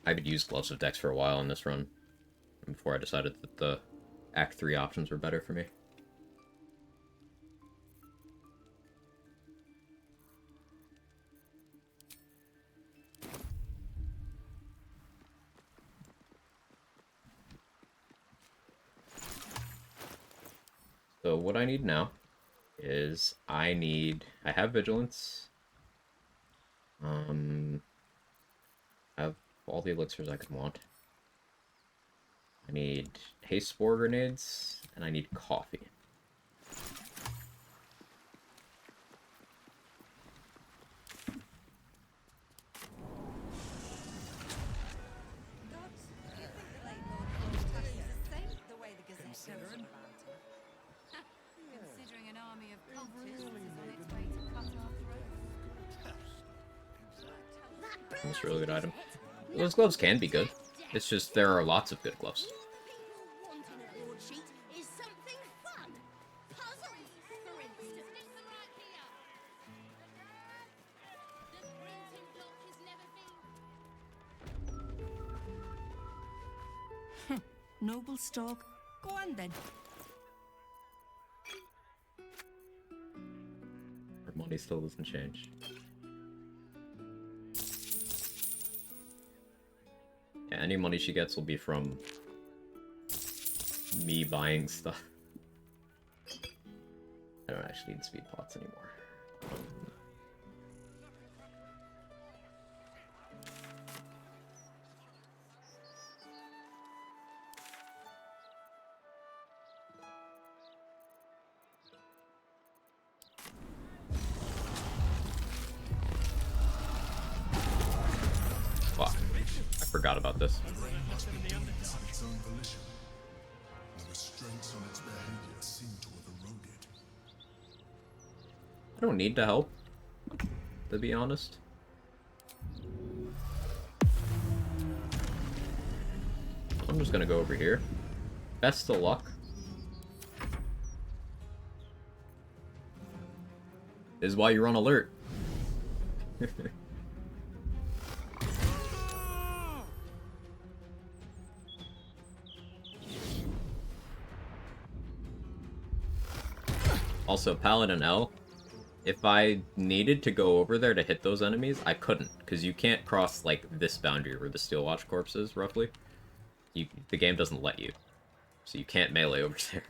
I would use gloves of dex for a while in this run, before I decided that the Act 3 options were better for me. So what I need now is I have vigilance. I have all the elixirs I could want. I need haste spore grenades, and I need coffee. Considering an army of cultists is on its way to cut our throats. That's a really good item. Those gloves can be good. It's just there are lots of good gloves. Noble stock. Go on then. Her money still doesn't change. Yeah, any money she gets will be from me buying stuff. I don't actually need speed pots anymore. Fuck. I forgot about this. Its own volition. The restraints on its behavior seem to have eroded. I don't need to help, to be honest. I'm just gonna go over here. Best of luck. This is why you're on alert. Also, Paladin L, if I needed to go over there to hit those enemies, I couldn't, because you can't cross, like, this boundary where the Steelwatch corpse is, roughly. The game doesn't let you. So you can't melee over there.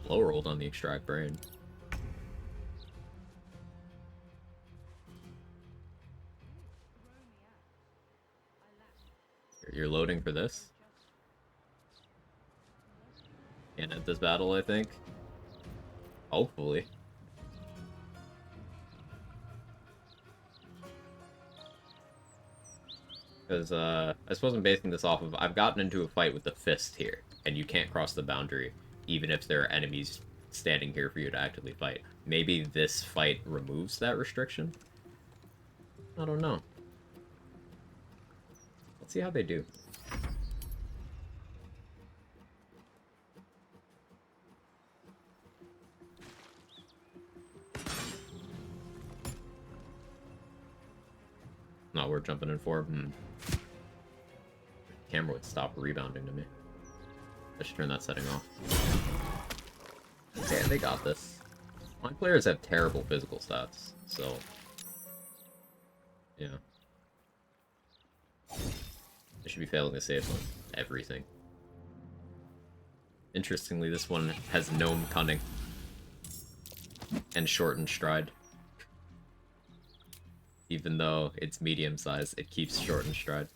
Low rolled on the extract brain. You're loading for this? Can't end this battle, I think. Hopefully. Because, I suppose I'm basing this off of, I've gotten into a fight with the Fist here, and you can't cross the boundary, even if there are enemies standing here for you to actively fight. Maybe this fight removes that restriction? I don't know. Let's see how they do. Not worth jumping in for. Camera would stop rebounding to me. I should turn that setting off. Yeah, they got this. My players have terrible physical stats, so... yeah. They should be failing to save on everything. Interestingly, this one has gnome cunning. And shortened stride. Even though it's medium size, it keeps short in stride.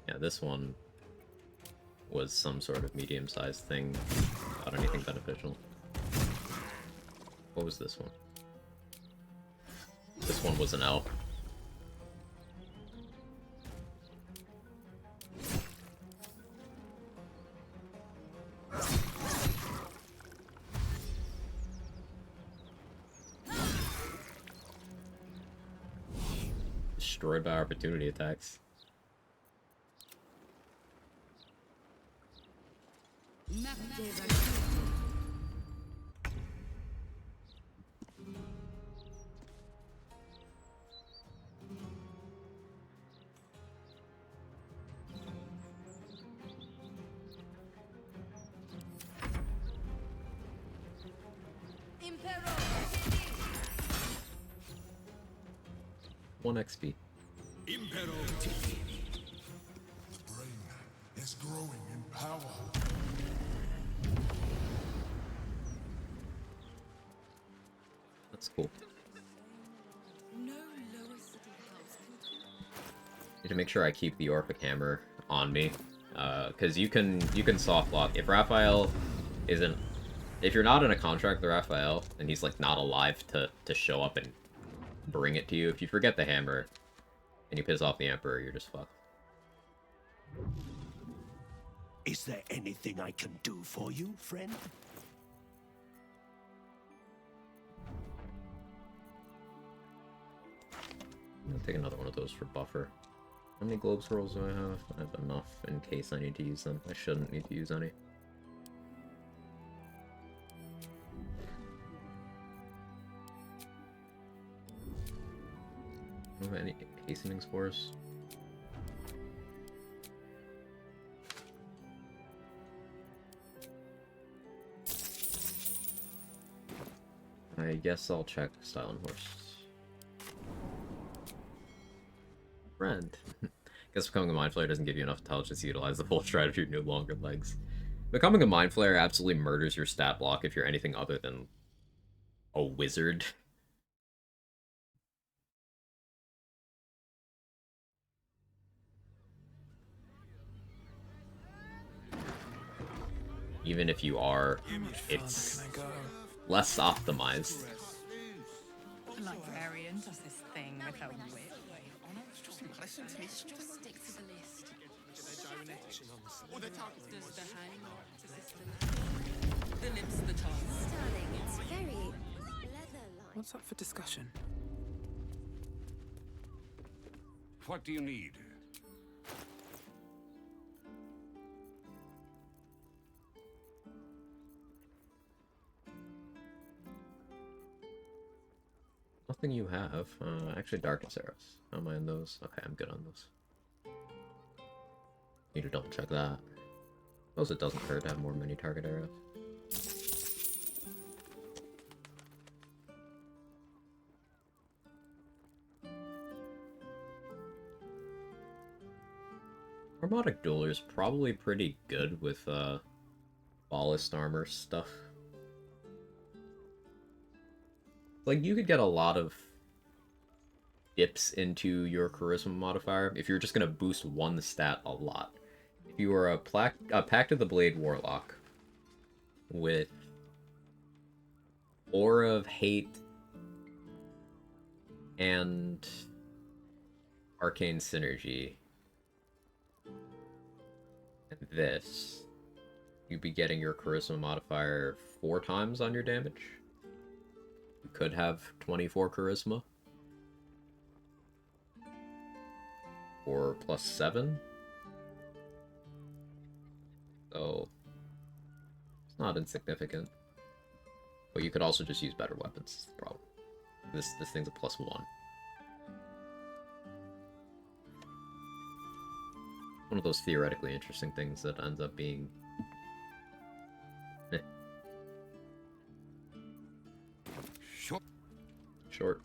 Yeah, this one was some sort of medium-sized thing, not anything beneficial. What was this one? This one was an elf. Destroyed by opportunity attacks. One XP. Impero. The brain is growing in power. That's cool. Need to make sure I keep the Orphic Hammer on me, because you can soft lock if Raphael isn't. If you're not in a contract with Raphael and he's like not alive to show up and bring it to you, if you forget the hammer and you piss off the Emperor, you're just fucked. Is there anything I can do for you, friend? I'll take another one of those for buffer. How many globe swirls do I have? I have enough in case I need to use them. I shouldn't need to use any. Don't have any hastening spores. I guess I'll check Style and Horse. Friend. Guess becoming a Mind Flayer doesn't give you enough intelligence to utilize the full stride of your no longer legs. Becoming a Mind Flayer absolutely murders your stat block if you're anything other than a wizard. Even if you are, it's less optimized. The librarian does this thing with her whip. Listen to me. Just stick to the list. Does the hang the lips the tongue. Darling, it's very leather-like. What's up for discussion? What do you need? Nothing you have. Actually, Darkness Arrows. How am I in those? Okay, I'm good on those. Need to double check that. Suppose it doesn't hurt to have more mini target arrows. Harmonic Dueler is probably pretty good with ballast armor stuff. Like, you could get a lot of dips into your charisma modifier if you're just gonna boost one stat a lot. If you were a Pact of the Blade Warlock with Aura of Hate and Arcane Synergy, and this, you'd be getting your charisma modifier 4 times on your damage. You could have 24 charisma. Or +7. So it's not insignificant. But you could also just use better weapons, is the problem. This thing's a +1. One of those theoretically interesting things that ends up being short.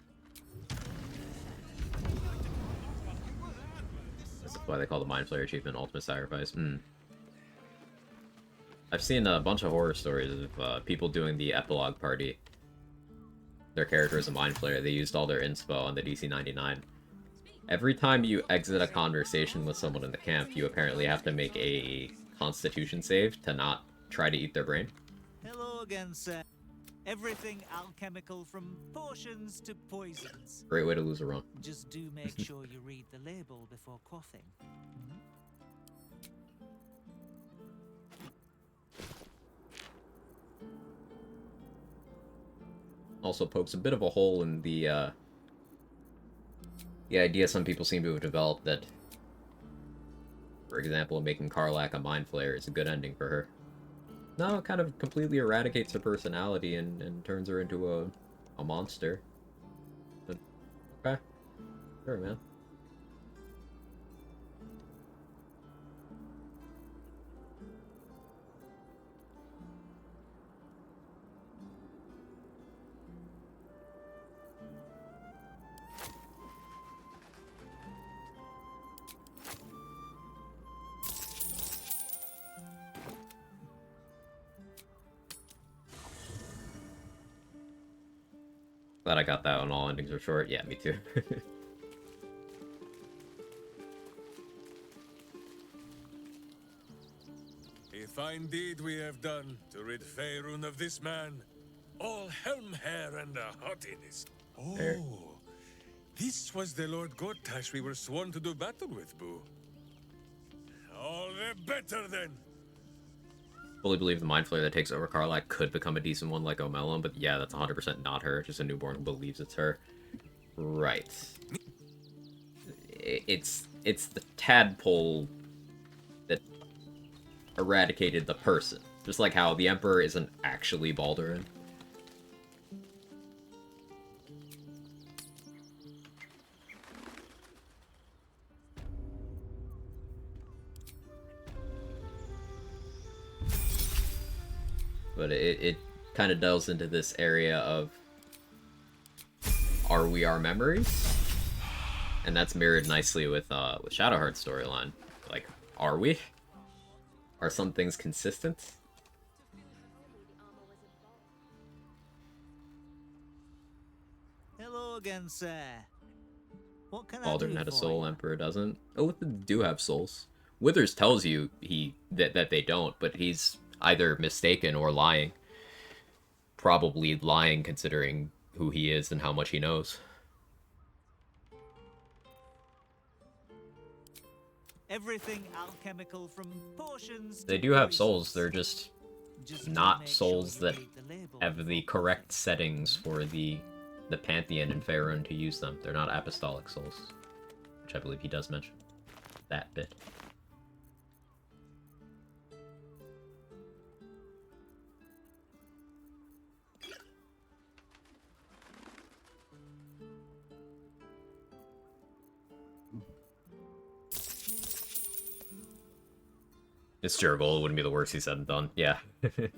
That's why they call the Mind Flayer achievement Ultimate Sacrifice. I've seen a bunch of horror stories of people doing the epilogue party. Their character is a Mind Flayer. They used all their inspo on the DC-99. Every time you exit a conversation with someone in the camp, you apparently have to make a Constitution save to not try to eat their brain. Hello again, sir. Everything alchemical from potions to poisons. Great way to lose a run. Just do make sure you read the label before quaffing. Also pokes a bit of a hole in the idea some people seem to have developed that, for example, making Karlach a Mind Flayer is a good ending for her. No, it kind of completely eradicates her personality and turns her into a monster. But, okay. Sure, man. Glad I got that when all endings are short. Yeah, me too. A fine deed we have done to rid Faerun of this man. All helm hair and a haughtiness. Oh, Fair. This was the Lord Gortash we were sworn to do battle with, Boo. All the better then. Fully believe the Mind Flayer that takes over Karlach could become a decent one like O'Melon, but yeah, that's 100% not her. Just a newborn who believes it's her. Right. It's the tadpole that eradicated the person. Just like how the Emperor isn't actually Baldurin. But it kind of delves into this area of, are we our memories? And that's mirrored nicely with Shadowheart's storyline. Like, are we? Are some things consistent? Hello again, sir. What can I Baldurin do had a for soul, you? Emperor doesn't. Illithid do have souls. Withers tells you that they don't, but he's either mistaken or lying. Probably lying considering who he is and how much he knows. Everything alchemical from potions. They do have souls, they're just not souls that have the correct settings for the Pantheon and Faerun to use them. They're not apostolic souls, which I believe he does mention that bit. It's Jurgle, it wouldn't be the worst he said and done. Yeah. That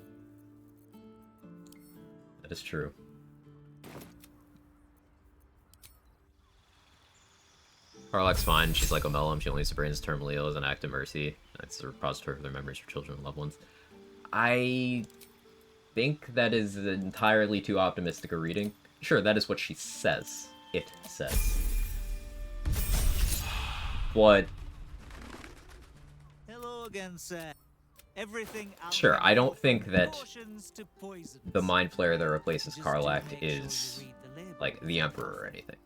is true. Karlach's fine, she's like O'Melon, she only needs to brains terminally ill as an act of mercy. It's a repository for their memories for children and loved ones. I think that is entirely too optimistic a reading. Sure, that is what she says. It says. But Hello again, sir. Everything sure, I don't think that potions to poisons. the Mind Flayer that replaces Karlach is like the Emperor or anything.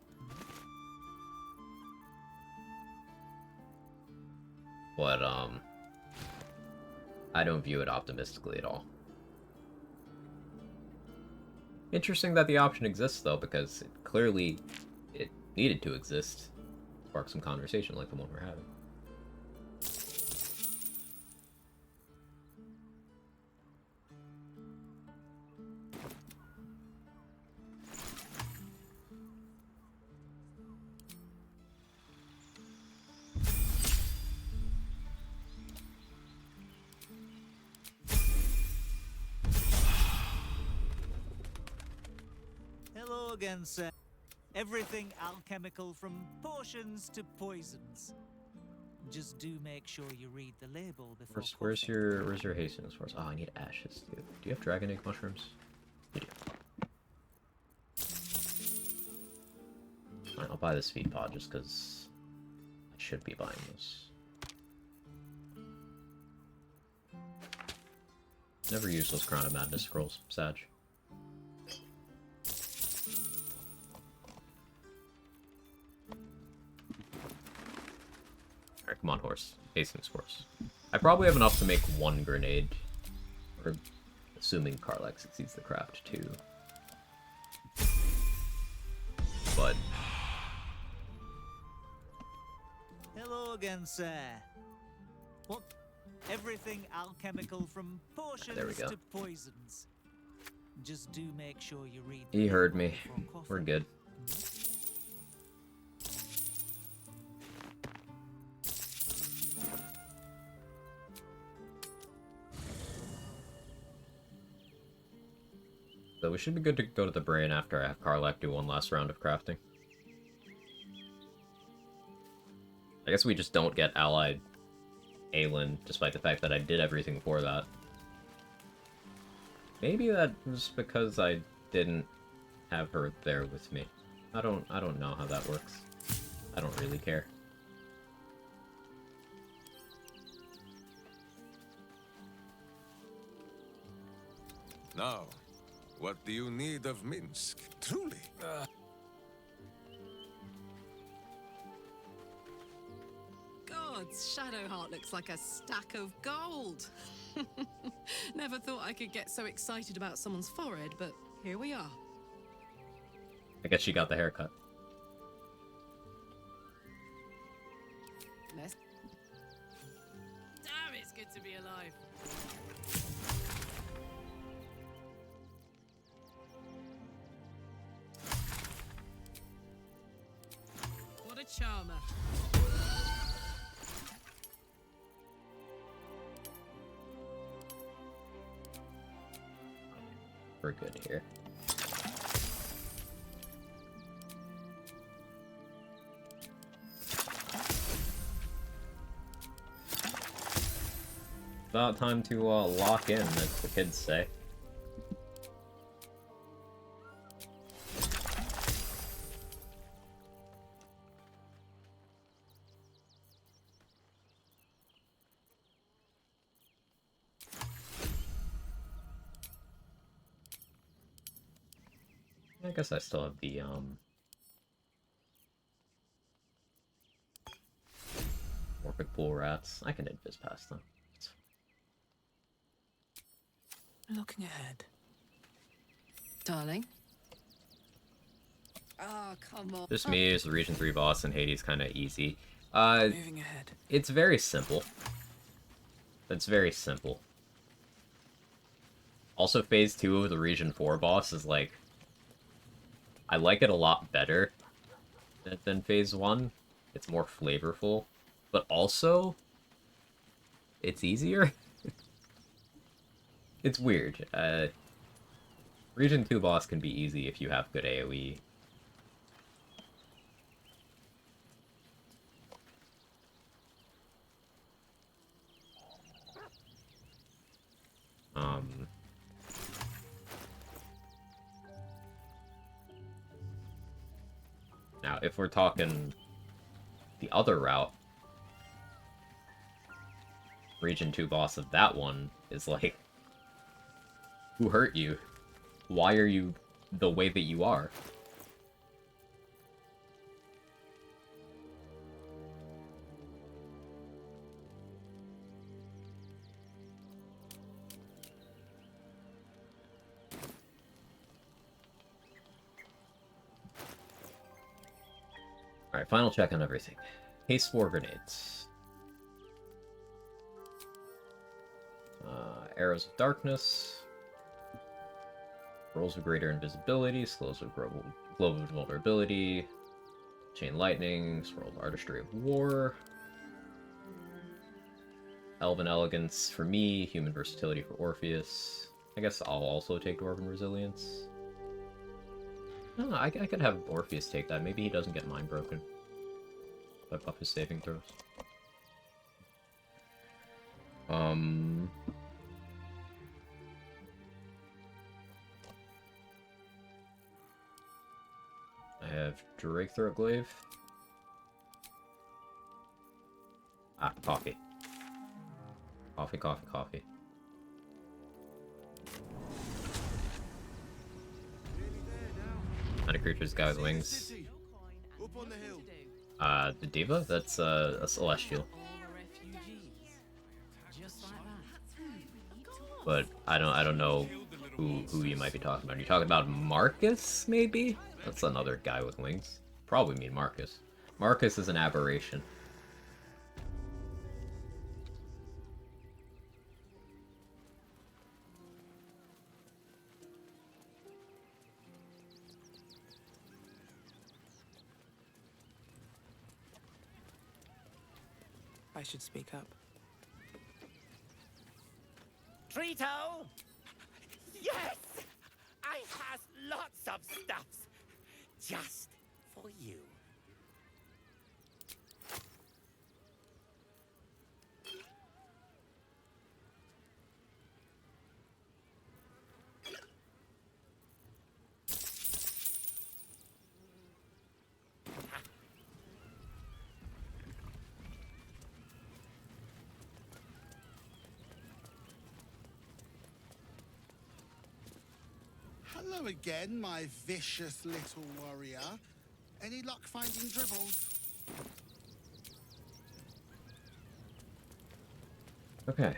But I don't view it optimistically at all. Interesting that the option exists though, because clearly it needed to exist. Spark some conversation like the one we're having. Hello again, sir. Everything alchemical from potions to poisons. Just do make sure you read the label before. Where's your Hastings force? Oh, I need ashes too. Do you have dragon egg mushrooms? You do. Fine, I'll buy this feed pod just because I should be buying this. Never use those Crown of Madness scrolls, Sag. Alright, come on, horse. Hastings horse. I probably have enough to make one grenade. Or assuming Karlach succeeds the craft too. But Hello again, sir. What? Everything alchemical from potions there we go. to poisons. Just do make sure you read. He heard me. We're good. So we should be good to go to the brain after I have Karlach do one last round of crafting. I guess we just don't get allied Aelin, despite the fact that I did everything for that. Maybe that was because I didn't have her there with me. I don't know how that works. I don't really care. Now, what do you need of Minsk? Truly. Gods, Shadowheart looks like a stack of gold. Never thought I could get so excited about someone's forehead, but here we are. I guess she got the haircut. Damn, it's good to be alive. What a charmer. We're good here. About time to lock in, as the kids say. I guess I still have the Morphic Pool Rats. I can invis past them. Looking ahead. Darling? Oh, come on. This me is the Region 3 boss, and Hades kind of easy. Moving ahead. It's very simple. It's very simple. Also, Phase 2 of the Region 4 boss is like... I like it a lot better than Phase 1. It's more flavorful. But also... it's easier. It's weird. Region 2 boss can be easy if you have good AoE. Now, if we're talking the other route, Region 2 boss of that one is like, who hurt you? Why are you the way that you are? Alright, final check on everything. Haste 4 grenades. Arrows of Darkness. Rolls of Greater Invisibility. Slows of Glow of Vulnerability. Chain Lightning. Swirled Artistry of War. Elven Elegance for me. Human Versatility for Orpheus. I guess I'll also take Dwarven Resilience. Oh, I could have Orpheus take that. Maybe he doesn't get mind broken. But buff his saving throws. I have Drake Throat Glaive. Ah, coffee. Coffee, coffee, coffee. Not a creature's guy with wings. The Diva? That's a Celestial. But I don't know who you might be talking about. Are you talking about Marcus, maybe? That's another guy with wings. Probably mean Marcus. Marcus is an aberration. I should speak up. Trito! Yes! I has lots of stuffs just for you. Hello again, my vicious little warrior. Any luck finding dribbles? Okay,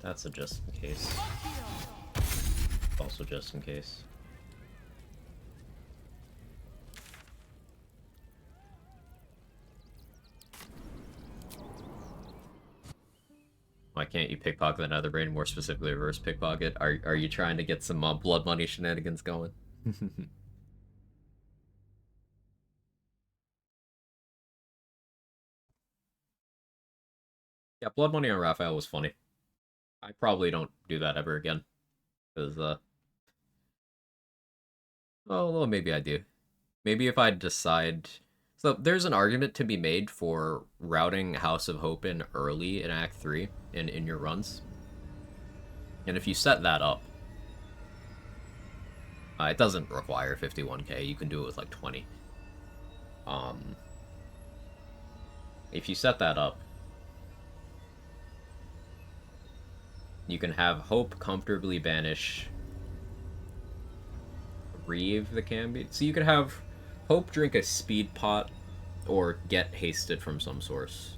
that's a just in case. Also just in case. Why can't you pickpocket another brain, more specifically reverse pickpocket? Are you trying to get some blood money shenanigans going? Yeah, blood money on Raphael was funny. I probably don't do that ever again. Because, well, maybe I do. Maybe if I decide... So, there's an argument to be made for routing House of Hope in early in Act 3 in your runs. And if you set that up, it doesn't require 51k, you can do it with like 20. If you set that up, you can have Hope comfortably banish Reeve the Cambi. So you could have Hope drink a speed pot or get hasted from some source.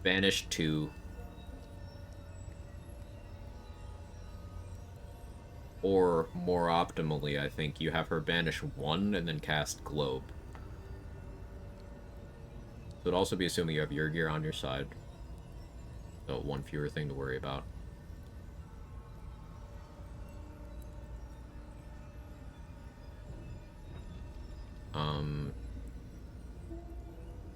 Banish 2. Or, more optimally, I think, you have her banish 1 and then cast Globe. So it'd also be assuming you have your gear on your side. So one fewer thing to worry about.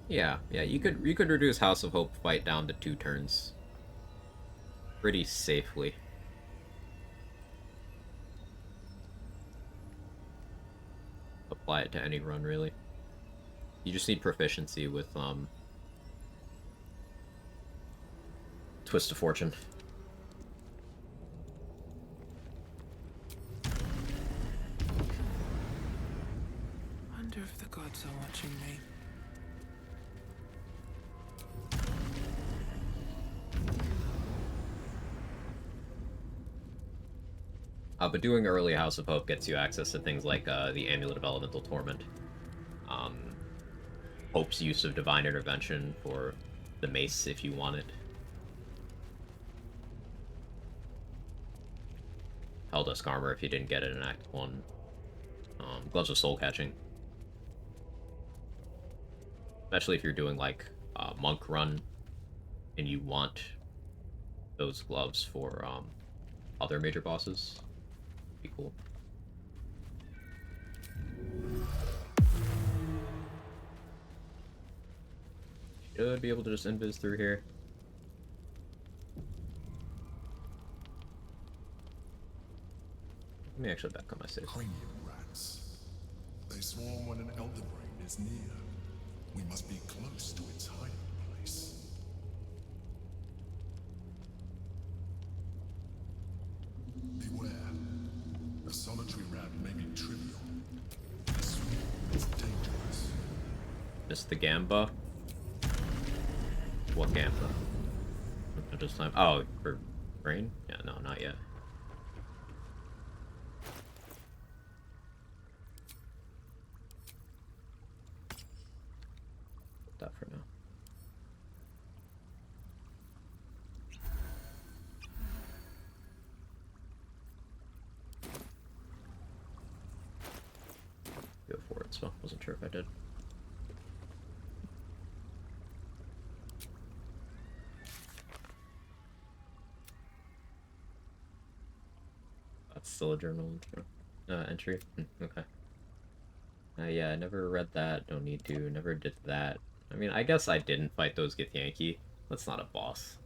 Yeah, you could reduce House of Hope fight down to 2 turns. Pretty safely. Apply it to any run, really. You just need proficiency with, Twist of Fortune. Wonder if the gods are watching me. But doing early House of Hope gets you access to things like the Amulet of Elemental Torment. Hope's use of Divine Intervention for the mace if you want it. Helldusk Armor if you didn't get it in Act 1. Gloves of Soul Catching. Especially if you're doing like Monk Run and you want those gloves for other major bosses. Be cool. Should be able to just invis through here. Let me actually back up my save. Cranium rats. They swarm when an elder brain is near. We must be close to its hiding place. Beware. A solitary rat may be trivial. A swarm is dangerous. Just the Gamba? What Gamba? Just time. Oh, for brain? Yeah, no, not yet. That for now. Go for it, so wasn't sure if I did. That's still a journal entry. Okay. Yeah, I never read that. Don't need to. Never did that. I mean, I guess I didn't fight those Githyanki. That's not a boss.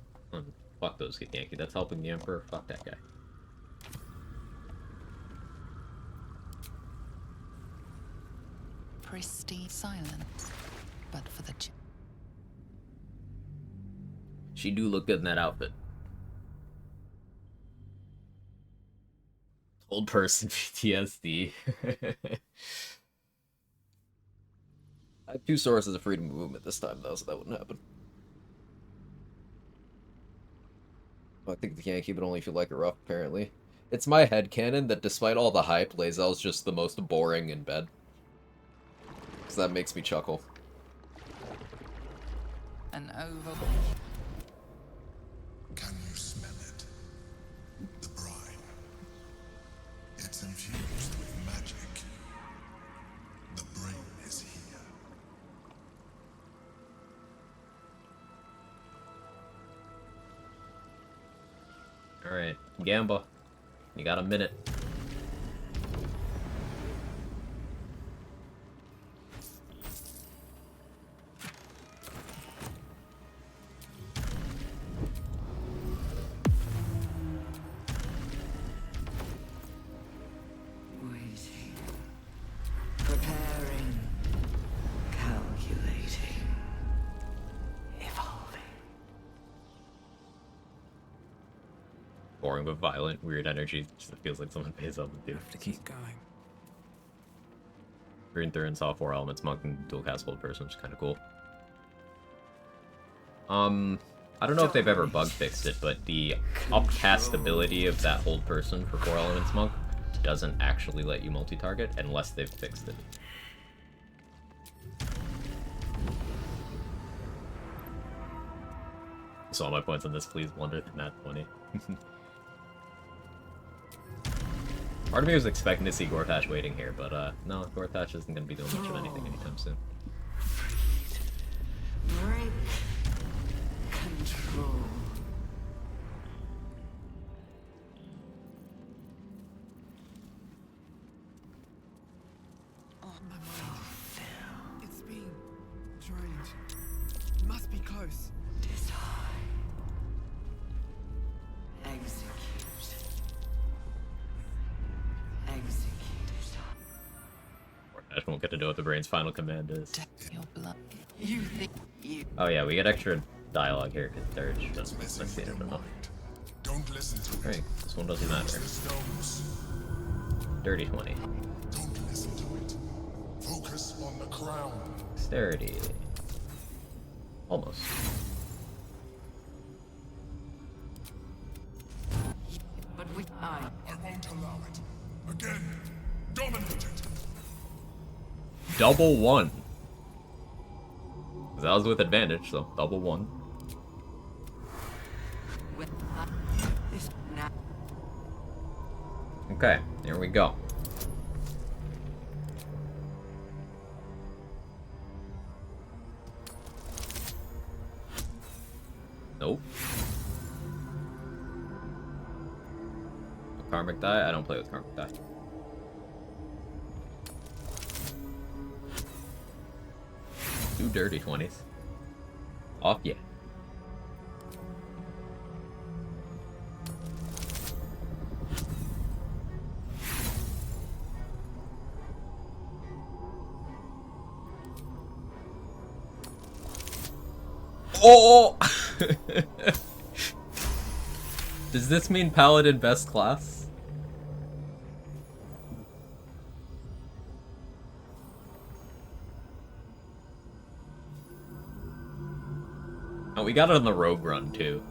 Fuck those Githyanki. That's helping the Emperor. Fuck that guy. Pristine silence, but for the... She do look good in that outfit. Old person PTSD. I have 2 sources of freedom of movement this time, though, so that wouldn't happen. I think the Yankee would only if you like it rough, apparently. It's my headcanon that despite all the hype, Lae'zel's just the most boring in bed. Because that makes me chuckle. An over... Can you smell it? The brine. It's infused with magic. The brain is here. Alright, Gamba. You got a minute. Waiting. Preparing. Calculating. Evolving. Boring but violent, weird energy. Just feels like someone pays up to do. Have to keep going. Green Thur and saw 4 elements, monk and dual cast hold person, which is kind of cool. I don't know if they've ever bug fixed it, but the upcast ability of that hold person for 4 elements monk doesn't actually let you multi-target unless they've fixed it. So all my points on this, please blunder than that 20. Part of me was expecting to see Gortash waiting here, but no, Gortash isn't going to be doing much of anything anytime soon. Break. Control. Oh, my mind. It's been drained. Must be close. Execute. Execute. Gortash won't get to know what the brain's final command is. Your blood. You think you... Oh yeah, we get extra dialogue here because they're just let's see, I don't know. Don't listen to it. Right, this one doesn't matter. Dirty 20. Don't listen to it. Focus on the crown. Dexterity. Almost. But I won't allow it. Again, dominate it. Double 1. That was with advantage, so double 1. Okay, here we go. Nope. Karmic die? I don't play with Karmic die. Two dirty 20s. Off, yeah. Oh! Does this mean Paladin best class? Oh, we got it on the rogue run, too.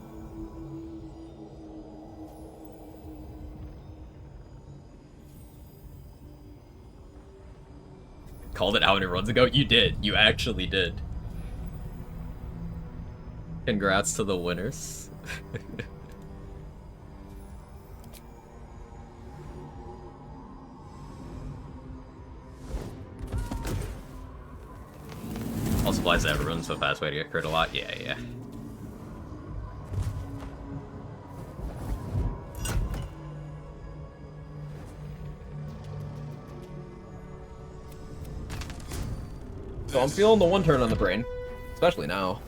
Called it how many runs ago? You did. You actually did. Congrats to the winners. Also applies to everyone, so fast way to get crit a lot. Yeah, yeah. So I'm feeling the one turn on the brain, especially now.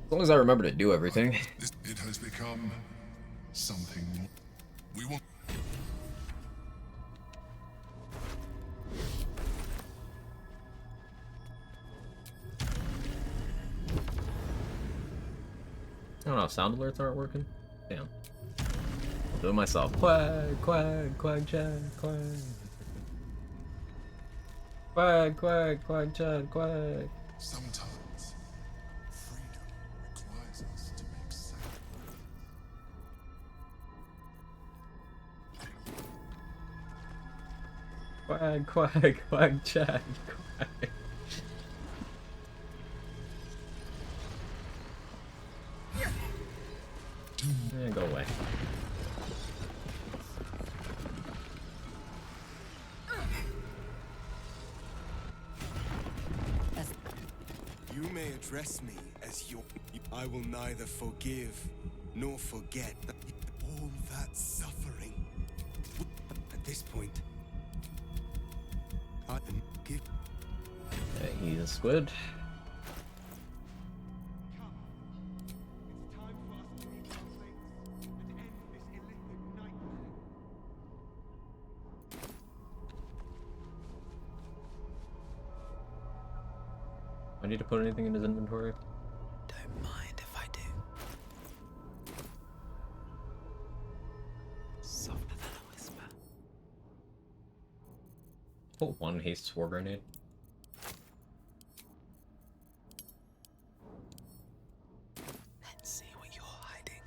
As long as I remember to do everything. It has become something more. We want. I don't know, sound alerts aren't working? Damn. I'll do it myself. Quag, quag, quag, chag, quag. Quag, quag, quag, chag, quag. Sometimes freedom requires us to make sacrifices. Quag, quag, quag, chag, quag. Yeah, go away. You may address me as your... I will neither forgive nor forget all that suffering. At this point, I am give. Yeah, he's a squid. I need to put anything in his inventory. Don't mind if I do. Softer than a whisper. Put one haste sword grenade. Let's see what you're hiding.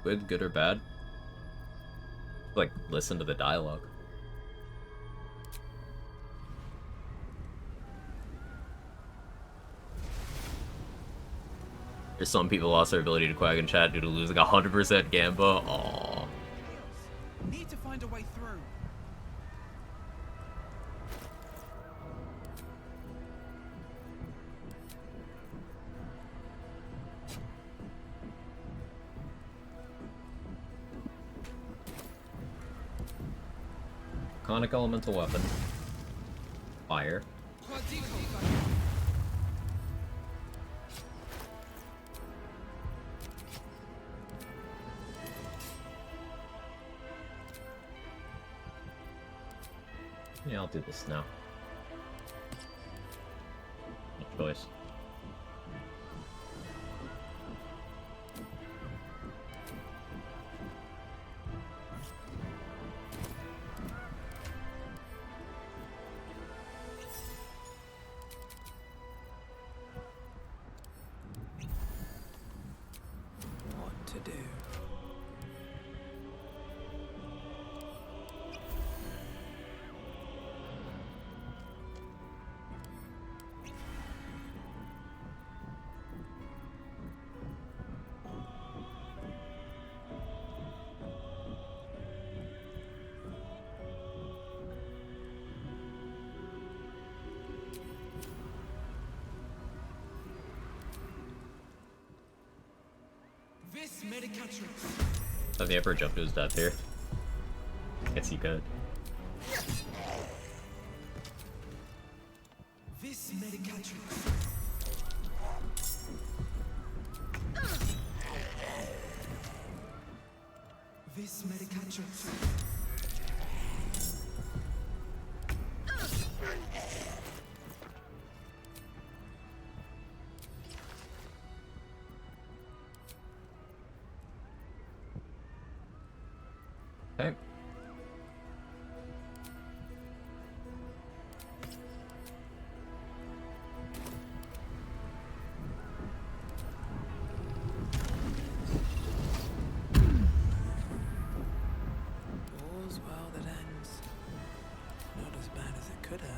Squid, good or bad? Like, listen to the dialogue. There's some people lost their ability to quag in chat due to losing 100% Gamba. Aww. Need to find a way through. Iconic elemental weapon. Fire. Yeah, I'll do this now. No choice. What to do? This Have you ever jumped to his death here? Guess he could. This medicatrix. This medicatrix. Okay. All's well that ends. Not as bad as it could have.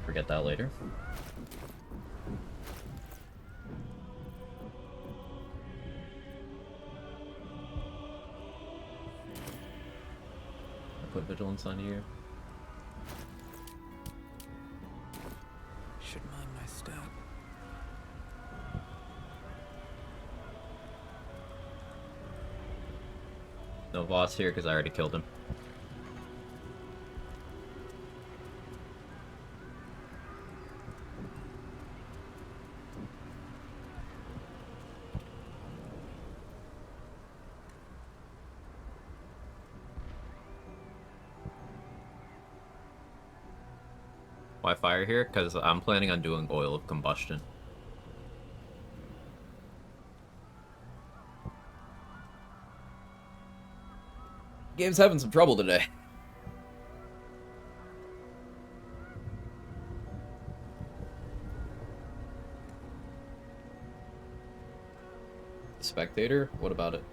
Forget that later. I'll put vigilance on you. Should mind my step. No boss here because I already killed him. Why fire here? Because I'm planning on doing oil of combustion. Game's having some trouble today. Spectator? What about it?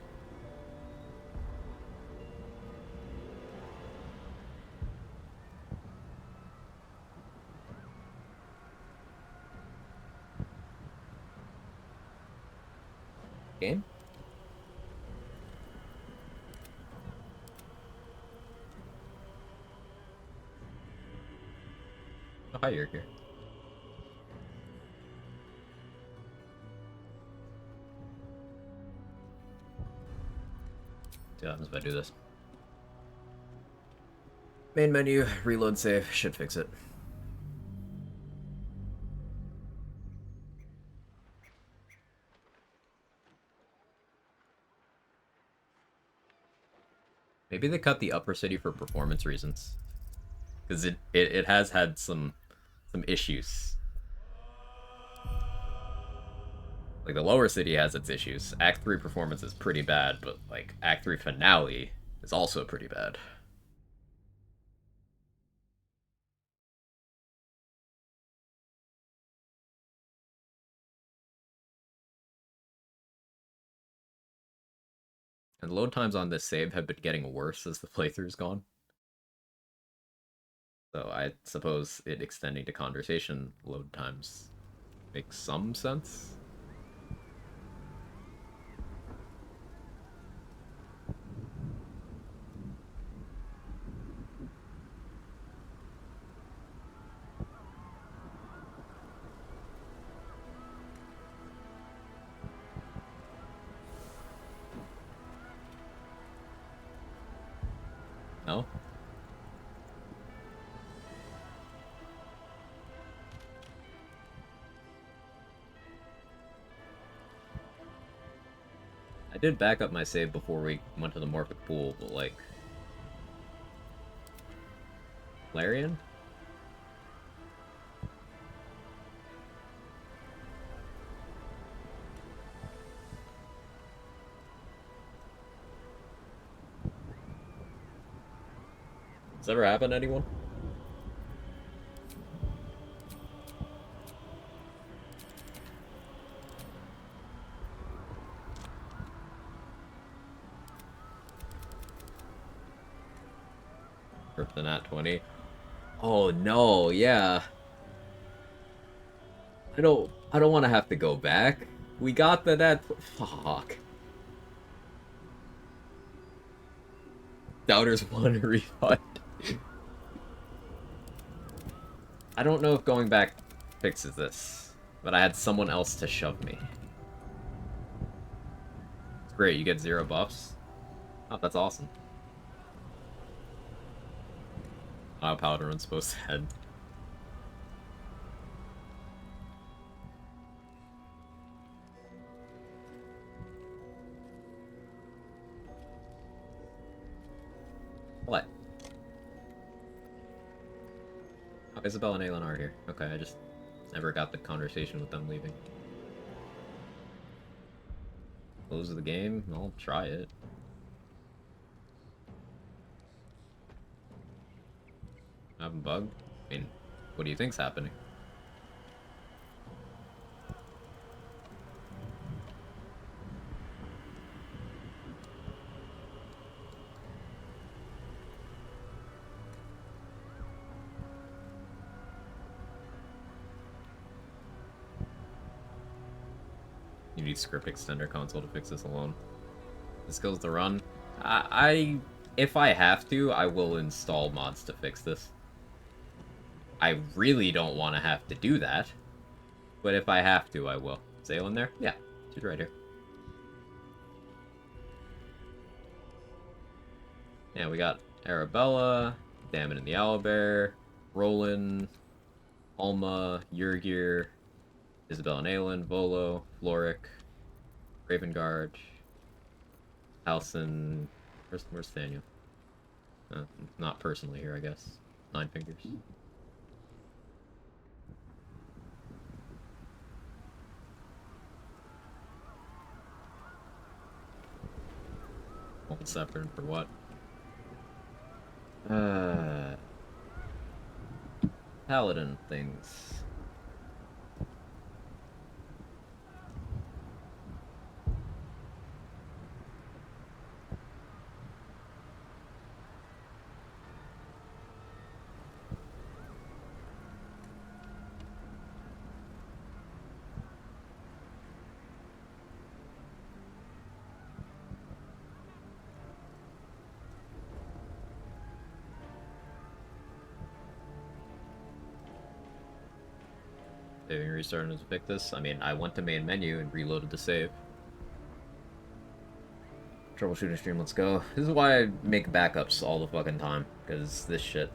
Game? Oh, hi, you're here. See what happens if I do this. Main menu, reload save, should fix it. Maybe they cut the upper city for performance reasons. Because it has had some issues. Like, the lower city has its issues. Act 3 performance is pretty bad, but, like, Act 3 finale is also pretty bad. And load times on this save have been getting worse as the playthrough's gone. So I suppose it extending to conversation load times makes some sense. No? I did back up my save before we went to the Morphic Pool, but like... Larian? Does that ever happen to anyone? Rip the nat 20. Oh no, yeah. I don't want to have to go back. We got that. Fuck. Doubters want a refund. I don't know if going back fixes this, but I had someone else to shove me. It's great, you get 0 buffs. Oh, that's awesome. How Paladin run's supposed to head. What? Oh, Isabel and Aelin are here. Okay, I just never got the conversation with them leaving. Close the game? I'll try it. Have a bug? I mean, what do you think's happening? You need script extender console to fix this alone. The skills to run. If I have to, I will install mods to fix this. I really don't want to have to do that, but if I have to, I will. Is Aelin there? Yeah, she's right here. Yeah, we got Arabella, Damon and the Owlbear, Roland, Alma, Yurgir, Isabel and Aelin, Volo, Floric, Ravengard, Halson. Where's Daniel? Not personally here, I guess. 9 fingers. Old Severin for what? Paladin things. Saving and restarting to fix this. I mean, I went to main menu and reloaded the save. Troubleshooting stream, let's go. This is why I make backups all the fucking time, because this shit.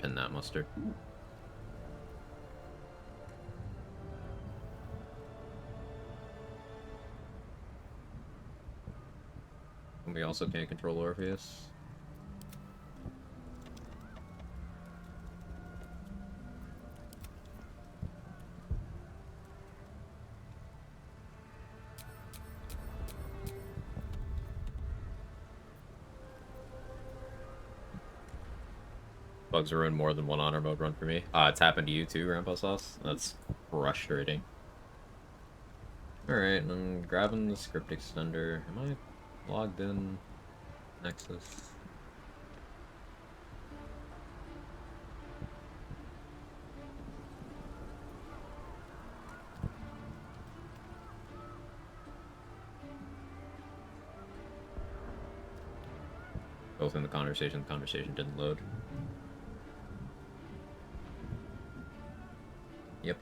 Pin that mustard. We also can't control Orpheus. Bugs ruin more than one honor mode run for me. It's happened to you too, Grandpa Sauce. That's frustrating. Alright, and I'm grabbing the script extender. Am I logged in? Nexus. Both in the conversation didn't load. Yep.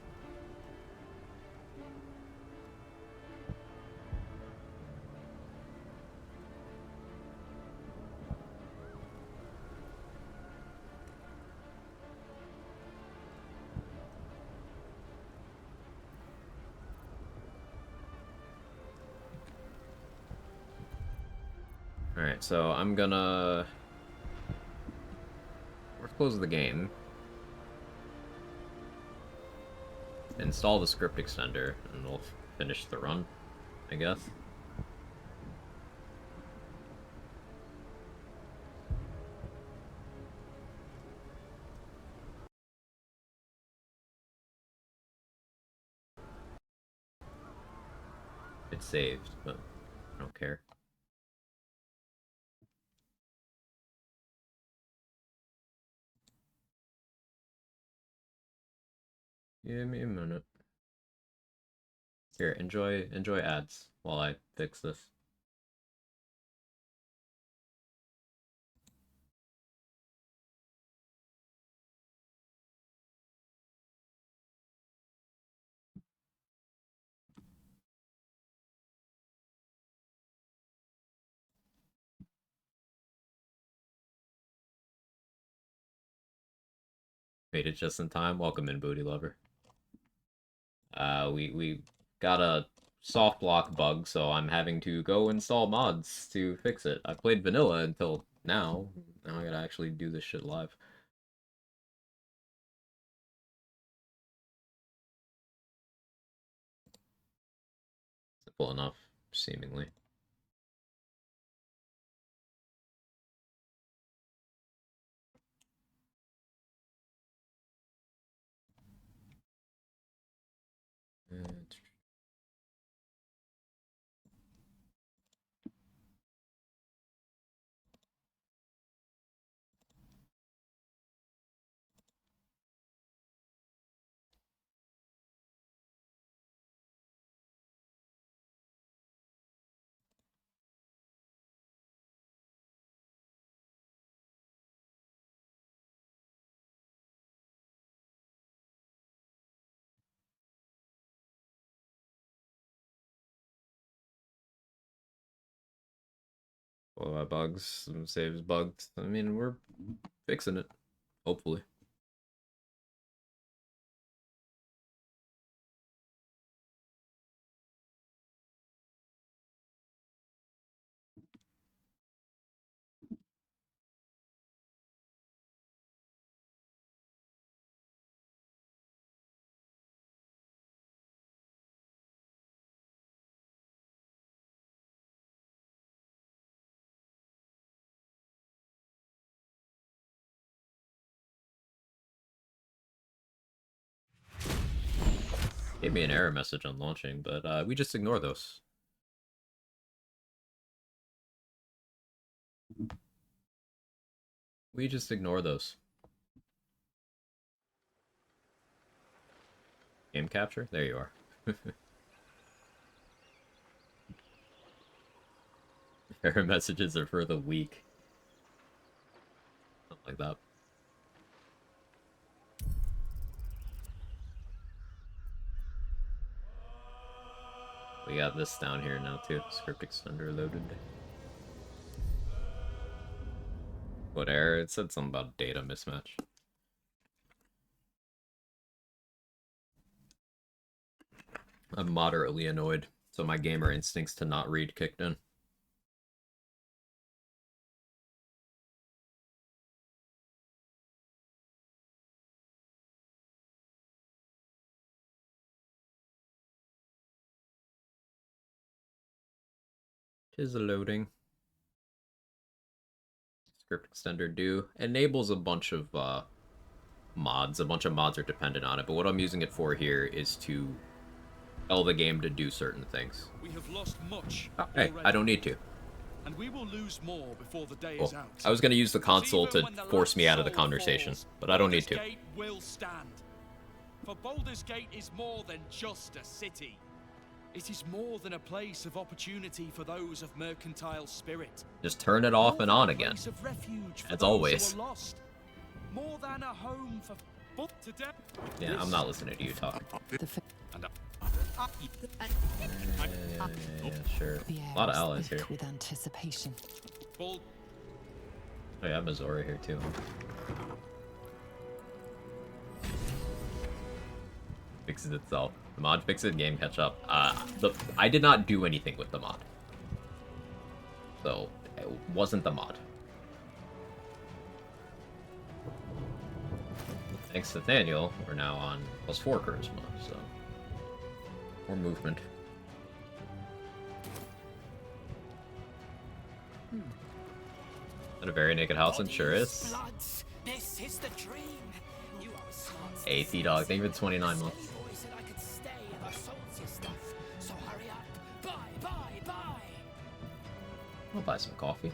Alright, so I'm gonna... We're close the game. Install the script extender, and we'll finish the run, I guess. It's saved, but I don't care. Give me a minute. Here, enjoy ads while I fix this. Made it just in time. Welcome in, Booty Lover. We got a soft block bug, so I'm having to go install mods to fix it. I played vanilla until now. Now I gotta actually do this shit live. Simple enough, seemingly. Well, bugs, some saves bugged. I mean, we're fixing it, hopefully. Gave me an error message on launching, but we just ignore those. We just ignore those. Game capture? There you are. Error messages are for the weak. Something like that. We got this down here now too. Script extender loaded. What error? It said something about data mismatch. I'm moderately annoyed, so my gamer instincts to not read kicked in. Tis loading. Script extender do enables a bunch of mods. A bunch of mods are dependent on it, but what I'm using it for here is to tell the game to do certain things. We have lost much. Hey, I don't need to. And we will lose more before the day Cool. is out. I was going to use the console to force me out of the conversation, but I don't need to. Baldur's Gate will stand. For Baldur's Gate is more than just a city. It is more than a place of opportunity for those of mercantile spirit. Just turn it off and on again. Place of refuge for As those always. who are lost. More than a home for today. Yeah, I'm not listening to you talk. Yeah, sure. A lot of allies here. With anticipation. Oh yeah, I have Missouri here too. Fixes itself. The mod fixes it, game catch up. I did not do anything with the mod. So, it wasn't the mod. Thanks to Nathaniel, we're now on +4 charisma, so more movement. Is that a very naked house? It sure is. This is the dream. You are smart. Hey, T-Dog, thank you for the 29 months. So hurry up, buy I'll buy some coffee.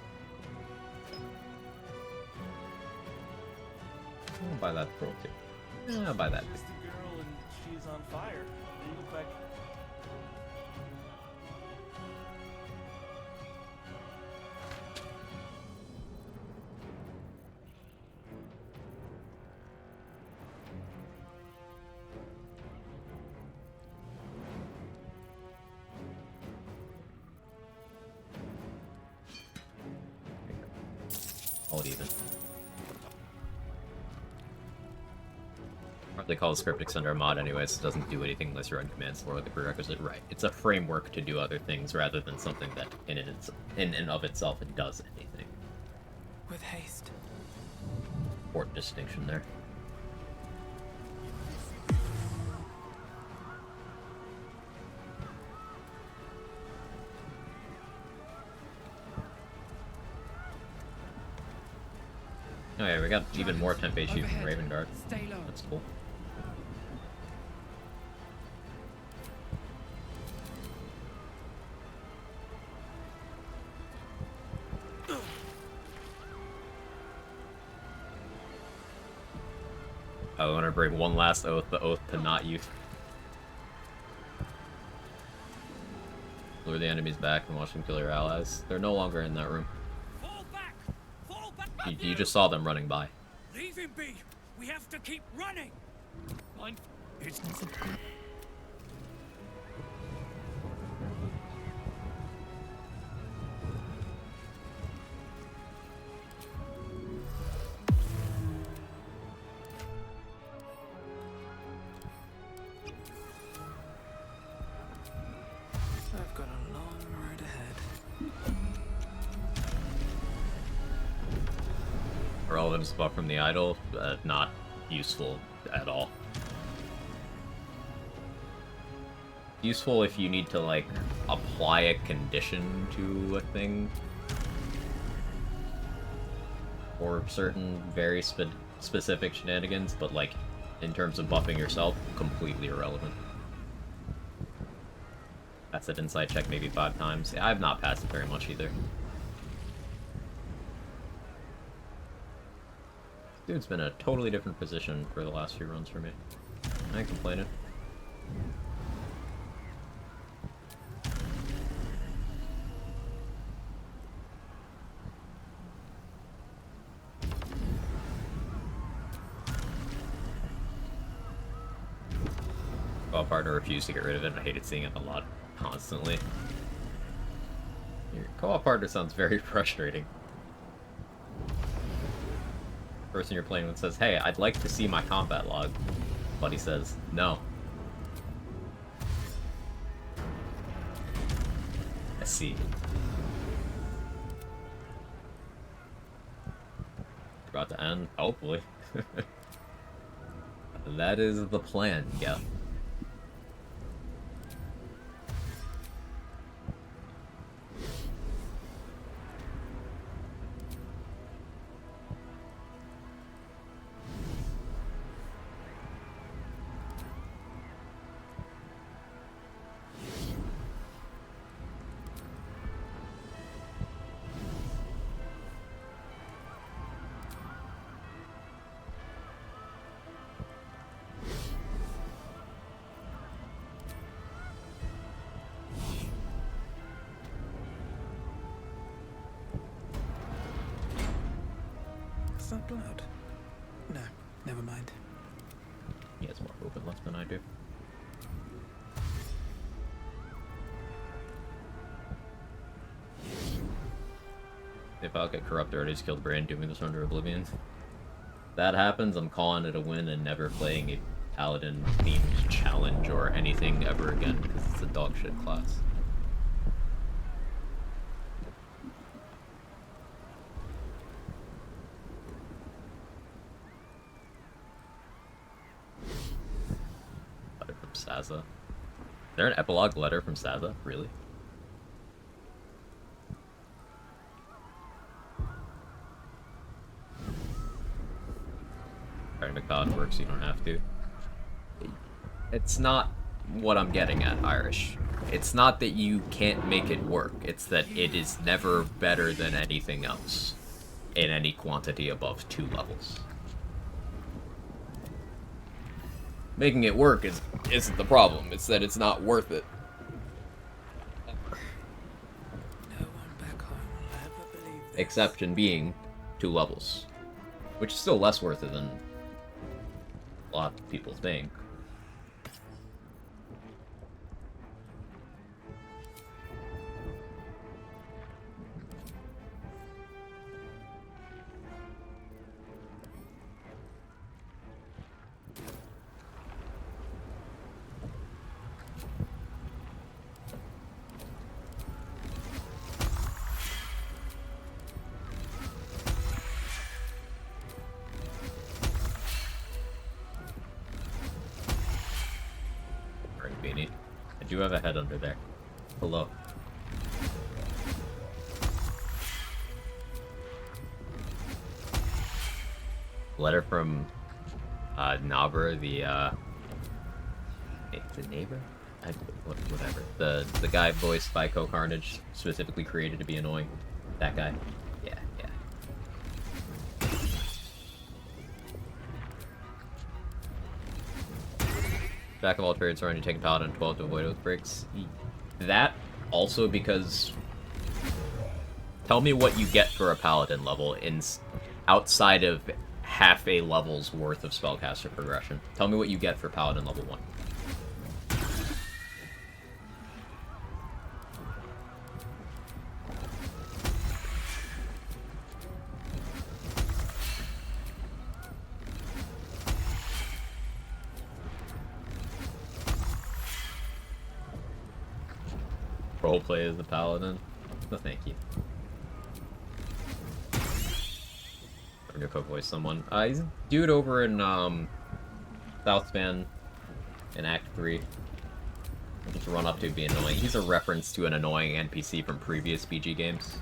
I'll buy that pearl too. Yeah, I'll buy that. Just a girl and she's on fire. You look like. All even. They call the script extender a mod anyways, it doesn't do anything unless you run commands for the prerequisite. Right. It's a framework to do other things rather than something that in and of itself it does anything. With haste. Important distinction there. Oh yeah, we got even more temp HP from Raven Guard. That's cool. I want to bring one last oath, the oath to not use. Lure the enemies back and watch them kill your allies. They're no longer in that room. You just saw them running by. Leave him be. We have to keep running. Mine. It's. I've got a long road ahead. Relevant spot from the idol, not useful at all. Useful if you need to, like, apply a condition to a thing. Or certain very specific shenanigans, but, like, in terms of buffing yourself, completely irrelevant. That's an insight check maybe 5 times. Yeah, I've not passed it very much either. Dude's been in a totally different position for the last few runs for me. I ain't complaining. Co-op partner refused to get rid of it. I hated seeing it a lot, constantly. Your co-op partner sounds very frustrating. Person you're playing with says, "Hey, I'd like to see my combat log." Buddy says, "No." I see. About to end, hopefully. That is the plan, yeah. Is that blood? No, never mind. He has more movement left than I do. If I'll get corrupted, I just killed Brand doing this under Oblivion. If that happens, I'm calling it a win and never playing a Paladin themed challenge or anything ever again because it's a dog shit class. Letter from Saza. Is there an epilogue letter from Saza? Really? Trying to COD works, you don't have to. It's not what I'm getting at, Irish. It's not that you can't make it work, it's that it is never better than anything else in any quantity above 2 levels. Making it work isn't the problem, it's that it's not worth it. Exception being 2 levels, which is still less worth it than a lot of people think. Beanie. I do have a head under there. Hello. Letter from Nabra, the neighbor? Whatever. The guy voiced by Carnage, specifically created to be annoying. That guy. Yeah. Jack of all trades, trying to take a Paladin 12 to avoid oath breaks. That also because... Tell me what you get for a Paladin level outside of half a level's worth of spellcaster progression. Tell me what you get for Paladin level 1. Roleplay as the Paladin? No, thank you. I'm gonna co-voice someone. He's a dude over in, Southspan in Act 3. I'll just run up to be annoying. He's a reference to an annoying NPC from previous BG games.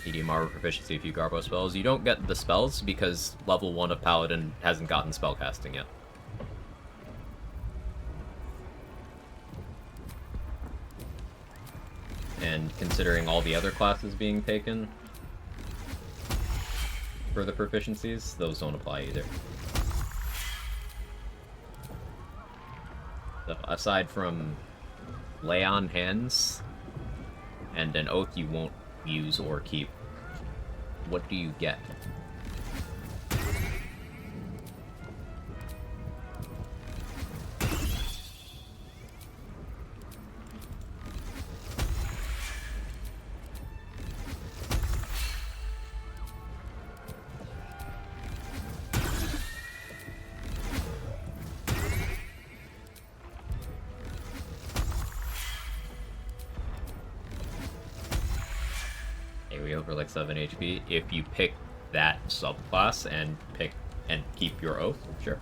Medium armor proficiency, a few Garbo spells. You don't get the spells because level 1 of Paladin hasn't gotten spellcasting yet. And considering all the other classes being taken for the proficiencies, those don't apply either. So aside from lay on hands and an oath you won't use or keep, what do you get? For like 7 HP if you pick that subclass and keep your oath. Sure.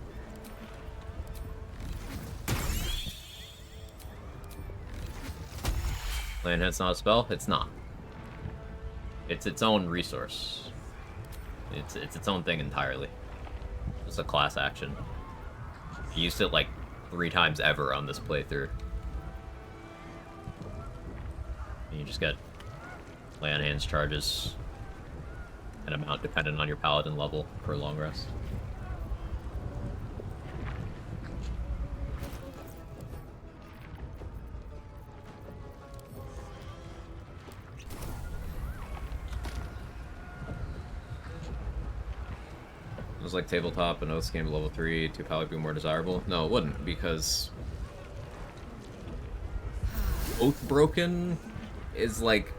Landhead's not a spell? It's not. It's its own resource. It's its own thing entirely. It's a class action. I used it like 3 times ever on this playthrough. And you just get lay on hands charges an amount dependent on your Paladin level for long rest. It was like tabletop and Oaths game level 3 to Paladin be more desirable? No, it wouldn't, because Oath Broken is like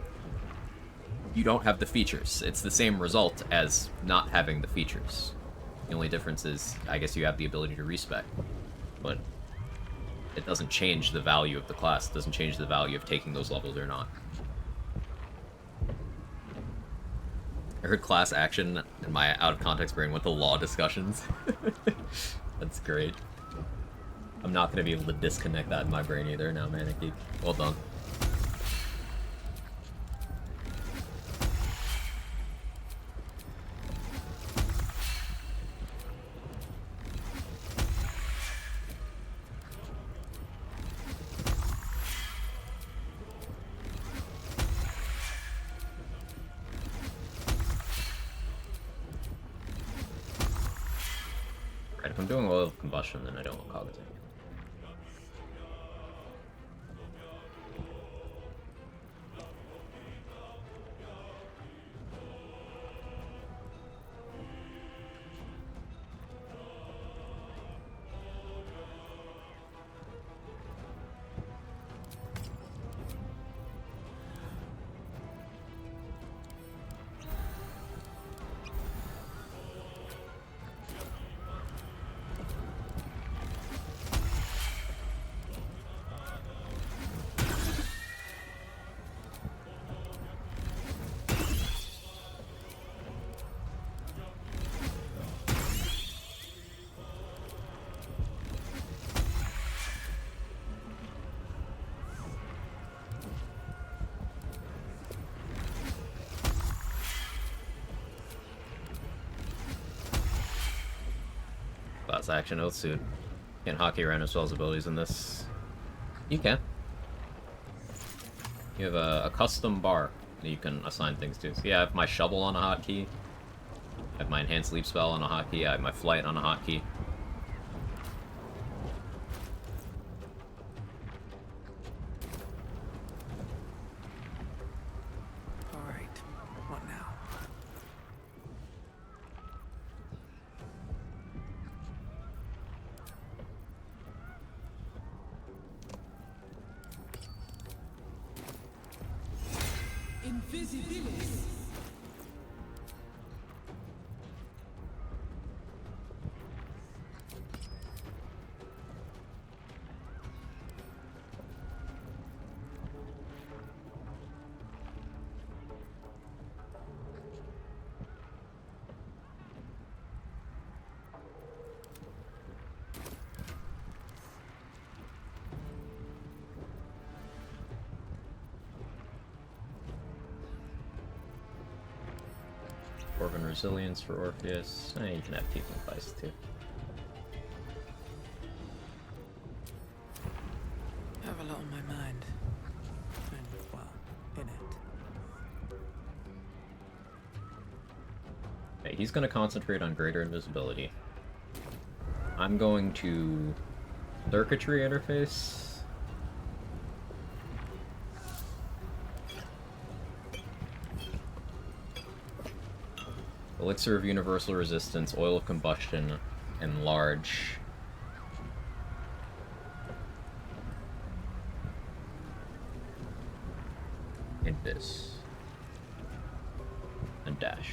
you don't have the features. It's the same result as not having the features. The only difference is, I guess you have the ability to respec, but it doesn't change the value of the class. It doesn't change the value of taking those levels or not. I heard class action, and my out-of-context brain went to law discussions. That's great. I'm not going to be able to disconnect that in my brain either now, Manic Geek. Well done. Alright, if I'm doing oil of combustion, then I don't want cogs anymore. Class action oath suit. Can't hockey around his spell's abilities in this. You can. You have a custom bar that you can assign things to. So yeah, I have my shovel on a hotkey. I have my enhanced leap spell on a hotkey. I have my flight on a hotkey. Alright, what now? Invisibilis. Dwarven resilience for Orpheus. You can have peaking vice too. I have a lot on my mind. And, well, in it. Okay, he's going to concentrate on greater invisibility. I'm going to circuitry interface. Elixir of Universal Resistance, Oil of Combustion, Enlarge. Invis. And Dash.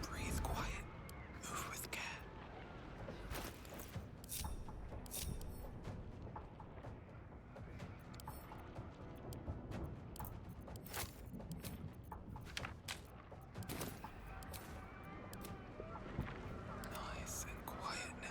Breathe quiet. Move with care. Nice and quiet now.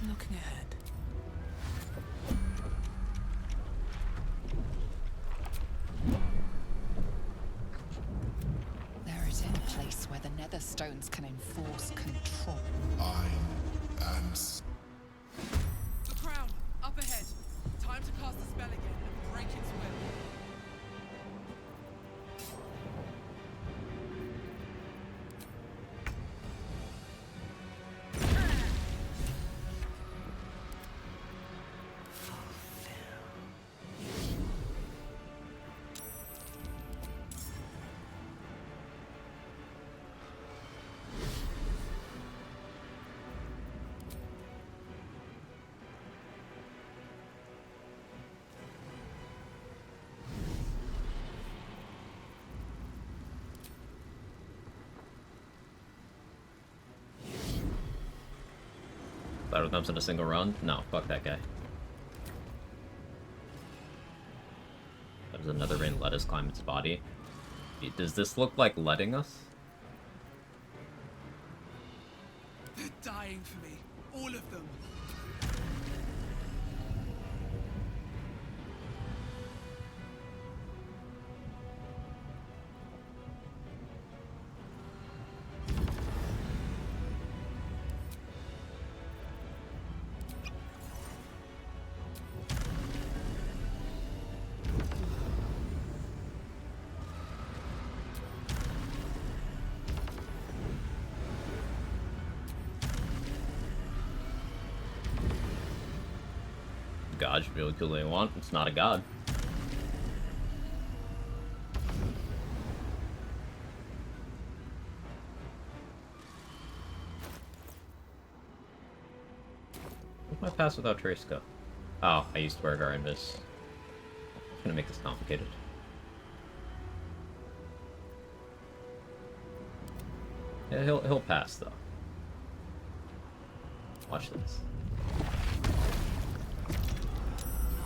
Looking ahead. There is a place where the nether stones can enforce control. The crown, up ahead. Time to cast the spell again and break its will. Battle comes in a single run? No, fuck that guy. Does another rain let us climb its body? Does this look like letting us? They're dying for me. All of them. God should be able to kill what they want. It's not a god. Where's my pass without trace go? Oh, I used to wear Gar Invis. I'm gonna make this complicated. Yeah, he'll pass though. Watch this.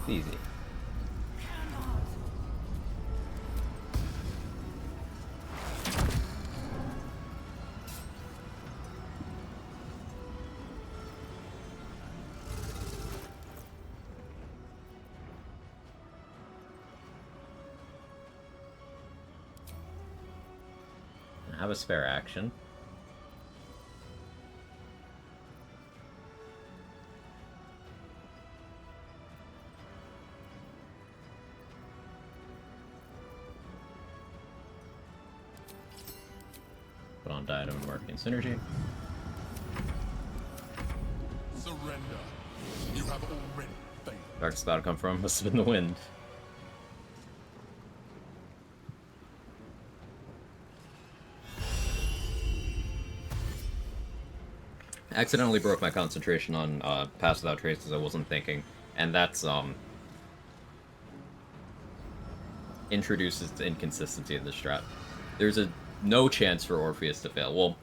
Easy. I have a spare action. Put on Diadem and Marketing Synergy. Surrender. You have already failed. Darkest about to come from must have been the wind. I accidentally broke my concentration on Pass Without Trace because I wasn't thinking, and that's introduces the inconsistency of the strat. There's no chance for Orpheus to fail. Well,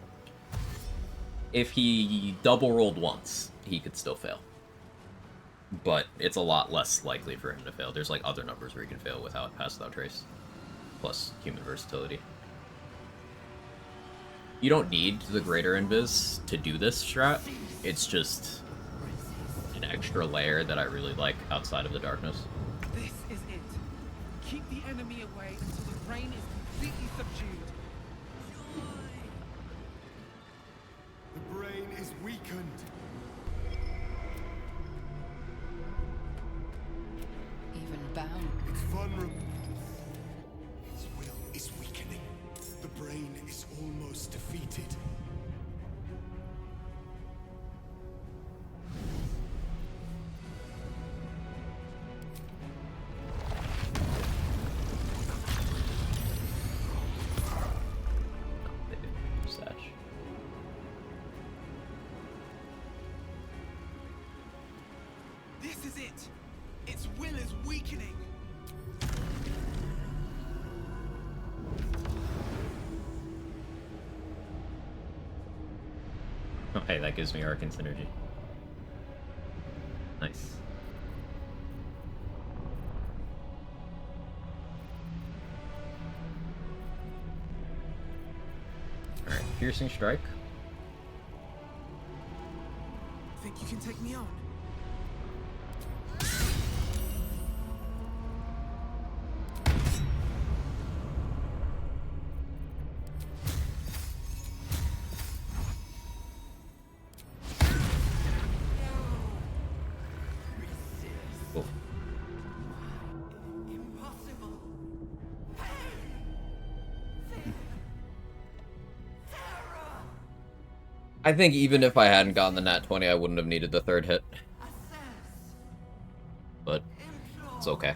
if he double rolled once, he could still fail. But it's a lot less likely for him to fail. There's like other numbers where he can fail without Pass Without Trace. Plus human versatility. You don't need the greater invis to do this strat. It's just an extra layer that I really like outside of the darkness. This is it. Keep the enemy away until the rain is completely subdued. The brain is weakened. Even bound. It's vulnerable. Its will is weakening. The brain is almost defeated. This is it. Its will is weakening. Oh, hey, that gives me Arcane Synergy. Nice. Alright, Piercing Strike. Think you can take me on? I think even if I hadn't gotten the nat 20, I wouldn't have needed the third hit. But it's okay.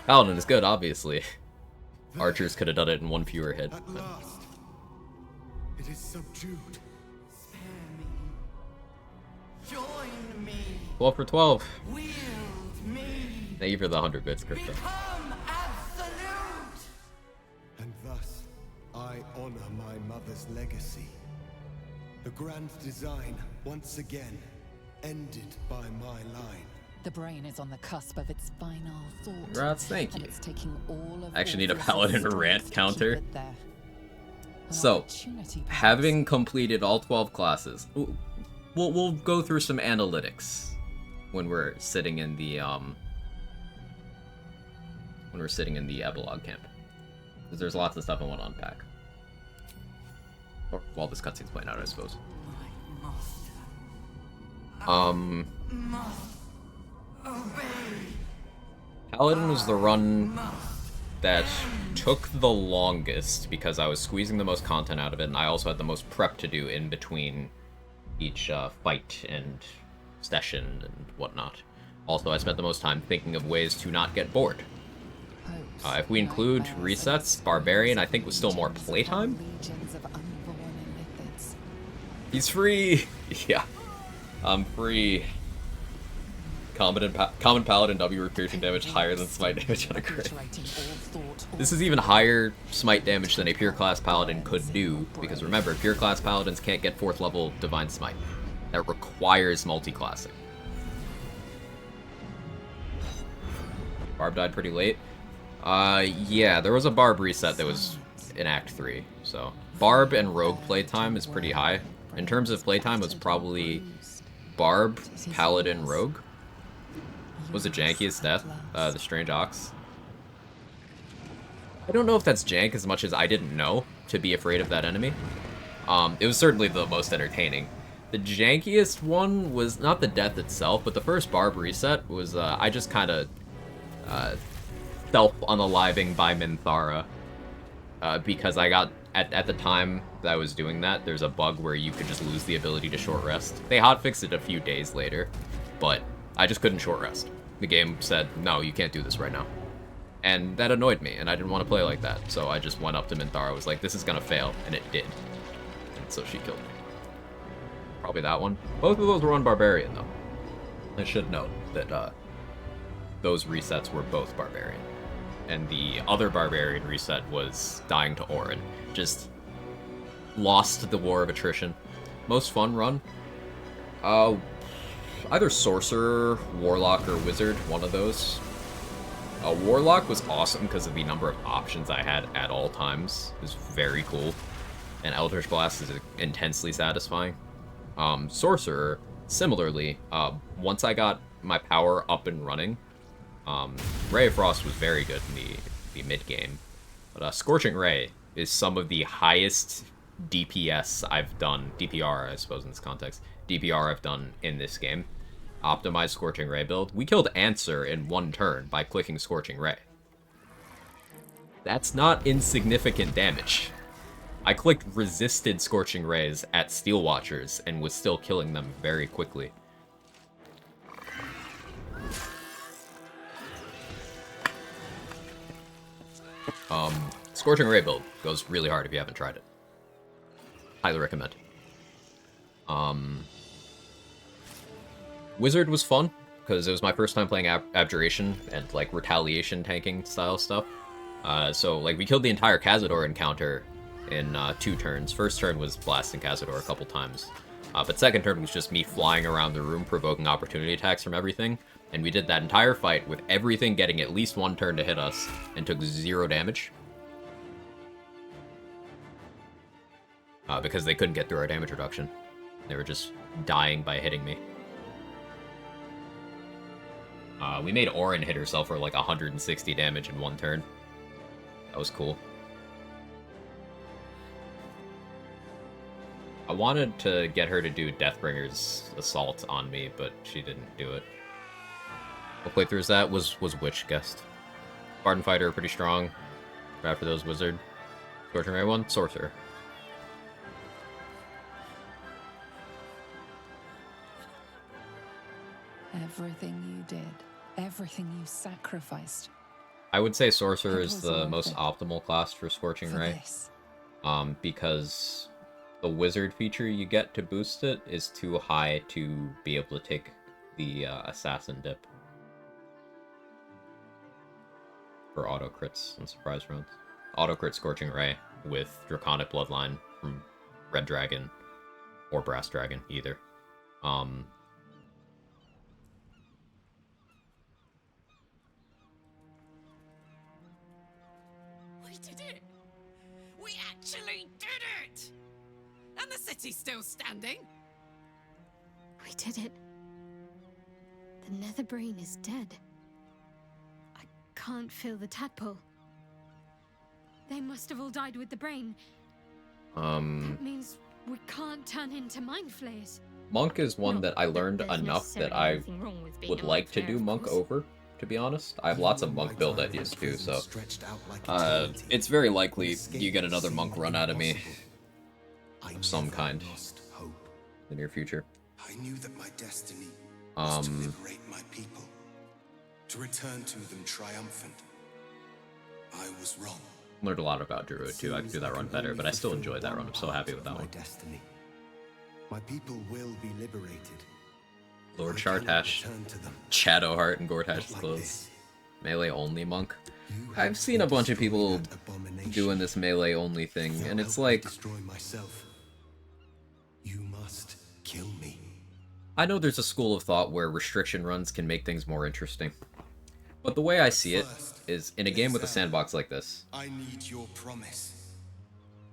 Paladin is good, obviously. Archers could have done it in one fewer hit. At last, it is subdued. Spare me. Join me. 12 for 12. Wield me. Thank you for the 100 bits, Crypto. Become absolute. And thus, I honor my mother's legacy. The grand design, once again, ended by my line. The brain is on the cusp of its final thought. Rats, thank and you. It's taking all of I actually need a Orpheus's Paladin strength rant to keep counter. it there. An So, opportunity, perhaps. having completed all 12 classes, we'll go through some analytics when we're sitting in the epilogue camp, because there's lots of stuff I want to unpack. Or while this cutscene's playing out, I suppose. Paladin was the run that took the longest because I was squeezing the most content out of it, and I also had the most prep to do in between each fight and session and whatnot. Also, I spent the most time thinking of ways to not get bored. If we include resets, Barbarian I think was still more playtime. He's free! Yeah, I'm free. Common Paladin W piercing damage higher than smite damage on a crit. This is even higher smite damage than a pure class Paladin could do, because remember, pure class Paladins can't get 4th level Divine Smite. That requires multi-classing. Barb died pretty late. Yeah, there was a Barb reset that was in Act 3, so... Barb and Rogue playtime is pretty high. In terms of playtime, it's probably Barb, Paladin, Rogue. Was it jankiest death? The Strange Ox? I don't know if that's jank as much as I didn't know to be afraid of that enemy. It was certainly the most entertaining. The jankiest one was not the death itself, but the first Barb reset was, I just kind of self-unaliving by Minthara. Because I got, at the time that I was doing that, there's a bug where you could just lose the ability to short rest. They hotfixed it a few days later, but I just couldn't short rest. The game said, no, you can't do this right now. And that annoyed me, and I didn't want to play like that, so I just went up to Minthara, was like, this is gonna fail, and it did. And so she killed me. Probably that one. Both of those were on Barbarian, though. I should note that those resets were both Barbarian. And the other Barbarian reset was dying to Orin. Just lost the war of attrition. Most fun run? Either Sorcerer, Warlock, or Wizard, one of those. Warlock was awesome because of the number of options I had at all times. It was very cool. And Eldritch Blast is intensely satisfying. Sorcerer, similarly, once I got my power up and running, Ray of Frost was very good in the mid-game. But Scorching Ray is some of the highest DPS I've done, DPR I suppose in this context, DPR I've done in this game. Optimized Scorching Ray build. We killed Answer in one turn by clicking Scorching Ray. That's not insignificant damage. I clicked resisted Scorching Rays at Steel Watchers and was still killing them very quickly. Scorching Ray build goes really hard if you haven't tried it. Highly recommend. Wizard was fun, because it was my first time playing Abjuration and, like, Retaliation tanking style stuff. So, like, we killed the entire Cazador encounter in 2 turns. First turn was blasting Cazador a couple times. But second turn was just me flying around the room, provoking opportunity attacks from everything. And we did that entire fight with everything getting at least 1 turn to hit us, and took 0 damage. Because they couldn't get through our damage reduction. They were just dying by hitting me. We made Orin hit herself for like 160 damage in 1 turn. That was cool. I wanted to get her to do Deathbringer's Assault on me, but she didn't do it. What playthrough is that? Was Witch guessed. Spartan Fighter, pretty strong. Right after those, Wizard. Scorching Ray 1, Sorcerer. Everything you did, everything you sacrificed. I would say Sorcerer is the most optimal class for Scorching Ray. Because the Wizard feature you get to boost it is too high to be able to take the Assassin dip. For auto crits and surprise rounds. Auto crit Scorching Ray with Draconic Bloodline from Red Dragon or Brass Dragon, either. We did it! We actually did it! And the city's still standing. We did it. The nether brain is dead. I can't feel the tadpole. They must have all died with the brain. That means we can't turn into mind flayers. Monk is one Not that I that learned there's enough that necessarily I anything wrong with being would a like to monk do of Monk course. over, to be honest. I have lots of Monk build ideas too, so it's very likely you get another Monk run out of me of some kind in the near future. I knew that my destiny was to liberate my people, to return to them triumphant. I was wrong. Learned a lot about Druid too. I could do that run better, but I still enjoyed that run. I'm so happy with that one. Destiny. My people will be liberated. Lord Shartash, Shadowheart, and Gortash's clothes. Melee only Monk. I've seen a bunch of people doing this melee only thing, and it's like, Destroy myself. You must kill me. I know there's a school of thought where restriction runs can make things more interesting. But the way I see it is, in a game with a sandbox like this, I need your promise.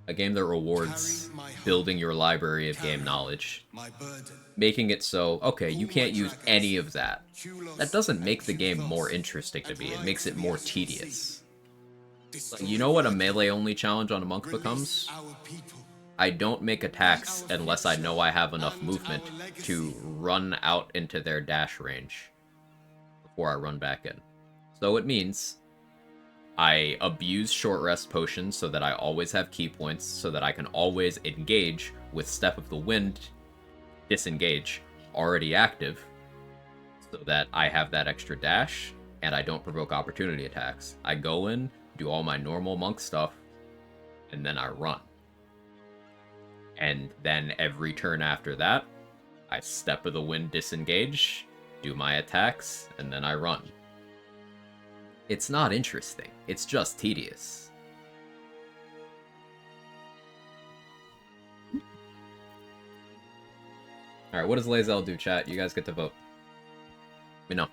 a game that rewards building your library of game knowledge, making it so, okay, you can't use any of that. That doesn't make the game more interesting to me, it makes it more tedious. Like, you know what a melee-only challenge on a Monk becomes? I don't make attacks unless I know I have enough movement to run out into their dash range before I run back in. So it means I abuse short rest potions so that I always have key points, so that I can always engage with Step of the Wind, disengage, already active, so that I have that extra dash, and I don't provoke opportunity attacks. I go in, do all my normal Monk stuff, and then I run. And then every turn after that, I Step of the Wind, disengage, do my attacks, and then I run. It's not interesting. It's just tedious. Alright, what does Lae'zel do, chat? You guys get to vote. We know.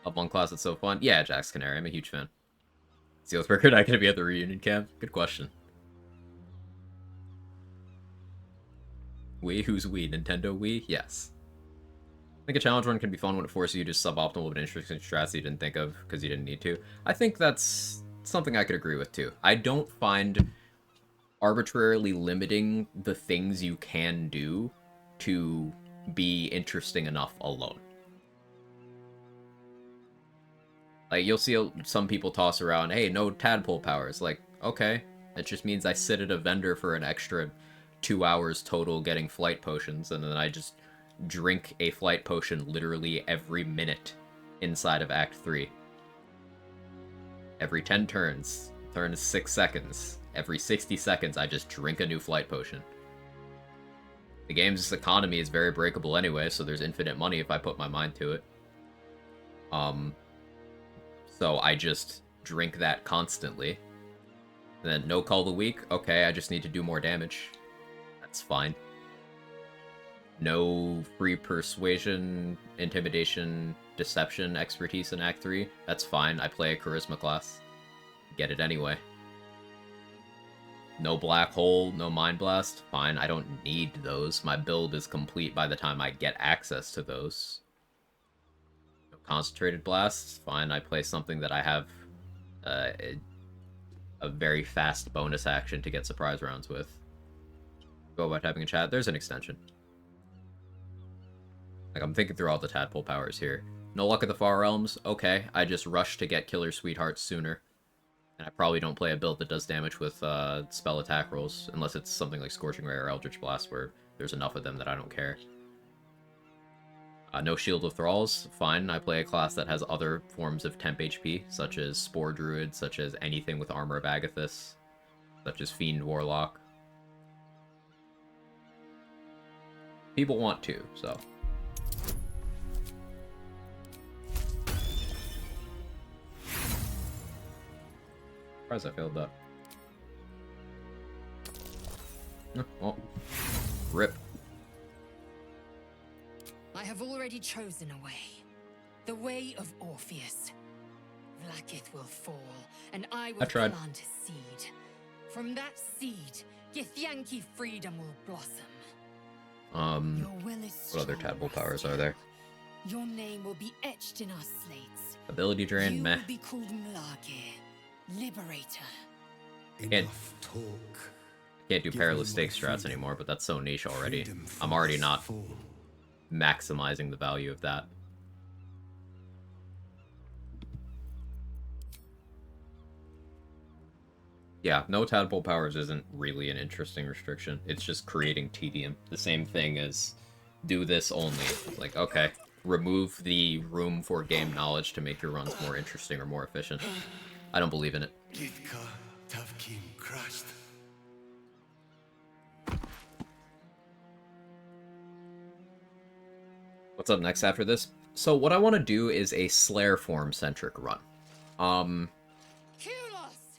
Up on class, it's so fun. Yeah, Jack's Canary. I'm a huge fan. Sealsberger not gonna be at the reunion camp? Good question. Wii? Who's Wii? Nintendo Wii? Yes. I think a challenge run can be fun when it forces you to suboptimal but interesting strats you didn't think of because you didn't need to. I think that's something I could agree with too. I don't find arbitrarily limiting the things you can do to be interesting enough alone. Like, you'll see some people toss around, hey, no tadpole powers. Like, okay, that just means I sit at a vendor for an extra 2 hours total getting flight potions, and then I just drink a flight potion literally every minute inside of Act 3. Every 10 turns. Turn is 6 seconds. Every 60 seconds, I just drink a new flight potion. The game's economy is very breakable anyway, so there's infinite money if I put my mind to it. So I just drink that constantly. And then no call the week, okay, I just need to do more damage. That's fine. No free persuasion, intimidation, deception, expertise in Act 3. That's fine, I play a charisma class. Get it anyway. No black hole, no mind blast. Fine, I don't need those. My build is complete by the time I get access to those. No concentrated blasts. Fine, I play something that I have a very fast bonus action to get surprise rounds with. Go about typing in chat. There's an extension. Like, I'm thinking through all the tadpole powers here. No luck at the Far Realms? Okay, I just rush to get Killer Sweethearts sooner. And I probably don't play a build that does damage with spell attack rolls, unless it's something like Scorching Ray or Eldritch Blast, where there's enough of them that I don't care. No Shield of Thralls? Fine, I play a class that has other forms of temp HP, such as Spore Druid, such as anything with Armor of Agathis, such as Fiend Warlock. People want to, so... Surprised I failed that. Oh, rip. I have already chosen a way. The way of Orpheus. Vlaakith will fall, and I will I tried. plant a seed. From that seed, Githyanki freedom will blossom. Your will is What other strong, tadpole powers are there? Your name will be etched in our slates. Ability drain, You meh. will be called Mlage, Liberator. Can't do perilous stake strats anymore, but that's so niche already. I'm already not maximizing the value of that. Yeah, no tadpole powers isn't really an interesting restriction. It's just creating tedium. The same thing as do this only. Like, okay, remove the room for game knowledge to make your runs more interesting or more efficient. I don't believe in it. Gitka Tavkim crashed. What's up next after this? So what I want to do is a Slayer form centric run.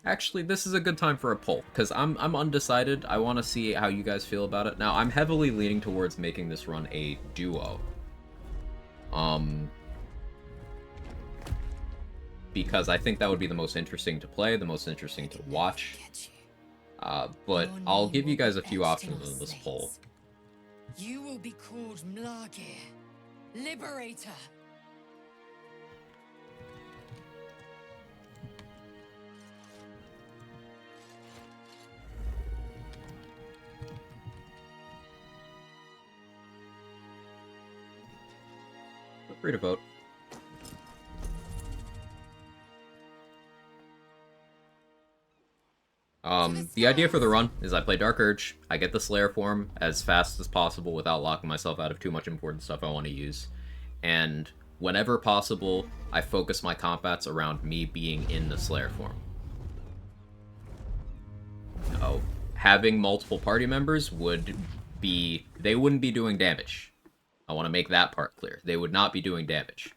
Actually, this is a good time for a poll, because I'm undecided. I want to see how you guys feel about it. Now, I'm heavily leaning towards making this run a duo. Because I think that would be the most interesting to play, the most interesting to watch. But I'll give you guys a few options in this poll. You will be called Mlage, Liberator. Feel free to vote. The idea for the run is I play Dark Urge, I get the Slayer form as fast as possible without locking myself out of too much important stuff I want to use, and whenever possible, I focus my combats around me being in the Slayer form. So, having multiple party members would be... they wouldn't be doing damage. I want to make that part clear. They would not be doing damage.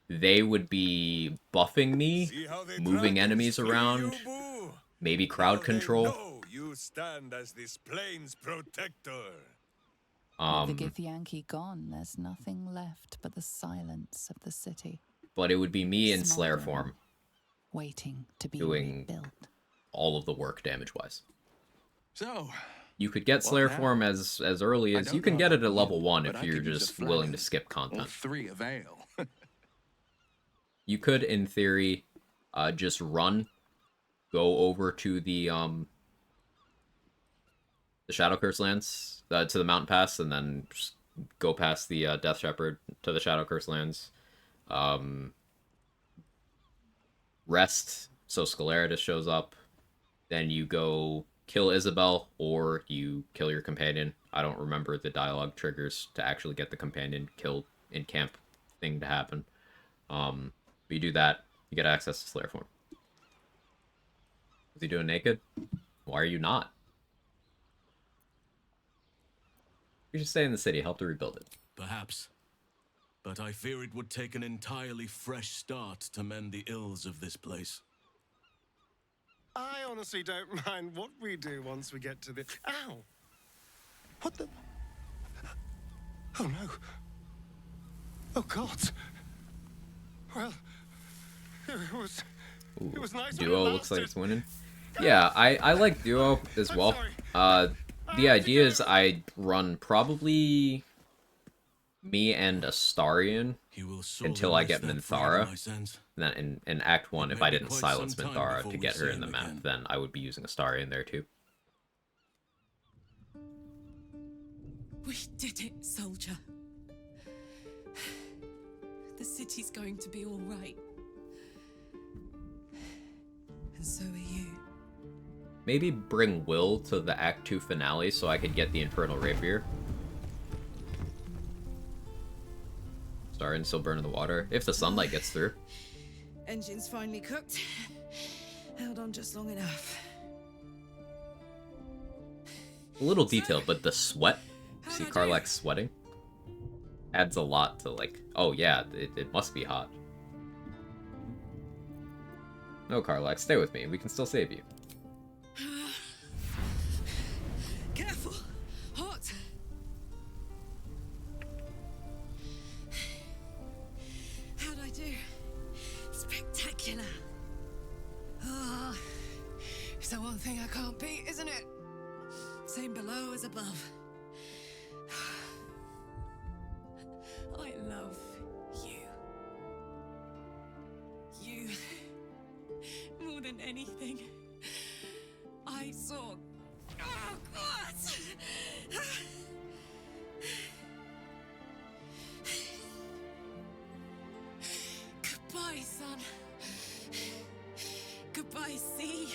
They would be buffing me, moving enemies around, maybe crowd control. No, you stand as this plane's protector. With the Githyanki gone, there's nothing left but the silence of the city. But it would be me in Slayer form, waiting to be doing rebuilt. all of the work damage-wise. So, you could get Slayer form as early as you can get it at level 1 if you're just willing to skip content. 3 avail. You could, in theory, just run, go over to the Shadow Curse lands, to the Mountain Pass, and then just go past the Death Shepherd to the Shadow Curse lands. Rest, so Scalaritus shows up. Then you go kill Isabel, or you kill your companion. I don't remember the dialogue triggers to actually get the companion killed in camp thing to happen. But you do that, you get access to Slayer form. Is he doing naked? Why are you not? You should stay in the city, help to rebuild it. Perhaps. But I fear it would take an entirely fresh start to mend the ills of this place. I honestly don't mind what we do once we get to the... Ow! What the... Oh no. Oh God. Well, it was nice. Duo looks like it's winning. Yeah, I like Duo as well. The idea is I run probably me and Astarion until I get Minthara. And then in Act 1, if I didn't silence Minthara to get her in the map, then I would be using Astarion there too. We did it, soldier. The city's going to be all right. And so are you. Maybe bring Will to the Act 2 finale so I could get the Infernal Rapier. Starting still burning the water, if the sunlight gets through. Engine's finally cooked. Held on just long enough. A little detail, but the sweat, see Karlach sweating, adds a lot to like, oh yeah, it must be hot. No, Karlach, stay with me. We can still save you. Careful! Hot! How'd I do? Spectacular! Music's the one thing I can't beat, isn't it? Same below as above. I love you. You more than anything. I saw. Oh, God! Goodbye, son. Goodbye, sea.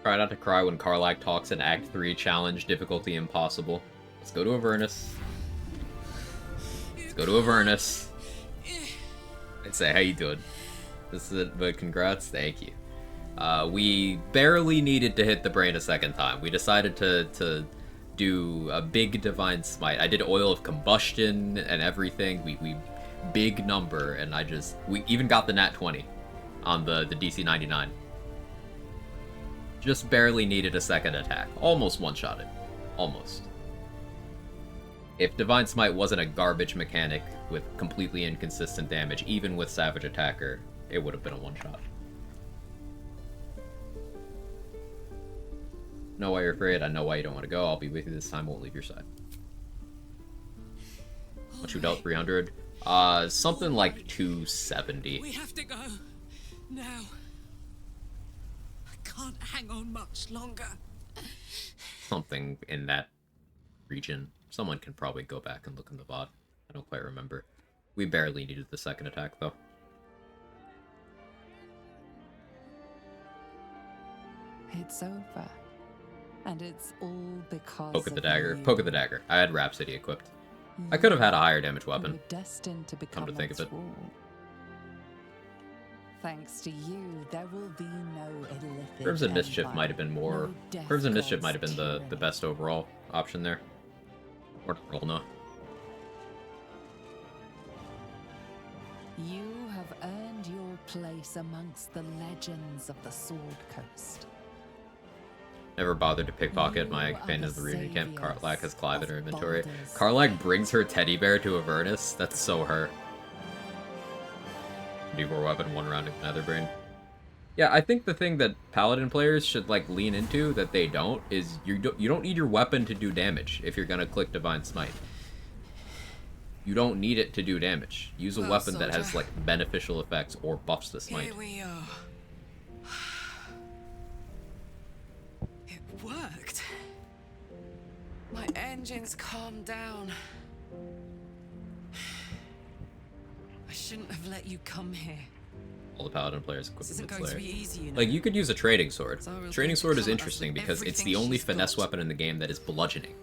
Try not to cry when Karlach talks in Act 3 challenge, difficulty impossible. Let's go to Avernus. Let's go to Avernus. I'd say, how you doing? This is it, but congrats, thank you. We barely needed to hit the brain a second time. We decided to do a big divine smite. I did oil of combustion and everything. We big number, and we even got the nat 20 on the DC 99. Just barely needed a second attack. Almost one-shotted. Almost. If Divine Smite wasn't a garbage mechanic with completely inconsistent damage, even with Savage Attacker, it would have been a one-shot. Know why you're afraid, I know why you don't want to go. I'll be with you this time, won't leave your side. What you dealt 300? Something like 270. We have to go. Now. I can't hang on much longer. Something in that region. Someone can probably go back and look in the VOD. I don't quite remember. We barely needed the second attack, though. It's over. And it's all because Poke at the of dagger. you. Poke at the dagger. I had Rhapsody equipped. I could have had a higher damage weapon. You were destined to become Come to think of it. rule. Thanks to you, there will be no illithid Crimson Mischief empire, might have been more. no death Crimson Mischief god's might have been the best overall option there. Or Rolna. You have earned your place amongst the legends of the Sword Coast. Never bothered to pickpocket my companion of the Reunion Camp. Karlach has Clive in her inventory. Karlach brings her teddy bear to Avernus? That's so her. D4 weapon, 1 round of Netherbrain. Yeah, I think the thing that Paladin players should like lean into that they don't is you don't need your weapon to do damage if you're gonna click Divine Smite. You don't need it to do damage. Use a Well, weapon that has soldier. like beneficial effects or buffs the smite. Here we are. It worked. My engines calmed down. I shouldn't have let you come here. All the Paladin players equipped This isn't with going to Slayer. be easy, you know. Like, you could use a trading sword. Zara's Trading going to sword is come at us interesting with because it's everything the only she's finesse got. weapon in the game that is bludgeoning.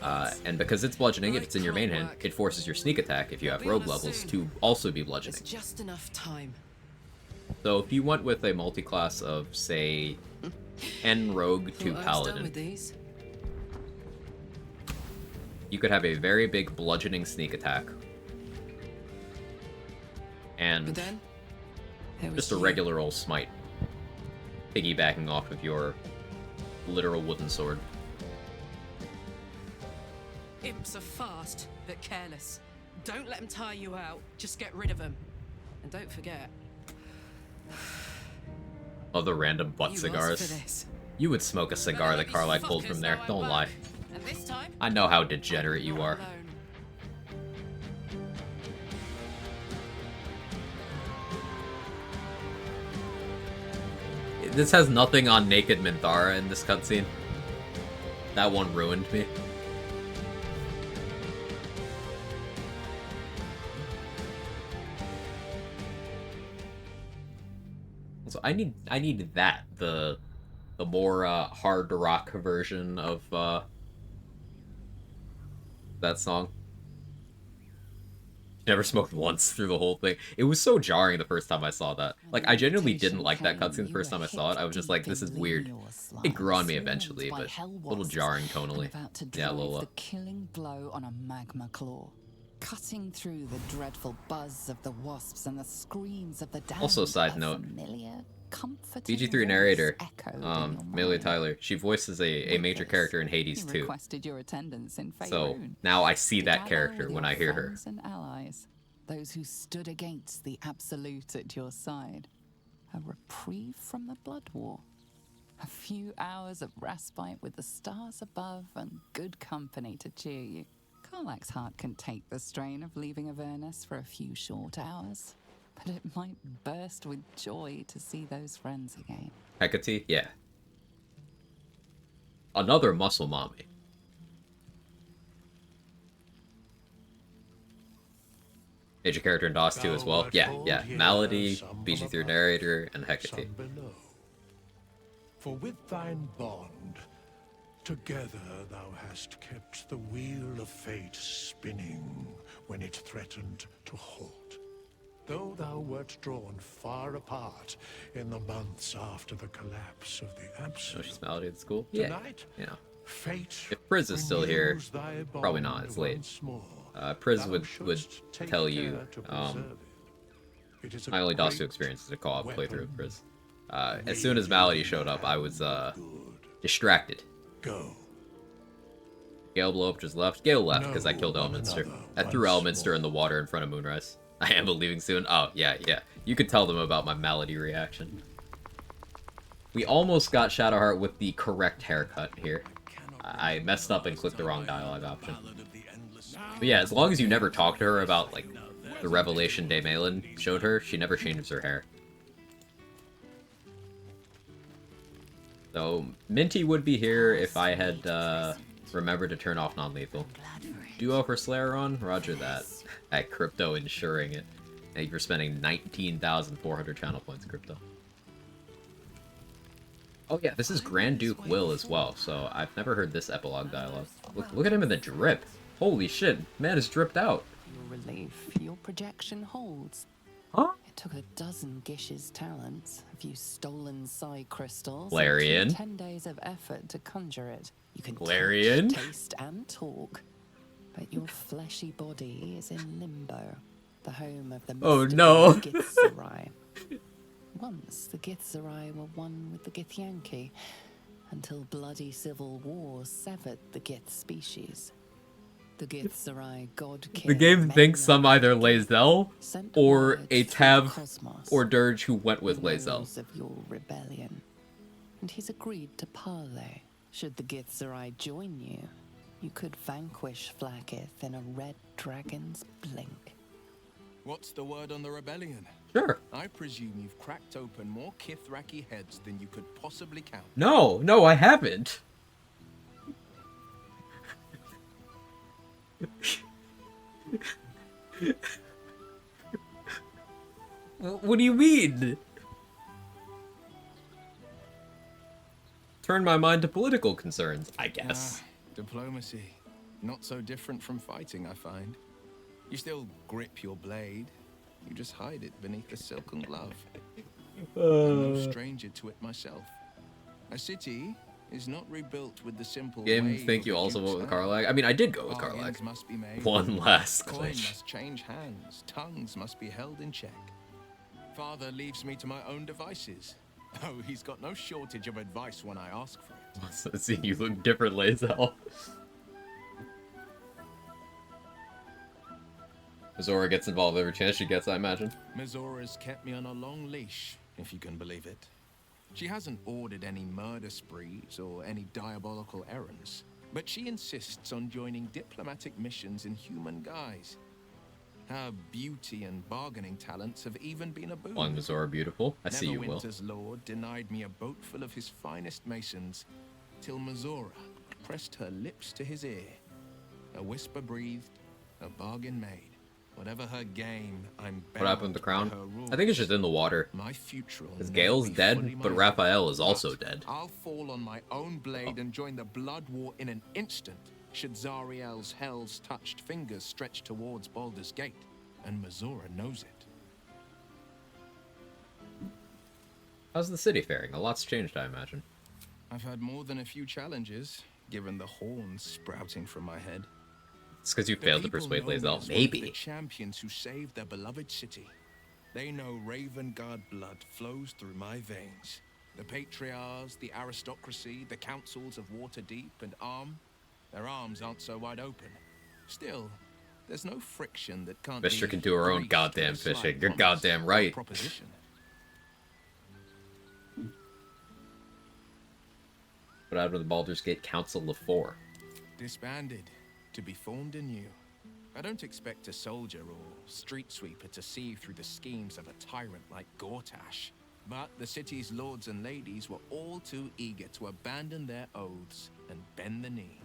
And because it's bludgeoning, if it's in your main hand, it forces your sneak attack, if you have rogue levels, to also be bludgeoning. There's just enough time. So if you went with a multi-class of, say, N Rogue to Thought I was done Paladin, with these. you could have a very big bludgeoning sneak attack. But And then, there was just a you. regular old smite. Piggybacking off of your literal wooden sword. Imps are fast, but careless. Don't let them tire you out. Just get rid of them. And don't forget, Other random butt You asked cigars. for this. You would smoke a cigar that Karlach pulled from there. Don't lie. and this time, I know how degenerate you are. This has nothing on Naked Minthara in this cutscene. That one ruined me. So I need that, the more hard rock version of that song. Never smoked once through the whole thing. It was so jarring the first time I saw that. Like, I genuinely didn't like that cutscene the first time I saw it. I was just like, this is weird. It grew on me eventually, but a little jarring tonally. About to Yeah, drive Lola. the killing blow on a magma claw, cutting through the dreadful buzz of the wasps and the screams of the damned. Also, side a note, familiar, comforting BG3 voice narrator, echoed in your Melee mind. Tyler, she voices a major character in Hades He too. requested your attendance in So Faerun now I see to that gather character with when your I hear her. friends and allies. those who stood against the Absolute at your side. A reprieve from the Blood War. A few hours of respite with the stars above and good company to cheer you. Karlach's heart can take the strain of leaving Avernus for a few short hours, but it might burst with joy to see those friends again. Hecate? Yeah. Another muscle mommy. Major character in DOS 2 as well. Yeah. Malady, BG3 narrator, and Hecate. For with thine bond, together thou hast kept the wheel of fate spinning when it threatened to halt. Though thou wert drawn far apart in the months after the collapse of the Absolute. Oh, she's Malady at school? Yeah. Tonight, You know. fate If Priz is still here, renews thy probably not, bond it's late. once more. Priz Thou would shouldst take tell care you, to preserve it. It is a my only DOS 2 great experience is a co-op playthrough weapon. with Priz. As soon as Malady showed up, I was distracted. Go. Gale blow up just left. Gale left because I killed one Elminster. another I threw once Elminster in the water in front of Moonrise. I am leaving soon. Oh, yeah. You could tell them about my Malady reaction. We almost got Shadowheart with the correct haircut here. I messed up and clicked the wrong dialogue option. But yeah, as long as you never talk to her about, like, the revelation Daemalin showed her, she never changes her hair. So, Minty would be here if I had, remembered to turn off non-lethal. Duo for Slayer on? Roger that. At Crypto ensuring it. Thank you for spending 19,400 channel points, Crypto. Oh yeah, this is Grand Duke Will as well, so I've never heard this epilogue dialogue. Look at him in the drip. Holy shit, man is dripped out. Your relief, your projection holds. Huh? It took a dozen Gish's talents, a few stolen psi crystals, Galarian. and 10 days of effort to conjure it. You can Galarian. touch, taste, and talk, but your fleshy body is in limbo, the home of the Oh, mystical no. Githzerai. Once the Githzerai were one with the Githyanki, until bloody civil war severed the Gith species. The Githzerai god king. The game thinks some either Lae'zel or a Tav or Dirge who went with Lae'zel. Knows of your rebellion, and he's agreed to parley. Should the Githzerai join you, you could vanquish Flakith in a red dragon's blink. What's the word on the rebellion? Sure. I presume you've cracked open more Kithraki heads than you could possibly count. No, I haven't. What do you mean? Turn my mind to political concerns, I guess. Diplomacy. Not so different from fighting, I find. You still grip your blade. You just hide it beneath a silken glove. I'm no stranger to it myself. A city is not rebuilt with the simple Game, think you also went with Karlach? I mean, I did go with Karlach. One last Coin glitch. must change hands. Tongues must be held in check. Father leaves me to my own devices. Oh, he's got no shortage of advice when I ask for it. See, you look different, Lae'zel. Zora gets involved every chance she gets, I imagine. Mizora's kept me on a long leash, if you can believe it. She hasn't ordered any murder sprees or any diabolical errands, but she insists on joining diplomatic missions in human guise. Her beauty and bargaining talents have even been a boon. One Mizora beautiful. I see you, Will. Neverwinter's lord denied me a boat full of his finest masons, till Mizora pressed her lips to his ear. A whisper breathed, a bargain made. Whatever her game, I'm bound. What happened to the crown? by her rules. I think it's just in the water. My future will Because never Gale's be dead, fully but mine. Raphael is also dead. I'll fall on my own blade and join the blood war in an instant, should Zariel's hell's touched fingers stretch towards Baldur's Gate, and Mizora knows it. How's the city faring? A lot's changed, I imagine. I've had more than a few challenges, given the horns sprouting from my head. It's because you The failed to people persuade know me as Lae'zel. one of the Maybe. champions who saved their beloved city. They know Raven Guard blood flows through my veins. The patriarchs, the aristocracy, the councils of Waterdeep and Arm, their arms aren't so wide open. Still, there's no friction that can't Mister be can do her own greased goddamn with a slight fishing. You're promise goddamn or right. proposition. Put out of the Baldur's Gate Council of Four. Disbanded, to be formed anew. I don't expect a soldier or street sweeper to see through the schemes of a tyrant like Gortash. But the city's lords and ladies were all too eager to abandon their oaths and bend the knee.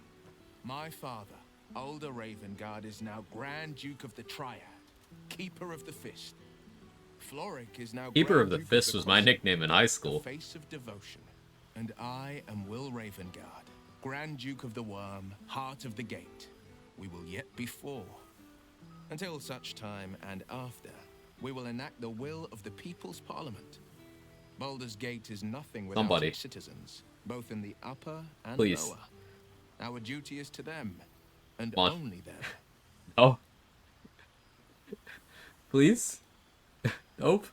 My father, Older Ravengard, is now Grand Duke of the Triad, Keeper of the Fist. Floric is now Keeper Grand of the Duke Fist was my Crossing, nickname in high school. the face of devotion. And I am Will Ravengard, Grand Duke of the Worm, Heart of the Gate. We will yet be four. Until such time and after, we will enact the will of the People's Parliament. Baldur's Gate is nothing without Somebody. its citizens, both in the upper and Please. lower. Our duty is to them, and Come on. only them. Oh. Please? Nope.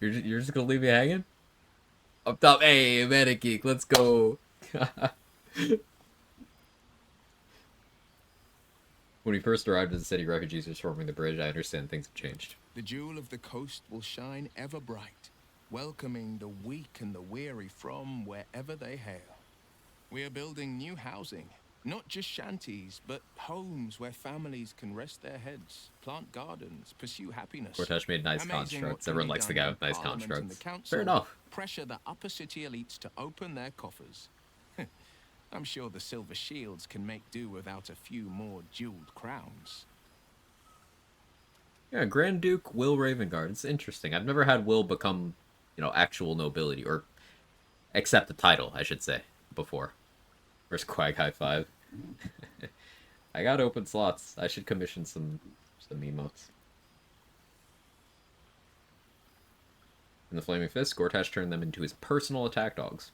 You're just gonna leave me hanging? Up top. Hey, Manic Geek, let's go. When we first arrived at the city, refugees were swarming the bridge. I understand things have changed. The jewel of the coast will shine ever bright, welcoming the weak and the weary from wherever they hail. We are building new housing, not just shanties, but homes where families can rest their heads, plant gardens, pursue happiness. Gortash made nice Amazing constructs. what Everyone can be likes the done guy when with nice Parliament and constructs. the council Fair enough. Pressure the upper city elites to open their coffers. I'm sure the Silver Shields can make do without a few more jeweled crowns. Yeah, Grand Duke Will Ravengard. It's interesting. I've never had Will become, actual nobility, or accept the title, I should say, before. Where's Quag High Five? I got open slots. I should commission some emotes. In the Flaming Fist, Gortash turned them into his personal attack dogs.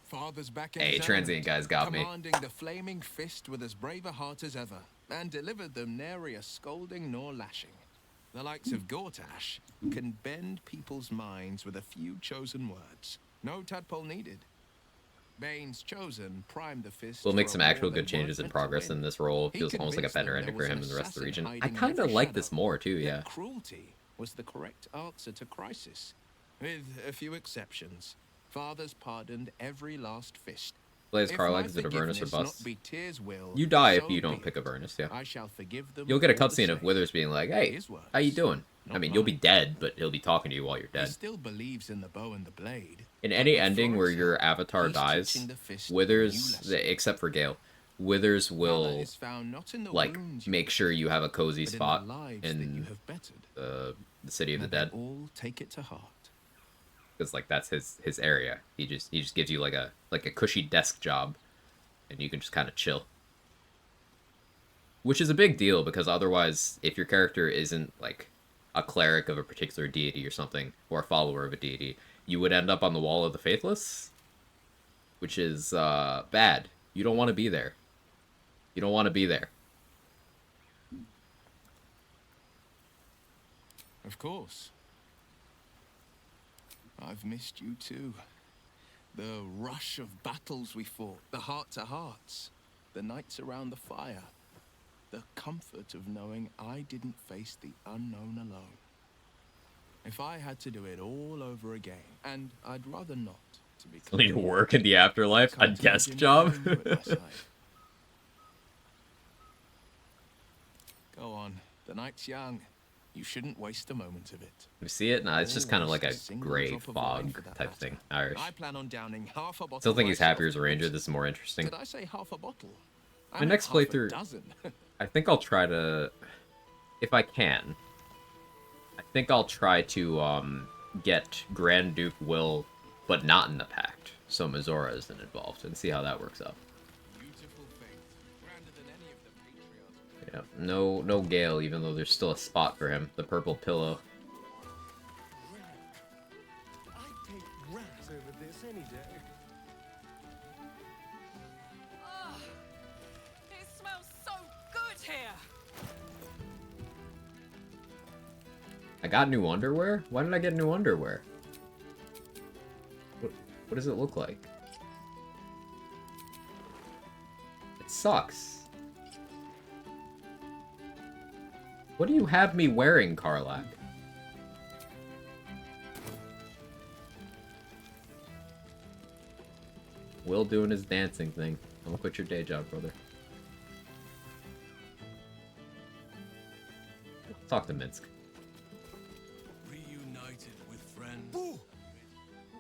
Father's back in Hey, his transient element, guys got me. commanding the Flaming Fist with as brave a heart as ever, and delivered them nary a scolding nor lashing. The likes of Gortash can bend people's minds with a few chosen words. No tadpole needed. Bane's chosen primed the fist. We'll make for some a war actual they good changes in weren't meant to progress win. in this role. It He feels almost like a convinced better them ending there for was him an and the rest of the region. assassin I hiding in kind of every like shadow, this more, too, that yeah. Cruelty was the correct answer to crisis. With a few exceptions, fathers pardoned every last fist. Blaze If Carlag, my is it Avernus or forgiveness not bust? be Tyr's will, You die so if you don't be pick it. Avernus, yeah. I shall forgive them You'll get a all the cutscene of same. Withers being like, hey, His words, how you doing? I not mean, you'll be mine. dead, but he'll be talking to you while you're He dead. still believes in the bow and the blade. In but any with ending where Florence your help, avatar he's dies, teaching the fist a new Withers, lesson. except for Gale, Withers Valor will, is found not in the like, wounds you make sure you have a cozy but in the spot lives that you in have bettered. the City of the May they Dead. all take it to heart. Because, like, that's his area. He just gives you, like a cushy desk job, and you can just kind of chill. Which is a big deal, because otherwise, if your character isn't, like, a cleric of a particular deity or something, or a follower of a deity, you would end up on the Wall of the Faithless, which is bad. You don't want to be there. You don't want to be there. Of course. I've missed you too. The rush of battles we fought, the heart-to-hearts, the nights around the fire, the comfort of knowing I didn't face the unknown alone. If I had to do it all over again, and I'd rather not, to be You need to clear, work in the afterlife? A can't desk imagine job? having you at my side. Go on, the night's young. You shouldn't waste a moment of it. You see it? Nah, it's just kind of like a Always single gray drop of wine fog for that type matter. thing. Irish. I plan on downing half a bottle. Still think he's myself happier as a ranger. tonight. This is more interesting. Did I say half a bottle? I My meant next half a playthrough, dozen. I think I'll try to, if I can, I think I'll try to get Grand Duke Will, but not in the pact, so Mizora isn't involved, and see how that works out. Yeah, no Gale, even though there's still a spot for him. The purple pillow. I'd take rat over this any day. Oh, it smells so good here. I got new underwear? Why did I get new underwear? What does it look like? It sucks. What do you have me wearing, Karlak? Will doing his dancing thing. Don't quit your day job, brother. Talk to Minsk. Reunited with friends. Boo!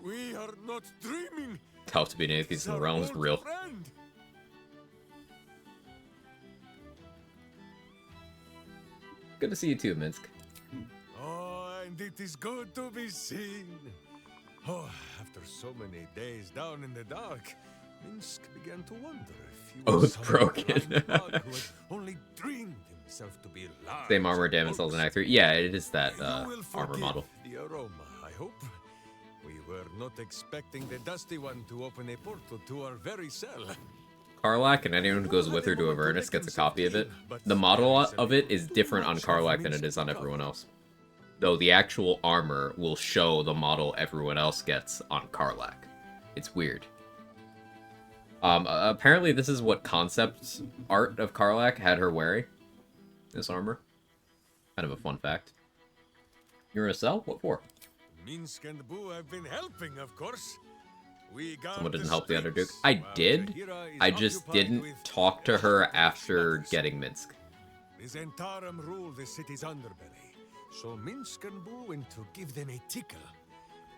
We are not dreaming. Tough to be an atheist in the realm is real. Friend. Good to see you too, Minsk. Oh, and it is good to be seen. Oh, after so many days down in the dark, Minsk began to wonder if he was Oath broken. blind bug who had only dreamed himself to be large. Same armor damage cells in Act 3. Yeah, it is that You will armor forgive model. the aroma, I hope. We were not expecting the Dusty One to open a portal to our very cell. Karlak and anyone who goes with her to Avernus gets a copy of it. The model of it is different on Karlak than it is on everyone else. Though the actual armor will show the model everyone else gets on Karlak. It's weird. Apparently this is what concept art of Karlak had her wearing. This armor. Kind of a fun fact. You're in a cell? What for? Minsk and Boo have been helping, of course. We got Someone didn't help the Underduke. I did. I just didn't talk to her after getting Minsk. The Zentarum rule the city's underbelly, so Minsk and Boo went to give them a tickle.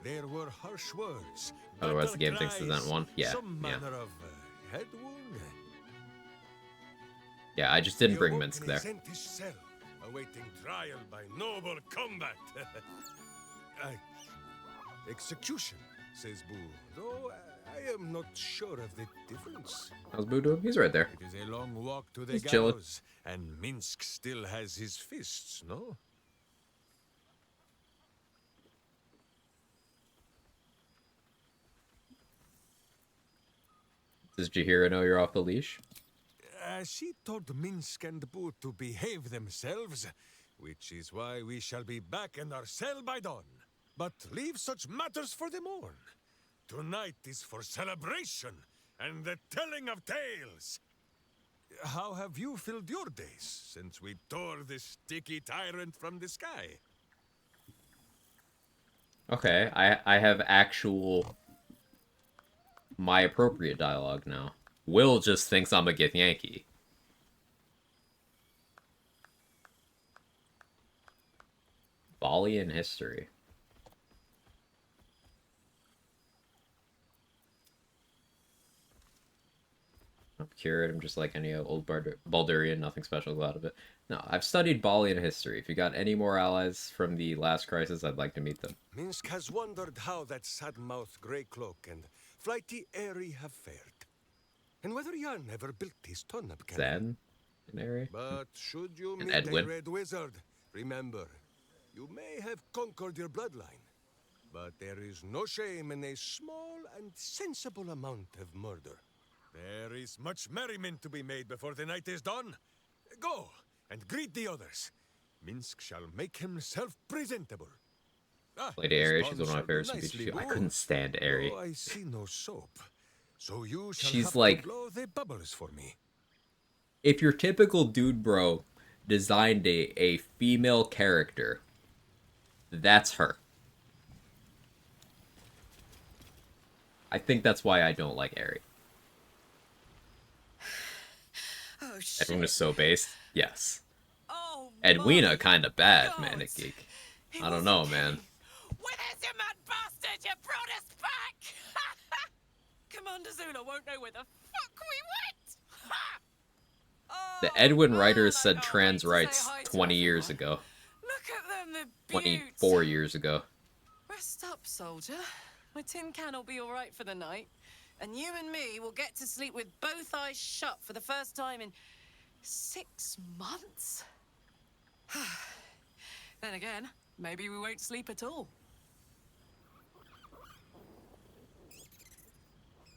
There were harsh words. Otherwise the game thinks it's one. Yeah, Some yeah. manner of head wound. Yeah, I just didn't bring Minsk there. Sent his cell, awaiting trial by noble combat. Execution, says Boo, though I am not sure of the difference. How's Boo doing? He's right there. It is a long walk to the He's chilling. gallows, and Minsk still has his fists, no? Does Jaheira know you're off the leash? She told Minsk and Boo to behave themselves, which is why we shall be back in our cell by dawn. But leave such matters for the morn. Tonight is for celebration and the telling of tales. How have you filled your days since we tore this sticky tyrant from the sky? Okay, I have actual... my appropriate dialogue now. Will just thinks I'm a Githyanki. Balian history. I'm cured, I'm just like any old Baldurian, nothing special out of it. No, I've studied Balian history. If you got any more allies from the last crisis, I'd like to meet them. Minsk has wondered how that sad-mouthed grey cloak and flighty Airy have fared. And whether Jan ever built his turnip cannon. Zen? An Airy? But should you And meet Edwin? a red wizard, remember, you may have conquered your bloodline, but there is no shame in a small and sensible amount of murder. There is much merriment to be made before the night is done. Go and greet the others. Minsk shall make himself presentable. Lady Airy, she's one of my favorites from nicely, Pikachu. I Boo. couldn't stand Airy. Oh, I see no soap. So you shall She's have like- to blow the bubbles for me. If your typical dude bro designed a female character, that's her. I think that's why I don't like Airy. Oh, shit. Everyone is so based. Oh, Yes. Edwina kind of bad, God. Manic Geek. I don't know, man. Where's your mad bastard? You brought us back! Commander Zula won't know where the fuck we went! The Edwin writers said trans rights 20 years ago. Look at them, the 24 years ago. Rest up, soldier. My tin can will be all right for the night. And you and me will get to sleep with both eyes shut for the first time in 6 months? Then again, maybe we won't sleep at all.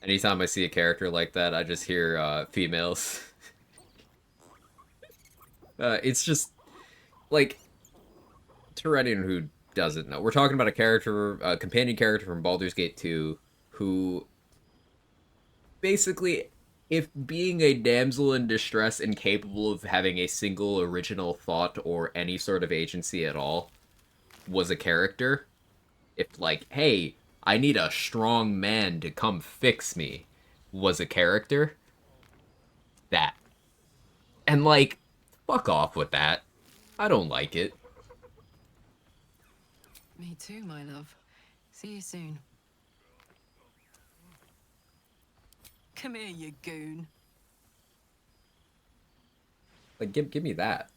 Anytime I see a character like that, I just hear females. It's just like to anyone who doesn't know. We're talking about a character, a companion character from Baldur's Gate 2, who basically if being a damsel in distress incapable of having a single original thought or any sort of agency at all was a character, if like, hey, I need a strong man to come fix me was a character, that. And like, fuck off with that. I don't like it. Me too, my love. See you soon. Come here, you goon. Like, give me that.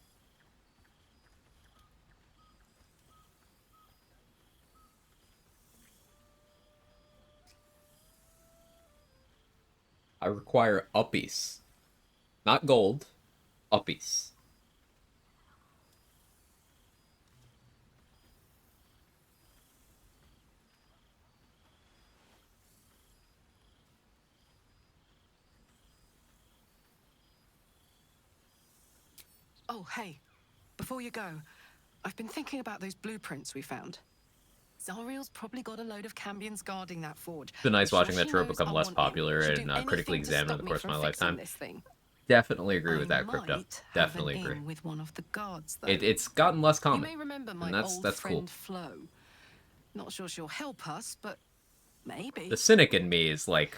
I require uppies. Not gold. Uppies. Oh, hey. Before you go, I've been thinking about those blueprints we found. Zariel's probably got a load of Cambions guarding that forge. It's been nice I'm watching sure that she trope knows become I less want in. popular She'll and do critically anything to examined in stop the me course of from my fixing lifetime. this thing. Definitely agree with I that, Crypto. might have Definitely an agree. in with one of the guards, though. It's gotten less You common. may remember my And that's old cool. friend Flo. Not sure she'll help us, but maybe. The cynic in me is like,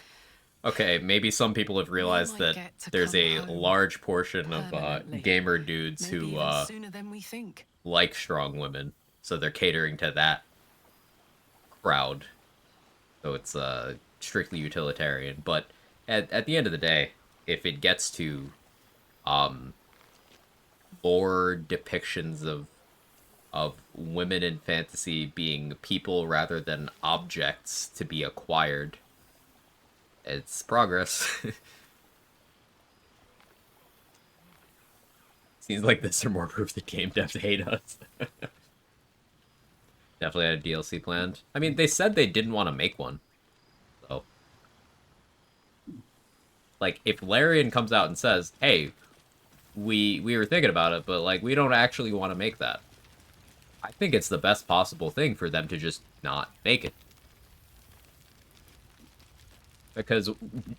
okay, maybe some people have realized that there's a large portion of gamer dudes Maybe who even sooner than we think. like strong women, so they're catering to that crowd. So it's strictly utilitarian. But at the end of the day, if it gets to more depictions of women in fantasy being people rather than objects to be acquired, it's progress. Seems like this are more proof that game devs hate us. Definitely had a DLC planned. I mean, they said they didn't want to make one. So, like, if Larian comes out and says, hey, we were thinking about it, but, like, we don't actually want to make that, I think it's the best possible thing for them to just not make it. Because,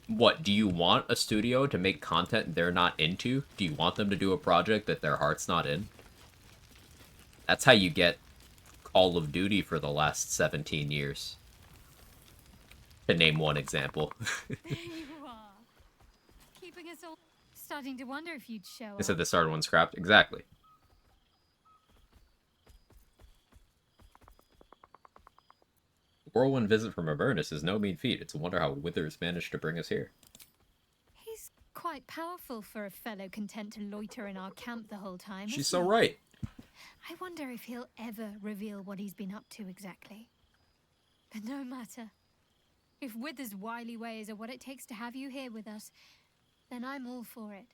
what, do you want a studio to make content they're not into? Do you want them to do a project that their heart's not in? That's how you get Call of Duty for the last 17 years. To name one example. There you are. Keeping us all starting to wonder if you'd show They up. said the starter one scrapped. Exactly. Whirlwind visit from Avernus is no mean feat. It's a wonder how Withers managed to bring us here. He's quite powerful for a fellow content to loiter in our camp the whole time. She's isn't so he? right. I wonder if he'll ever reveal what he's been up to exactly. But no matter. If Withers' wily ways are what it takes to have you here with us, then I'm all for it.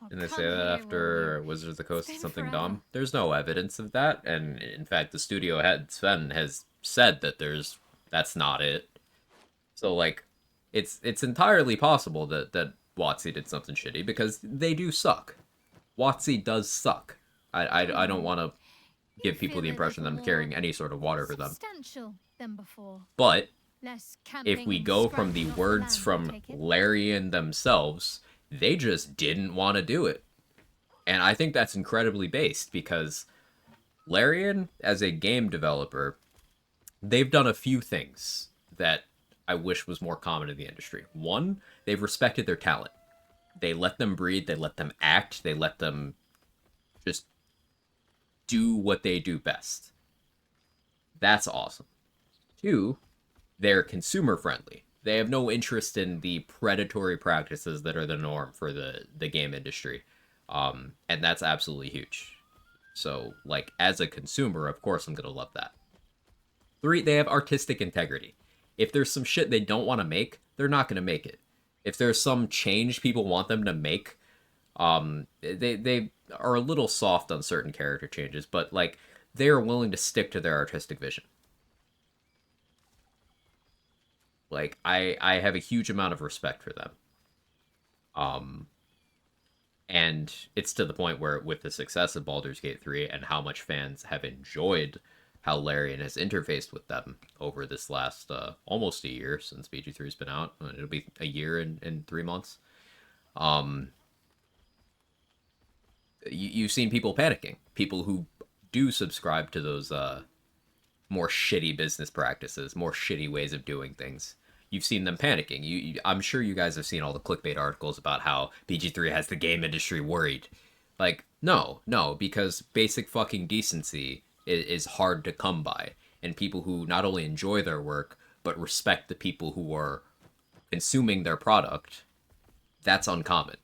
I'll And they come say that here, after will Wizards of the Coast been is something forever. dumb. There's no evidence of that, and in fact, the studio head Sven has said that that's not it. So like, it's entirely possible that WotC did something shitty because they do suck. WotC does suck. I don't want to give people the feel a impression that I'm little carrying any sort of water for them. substantial than before. But Less if camping we and go from the scratching off the words land, I from take it. Larian themselves, they just didn't want to do it. And I think that's incredibly based because Larian, as a game developer, they've done a few things that I wish was more common in the industry. One, they've respected their talent. They let them breathe, they let them act, they let them just do what they do best. That's awesome. Two, they're consumer friendly. They have no interest in the predatory practices that are the norm for the game industry. And that's absolutely huge. So, like, as a consumer, of course I'm going to love that. Three, they have artistic integrity. If there's some shit they don't want to make, they're not going to make it. If there's some change people want them to make, they are a little soft on certain character changes, but, like, they are willing to stick to their artistic vision. Like, I have a huge amount of respect for them. And it's to the point where with the success of Baldur's Gate 3 and how much fans have enjoyed how Larian has interfaced with them over this last almost a year since BG3's been out. It'll be a year in 3 months. You've seen people panicking. People who do subscribe to those more shitty business practices, more shitty ways of doing things. You've seen them panicking. I'm sure you guys have seen all the clickbait articles about how BG3 has the game industry worried. Like, no, because basic fucking decency is hard to come by. And people who not only enjoy their work, but respect the people who are consuming their product, that's uncommon.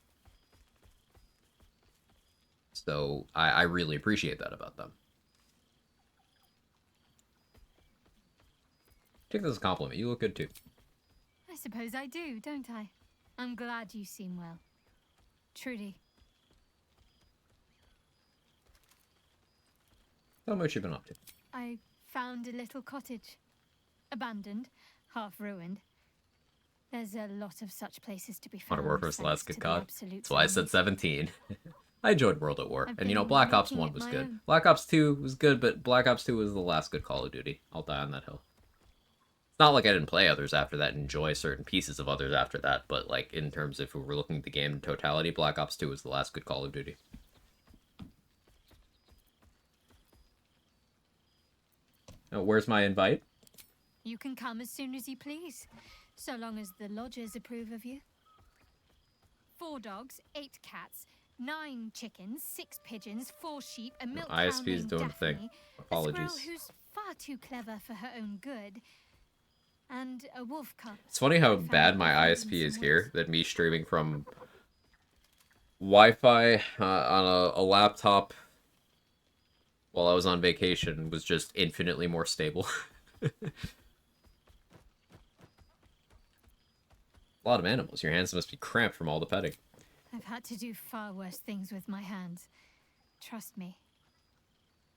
So I really appreciate that about them. Take this as a compliment. You look good too. I suppose I do, don't I? I'm glad you seem well. Truly. Tell me what you've been up to. I found a little cottage. Abandoned, half ruined. There's a lot of such places to be found. Modern Warfare's the last good COD. Absolute That's why I said 17. I enjoyed World at War. I've And you know, been Black Ops making 1 it was my good. own. Black Ops 2 was good, but Black Ops 2 was the last good Call of Duty. I'll die on that hill. It's not like I didn't play others after that and enjoy certain pieces of others after that, but like in terms of if we were looking at the game in totality, Black Ops 2 was the last good Call of Duty. Now, where's my invite? You can come as soon as you please, so long as the lodgers approve of you. 4 dogs, 8 cats, 9 chickens, 6 pigeons, 4 sheep, a milk cow ISP is named doing the thing. Daphne, Apologies. a squirrel who's far too clever for her own good, and a wolf cub. It's funny how bad my ISP is here, that me streaming from Wi-Fi on a laptop while I was on vacation was just infinitely more stable. A lot of animals. Your hands must be cramped from all the petting. I've had to do far worse things with my hands. Trust me.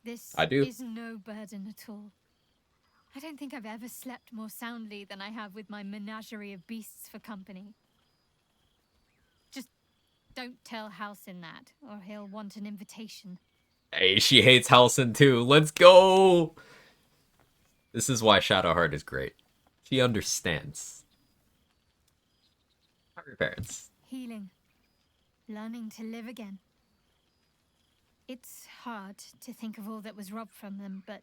This I do. is no burden at all. I don't think I've ever slept more soundly than I have with my menagerie of beasts for company. Just don't tell Halcyon that, or he'll want an invitation. Hey, she hates Halcyon too. Let's go! This is why Shadowheart is great. She understands. How are your parents? Healing. Learning to live again. It's hard to think of all that was robbed from them, but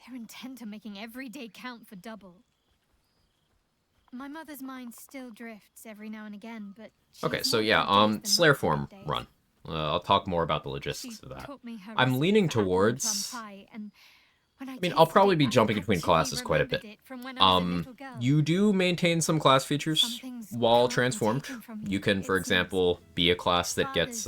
they're intent on making every day count for double. My mother's mind still drifts every now and again, but Okay, so yeah, Slayer form run. I'll talk more about the logistics of that. I'm leaning towards... I mean, I'll probably be jumping between classes quite a bit. You do maintain some class features while transformed. You can, for example, be a class that gets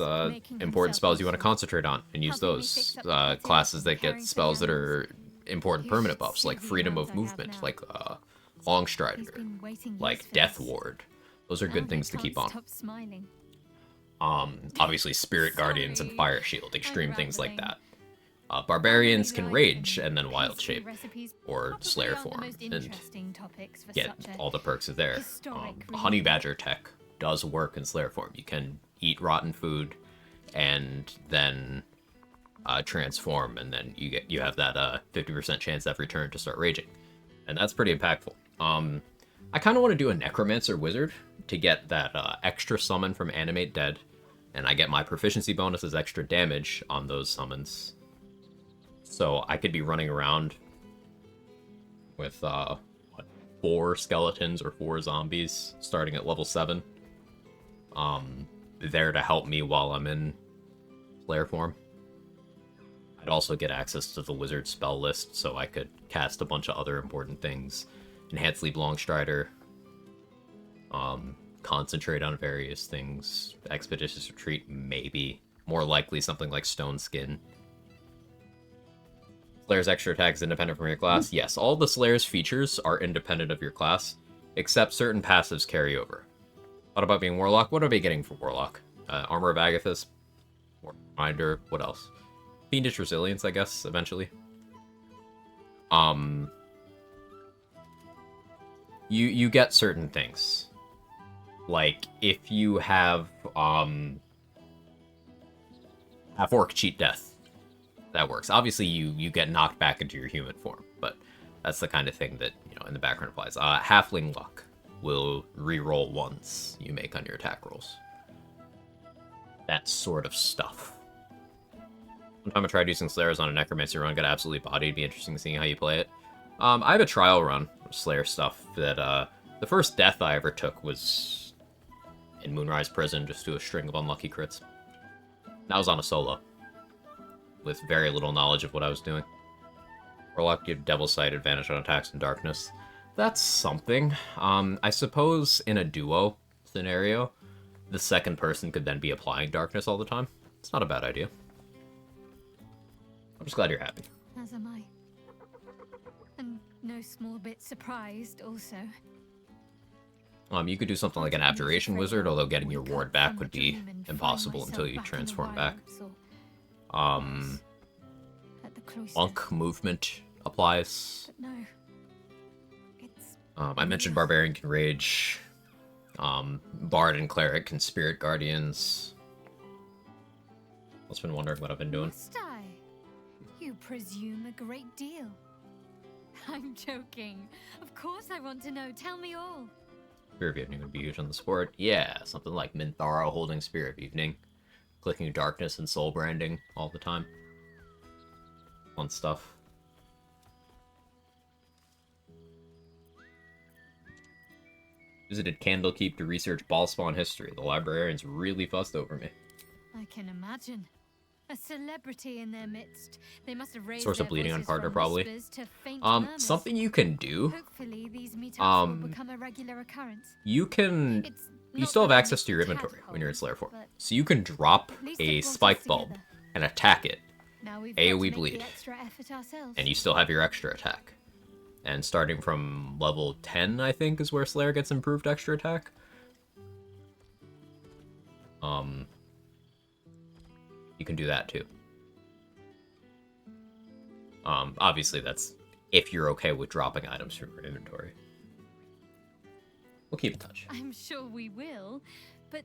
important spells you want to concentrate on and use those. Classes that get spells that are important permanent buffs, like Freedom of Movement, like Longstrider, like Death Ward. Those are good things to keep on. Obviously, Spirit Guardians and Fire Shield, extreme things like that. Barbarians can Rage and then Wild Shape, or Slayer form, and get all the perks of there. Honey Badger tech does work in Slayer form. You can eat rotten food and then transform, and then you have that 50% chance every turn to start raging, and that's pretty impactful. I kind of want to do a Necromancer Wizard to get that extra summon from Animate Dead, and I get my proficiency bonus as extra damage on those summons. So I could be running around with, 4 skeletons or 4 zombies starting at level 7. There to help me while I'm in Slayer form. I'd also get access to the wizard spell list, so I could cast a bunch of other important things. Enhance Sleep Longstrider. Concentrate on various things. Expeditious Retreat, maybe. More likely something like Stone Skin. Slayer's extra attack is independent from your class. Yes, all the Slayer's features are independent of your class, except certain passives carry over. What about being Warlock? What are we getting for Warlock? Armor of Agathis? Reminder, what else? Fiendish Resilience, I guess, eventually. You get certain things. Like, if you have, Half-Orc Cheat Death, that works. Obviously, you get knocked back into your human form, but that's the kind of thing that, you know, in the background applies. Halfling luck will re-roll once you make on your attack rolls. That sort of stuff. One time I tried using Slayers on a Necromancy run, got absolutely bodied. It'd be interesting seeing how you play it. I have a trial run of Slayer stuff that, the first death I ever took was in Moonrise Prison, just to a string of unlucky crits. That was on a solo, with very little knowledge of what I was doing. Warlock give Devil's Sight advantage on attacks in darkness. That's something. I suppose in a duo scenario, the second person could then be applying darkness all the time. It's not a bad idea. I'm just glad you're happy. As am I. And no small bit surprised, also. You could do something like an Abjuration Wizard, although getting your ward back would be impossible until you transform back. Monk movement applies. I mentioned Barbarian can Rage. Bard and Cleric can Spirit Guardians. I've been wondering what I've been doing. Must I? You presume a great deal. I'm joking. Of course I want to know. Tell me all. Spirit of Evening would be huge on the sport. Yeah, something like Minthara holding Spirit of Evening. Clicking Darkness and Soul Branding all the time. Fun stuff. Visited Candlekeep to research Ballspawn history. The librarians really fussed over me. I can imagine. A celebrity in their midst. They must have raised Source of their bleeding on voices partner, from probably. whispers to faint murmurs. Something you can do. Hopefully these meetups will become a regular occurrence. You can... You still have access to your inventory when you're in Slayer form. So you can drop a spike bulb and attack it. AoE bleed. And you still have your extra attack. And starting from level 10, I think, is where Slayer gets improved extra attack. You can do that too. Obviously that's if you're okay with dropping items from your inventory. We'll keep in touch. I'm sure we will, but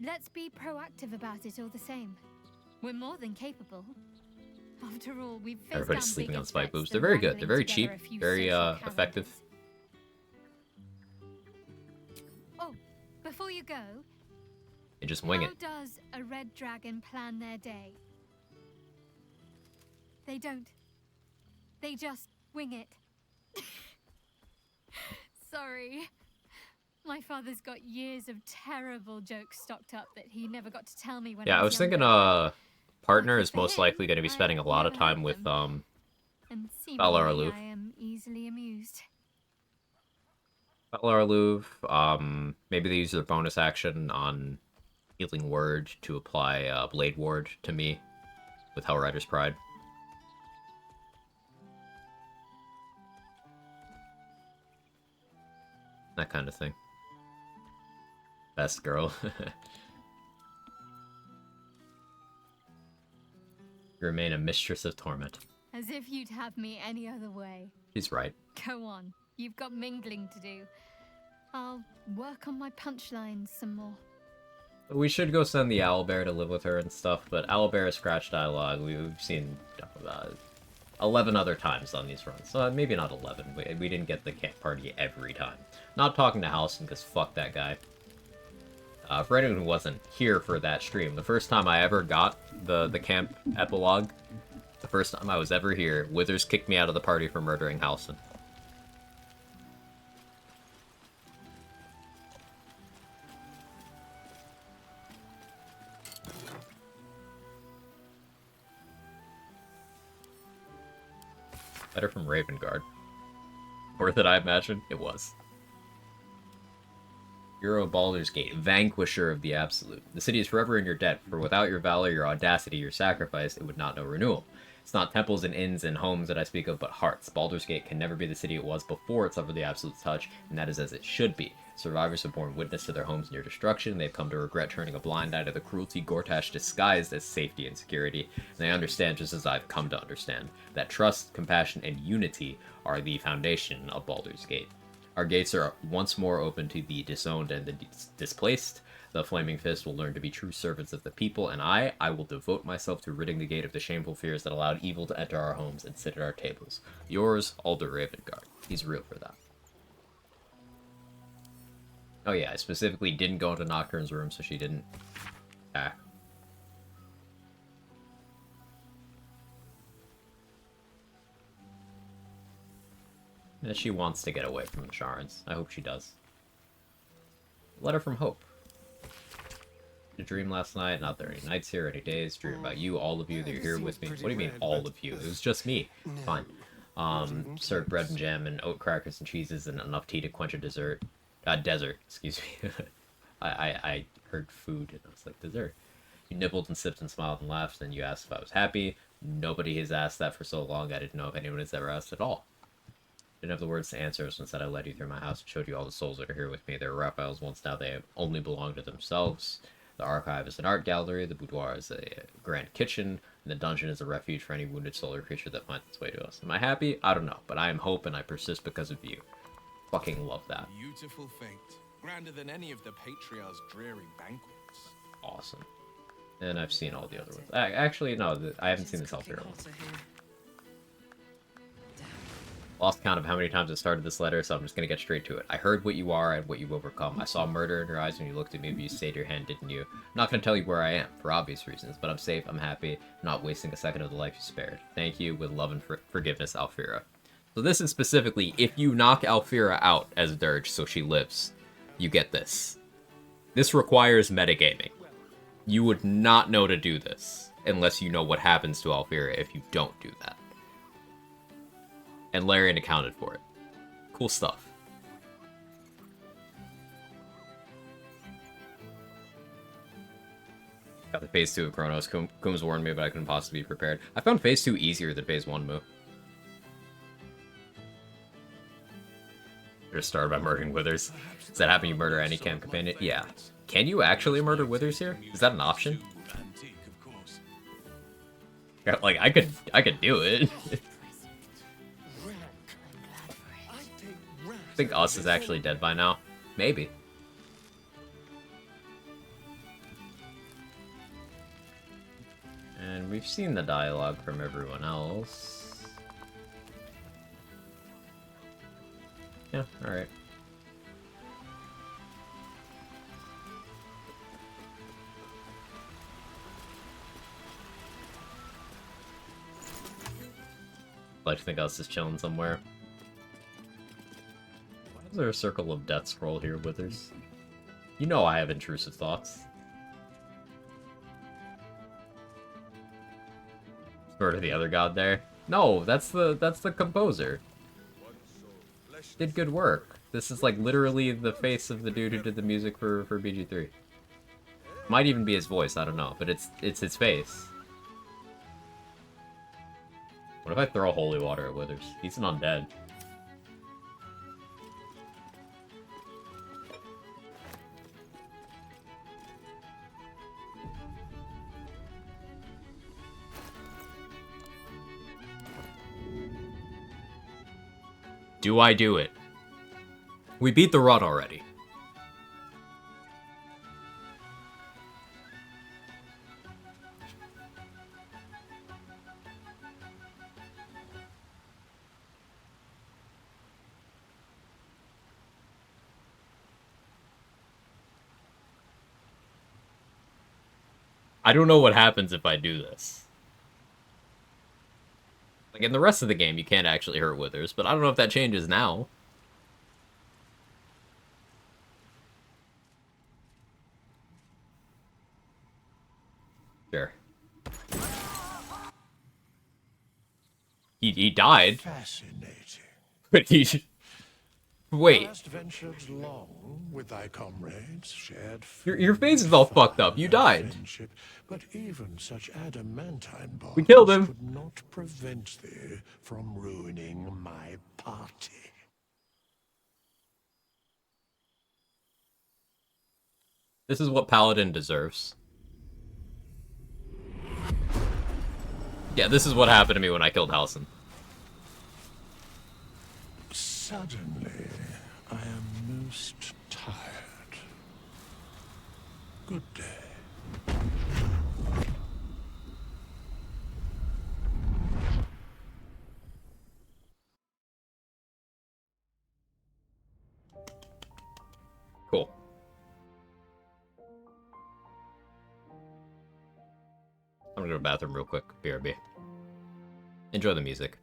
let's be proactive about it all the same. We're more than capable. After all, we've faced Everybody's sleeping on spike boobs. They're very good. They're very cheap. Very effective. Oh, before you go, You just wing it. how does a red dragon plan their day? They don't. They just wing it. Sorry. My father's got years of terrible jokes stocked up that he never got to tell me when Yeah, I was thinking partner is most likely going to be I spending a lot of never time heard with them. And Valar seemingly Aloof. I am easily amused. Valar Aloof, maybe they use their bonus action on Healing Word to apply Blade Ward to me with Hellrider's Pride. That kind of thing. Best girl. You remain a mistress of torment. As if you'd have me any other way. She's right. Go on. You've got mingling to do. I'll work on my punchlines some more. We should go send the owlbear to live with her and stuff, but owlbear scratch dialogue we've seen 11 other times on these runs. Maybe not 11. We didn't get the camp party every time. Not talking to Halson, because fuck that guy. For anyone who wasn't here for that stream, the first time I ever got the camp epilogue, the first time I was ever here, Withers kicked me out of the party for murdering Halson. Better from Ravengard. Worth it, I imagine? It was. Hero of Baldur's Gate, Vanquisher of the Absolute. The city is forever in your debt, for without your valor, your audacity, your sacrifice, it would not know renewal. It's not temples and inns and homes that I speak of, but hearts. Baldur's Gate can never be the city it was before it suffered the Absolute's touch, and that is as it should be. Survivors have borne witness to their homes near destruction, they've come to regret turning a blind eye to the cruelty Gortash disguised as safety and security, and they understand, just as I've come to understand, that trust, compassion, and unity are the foundation of Baldur's Gate. Our gates are once more open to the disowned and the displaced. The Flaming Fist will learn to be true servants of the people, and I will devote myself to ridding the gate of the shameful fears that allowed evil to enter our homes and sit at our tables. Yours, Alder Ravengard. He's real for that. Oh yeah, I specifically didn't go into Nocturne's room so she didn't attack. And she wants to get away from the Shards. I hope she does. Letter from Hope. A dream last night, not there any nights here, any days. Dream about you, all of you, that you're here with me. What do you mean, all of you? It was just me. Fine. Served bread and jam and oat crackers and cheeses and enough tea to quench a desert, excuse me. I heard food and I was like, dessert. You nibbled and sipped and smiled and laughed, and you asked if I was happy. Nobody has asked that for so long, I didn't know if anyone has ever asked at all. Didn't have the words to answer, so instead I led you through my house and showed you all the souls that are here with me. They were Raphael's once, now they only belong to themselves. The archive is an art gallery, the boudoir is a grand kitchen, and the dungeon is a refuge for any wounded soul or creature that finds its way to us. Am I happy? I don't know, but I am Hope and I persist because of you. Fucking love that. Beautiful fate, grander than any of the Patriarch's dreary banquets. Awesome. And I've seen all the other ones. Actually, no, I haven't seen the Alfira one. Lost count of how many times I started this letter, so I'm just gonna get straight to it. I heard what you are and what you've overcome. I saw murder in your eyes when you looked at me, but you stayed your hand, didn't you? I'm not gonna tell you where I am, for obvious reasons, but I'm safe, I'm happy, not wasting a second of the life you spared. Thank you, with love and forgiveness, Alfira. So this is specifically, if you knock Alfira out as a dirge so she lives, you get this. This requires metagaming. You would not know to do this, unless you know what happens to Alfira if you don't do that. And Larian accounted for it. Cool stuff. Got the Phase 2 of Chronos. Coombs warned me, but I couldn't possibly be prepared. I found Phase 2 easier than Phase 1 move. You're started by murdering Withers. Does that happen you murder any camp companion? Yeah. Can you actually murder Withers here? Is that an option? Yeah, like, I could do it. I think Us is actually dead by now. Maybe. And we've seen the dialogue from everyone else. Yeah, alright. I like to think Us is chilling somewhere. Is there a circle of death scroll here, Withers? You know I have intrusive thoughts. Murder the other god there? No, that's the composer. Did good work. This is like literally the face of the dude who did the music for BG3. Might even be his voice, I don't know, but it's his face. What if I throw holy water at Withers? He's an undead. Do I do it? We beat the run already. I don't know what happens if I do this. Like, in the rest of the game, you can't actually hurt Withers, but I don't know if that changes now. Sure. He died. Fascinating. But he... Wait. Hast ventured long with thy comrades, shared Your face is all fucked up. You died. friendship, but even such adamantine bonds We killed him. could not prevent thee from ruining my party. This is what Paladin deserves. Yeah, this is what happened to me when I killed Halsin. Suddenly, I am most tired. Good day. Cool. I'm gonna go to the bathroom real quick. BRB. Enjoy the music.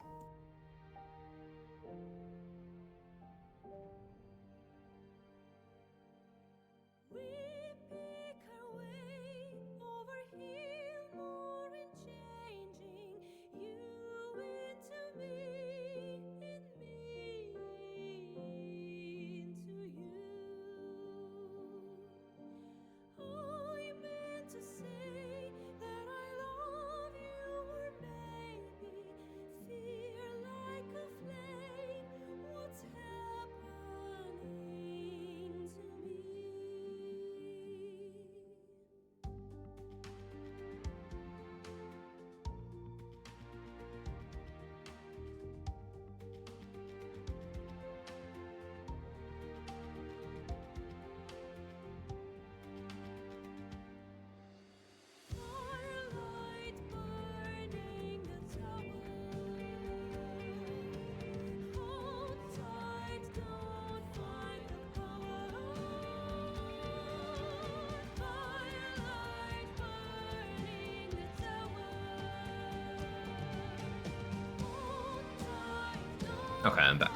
Okay, I'm back.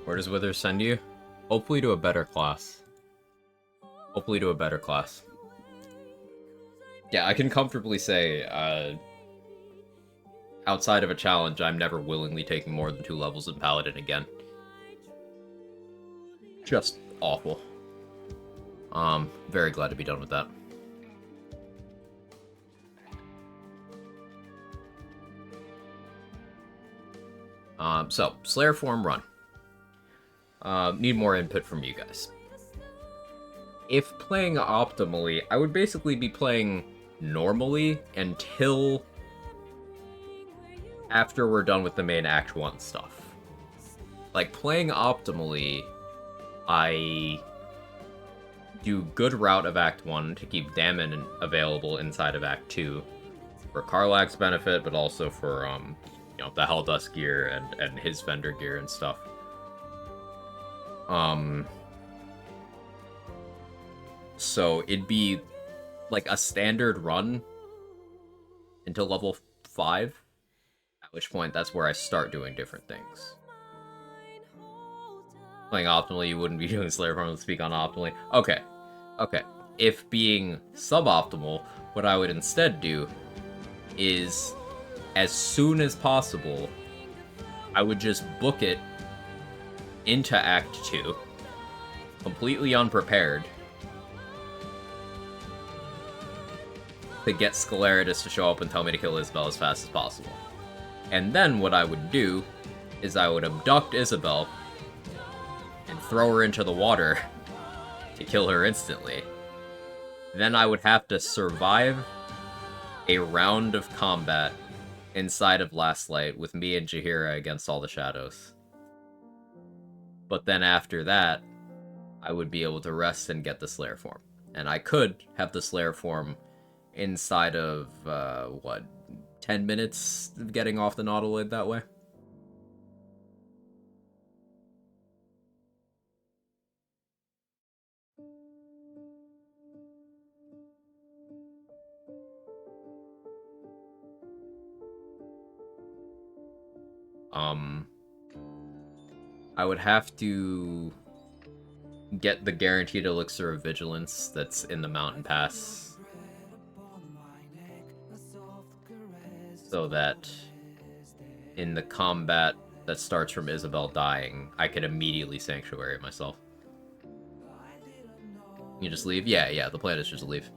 Where does Wither send you? Hopefully to a better class. Hopefully to a better class. Yeah, I can comfortably say, outside of a challenge, I'm never willingly taking more than 2 levels in Paladin again. Just awful. Very glad to be done with that. So, Slayer form run. Need more input from you guys. If playing optimally, I would basically be playing normally until after we're done with the main Act 1 stuff. Like, playing optimally, I do good route of Act 1 to keep Damon available inside of Act 2 for Karlach's benefit, but also for, you know, the Helldust gear and his vendor gear and stuff. So it'd be like a standard run until level 5, at which point that's where I start doing different things. Playing optimally, you wouldn't be doing Slayer form to speak on optimally. Okay. Okay. If being suboptimal, what I would instead do is, as soon as possible, I would just book it into Act 2, completely unprepared, to get Scaleritus to show up and tell me to kill Isabel as fast as possible. And then what I would do is I would abduct Isabel and throw her into the water to kill her instantly. Then I would have to survive a round of combat inside of Last Light with me and Jaheira against all the shadows. But then after that, I would be able to rest and get the Slayer form. And I could have the Slayer form inside of, 10 minutes of getting off the Nautiloid that way? I would have to get the guaranteed elixir of vigilance that's in the mountain pass, so that in the combat that starts from Isabel dying, I could immediately sanctuary myself. You just leave? Yeah, the plan is just leave.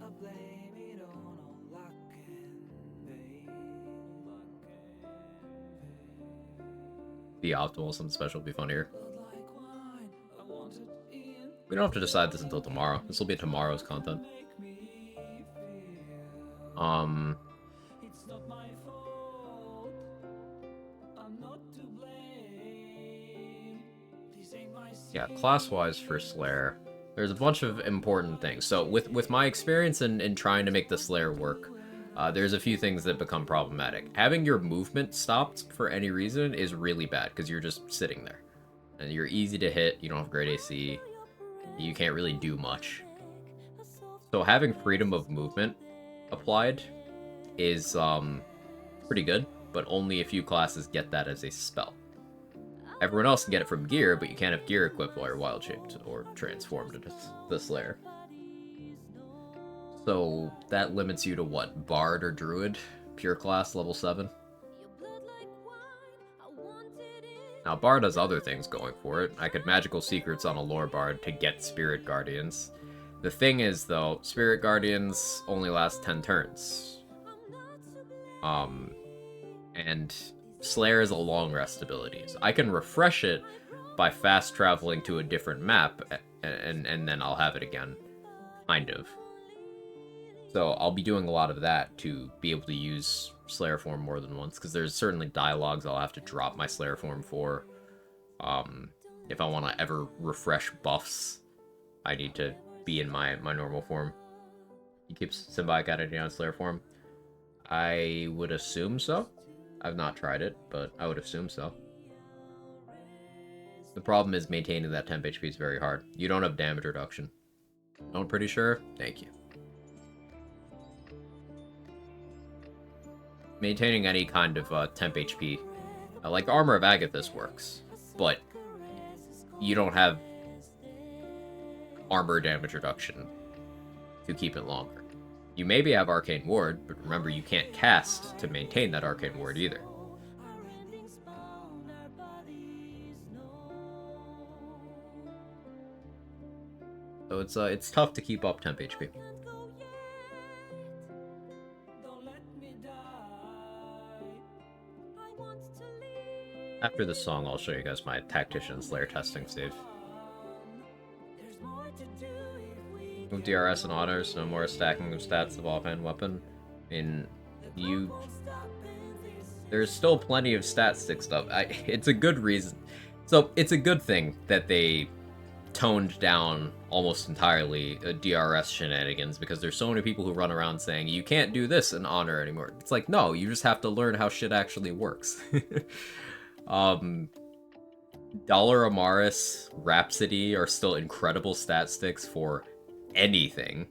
Be optimal, something special would be funnier. We don't have to decide this until tomorrow. This will be tomorrow's content. Yeah, class-wise for Slayer, there's a bunch of important things. So with my experience in trying to make the Slayer work, there's a few things that become problematic. Having your movement stopped for any reason is really bad, because you're just sitting there. And you're easy to hit, you don't have great AC, you can't really do much. So having freedom of movement applied is pretty good, but only a few classes get that as a spell. Everyone else can get it from gear, but you can't have gear equipped while you're wild-shaped or transformed into the Slayer. So that limits you to what? Bard or Druid? Pure class, level 7? Now, Bard has other things going for it. I could Magical Secrets on a Lore Bard to get Spirit Guardians. The thing is, though, Spirit Guardians only last 10 turns. And Slayer is a long rest ability. So I can refresh it by fast traveling to a different map, and then I'll have it again. Kind of. So I'll be doing a lot of that to be able to use Slayer form more than once, because there's certainly dialogues I'll have to drop my Slayer form for. If I want to ever refresh buffs, I need to be in my normal form. He keeps Symbiotic Identity on Slayer form. I would assume so. I've not tried it, but I would assume so. The problem is maintaining that temp HP is very hard. You don't have damage reduction. I'm pretty sure? Thank you. Maintaining any kind of temp HP, like Armor of Agathis works, but you don't have armor damage reduction to keep it longer. You maybe have Arcane Ward, but remember you can't cast to maintain that Arcane Ward either. So it's tough to keep up temp HP. After this song, I'll show you guys my Tactician Slayer testing save. Move DRS and honors, no more stacking of stats of offhand weapon. I mean, there's still plenty of stat stick stuff. It's a good reason. So, it's a good thing that they toned down almost entirely DRS shenanigans, because there's so many people who run around saying, you can't do this in honor anymore. It's like, no, you just have to learn how shit actually works. Dollar Amaris, Rhapsody are still incredible stat sticks for anything.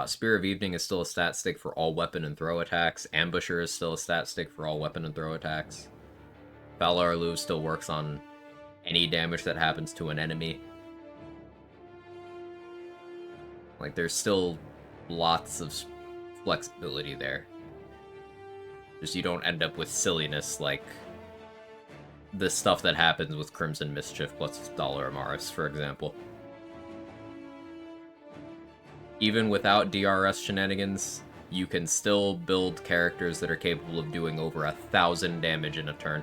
Spear of Evening is still a stat stick for all weapon and throw attacks. Ambusher is still a stat stick for all weapon and throw attacks. Valar Luv still works on any damage that happens to an enemy. Like, there's still lots of flexibility there. Just you don't end up with silliness like the stuff that happens with Crimson Mischief plus Dollar Amaris, for example. Even without DRS shenanigans, you can still build characters that are capable of doing over 1,000 damage in a turn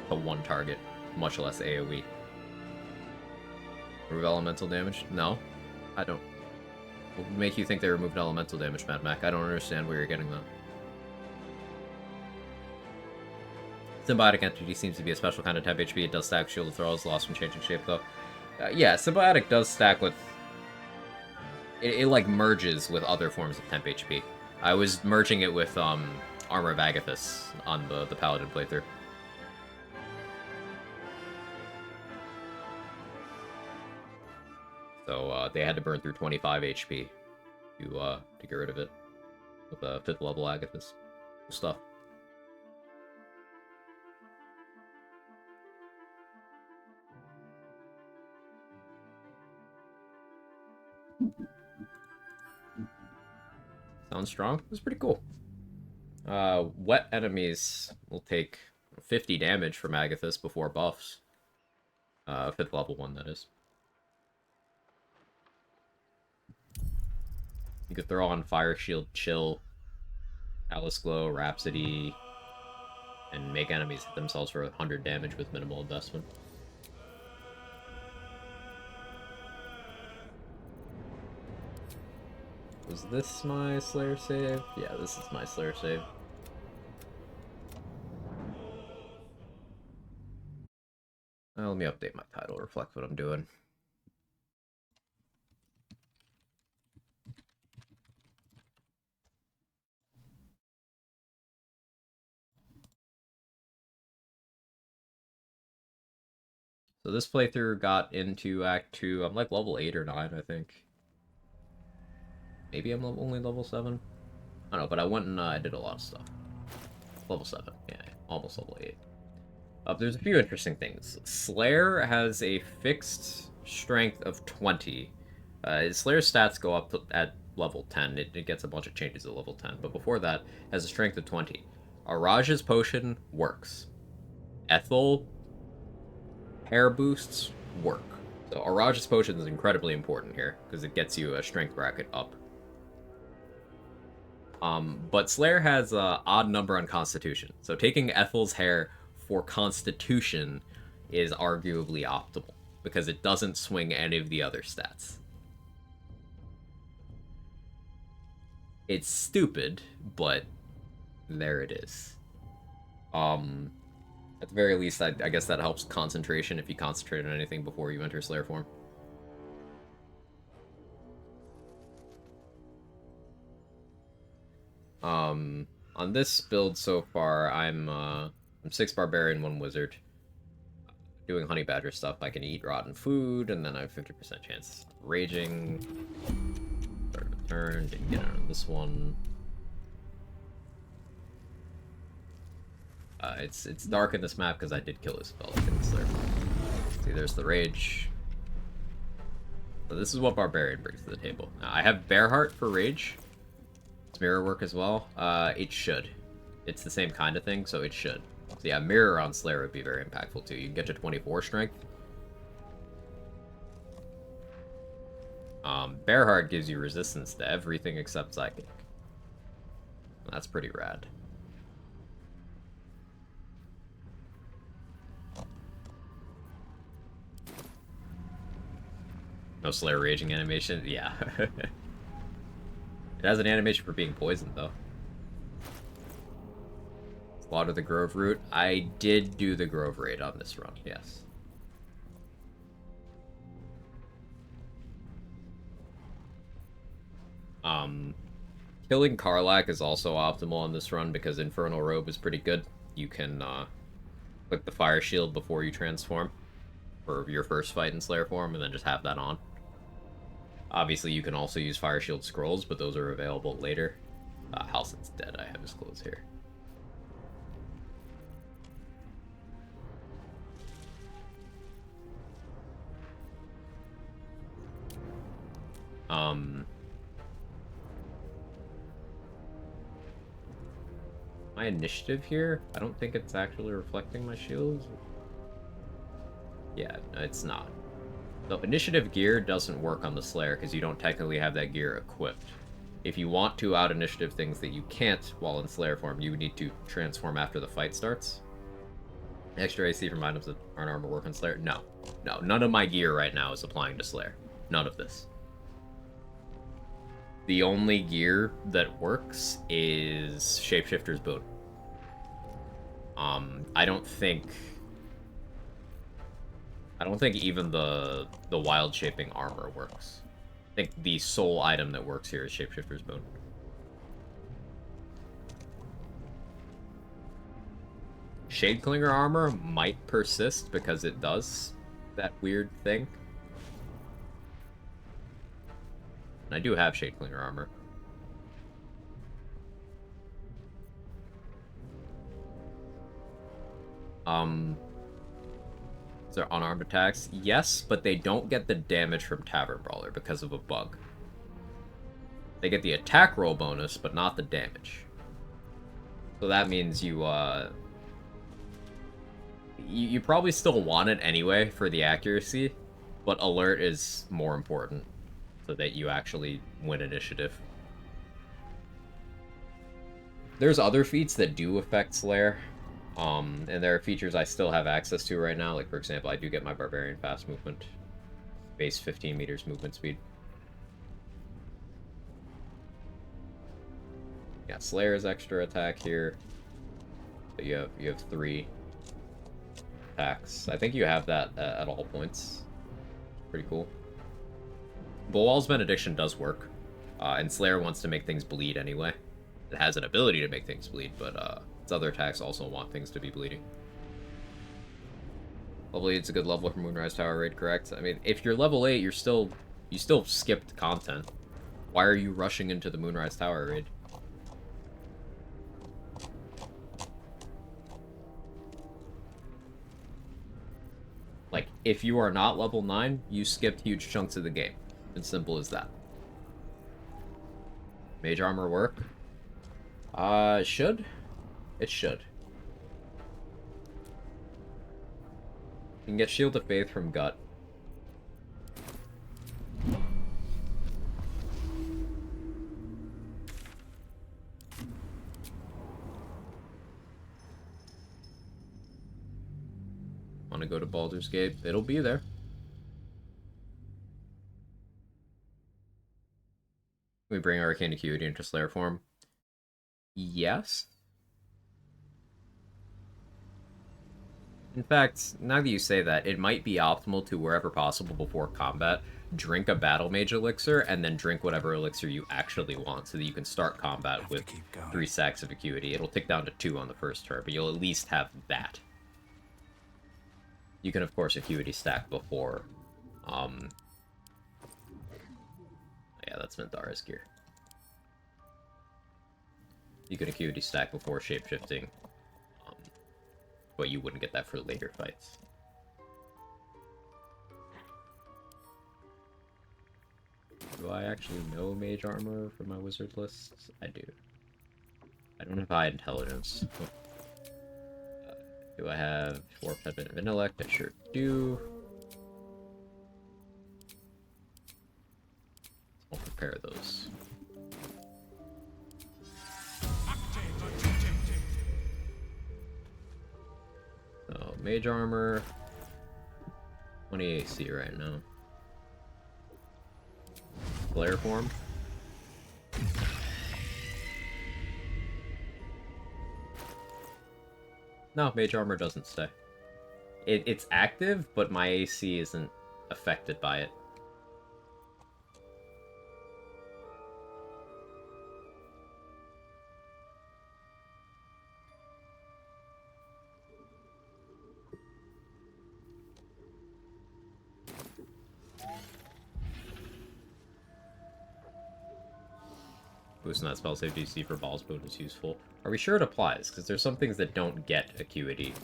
to one target, much less AoE. Remove elemental damage? No, I don't. What would make you think they removed elemental damage, Mad Mac? I don't understand where you're getting that. Symbiotic Entity seems to be a special kind of temp HP. It does stack Shield of Thralls, lost from changing shape, though. Yeah, Symbiotic does stack with... It, like, merges with other forms of temp HP. I was merging it with, Armor of Agathis on the Paladin playthrough. So, they had to burn through 25 HP to get rid of it. With 5th level Agathis. Cool stuff. Sounds strong. It's pretty cool. Wet enemies will take 50 damage from Agathis before buffs. 5th level one, that is. You could throw on Fire Shield, Chill, Alice Glow, Rhapsody, and make enemies hit themselves for 100 damage with minimal investment. Was this my Slayer save? Yeah, this is my Slayer save. Well, let me update my title, reflect what I'm doing. So this playthrough got into Act 2. I'm like level 8 or 9, I think. Maybe I'm only level 7? I don't know, but I went and I did a lot of stuff. Level 7, yeah, almost level 8. There's a few interesting things. Slayer has a fixed strength of 20. Slayer's stats go up at level 10. It gets a bunch of changes at level 10, but before that, has a strength of 20. Araj's potion works. Ethel hair boosts work. So Araj's potion is incredibly important here, because it gets you a strength bracket up. But Slayer has an odd number on Constitution. So taking Ethel's hair for Constitution is arguably optimal, because it doesn't swing any of the other stats. It's stupid, but there it is. At the very least, I guess that helps concentration if you concentrate on anything before you enter Slayer form. On this build so far, I'm 6 Barbarian, 1 Wizard. Doing Honey Badger stuff. I can eat rotten food, and then I have 50% chance of raging. Start of a turn, didn't get it on this one. It's dark in this map because I did kill his spell. See, there's the rage. So this is what Barbarian brings to the table. Now, I have Bearheart for rage. It's mirror work as well. It should. It's the same kind of thing, so it should. So yeah, mirror on Slayer would be very impactful too. You can get to 24 strength. Bearheart gives you resistance to everything except Psychic. That's pretty rad. No Slayer raging animation? Yeah. It has an animation for being poisoned, though. Slaughter the Grove Root. I did do the Grove Raid on this run, yes. Killing Karlach is also optimal on this run because Infernal Robe is pretty good. You can click the Fire Shield before you transform for your first fight in Slayer form, and then just have that on. Obviously, you can also use Fire Shield scrolls, but those are available later. Halsin's dead. I have his clothes here. My initiative here, I don't think it's actually reflecting my shields. Yeah, it's not. So initiative gear doesn't work on the Slayer because you don't technically have that gear equipped. If you want to out-initiative things that you can't while in Slayer form, you need to transform after the fight starts. Extra AC from items that aren't armor work on Slayer? No. No, none of my gear right now is applying to Slayer. None of this. The only gear that works is Shapeshifter's Boon. I don't think even the wild shaping armor works. I think the sole item that works here is Shapeshifter's Boon. Shadeclinger armor might persist because it does that weird thing. And I do have Shadeclinger armor. Is there unarmed attacks? Yes, but they don't get the damage from Tavern Brawler because of a bug. They get the attack roll bonus, but not the damage. So that means you probably still want it anyway for the accuracy, but alert is more important so that you actually win initiative. There's other feats that do affect Slayer. And there are features I still have access to right now. Like, for example, I do get my Barbarian fast movement. Base 15 meters movement speed. Yeah, Slayer's extra attack here. So you have 3. attacks. I think you have that at all points. Pretty cool. Bullwall's Benediction does work, and Slayer wants to make things bleed anyway. It has an ability to make things bleed, but its other attacks also want things to be bleeding. Level 8's a good level for Moonrise Tower raid, correct? I mean, if you're level 8, you still skipped content. Why are you rushing into the Moonrise Tower raid? Like, if you are not level 9, you skipped huge chunks of the game. It's simple as that. Mage armor work? It should. It should. You can get Shield of Faith from Gut. Want to go to Baldur's Gate? It'll be there. Can we bring Arcane Acuity into Slayer form? Yes. In fact, now that you say that, it might be optimal to, wherever possible before combat, drink a Battle Mage elixir, and then drink whatever elixir you actually want, so that you can start combat with 3 stacks of Acuity. It'll tick down to 2 on the first turn, but you'll at least have that. You can, of course, Acuity stack before. Yeah, that's Minthara's gear. You can Acuity stack before shapeshifting, but you wouldn't get that for later fights. Do I actually know Mage Armor for my wizard list? I do. I don't have high intelligence. Do I have Warp Type of Intellect? I sure do. I'll prepare those. So, Mage Armor. 20 AC right now. Flare form. No, Mage Armor doesn't stay. It's active, but my AC isn't affected by it. Boosting that spell save DC for Ball's Boat is useful. Are we sure it applies? Because there's some things that don't get Acuity,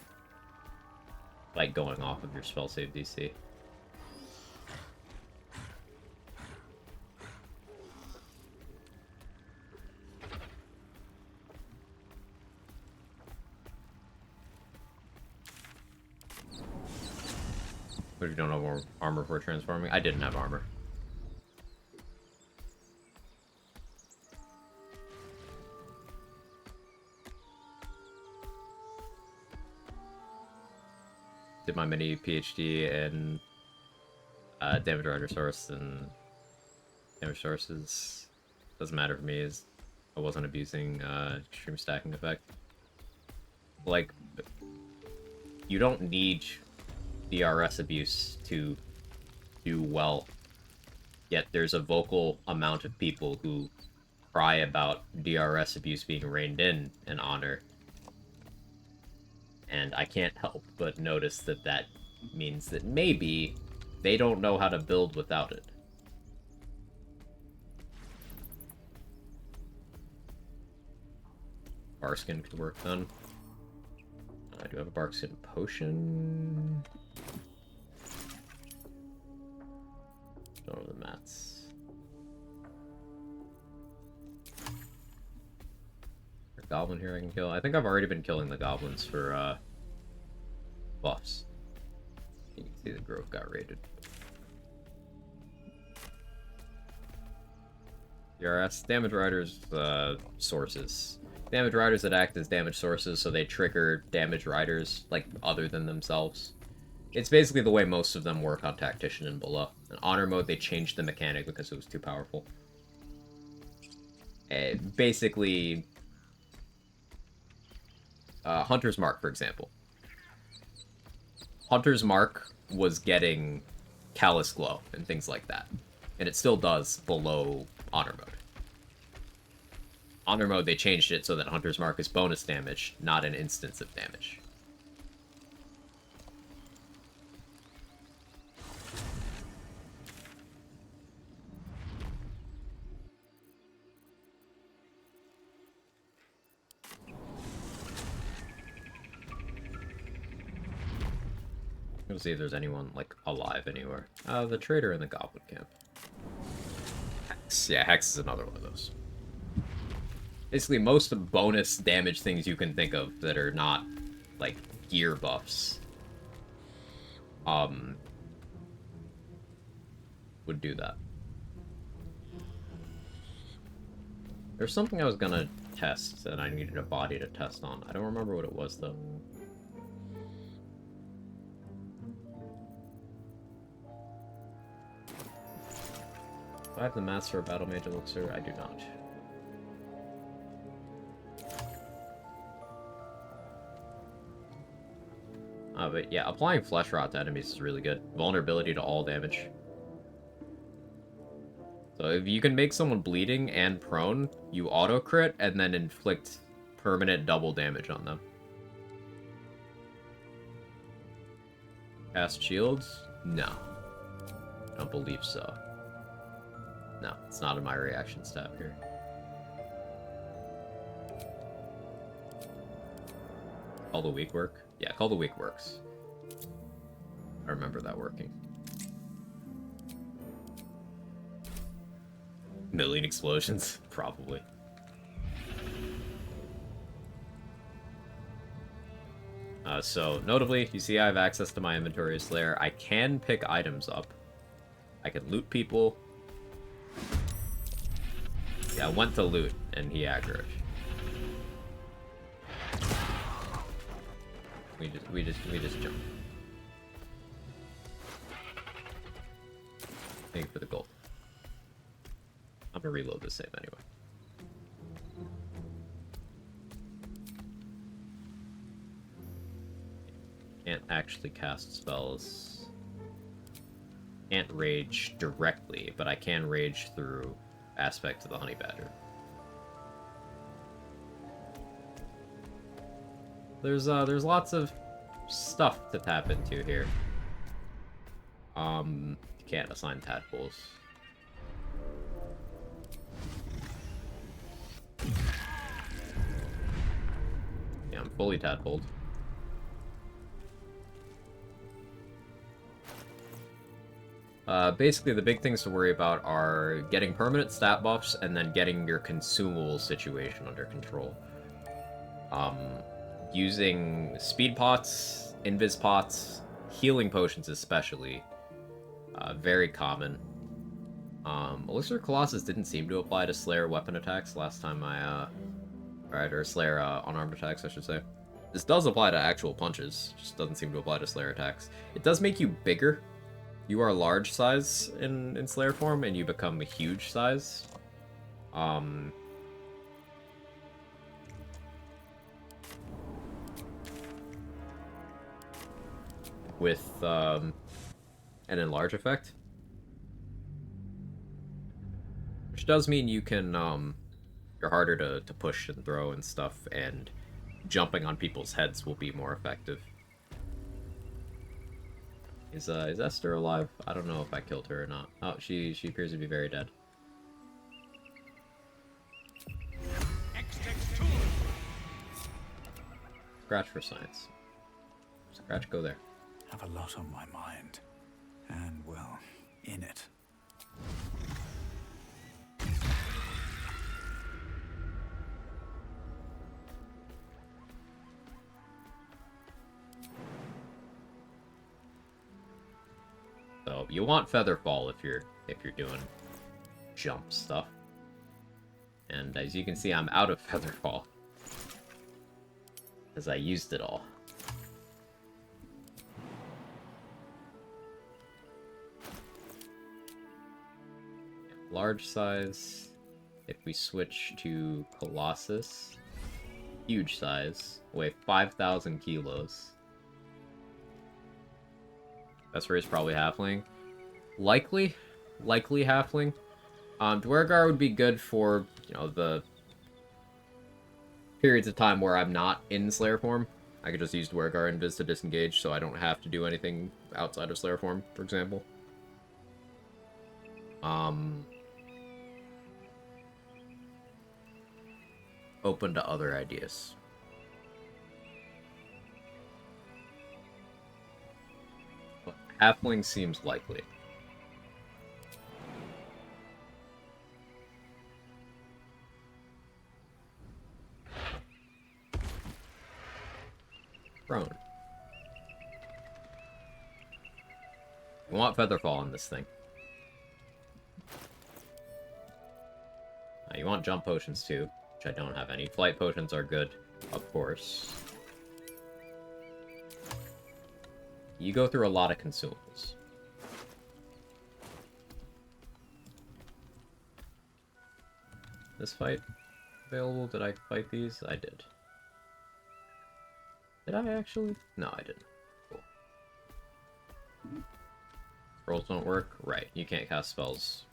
like going off of your spell save DC. But if you don't have armor for transforming, I didn't have armor. Did my mini PhD in damage rider source and damage sources. Doesn't matter for me, as I wasn't abusing extreme stacking effect. Like, you don't need DRS abuse to do well, yet there's a vocal amount of people who cry about DRS abuse being reined in Honor. And I can't help but notice that that means that maybe they don't know how to build without it. Barskin could work then. I do have a Barskin potion. Don't know the mats. Goblin here I can kill. I think I've already been killing the goblins for buffs. You can see the grove got raided. DRS, damage riders sources. Damage riders that act as damage sources, so they trigger damage riders, like, other than themselves. It's basically the way most of them work on Tactician and below. In Honor mode, they changed the mechanic because it was too powerful. Basically, Hunter's Mark, for example. Hunter's Mark was getting Callous Glow and things like that. And it still does below Honor Mode. Honor Mode, they changed it so that Hunter's Mark is bonus damage, not an instance of damage. Let's see if there's anyone, like, alive anywhere. The trader in the Goblin Camp. Hex. Yeah, Hex is another one of those. Basically, most bonus damage things you can think of that are not, like, gear buffs, would do that. There's something I was gonna test that I needed a body to test on. I don't remember what it was, though. Do I have the Master of Battle Mage Elixir? I do not. But yeah, applying Flesh Rot to enemies is really good. Vulnerability to all damage. So if you can make someone bleeding and prone, you auto-crit and then inflict permanent double damage on them. Cast shields? No. I don't believe so. No, it's not in my reactions tab here. Call the Weak work? Yeah, Call the Weak works. I remember that working. Million explosions? Probably. So, notably, you see I have access to my inventory as Slayer. I can pick items up. I can loot people. Yeah, I went to loot, and he aggroed. We just jump. Thank you for the gold. I'm gonna reload the save anyway. Can't actually cast spells. Can't rage directly, but I can rage through aspects of the Honey Badger. There's lots of stuff to tap into here. You can't assign tadpoles. Yeah, I'm fully tadpoled. Basically, the big things to worry about are getting permanent stat buffs and then getting your consumable situation under control. Using speed pots, invis pots, healing potions especially, very common. Elixir Colossus didn't seem to apply to Slayer weapon attacks last time I, or Slayer unarmed attacks, I should say. This does apply to actual punches, just doesn't seem to apply to Slayer attacks. It does make you bigger. You are large size in Slayer form, and you become a huge size. With an enlarge effect. Which does mean you can, you're harder to push and throw and stuff, and jumping on people's heads will be more effective. Is Esther alive? I don't know if I killed her or not. Oh, she appears to be very dead. Scratch for science. Scratch, go there. Have a lot on my mind. And, well, in it. So you want Featherfall if you're doing jump stuff. And as you can see, I'm out of Featherfall, as I used it all. Large size. If we switch to Colossus, huge size, weigh 5,000 kilos. Best race probably halfling. Likely halfling. Dwergar would be good for, you know, the periods of time where I'm not in Slayer form. I could just use Dwergar Invis to disengage, so I don't have to do anything outside of Slayer form, for example. Open to other ideas. But halfling seems likely. Prone. You want Featherfall on this thing. You want jump potions too, which I don't have any. Flight potions are good, of course. You go through a lot of consumables. This fight available? Did I fight these? I did. Did I actually? No, I didn't. Cool. Rolls don't work? Right, you can't cast spells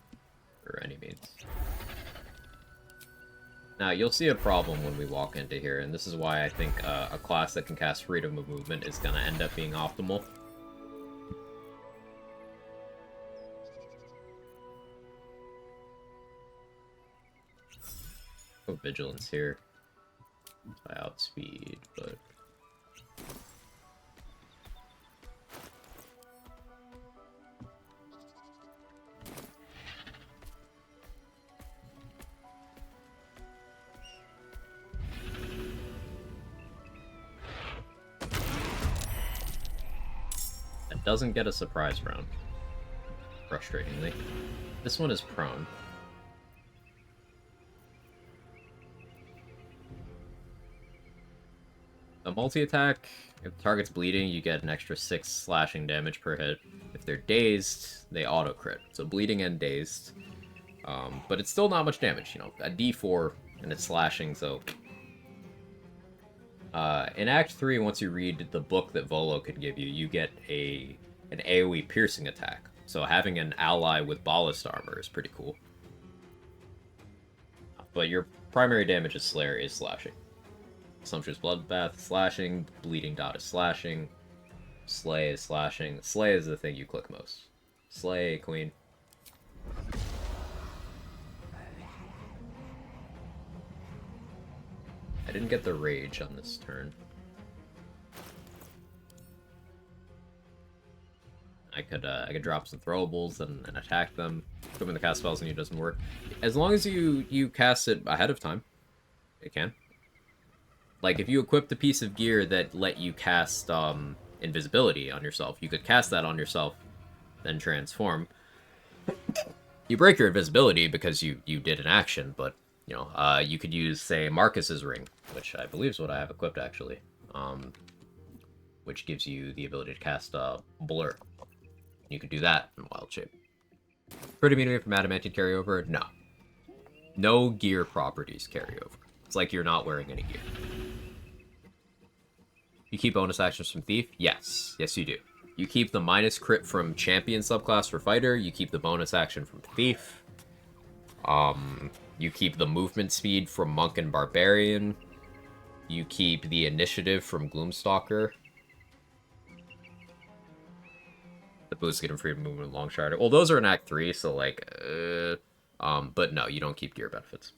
for any means. Now, you'll see a problem when we walk into here, and this is why I think a class that can cast Freedom of Movement is going to end up being optimal. Put Vigilance here. I outspeed, but... That doesn't get a surprise round, frustratingly. This one is prone. A multi-attack, if the target's bleeding, you get an extra 6 slashing damage per hit. If they're dazed, they auto-crit. So bleeding and dazed. But it's still not much damage, you know. A d4 and it's slashing, so... in Act 3, once you read the book that Volo could give you, you get an AoE piercing attack. So having an ally with ballast armor is pretty cool. But your primary damage as Slayer is slashing. Sumptuous Bloodbath, slashing. Bleeding Dot is slashing. Slay is slashing. Slay is the thing you click most. Slay, Queen. I didn't get the Rage on this turn. I could drop some throwables and attack them. Equipping the cast spells on you doesn't work. As long as you cast it ahead of time, it can. Like, if you equipped a piece of gear that let you cast invisibility on yourself, you could cast that on yourself, then transform. You break your invisibility because you did an action, but, you know, you could use, say, Marcus's Ring, which I believe is what I have equipped, actually, which gives you the ability to cast Blur. You could do that in Wild Shape. Pretty immediate from Adamantine carryover? No. No gear properties carry over. It's like you're not wearing any gear. You keep bonus actions from Thief? Yes. Yes, you do. You keep the minus crit from Champion subclass for Fighter. You keep the bonus action from Thief. You keep the movement speed from Monk and Barbarian. You keep the initiative from Gloomstalker. The boost get him freedom movement long shard. Well, those are in Act 3, so like, but no, you don't keep gear benefits.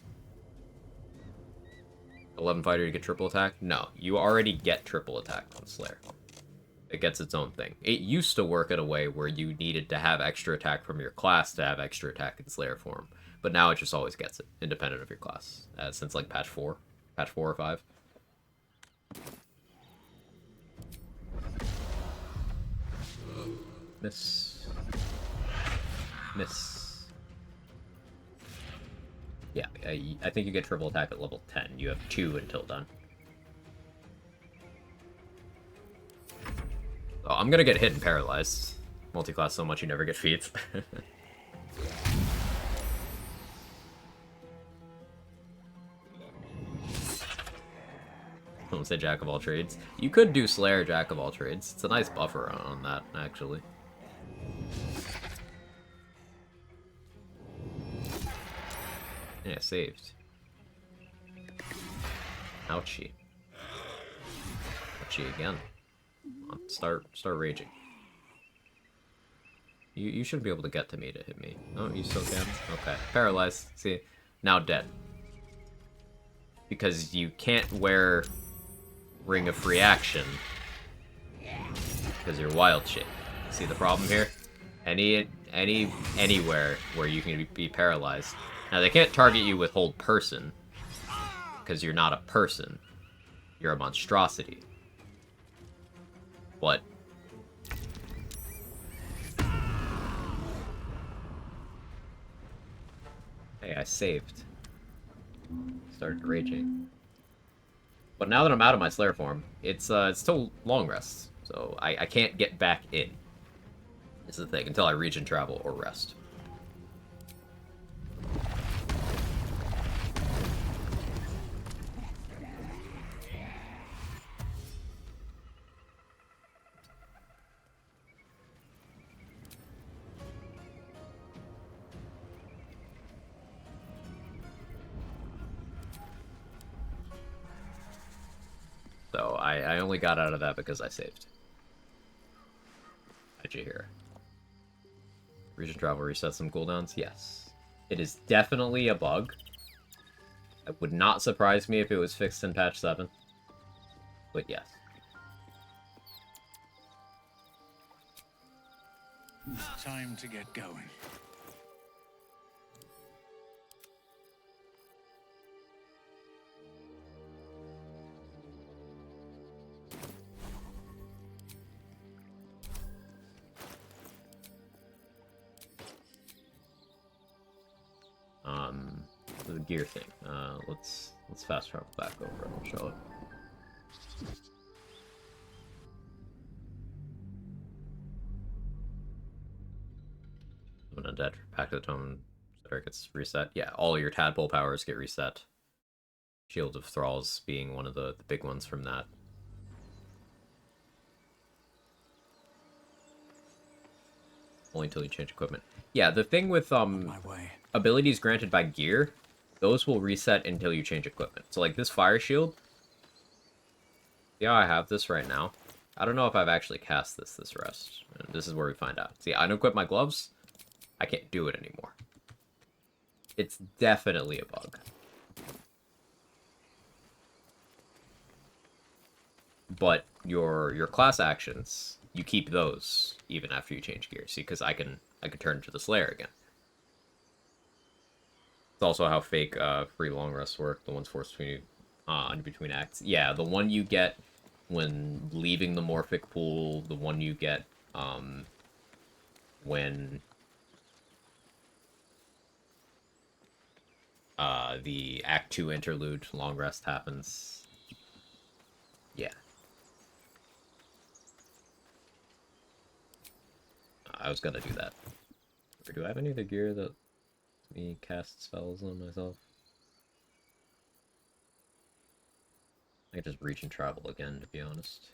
11 fighter to get triple attack? No, you already get triple attack on Slayer. It gets its own thing. It used to work in a way where you needed to have extra attack from your class to have extra attack in Slayer form, but now it just always gets it, independent of your class, since like patch 4 or 5. Miss. Yeah, I think you get triple attack at level 10. You have 2 until done. Oh, I'm gonna get hit and paralyzed. Multi-class so much you never get feats. Don't say Jack of all trades. You could do Slayer Jack of all trades. It's a nice buffer on that, actually. Yeah, saved. Ouchie. Ouchie again. Start raging. You should be able to get to me to hit me. Oh, you still can? Okay. Paralyzed. See? Now dead. Because you can't wear Ring of Free Action. Because you're wild shape. See the problem here? Anywhere where you can be paralyzed. Now they can't target you with Hold Person. Because you're not a person. You're a monstrosity. But hey, I saved. Started raging. But now that I'm out of my Slayer form, it's still long rest. So I can't get back in. This is the thing, until I region travel or rest. So I only got out of that because I saved. IG here. Region travel resets some cooldowns? Yes. It is definitely a bug. It would not surprise me if it was fixed in patch 7. But yes. Time to get going. The gear thing. Let's fast travel back over and show it. When undead, Pact of the Tome gets reset. Yeah, all your tadpole powers get reset. Shield of Thralls being one of the big ones from that. Only until you change equipment. Yeah, the thing with abilities granted by gear, those will reset until you change equipment. So like this fire shield, yeah, I have this right now. I don't know if I've actually cast this rest. This is where we find out. See, I unequip my gloves, I can't do it anymore. It's definitely a bug. But your class actions, you keep those even after you change gear. See, because I can turn into the Slayer again. It's also how fake free long rests work. The ones forced between acts. Yeah, the one you get when leaving the Morphic pool. The one you get when the Act 2 interlude long rest happens. Yeah. I was gonna do that. Or do I have any of the gear that lets me cast spells on myself? I could just reach and travel again, to be honest.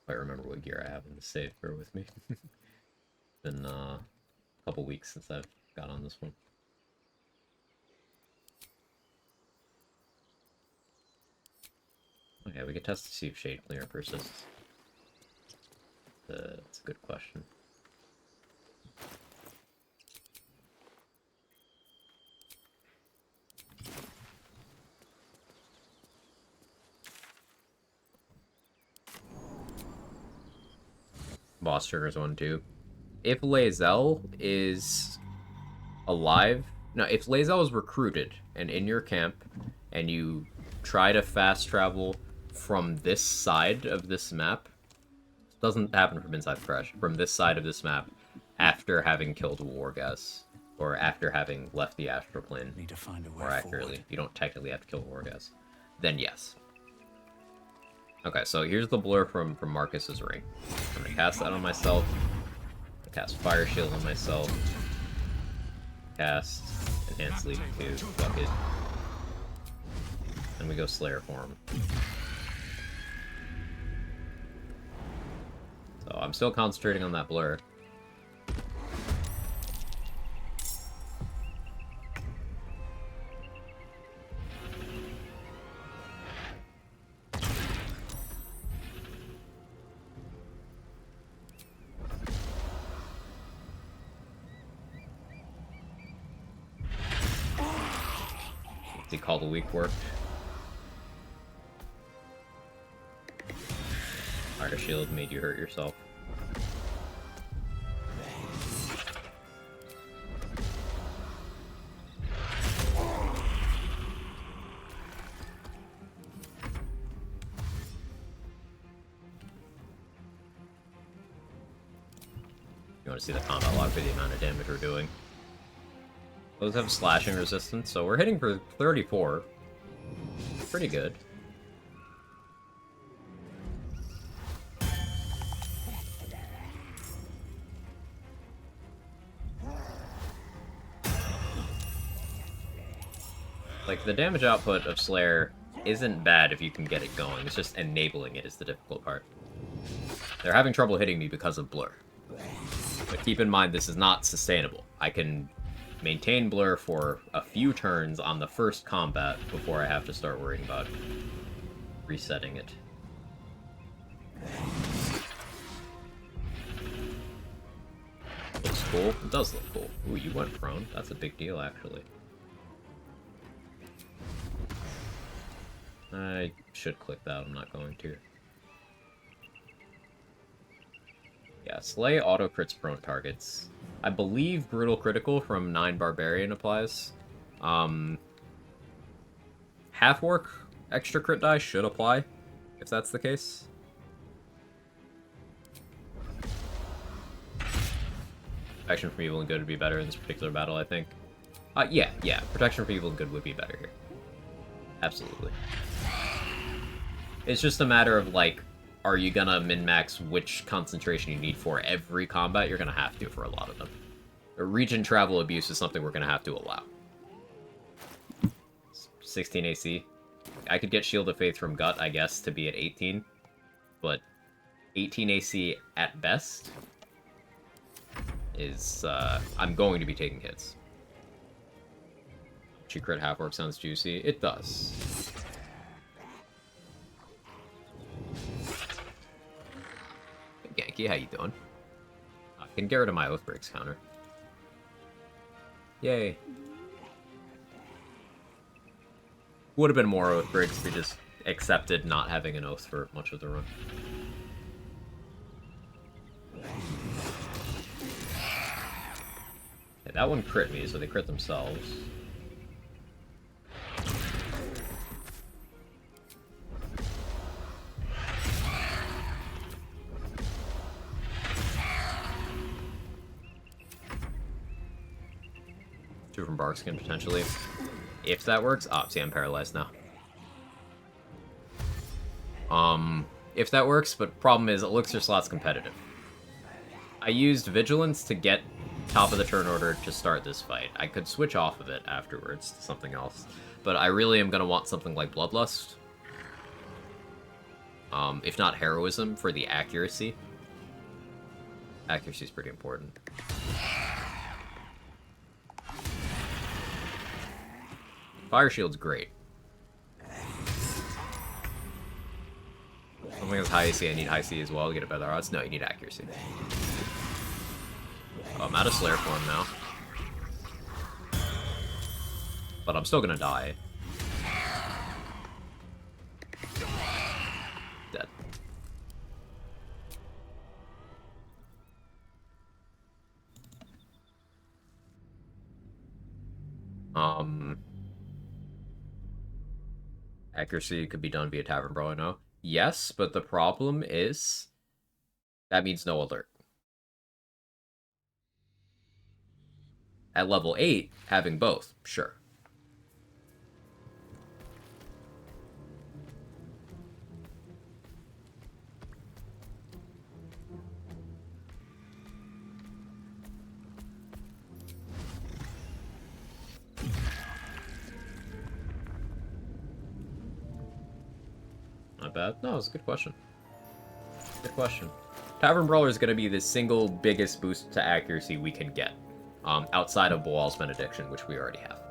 If I remember what gear I have in the save, bear with me. Been a couple weeks since I've got on this one. Okay, we could test to see if Shade Clear persists. That's a good question. Boss triggers 1 too. If Lae'zel is alive, no, if Lae'zel is recruited and in your camp, and you try to fast travel from this side of this map, it doesn't happen from inside Fresh, from this side of this map, after having killed Wargas, or after having left the astral plane, Need to find a way more accurately, forward. you don't technically have to kill Wargas, then yes. Okay, so here's the blur from Marcus's ring. I'm gonna cast that on myself. Cast Fire Shield on myself. Cast Enhanced Leap to Bucket. Then we go Slayer form. So I'm still concentrating on that blur. he called a week worked. Fire shield made you hurt yourself. You want to see the combat log for the amount of damage we're doing. Those have slashing resistance, so we're hitting for 34. Pretty good. Like, the damage output of Slayer isn't bad if you can get it going. It's just enabling it is the difficult part. They're having trouble hitting me because of Blur. But keep in mind, this is not sustainable. I can maintain Blur for a few turns on the first combat before I have to start worrying about resetting it. Looks cool. It does look cool. Ooh, you went prone. That's a big deal, actually. I should click that. I'm not going to. Yeah, Slay auto crits prone targets. I believe Brutal Critical from 9 Barbarian applies. Half Orc extra crit die should apply, if that's the case. Protection from Evil and Good would be better in this particular battle, I think. Yeah, Protection from Evil and Good would be better here. Absolutely. It's just a matter of, like, are you gonna min-max which concentration you need for every combat? You're gonna have to for a lot of them. Region travel abuse is something we're gonna have to allow. 16 AC. I could get Shield of Faith from Gut, I guess, to be at 18. But 18 AC at best is, I'm going to be taking hits. She crit half orc sounds juicy. It does. Genki, how you doing? I can get rid of my Oathbreaks counter. Yay. Would have been more Oathbreaks if we just accepted not having an Oath for much of the run. Okay, that one crit me, so they crit themselves. Two from Barkskin, potentially. If that works. Oh, see, I'm paralyzed now. If that works, but problem is, Elixir slot's competitive. I used Vigilance to get top of the turn order to start this fight. I could switch off of it afterwards to something else, but I really am going to want something like Bloodlust. If not Heroism, for the accuracy. Accuracy is pretty important. Fire Shield's great. Something that's high AC, I need high C as well to get a better odds. No, you need accuracy. Oh, I'm out of Slayer form now. But I'm still gonna die. Dead. Accuracy could be done via Tavern Brawl, I know. Yes, but the problem is that means no alert. At level 8, having both, sure. Not bad. No, it's a good question. Good question. Tavern Brawler is going to be the single biggest boost to accuracy we can get. Outside of Boal's Benediction, which we already have.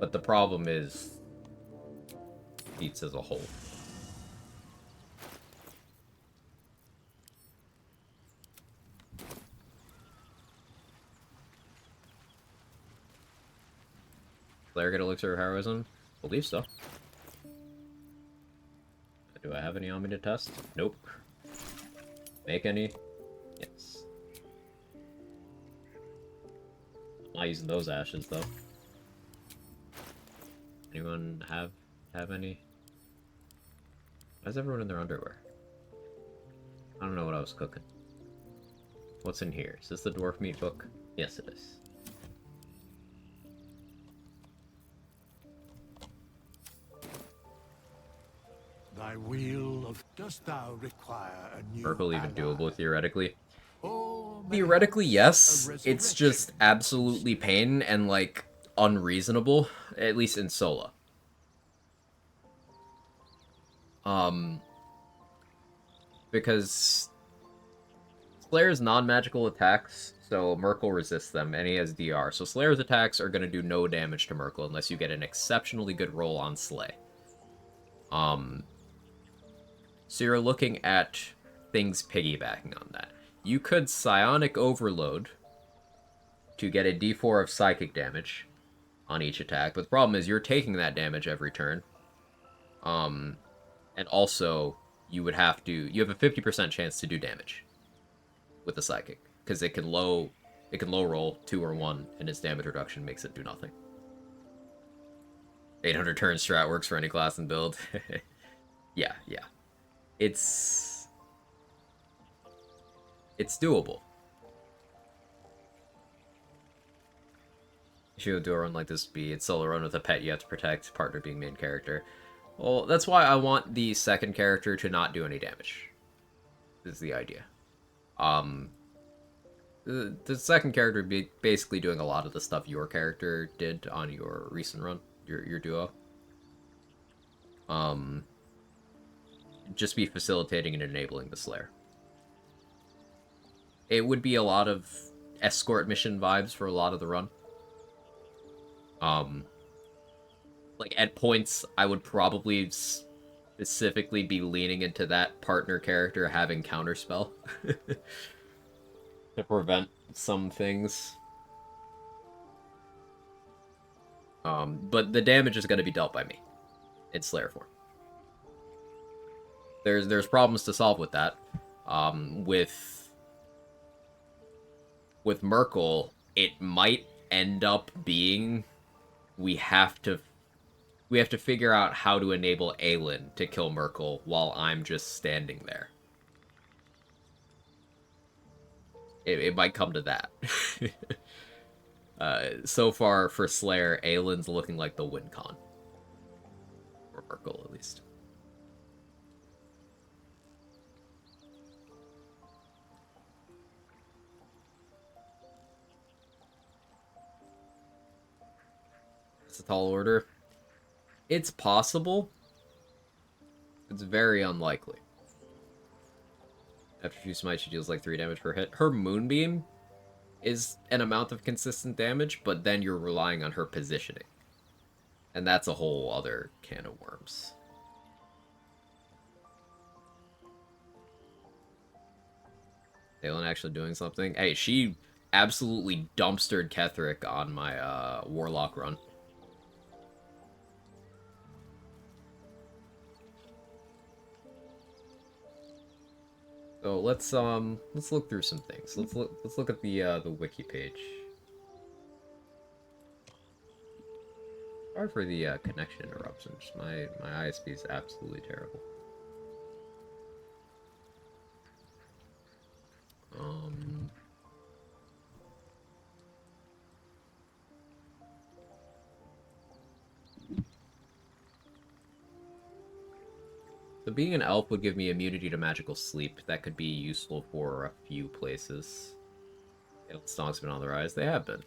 But the problem is feats as a whole. Slayer get Elixir of Heroism? Believe so. Do I have any on me to test? Nope. Make any? Yes. I'm not using those ashes, though. Anyone have any? Why is everyone in their underwear? I don't know what I was cooking. What's in here? Is this the dwarf meat book? Yes, it is. Thy wheel of... Dost thou require a new Merkle even ally? doable, theoretically? Theoretically, yes. It's just absolutely pain and, like, unreasonable. At least in Sola. Because Slayer's non-magical attacks, so Merkle resists them, and he has DR. So Slayer's attacks are going to do no damage to Merkle unless you get an exceptionally good roll on Slay. So you're looking at things piggybacking on that. You could Psionic Overload to get a d4 of psychic damage on each attack, but the problem is you're taking that damage every turn. And also, you have a 50% chance to do damage with the psychic, because it can low roll 2 or 1, and its damage reduction makes it do nothing. 800 turn strat works for any class and build. Yeah. It's doable. You should do a run like this be it's solo run with a pet you have to protect, partner being main character. Well, that's why I want the second character to not do any damage. This is the idea. The second character would be basically doing a lot of the stuff your character did on your recent run, your duo. Just be facilitating and enabling the Slayer. It would be a lot of escort mission vibes for a lot of the run. Like, at points, I would probably specifically be leaning into that partner character having counterspell. To prevent some things. But the damage is going to be dealt by me in Slayer form. There's problems to solve with that. With Merkle, it might end up being we have to figure out how to enable Aelin to kill Merkle while I'm just standing there. It might come to that. So far, for Slayer, Aelin's looking like the win con. For Merkle, at least. It's a tall order. It's possible. It's very unlikely. After a few smites, she deals like 3 damage per hit. Her Moonbeam is an amount of consistent damage, but then you're relying on her positioning. And that's a whole other can of worms. Aelin actually doing something? Hey, she absolutely dumpstered Ketheric on my Warlock run. So let's look through some things. Let's look at the wiki page. Sorry for the connection interruptions. My ISP is absolutely terrible. So being an elf would give me immunity to magical sleep. That could be useful for a few places. Stonks have been on the rise. They have been.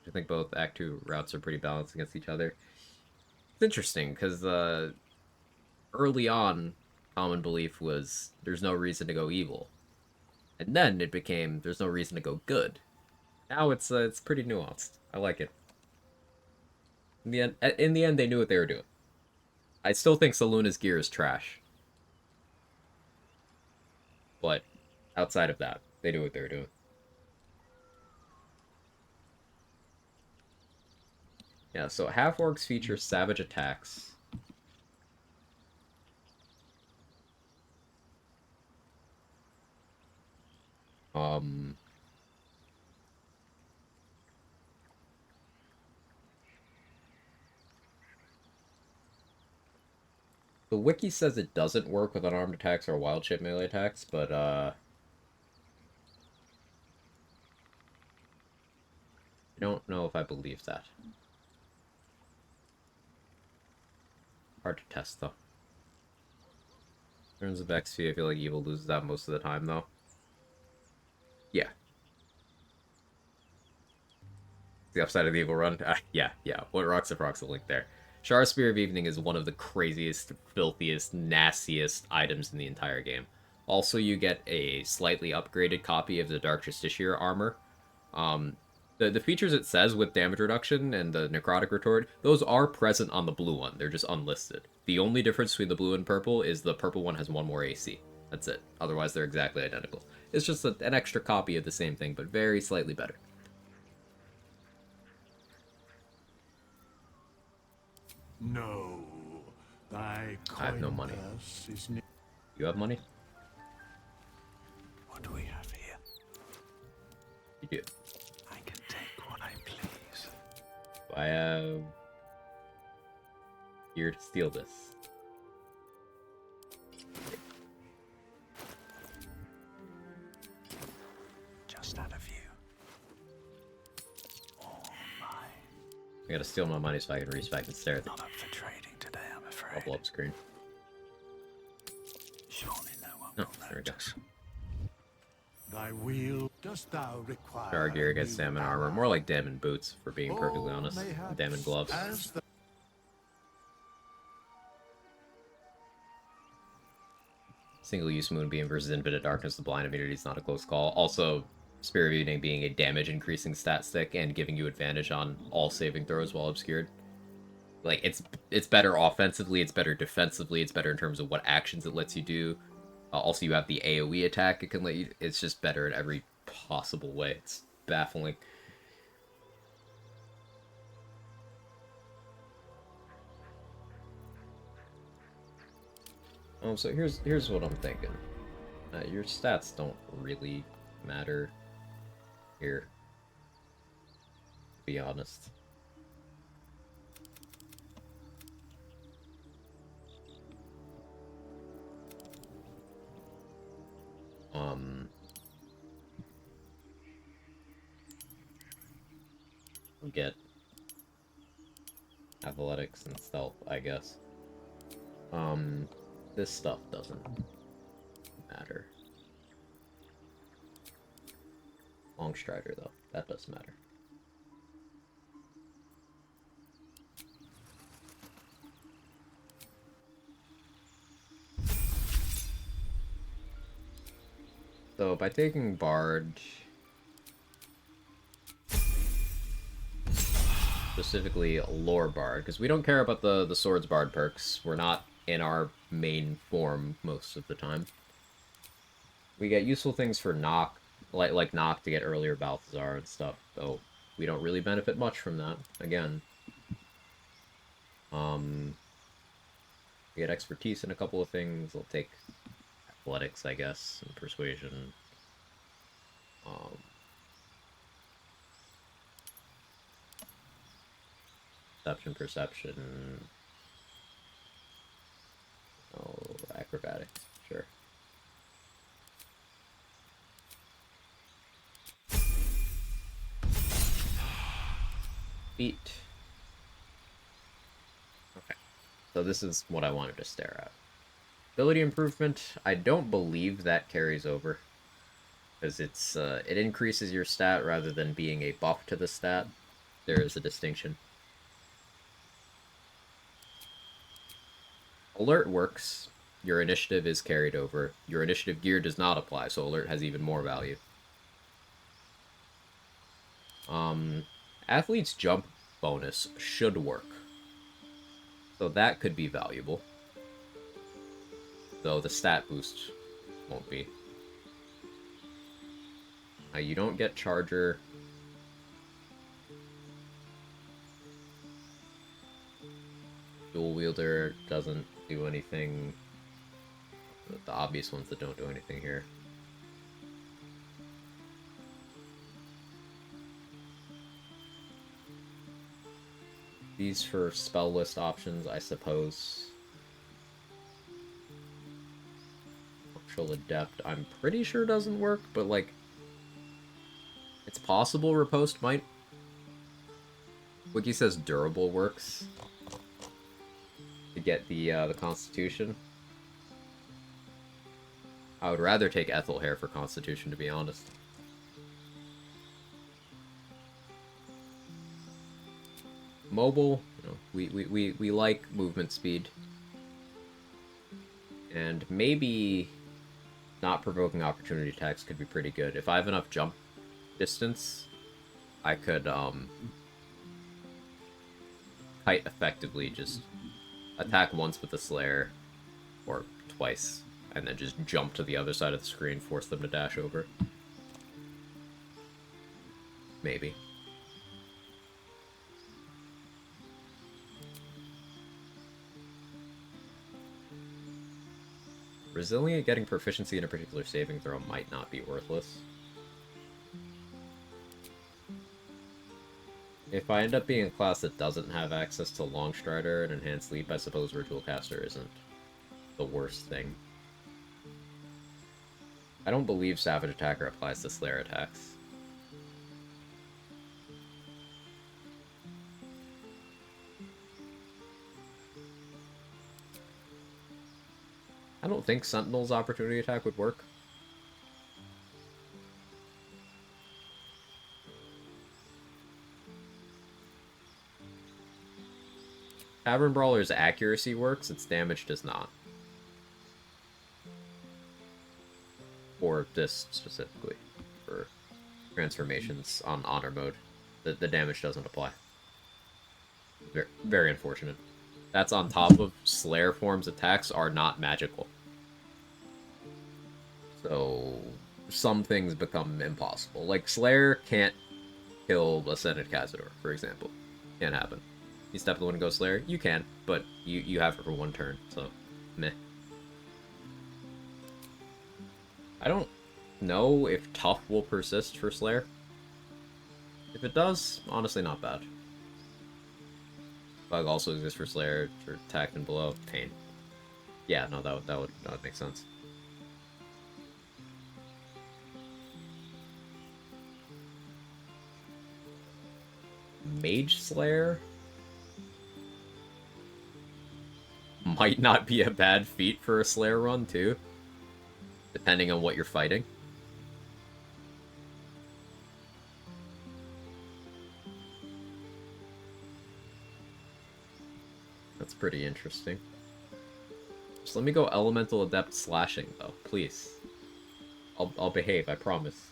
I think both Act 2 routes are pretty balanced against each other. It's interesting, because early on, common belief was there's no reason to go evil. And then it became there's no reason to go good. Now it's pretty nuanced. I like it. In the end, they knew what they were doing. I still think Saluna's gear is trash. But outside of that, they knew what they were doing. Yeah, so half-orcs feature savage attacks. The wiki says it doesn't work with unarmed attacks or wild shape melee attacks, but, I don't know if I believe that. Hard to test, though. In terms of XP, I feel like evil loses that most of the time, though. Yeah. The upside of the evil run? Yeah. What rocks if rocks the link there. Shar Spear of Evening is one of the craziest, filthiest, nastiest items in the entire game. Also, you get a slightly upgraded copy of the Dark Justiciar armor. The features it says with damage reduction and the necrotic retort, those are present on the blue one. They're just unlisted. The only difference between the blue and purple is the purple one has one more AC. That's it. Otherwise, they're exactly identical. It's just an extra copy of the same thing, but very slightly better. No, thy I have no money. is You have money? What do we have here? You do. I can take what I please. I have here to steal this. Just out of view. Oh my. I gotta steal my money so I can reach back and stare at the Not up for trading today, I'm afraid. bubble up screen. Surely no one Oh, will there we go. notice. Thy wheel dost thou require? Star gear against damon armor. More like damon boots, for being perfectly honest. mayhaps Damon gloves. as the Single-use Moonbeam versus Infinite Darkness. The blind immunity is not a close call. Also, Spirit of Evening being a damage-increasing stat stick and giving you advantage on all saving throws while obscured. Like, it's better offensively, it's better defensively, it's better in terms of what actions it lets you do. Also, you have the AoE attack it can let you... It's just better in every possible way. It's baffling. So here's what I'm thinking. Your stats don't really matter here, to be honest. We'll get athletics and stealth, I guess. This stuff doesn't matter. Long Strider, though. That does matter. So, by taking Bard... specifically Lore Bard, because we don't care about the Swords Bard perks. We're not in our main form most of the time. We get useful things for Knock, like Knock to get earlier Balthazar and stuff, though we don't really benefit much from that, again. We get expertise in a couple of things. We'll take athletics, I guess, and persuasion. Perception. Oh, acrobatics, sure. Feet. Okay. So this is what I wanted to stare at. Ability improvement, I don't believe that carries over. Because it's, it increases your stat rather than being a buff to the stat. There is a distinction. Alert works. Your initiative is carried over. Your initiative gear does not apply, so alert has even more value. Athlete's jump bonus should work. So that could be valuable. Though the stat boost won't be. You don't get Charger. Dual wielder doesn't do anything. The obvious ones that don't do anything here. These for spell list options, I suppose. Martial Adept, I'm pretty sure doesn't work, but like, it's possible Riposte might. Wiki says Durable works to get the Constitution. I would rather take Ethel Hair for Constitution, to be honest. Mobile, you know, we like movement speed. And maybe not provoking opportunity attacks could be pretty good. If I have enough jump distance, I could kite effectively, just attack once with the Slayer, or twice, and then just jump to the other side of the screen, force them to dash over. Maybe. Resilient getting proficiency in a particular saving throw might not be worthless. If I end up being a class that doesn't have access to Longstrider and Enhanced Leap, I suppose Ritual Caster isn't the worst thing. I don't believe Savage Attacker applies to Slayer attacks. I don't think Sentinel's Opportunity Attack would work. Tavern Brawler's accuracy works, its damage does not. For this specifically. For transformations on Honor mode. The damage doesn't apply. Very, very unfortunate. That's on top of Slayer form's attacks are not magical. So some things become impossible. Like Slayer can't kill Ascended Cazador, for example. Can't happen. You step the one and go Slayer, you can, but you have it for one turn, so meh. I don't know if Tough will persist for Slayer. If it does, honestly not bad. Bug also exists for Slayer, for attack and below. Pain. Yeah, no, that would make sense. Mage Slayer might not be a bad feat for a Slayer run, too. Depending on what you're fighting. That's pretty interesting. Just let me go Elemental Adept Slashing, though, please. I'll behave, I promise.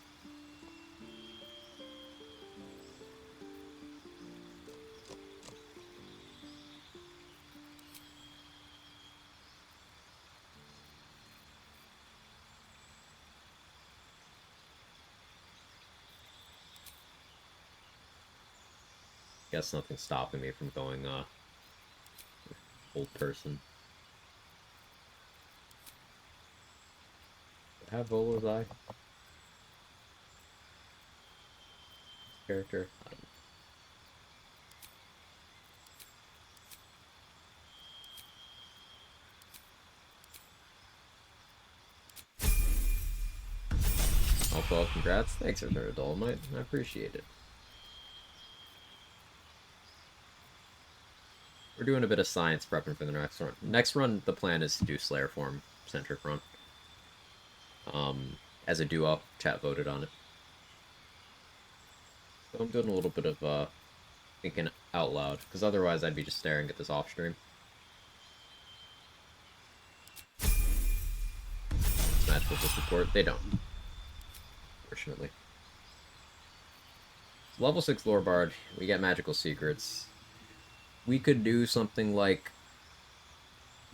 Guess nothing's stopping me from going, old person. Have Volo's Eye? Character? Also, congrats. Thanks for the Dolomite. I appreciate it. We're doing a bit of science prepping for the next run. Next run, the plan is to do Slayer form centric run. As a duo, chat voted on it. So I'm doing a little bit of thinking out loud, because otherwise I'd be just staring at this off stream. Match with the support, they don't. Fortunately. Level 6 Lore Bard, we get magical secrets. We could do something like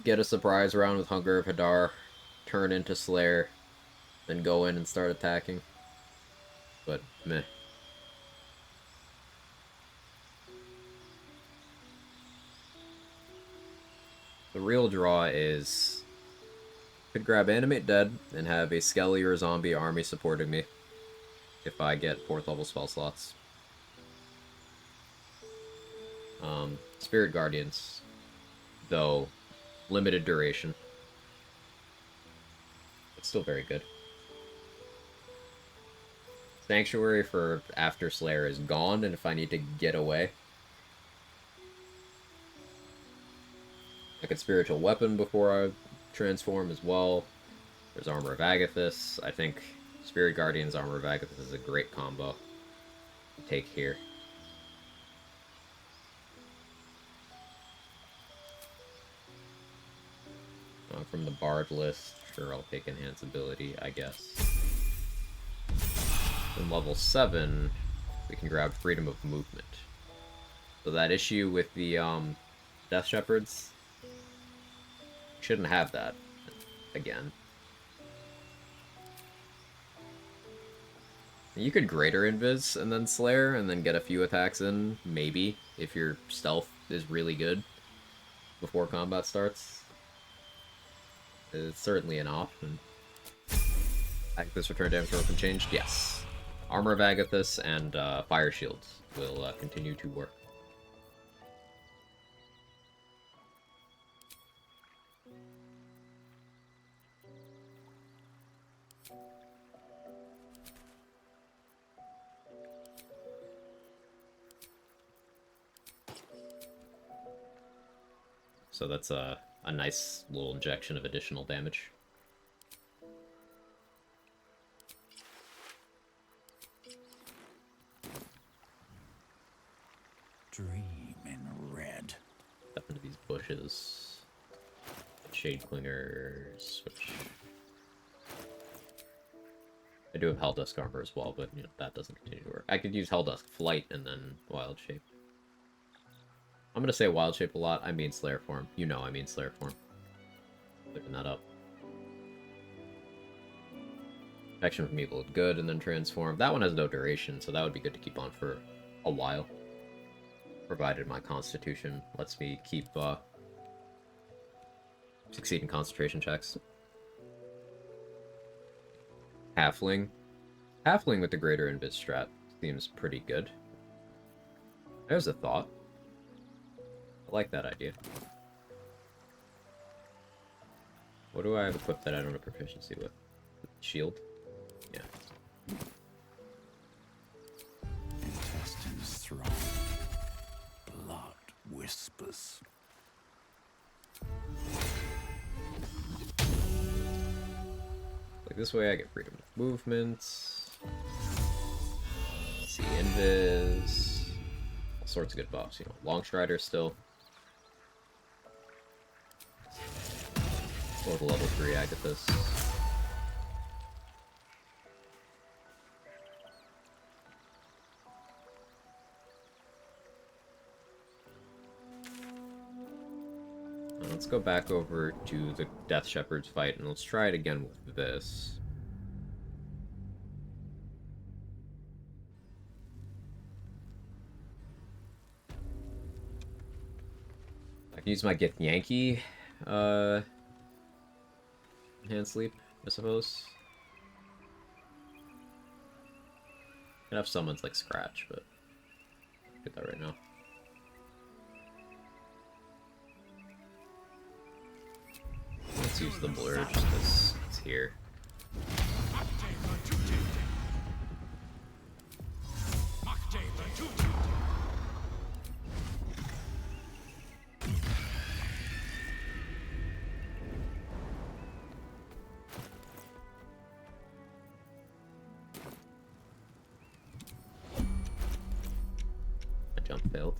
get a surprise round with Hunger of Hadar, turn into Slayer, then go in and start attacking. But meh. The real draw is... Could grab Animate Dead and have a Skelly or a Zombie army supporting me if I get 4th level spell slots. Spirit Guardians, though limited duration. It's still very good. Sanctuary for after Slayer is gone, and if I need to get away, I could Spiritual Weapon before I transform as well. There's Armor of Agathis. I think Spirit Guardians, Armor of Agathis is a great combo to take here. From the Bard list, sure, I'll take Enhance Ability, I guess. Then level 7, we can grab Freedom of Movement. So that issue with the Death Shepherds, shouldn't have that again. You could Greater Invis and then Slayer and then get a few attacks in, maybe, if your stealth is really good before combat starts. It's certainly an option. Agathis return damage from changed? Yes. Armor of Agathis and Fire Shields will continue to work. So that's a nice little injection of additional damage. Dream in red. Step into these bushes. Shade Clinger, switch. I do have Helldusk armor as well, but you know that doesn't continue to work. I could use Helldusk Flight and then Wild Shape. I'm gonna say Wild Shape a lot. I mean Slayer form. You know I mean Slayer form. Clearing that up. Protection from Evil is good, and then Transform. That one has no duration, so that would be good to keep on for a while. Provided my Constitution lets me keep succeeding concentration checks. Halfling. Halfling with the Greater Invis strat seems pretty good. There's a thought. I like that idea. What do I have equipped that I don't have proficiency with? Shield? Yeah. Intestines throb. Blood whispers. Like this way I get freedom of movement. See invis. All sorts of good buffs, you know. Longstrider still. Or the level 3 Agathis. Let's go back over to the Death Shepherd's fight, and let's try it again with this. I can use my Gith Yankee, hand sleep, I suppose. Could have someone's like Scratch, but get that right now. Let's use the blur just because it's here. My jump failed.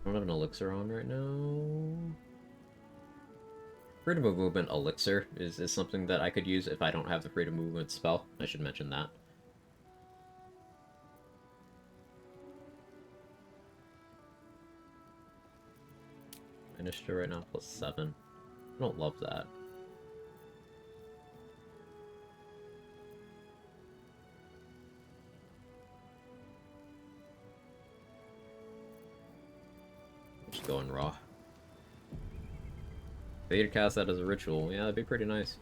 I don't have an elixir on right now. Freedom of Movement elixir is something that I could use if I don't have the Freedom of Movement spell. I should mention that. Initiative right now +7. I don't love that. I'm just going raw. If you cast that as a ritual, yeah, that'd be pretty nice.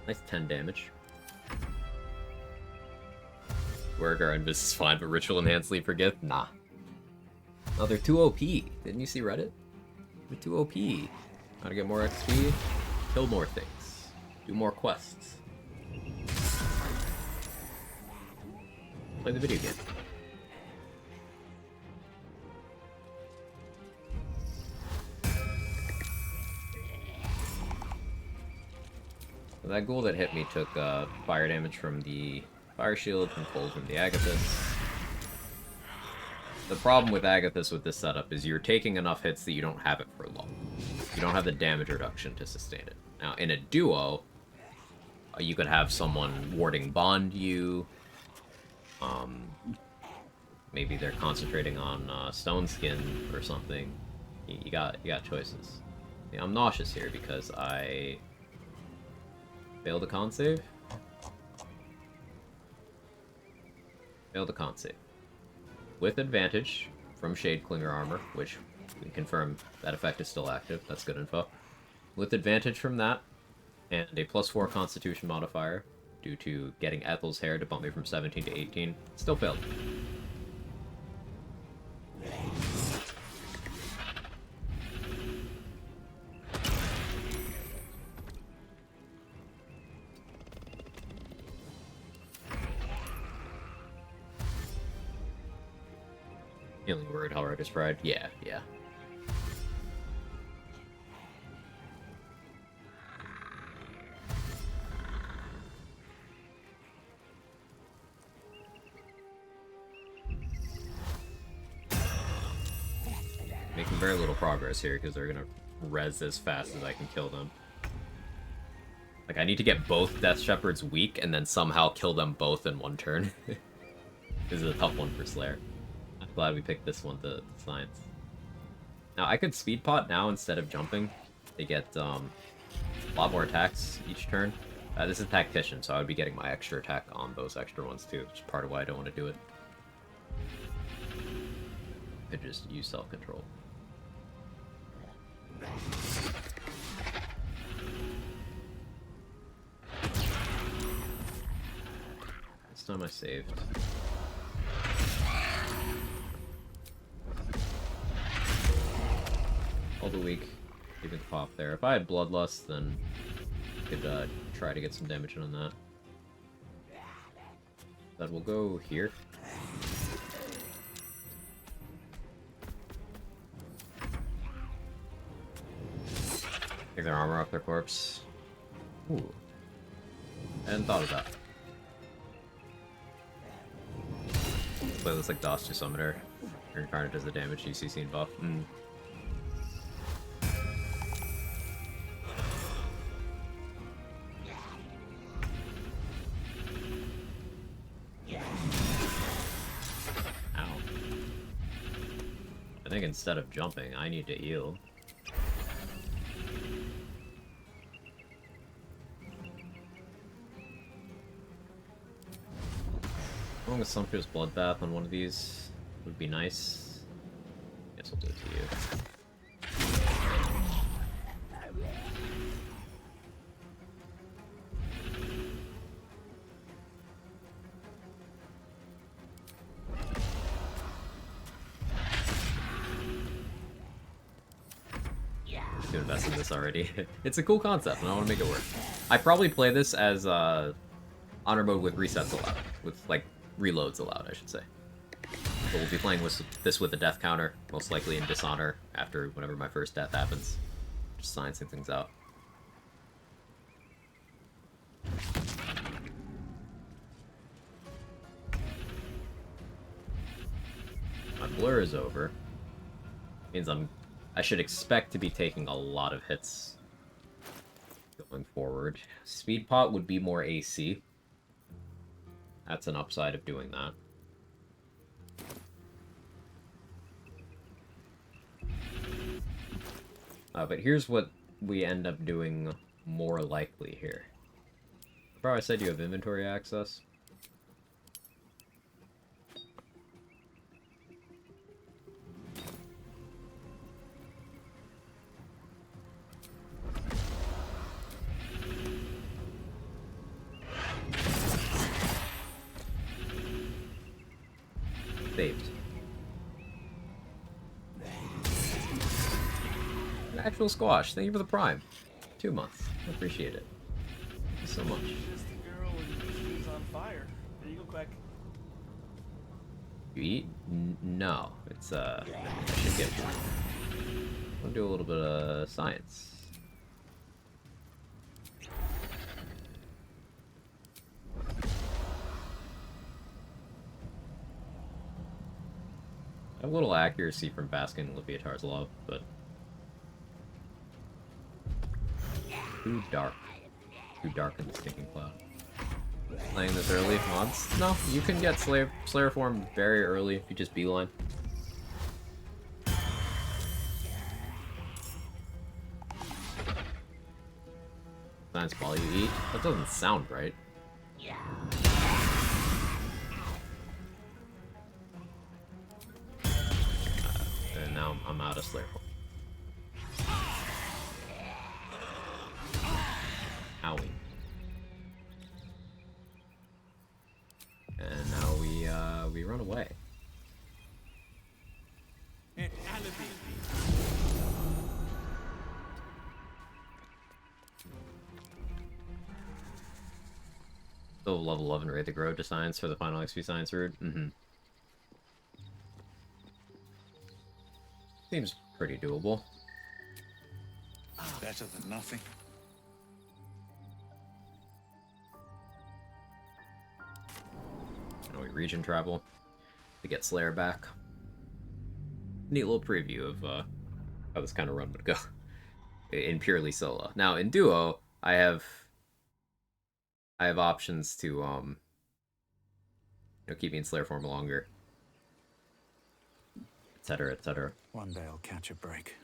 Nice 10 damage. Wergar and this is fine, but Ritual Enhanced Leap Forgive? Nah. Oh, they're too OP. Didn't you see Reddit? They're too OP. How to get more XP? Kill more things. Do more quests. Play the video game. That ghoul that hit me took fire damage from the fire shield and cold from the Agathis. The problem with Agathis with this setup is you're taking enough hits that you don't have it for long. You don't have the damage reduction to sustain it. Now, in a duo, you could have someone warding bond you. Maybe they're concentrating on stone skin or something. You got choices. Yeah, I'm nauseous here because I failed a con save. Failed a con save. With advantage from Shade Clinger Armor, which we confirm that effect is still active. That's good info. With advantage from that, and a +4 Constitution modifier, due to getting Ethel's hair to bump me from 17 to 18, still failed. Healing Word, Hellrider's Pride. Yeah. Making very little progress here because they're gonna res as fast as I can kill them. Like, I need to get both Death Shepherds weak and then somehow kill them both in one turn. This is a tough one for Slayer. I'm glad we picked this one to science. Now, I could speed pot now instead of jumping. They get a lot more attacks each turn. This is Tactician, so I would be getting my extra attack on those extra ones too, which is part of why I don't want to do it. I could just use self-control. This time I saved. All the weak, keeping the pop there. If I had Bloodlust, then I could try to get some damage in on that. That will go here. Take their armor off their corpse. Ooh. I hadn't thought of that. Play this like DOS to Summoner. Your Incarnate does the damage UCC and buff. Ow. I think instead of jumping, I need to heal. Long as Sumptuous Bloodbath on one of these would be nice. Guess we'll do it to you. To invest in this already. It's a cool concept, and I want to make it work. I probably play this as honor mode with resets allowed, with like reloads allowed, I should say. But we'll be playing with this with the death counter, most likely in Dishonor, after whenever my first death happens. Just sciencing things out. My blur is over. Means I'm I should expect to be taking a lot of hits going forward. Speed pot would be more AC. That's an upside of doing that. But here's what we end up doing more likely here. Bro, I said you have inventory access. Saved. An actual squash. Thank you for the prime. 2 months. I appreciate it. Thank you so much. Just a girl and she's on fire. There you go, Quack. You eat? No. It's, I should get one. I'll do a little bit of science. I have a little accuracy from basking in Leviatar's love, but too dark. Too dark in the stinking cloud. Playing this early mods? No, you can get Slayer form very early if you just beeline. Science ball you eat? That doesn't sound right. And now I'm out of Slayer form. Owie. And now we run away. Still level 11 rate to grow to science for the final XP science route. Seems pretty doable. Better than nothing. And we region travel to get Slayer back. Neat little preview of how this kind of run would go in purely solo. Now in duo, I have options to you know, keep me in Slayer form longer, etc., etc. One day I'll catch a break.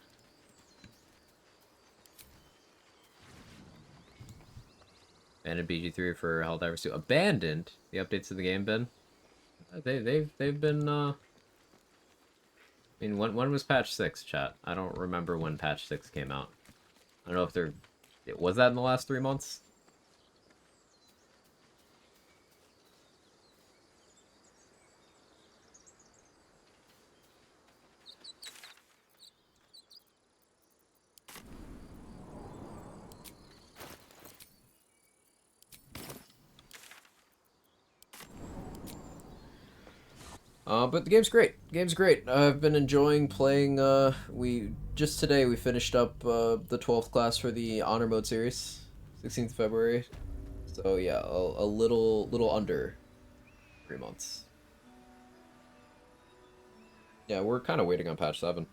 Abandoned BG3 for Helldivers 2. Abandoned? The updates to the game been? They've been I mean, when was patch 6, chat? I don't remember when patch 6 came out. I don't know if they're... Was that in the last 3 months? But the game's great. The game's great. I've been enjoying playing, just today we finished up, the 12th class for the Honor Mode series. 16th February. So yeah, a little under 3 months. Yeah, we're kind of waiting on patch 7.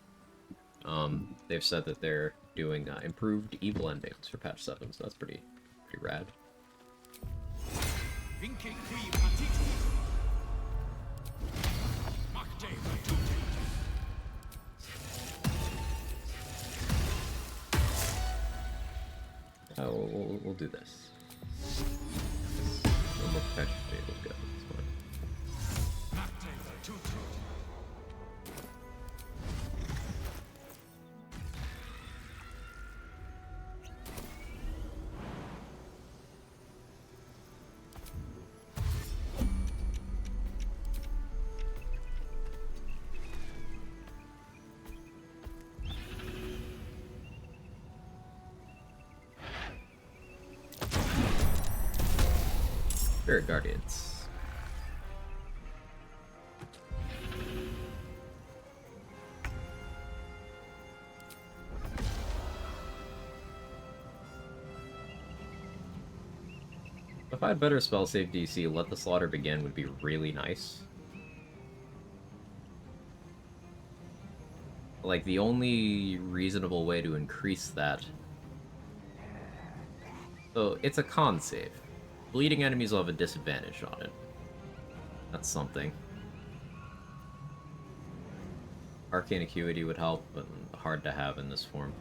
They've said that they're doing, improved evil endings for patch 7, so that's pretty rad. We'll do this. No more patch, we'll go. It's fine. Spirit Guardians. If I had better spell save DC, Let the Slaughter Begin would be really nice. like, the only reasonable way to increase that... So, it's a con save. Bleeding enemies will have a disadvantage on it. That's something. Arcane Acuity would help, but hard to have in this form.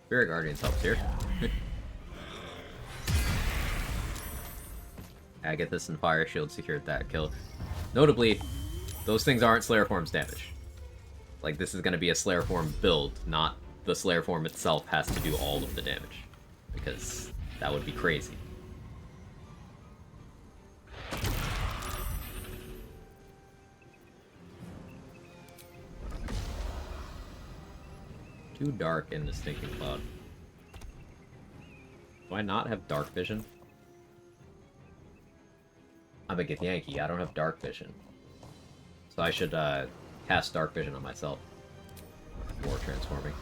Spirit Guardians helps here. I get this in Fire Shield, secured that kill. Notably, those things aren't Slayer Form's damage. Like, this is going to be a Slayer Form build, not the Slayer Form itself has to do all of the damage. Because that would be crazy. Too dark in the Stinking Cloud. Do I not have Dark Vision? I'm a Githyanki, I don't have Dark Vision. So I should cast Dark Vision on myself before transforming.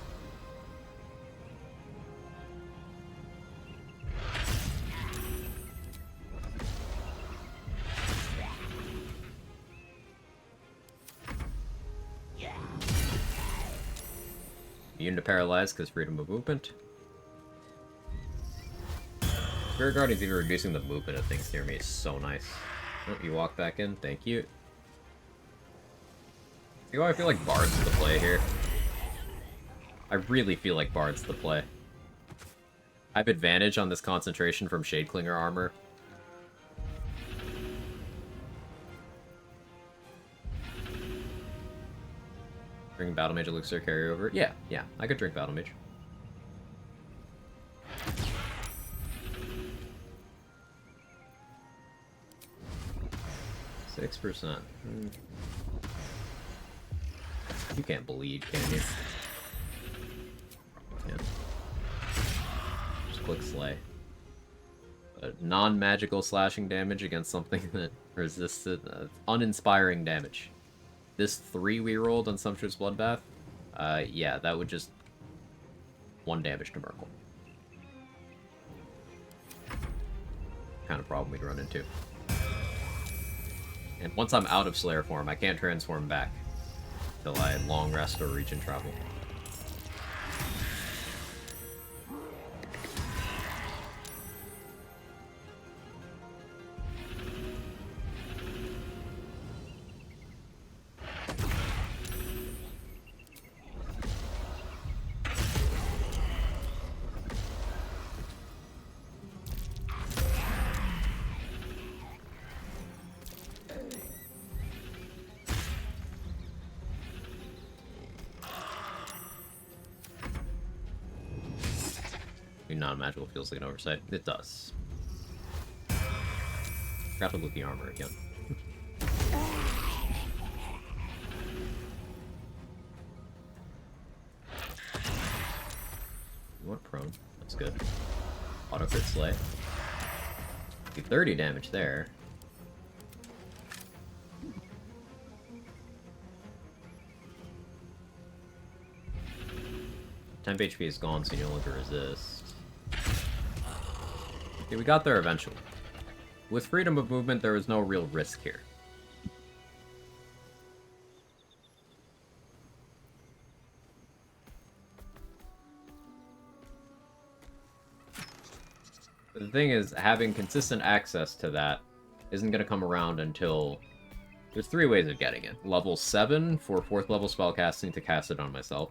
Immune to Paralyze because freedom of movement. Spirit Guardian's even reducing the movement of things near me is so nice. Oh, you walk back in, thank you. You know, I feel like Bard's the play here. I really feel like Bard's the play. I have advantage on this concentration from Shadeclinger armor. Bring Battle Mage Elixir carryover. Yeah, I could drink Battle Mage. %. You can't bleed, can you? Yeah. Just click Slay. Non-magical slashing damage against something that resisted uninspiring damage. This 3 we rolled on Sumptuous Bloodbath, yeah, that would just 1 damage to Merkle. Kind of problem we'd run into. And once I'm out of Slayer form, I can't transform back till I long rest or region travel. Non-magical feels like an oversight. It does. Forgot to look the armor again. You want prone? That's good. Auto crit slay. Do 30 damage there. Temp HP is gone, so you no longer resist. Okay, we got there eventually. With freedom of movement, there is no real risk here. The thing is, having consistent access to that isn't going to come around until... There's 3 ways of getting it. Level 7 for 4th level spellcasting to cast it on myself.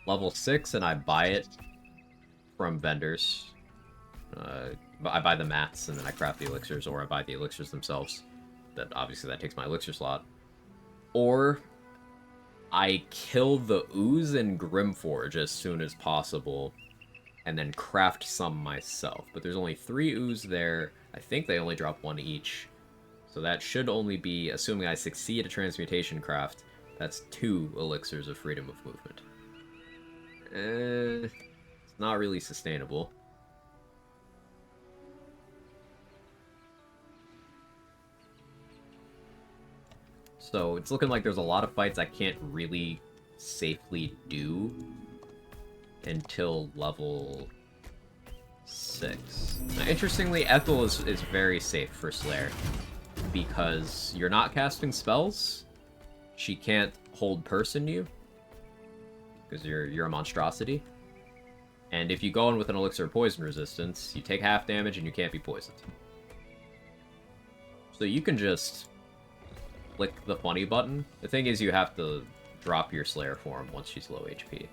Level 6, and I buy it from vendors. I buy the mats, and then I craft the elixirs, or I buy the elixirs themselves. Obviously, that takes my elixir slot. Or I kill the ooze in Grimforge as soon as possible, and then craft some myself. But there's only 3 ooze there. I think they only drop 1 each. So that should only be, assuming I succeed a transmutation craft, that's 2 elixirs of freedom of movement. It's not really sustainable. So it's looking like there's a lot of fights I can't really safely do until level 6. Now, interestingly, Ethel is very safe for Slayer because you're not casting spells. She can't hold person you because you're a monstrosity. And if you go in with an elixir of poison resistance, you take half damage and you can't be poisoned. So you can just click the funny button. The thing is you have to drop your Slayer form once she's low HP.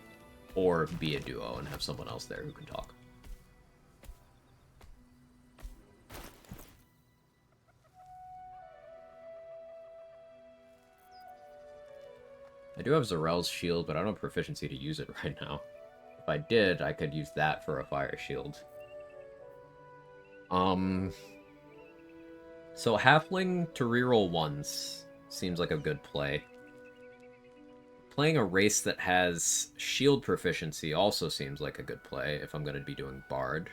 Or be a duo and have someone else there who can talk. I do have Zarel's shield, but I don't have proficiency to use it right now. If I did, I could use that for a fire shield. So Halfling to reroll ones seems like a good play. Playing a race that has shield proficiency also seems like a good play if I'm going to be doing Bard.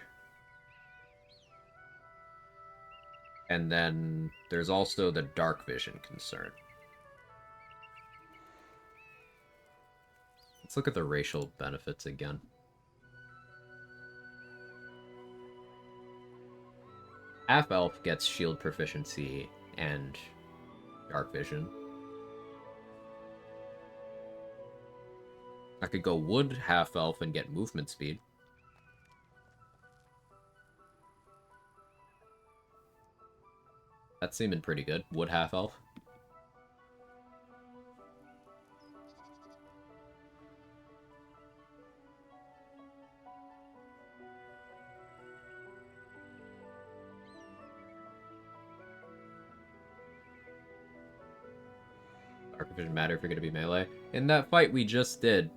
And then there's also the dark vision concern. Let's look at the racial benefits again. Half-elf gets shield proficiency and dark vision. I could go wood half-elf and get movement speed. That's seeming pretty good. Wood half-elf. Dark vision matter if you're going to be melee. In that fight we just did,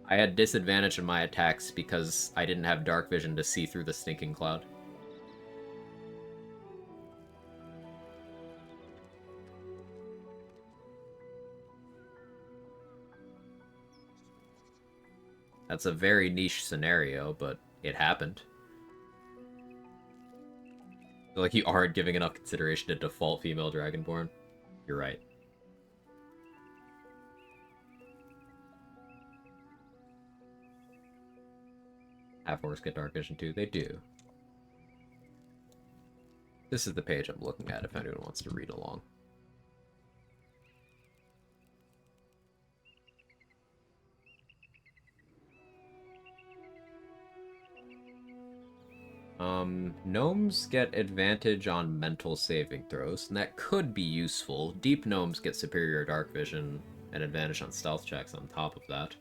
I had disadvantage in my attacks because I didn't have dark vision to see through the stinking cloud. That's a very niche scenario, but it happened. I feel like you aren't giving enough consideration to default female Dragonborn. You're right. Half-orcs get dark vision too. They do. This is the page I'm looking at if anyone wants to read along. Gnomes get advantage on mental saving throws, and that could be useful. Deep gnomes get superior dark vision and advantage on stealth checks on top of that.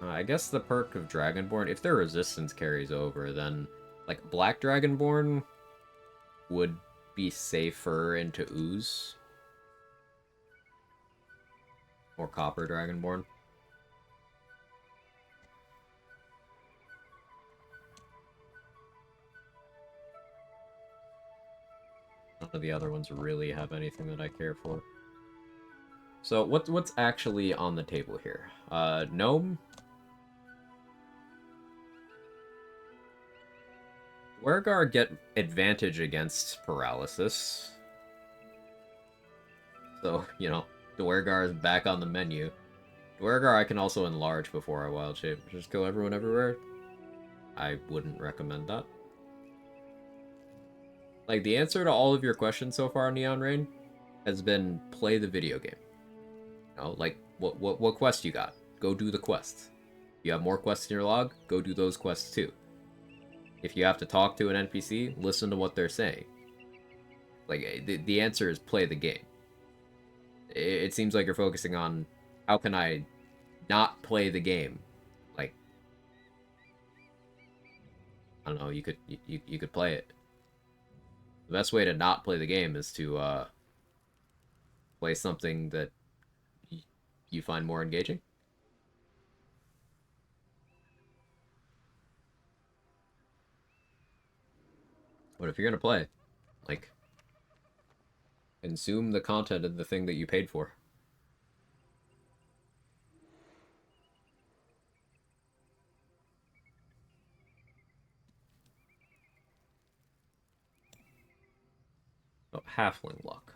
I guess the perk of Dragonborn, if their resistance carries over, then, like, Black Dragonborn would be safer into Ooze. Or Copper Dragonborn. None of the other ones really have anything that I care for. So, what's actually on the table here? Gnome? Wergar get advantage against paralysis. So, you know, Dwergar is back on the menu. Dwergar I can also enlarge before I wild shape. Just kill everyone everywhere. I wouldn't recommend that. Like, the answer to all of your questions so far, Neon Rain, has been play the video game. You know, like, what quest you got? Go do the quests. If you have more quests in your log, go do those quests too. If you have to talk to an NPC, listen to what they're saying. Like, the answer is play the game. It seems like you're focusing on, how can I not play the game? Like, I don't know, you could play it. The best way to not play the game is to, play something that you find more engaging. But if you're gonna play, like, Consume the content of the thing that you paid for. Oh, halfling luck.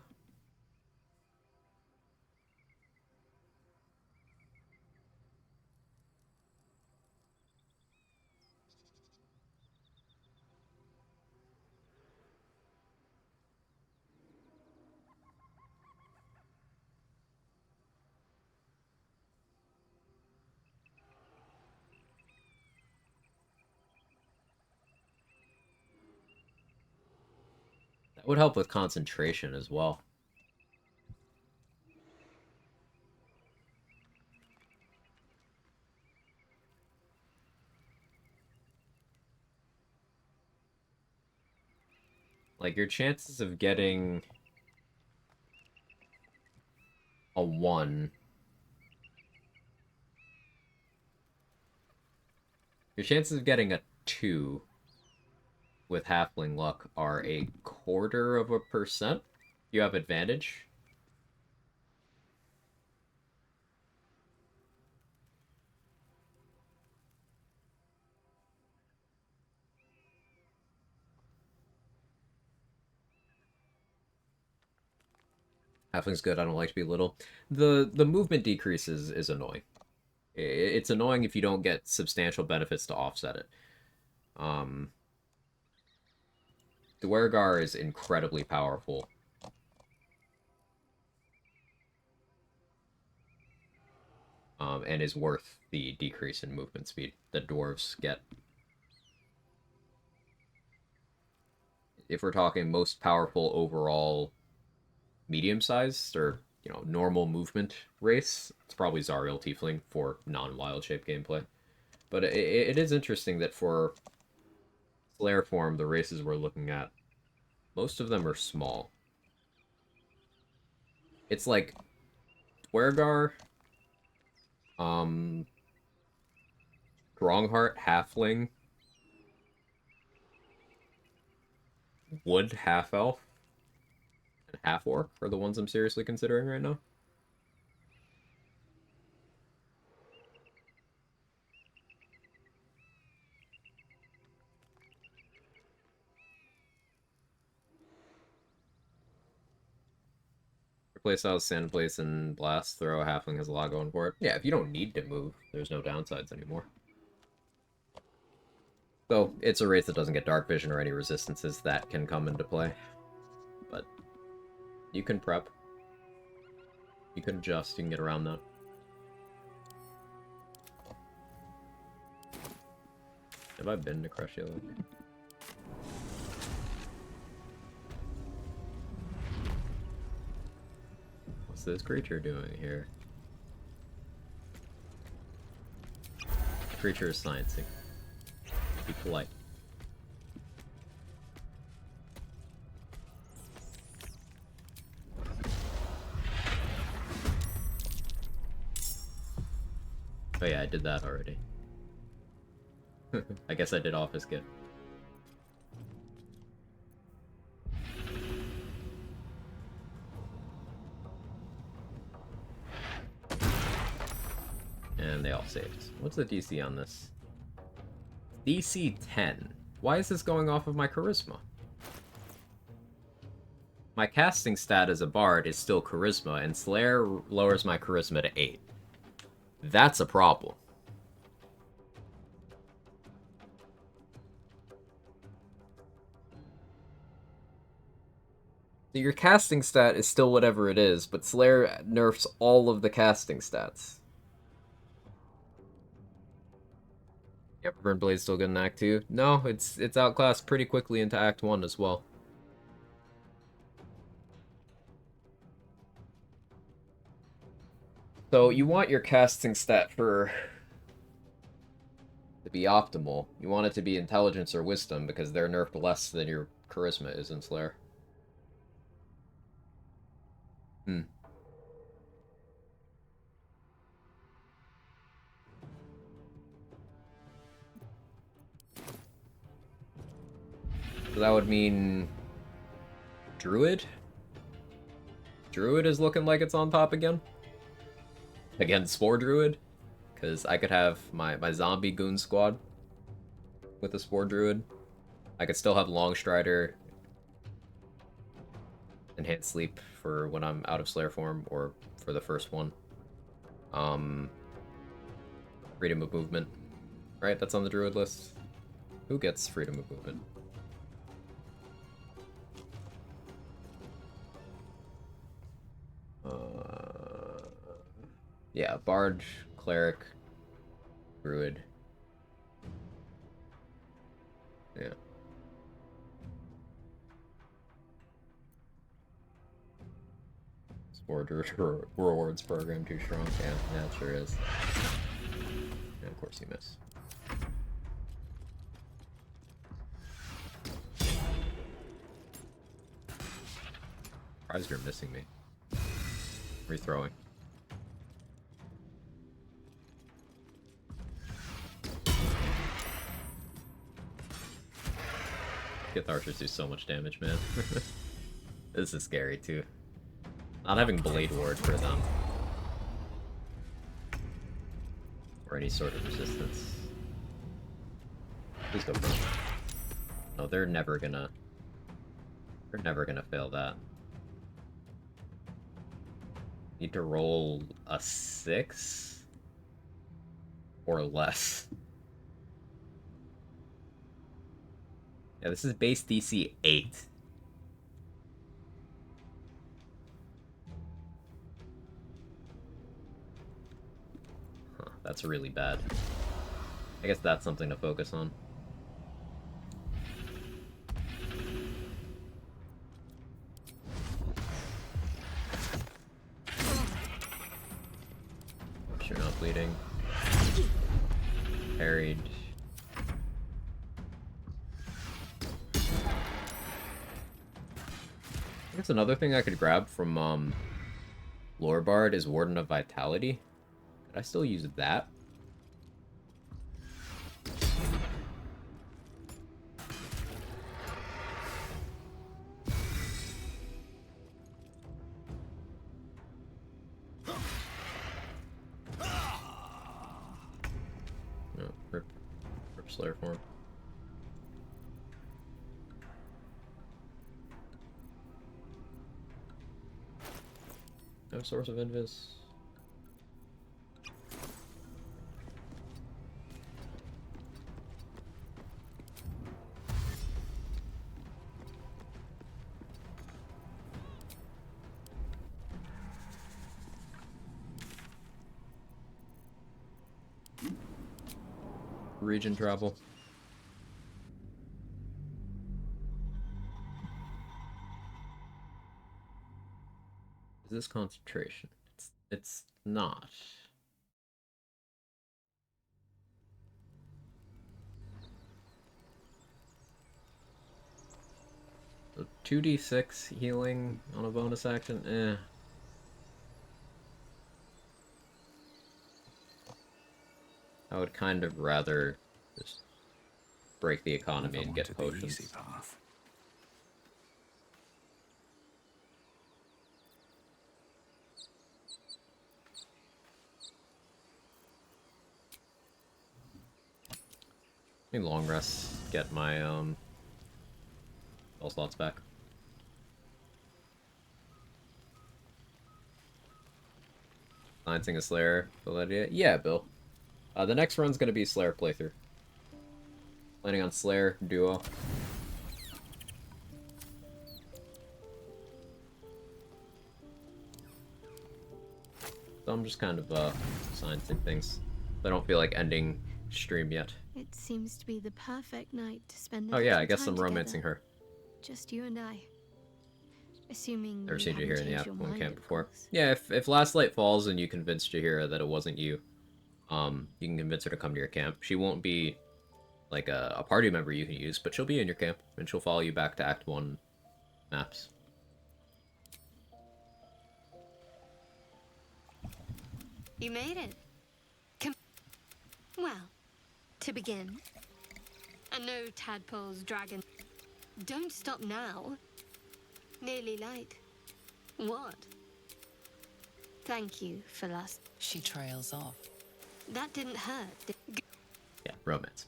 That would help with concentration as well. Like, your chances of getting a 1... Your chances of getting a 2 with halfling luck are 1/4%. You have advantage. Halfling's good, I don't like to be little. The movement decrease is annoying. It's annoying if you don't get substantial benefits to offset it. Dwergar is incredibly powerful. And is worth the decrease in movement speed that dwarves get. If we're talking most powerful overall medium-sized or, you know, normal movement race, it's probably Zariel Tiefling for non-wild shape gameplay. But it is interesting that for Slayer form, the races we're looking at, most of them are small. It's like Dwergar, Grongheart, Halfling, Wood, Half-Elf, and Half-Orc are the ones I'm seriously considering right now. Playstyles, Sand Place, and Blast Throw. Halfling has a lot going for it. Yeah, if you don't need to move, there's no downsides anymore. Though, it's a race that doesn't get Dark Vision or any resistances that can come into play. But you can prep. You can adjust, you can get around that. Have I been to Crushia Lake? What's this creature doing here? The creature is sciencing. Be polite. Oh yeah, I did that already. I guess I did Office Gift. And they all saved. What's the DC on this? DC 10. Why is this going off of my charisma? My casting stat as a bard is still charisma, and Slayer lowers my charisma to 8. That's a problem. Your casting stat is still whatever it is, but Slayer nerfs all of the casting stats. Yep, Burn Blade's still good in Act 2. No, it's outclassed pretty quickly into Act 1 as well. So you want your casting stat to be optimal. You want it to be Intelligence or Wisdom, because they're nerfed less than your Charisma is in Slayer. So that would mean Druid? Druid is looking like it's on top again. Again, Spore Druid. Because I could have my zombie goon squad with a Spore Druid. I could still have Longstrider, Enhanced Sleep for when I'm out of Slayer form, or for the first one. Freedom of movement. Right, that's on the Druid list. Who gets freedom of movement? Yeah, Bard, Cleric, Druid. Yeah. Spore Druid rewards program too strong. Yeah, it sure is. Yeah, of course you miss. Surprised you're missing me. Rethrowing. Get the archers do so much damage, man. This is scary too. Not having Blade Ward for them. Or any sort of resistance. Please go for it. No, they're never gonna fail that. Need to roll a 6 or less. Yeah, this is base DC 8. Huh, that's really bad. I guess that's something to focus on. You're not bleeding. Parried. I guess another thing I could grab from Lore Bard is Warden of Vitality. Could I still use that? No, rip Slayer form. No source of invis. Region travel. Is this concentration? It's not. So 2d6 healing on a bonus action? Eh. I would kind of rather just break the economy and get potions. The easy path. Let me long rest, get my spell slots back. Lancing a Slayer, Paladin. Yeah, Bill. The next run's gonna be Slayer playthrough. Planning on Slayer duo. So I'm just kind of sciencing things. I don't feel like ending stream yet. It seems to be the perfect night to spend. Oh yeah, I guess I'm romancing her. Just you and I. Assuming Never seen you here in the Apple camp before. Course. Yeah, if Last Light falls and you convinced Jahira that it wasn't you, you can convince her to come to your camp. She won't be like a party member you can use, but she'll be in your camp and she'll follow you back to Act 1 maps. You made it. Well, to begin, I know tadpoles, dragons. Don't stop now. Nearly light. What? Thank you for last. She trails off. That didn't hurt. Yeah, romance.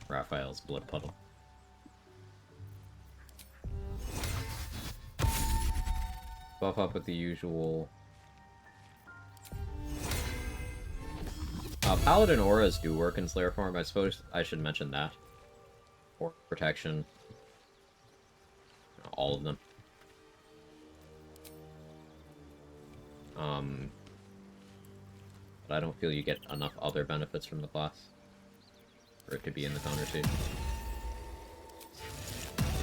Raphael's blood puddle. Buff up with the usual. Paladin auras do work in Slayer form. I suppose I should mention that. Or protection. All of them. But I don't feel you get enough other benefits from the class for it to be in the counter suit.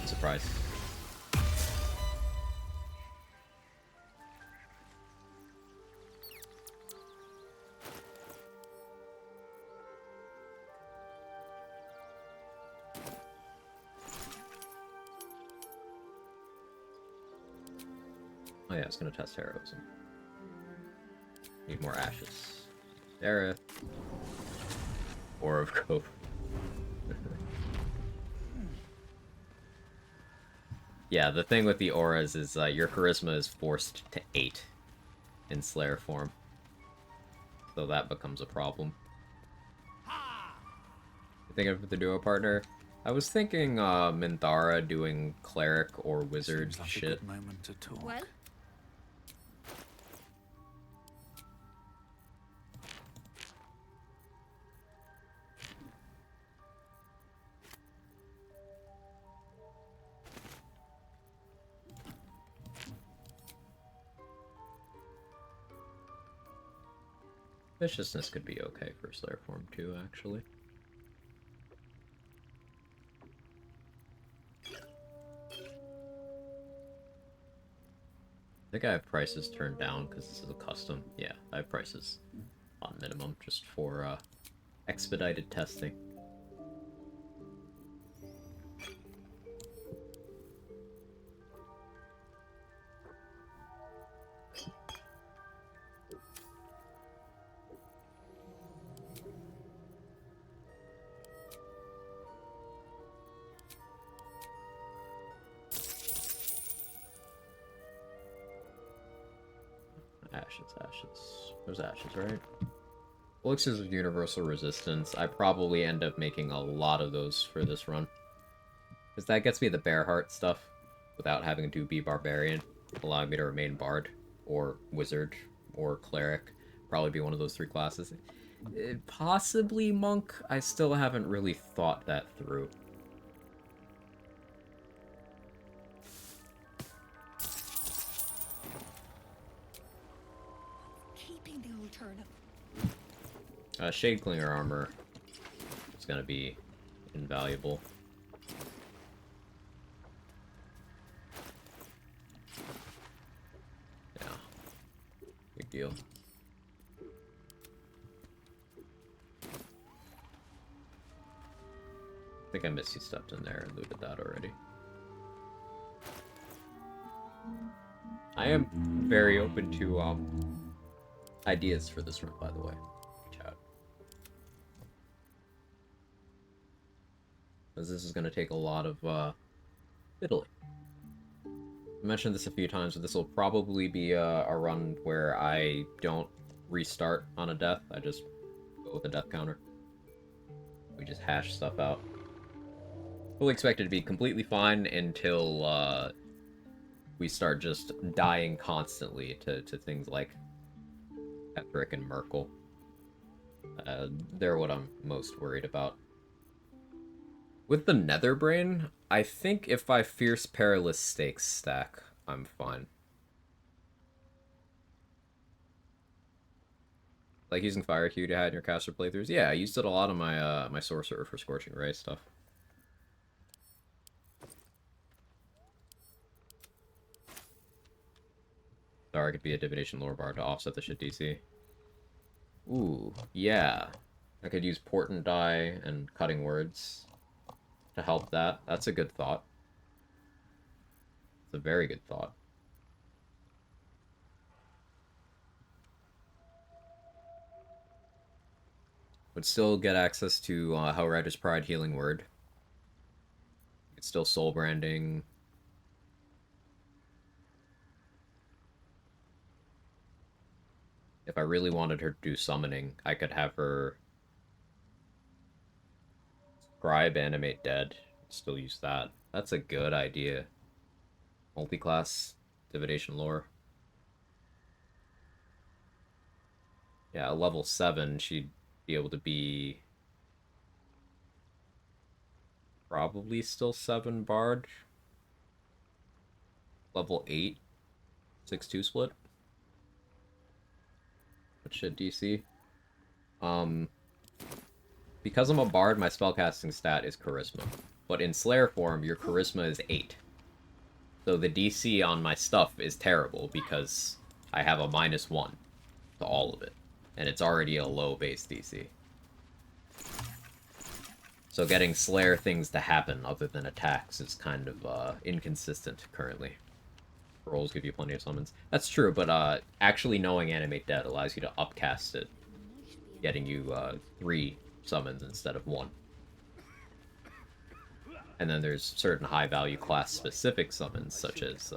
Surprise. Oh yeah, I was gonna test heroism. Need more ashes. Dareth. Or of Cope. Yeah, the thing with the auras is your charisma is forced to 8 in Slayer form. So that becomes a problem. You think of the duo partner? I was thinking Minthara doing cleric or wizard Seems like shit. a good moment to talk. Well? Viciousness could be okay for Slayer form too, actually. I think I have prices turned down because this is a custom. Yeah, I have prices on minimum just for expedited testing. Ashes. There's ashes, right? Elixirs of Universal Resistance. I probably end up making a lot of those for this run. Because that gets me the Bear Heart stuff without having to be Barbarian, allowing me to remain Bard, or Wizard, or Cleric. Probably be one of those 3 classes. Possibly Monk. I still haven't really thought that through. Keeping the old turnip. Shadeclinger armor is gonna be invaluable. Yeah. Big deal. I think I misty stepped in there and looted that already. I am very open to ideas for this run, by the way. Chat. Because this is going to take a lot of fiddling. I mentioned this a few times, but this will probably be a run where I don't restart on a death. I just go with a death counter. We just hash stuff out. Fully expect it to be completely fine until we start just dying constantly to things like Ethric and Merkel. They're what I'm most worried about. With the Netherbrain, I think if I Fierce Perilous Stakes stack, I'm fine. Like using Fire Q to hide in your caster playthroughs? Yeah, I used it a lot on my my Sorcerer for Scorching Ray stuff. Sorry, could be a Divination Lore Bar to offset the shit DC. Ooh, yeah. I could use Portent Die and Cutting Words to help that. That's a good thought. It's a very good thought. Would still get access to Hellrider's Pride Healing Word. It's still soul branding. If I really wanted her to do summoning, I could have her scribe animate dead. Still use that. That's a good idea. Multi-class divination lore. Yeah, level 7, she'd be able to be probably still 7 bard. Level 8, 6-2 split. What should DC? Because I'm a bard, my spellcasting stat is charisma. But in Slayer form, your charisma is 8. So the DC on my stuff is terrible because I have a -1 to all of it. And it's already a low base DC. So getting Slayer things to happen other than attacks is kind of inconsistent currently. Rolls give you plenty of summons. That's true, but actually knowing Animate Dead allows you to upcast it, getting you 3 summons instead of 1. And then there's certain high-value class-specific summons, such as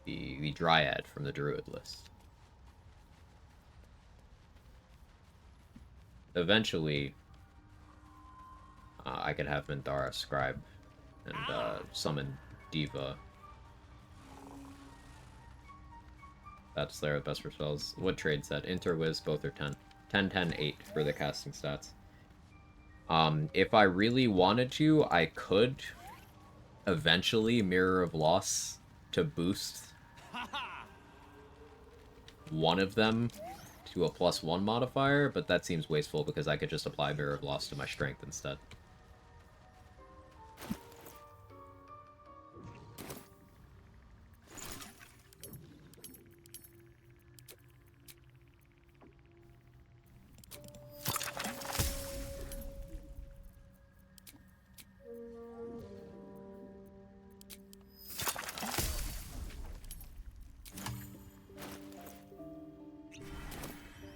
the Dryad from the Druid list. Eventually, I could have Minthara Scribe and summon Diva. That's their best for spells. What trade set? Interwiz, both are 10. 10, 10, 8 for the casting stats. If I really wanted to, I could eventually Mirror of Loss to boost one of them to a +1 modifier, but that seems wasteful because I could just apply Mirror of Loss to my strength instead.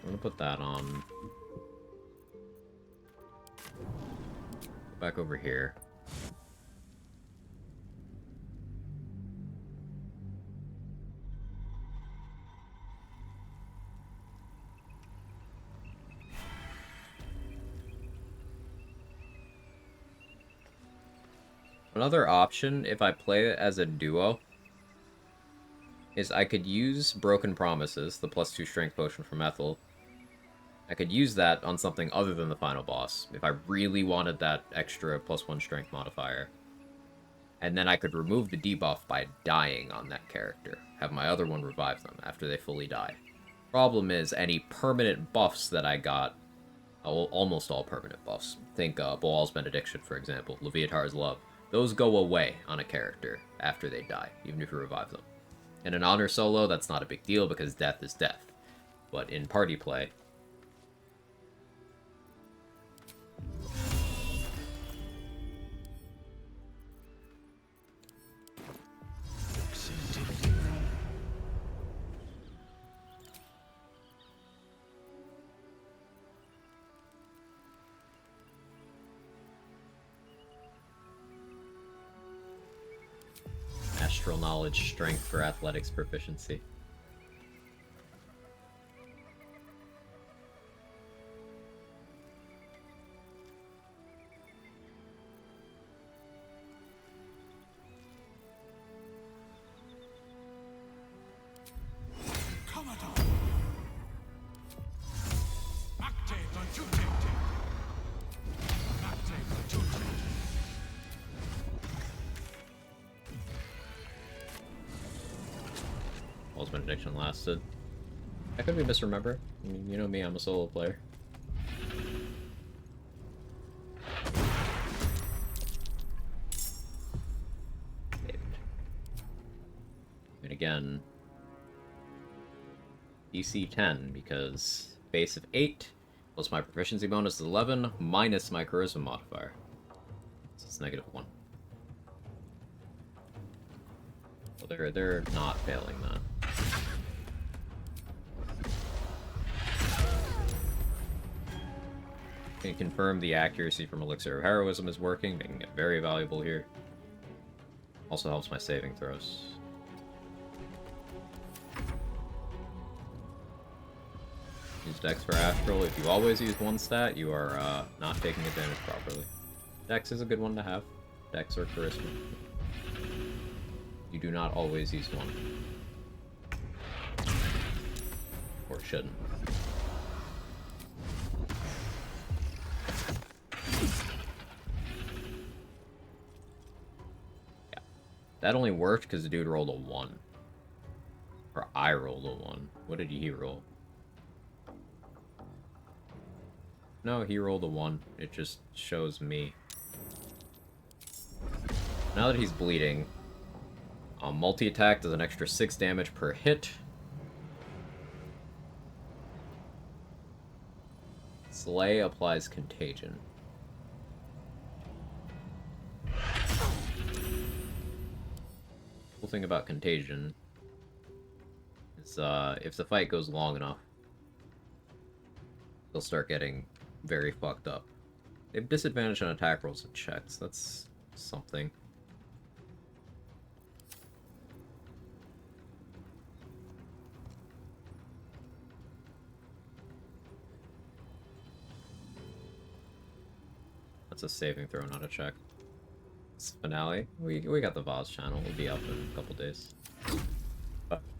I'm gonna put that on. Back over here. Another option, if I play it as a duo, is I could use Broken Promises, the +2 strength potion from Ethel. I could use that on something other than the final boss, if I really wanted that extra +1 strength modifier. And then I could remove the debuff by dying on that character. Have my other one revive them after they fully die. Problem is, any permanent buffs that I got, almost all permanent buffs, think Baal's Benediction, for example, Leviatar's Love, those go away on a character after they die, even if you revive them. In an honor solo, that's not a big deal because death is death. But in party play, Astral Knowledge, Strength for Athletics Proficiency. Baal's Benediction lasted. I could be misremembering. I mean, you know me, I'm a solo player. And again, DC 10, because base of 8, plus my proficiency bonus is 11, minus my charisma modifier. So it's -1. Well, they're not failing that. Can confirm the accuracy from Elixir of Heroism is working, making it very valuable here. Also helps my saving throws. Use Dex for Astral. If you always use one stat, you are not taking advantage properly. Dex is a good one to have. Dex or Charisma. You do not always use one. Or shouldn't. Yeah. That only worked because the dude rolled a 1. Or I rolled a 1. What did he roll? No, he rolled a 1. It just shows me. Now that he's bleeding, multi-attack does an extra 6 damage per hit. Slay applies contagion. Cool thing about contagion is if the fight goes long enough, they'll start getting very fucked up. They have disadvantage on attack rolls and checks. That's something. That's a saving throw, not a check. It's finale. We got the Vaz channel. We'll be up in a couple days.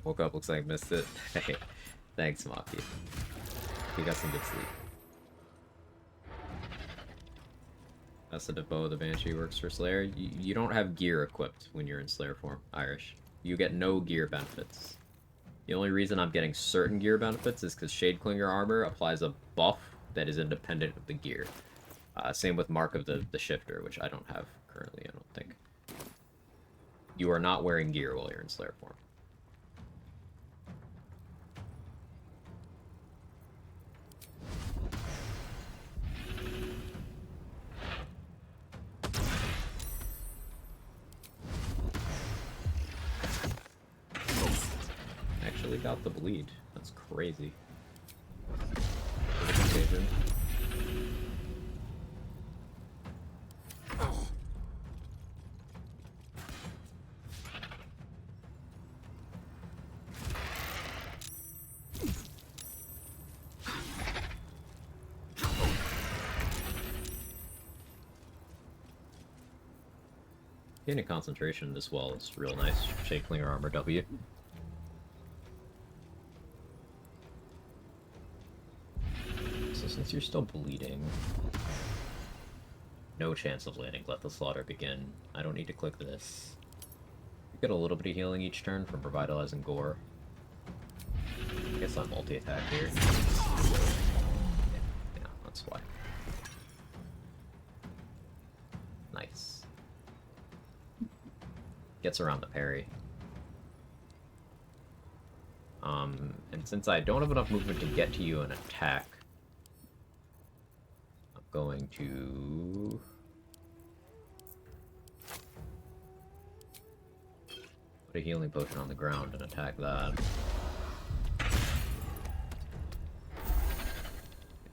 Woke up, looks like I missed it. Hey, thanks, Maki. You got some good sleep. That's the Defoe, the Banshee works for Slayer. You don't have gear equipped when you're in Slayer form, Irish. You get no gear benefits. The only reason I'm getting certain gear benefits is because Shadeclinger armor applies a buff that is independent of the gear. Same with Mark of the Shifter, which I don't have currently, I don't think. You are not wearing gear while you're in Slayer form. Actually got the bleed. That's crazy. Contagion. Gaining concentration as well is real nice. Shadeclinger armor W. So since you're still bleeding, no chance of landing Let the Slaughter begin. I don't need to click this. You get a little bit of healing each turn from Revitalizing Gore. I guess I'm multi-attack here. Yeah, that's why. Nice. Gets around the parry. And since I don't have enough movement to get to you and attack, I'm going to put a healing potion on the ground and attack that.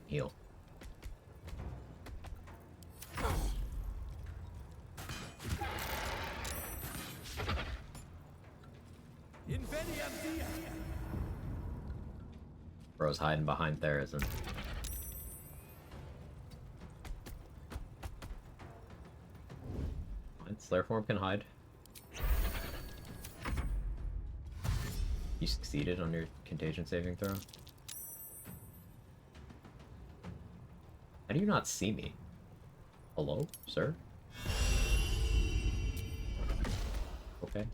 Heal. Bro's hiding behind Therazin. Slayer form can hide. You succeeded on your contagion saving throw. How do you not see me? Hello, sir? Okay.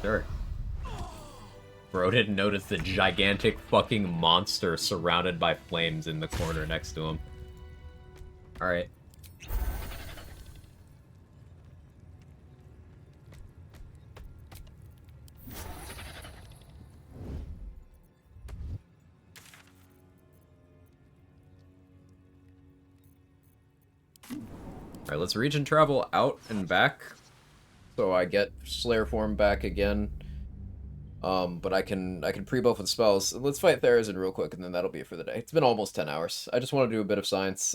Sure. Bro didn't notice the gigantic fucking monster surrounded by flames in the corner next to him. Alright. Alright, let's region travel out and back. So I get Slayer form back again. But I can pre-buff with spells. Let's fight Therazin real quick, and then that'll be it for the day. It's been almost 10 hours. I just want to do a bit of science,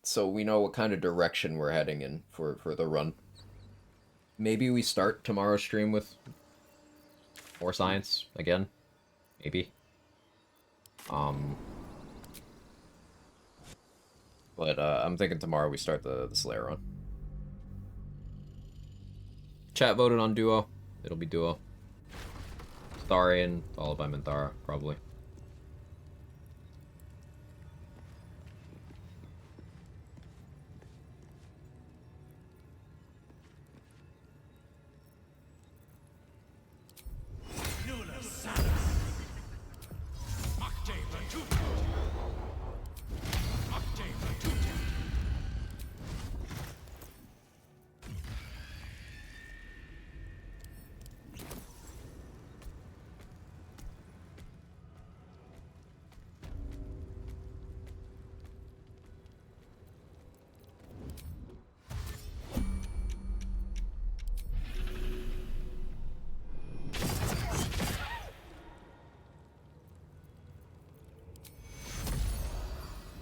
so we know what kind of direction we're heading in for the run. Maybe we start tomorrow's stream with more science again. Maybe. But I'm thinking tomorrow we start the Slayer run. Chat voted on duo. It'll be duo. Tharian, followed by Minthara, probably.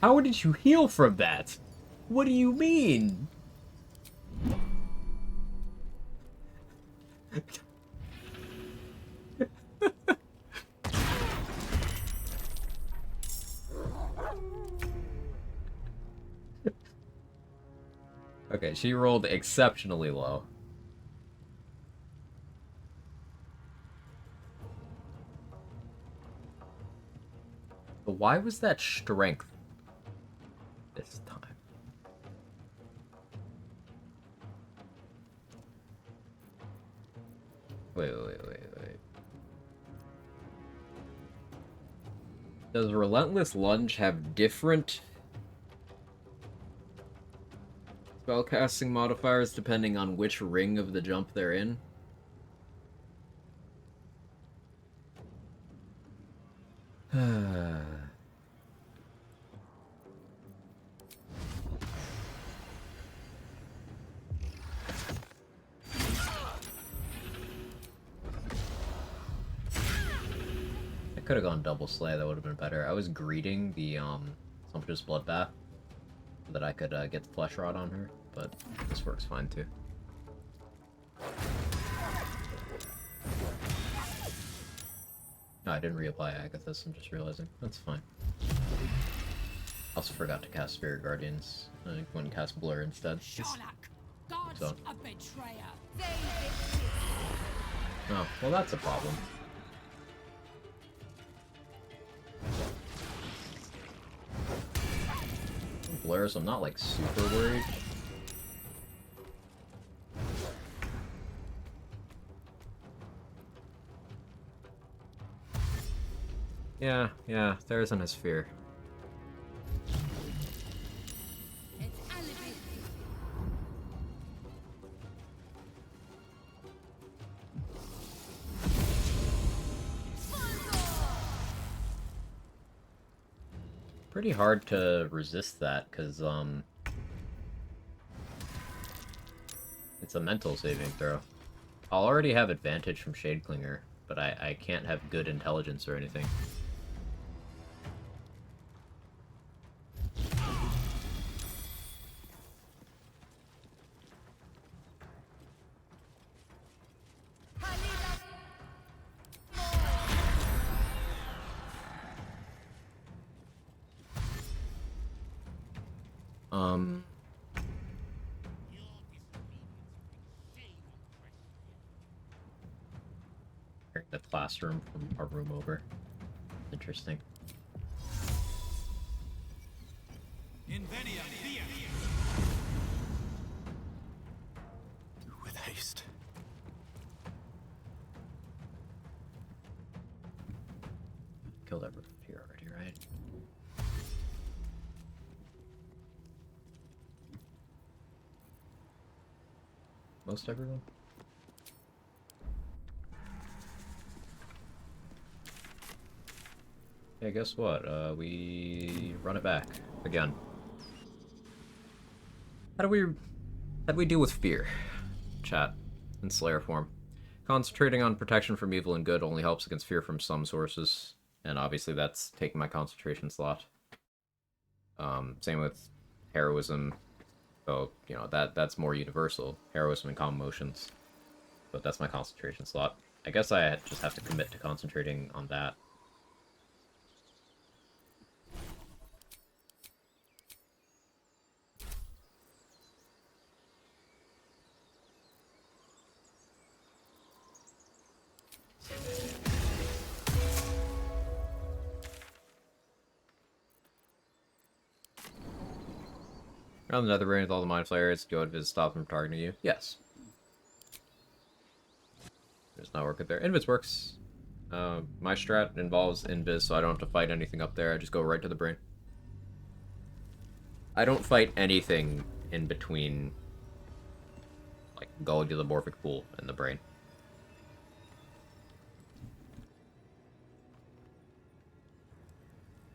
How did you heal from that? What do you mean? Okay, she rolled exceptionally low. But why was that strength this time? Wait. Does Relentless Lunge have different spellcasting modifiers depending on which ring of the jump they're in? I could have gone double slay, that would have been better. I was greeting the Sumptuous Bloodbath so that I could get the Flesh Rod on her, but this works fine too. No, I didn't reapply Agathis, I'm just realizing. That's fine. Also forgot to cast Spirit Guardians. I went and cast Blur instead. So. Oh, well that's a problem. Blur, so I'm not like super worried. Yeah, there isn't a sphere. Pretty hard to resist that, because, it's a mental saving throw. I'll already have advantage from Shadeclinger, but I can't have good intelligence or anything. The classroom from our room over. Interesting. With haste. Killed everyone here already, right? Most everyone? Hey, guess what? We run it back again. How do we deal with fear? Chat in Slayer form. Concentrating on protection from evil and good only helps against fear from some sources, and obviously that's taking my concentration slot. Same with heroism, so, you know, that's more universal. Heroism and calm emotions. But that's my concentration slot. I guess I just have to commit to concentrating on that. Around the nether brain with all the mind flayers, do it stop them from targeting you? Yes. There's not work up there. Invis works. My strat involves invis, so I don't have to fight anything up there. I just go right to the brain. I don't fight anything in between, like, going to the morphic pool and the brain.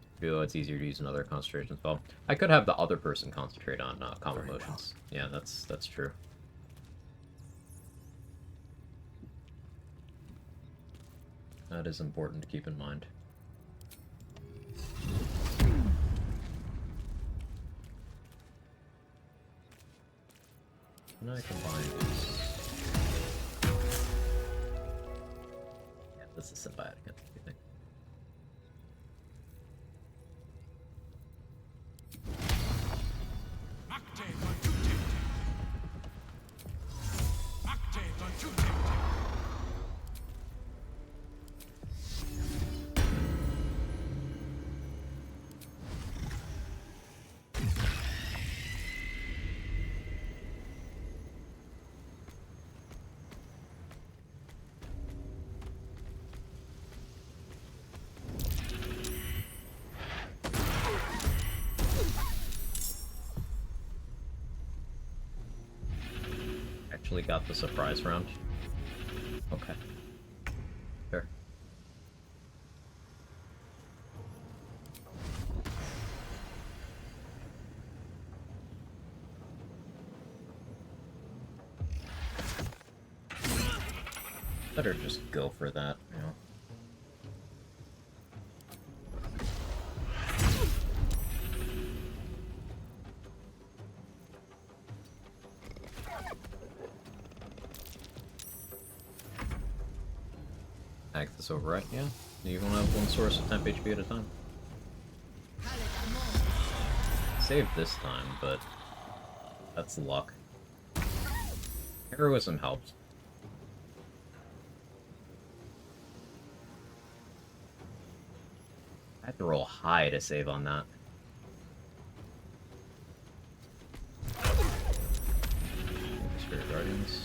I feel it's easier to use another concentration spell. I could have the other person concentrate on calm emotions. Yeah, that's true. That is important to keep in mind. Can I combine these? Yeah, this is symbiotic, I think. Actually got the surprise round. Okay. Fair. Better just go for that, you know. Hack this override, yeah. You only have one source of temp HP at a time. Saved this time, but that's luck. Heroism helped. I had to roll high to save on that. Spirit Guardians.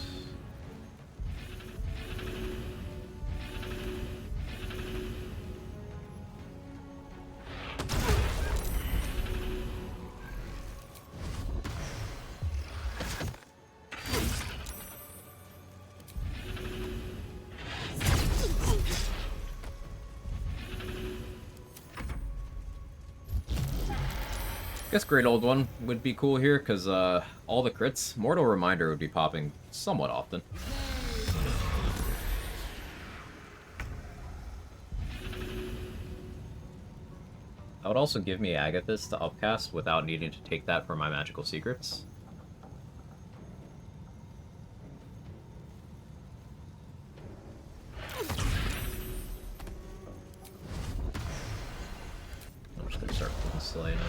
Guess Great Old One would be cool here, because all the crits, Mortal Reminder would be popping somewhat often. That would also give me Agathis to upcast without needing to take that for my magical secrets. I'm just gonna start putting Slay now.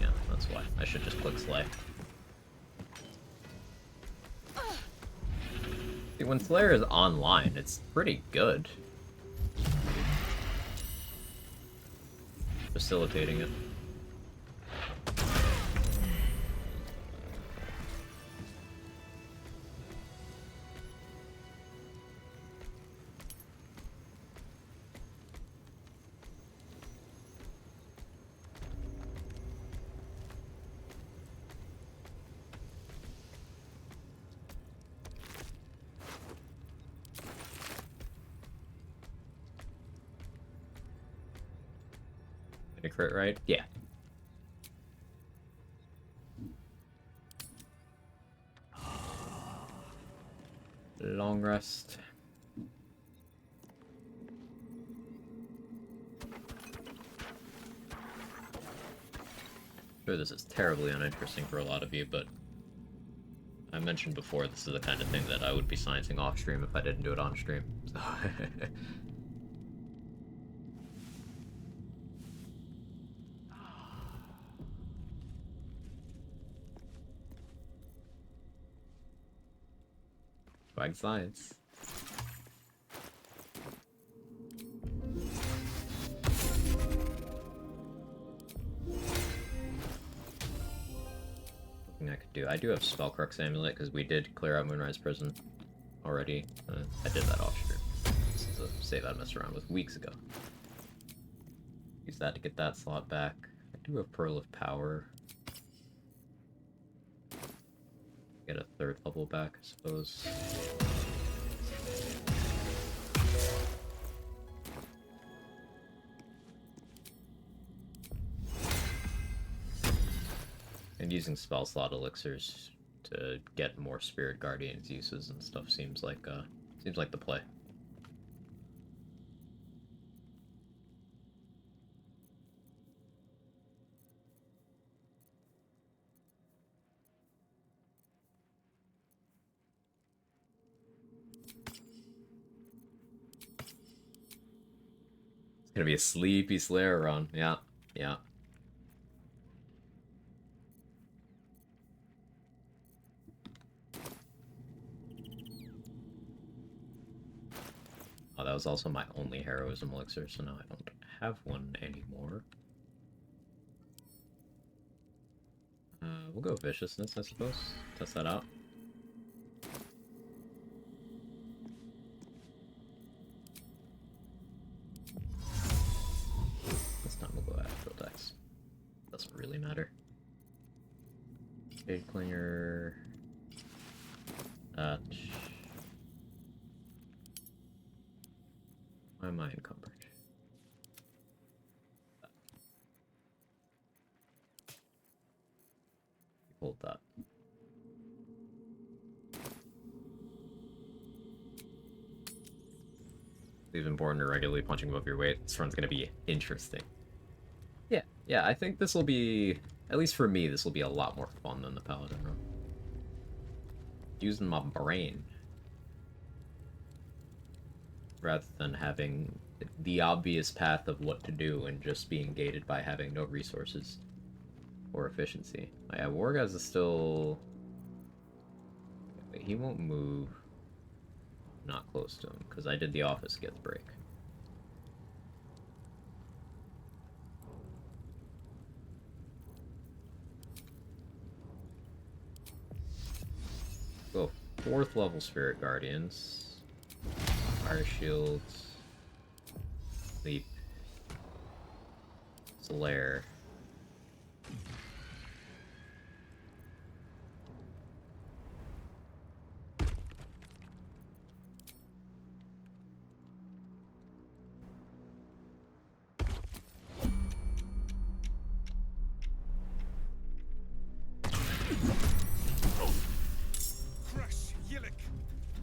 Yeah, that's why. I should just click Slay. See, when Slayer is online, it's pretty good. Facilitating it. Did I crit right? Yeah. Long rest. Sure, this is terribly uninteresting for a lot of you, but I mentioned before this is the kind of thing that I would be sciencing off stream if I didn't do it on stream. So swag science. I could do. I do have Spellcrux Amulet because we did clear out Moonrise Prison already. I did that off stream. This is a save I messed around with weeks ago. Use that to get that slot back. I do have Pearl of Power. Get a 3rd level back, I suppose. And using spell slot elixirs to get more Spirit Guardians uses and stuff seems like the play. It's gonna be a sleepy Slayer run. Yeah, yeah. Oh, that was also my only heroism elixir, so now I don't have one anymore. We'll go viciousness, I suppose. Test that out. This time we'll go Astral Dex. Doesn't really matter. Jade Clinger. Why am I encumbered? Hold that. It's important to regularly punching above your weight. This run's gonna be interesting. Yeah, I think this will be, at least for me, this will be a lot more fun than the Paladin run. Using my brain. Rather than having the obvious path of what to do and just being gated by having no resources or efficiency. Yeah, Wargaz is still... Wait, he won't move not close to him, because I did the office get the break. Go 4th level Spirit Guardians. Fire Shields. Sleep. Slayer.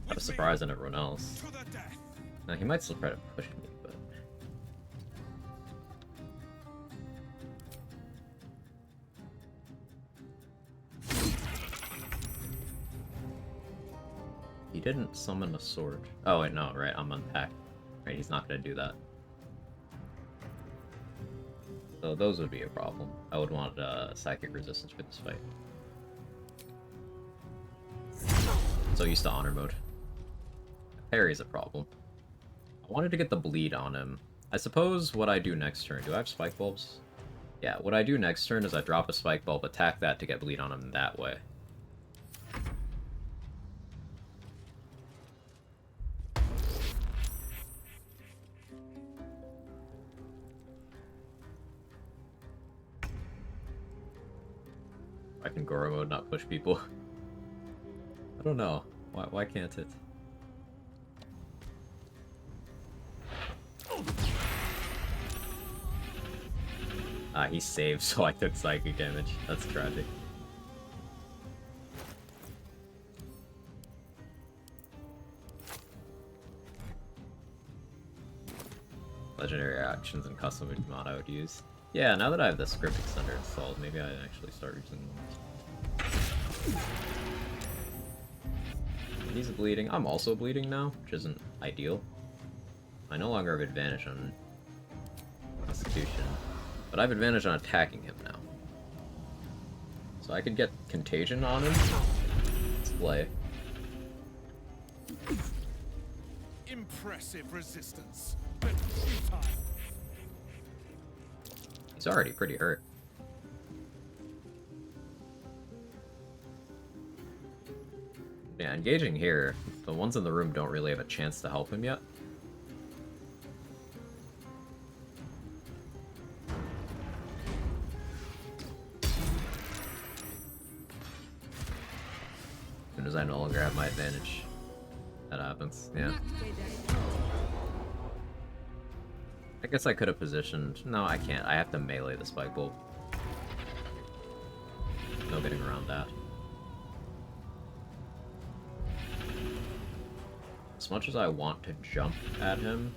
I was surprised on everyone else. Now he might still try to push me, but he didn't summon a sword. Oh wait, no, right, I'm unpacked. Right, he's not gonna do that. So those would be a problem. I would want psychic resistance for this fight. So used to honor mode. Parry's a problem. I wanted to get the bleed on him. I suppose what I do next turn... Do I have spike bulbs? Yeah, what I do next turn is I drop a spike bulb, attack that to get bleed on him that way. I can Goro mode, not push people. I don't know. Why can't it? He saved, so I took psychic damage. That's tragic. Legendary actions and custom mod I would use. Yeah, now that I have the script extender installed, maybe I actually start using them. He's bleeding. I'm also bleeding now, which isn't ideal. I no longer have advantage on Constitution, but I have advantage on attacking him now. So I could get Contagion on him. Let's play. Impressive resistance, but futile. He's already pretty hurt. Yeah, engaging here, the ones in the room don't really have a chance to help him yet. As soon as I no longer have my advantage, that happens, yeah. I guess I could have positioned... No, I can't. I have to melee the spike bolt. No getting around that. As much as I want to jump at him...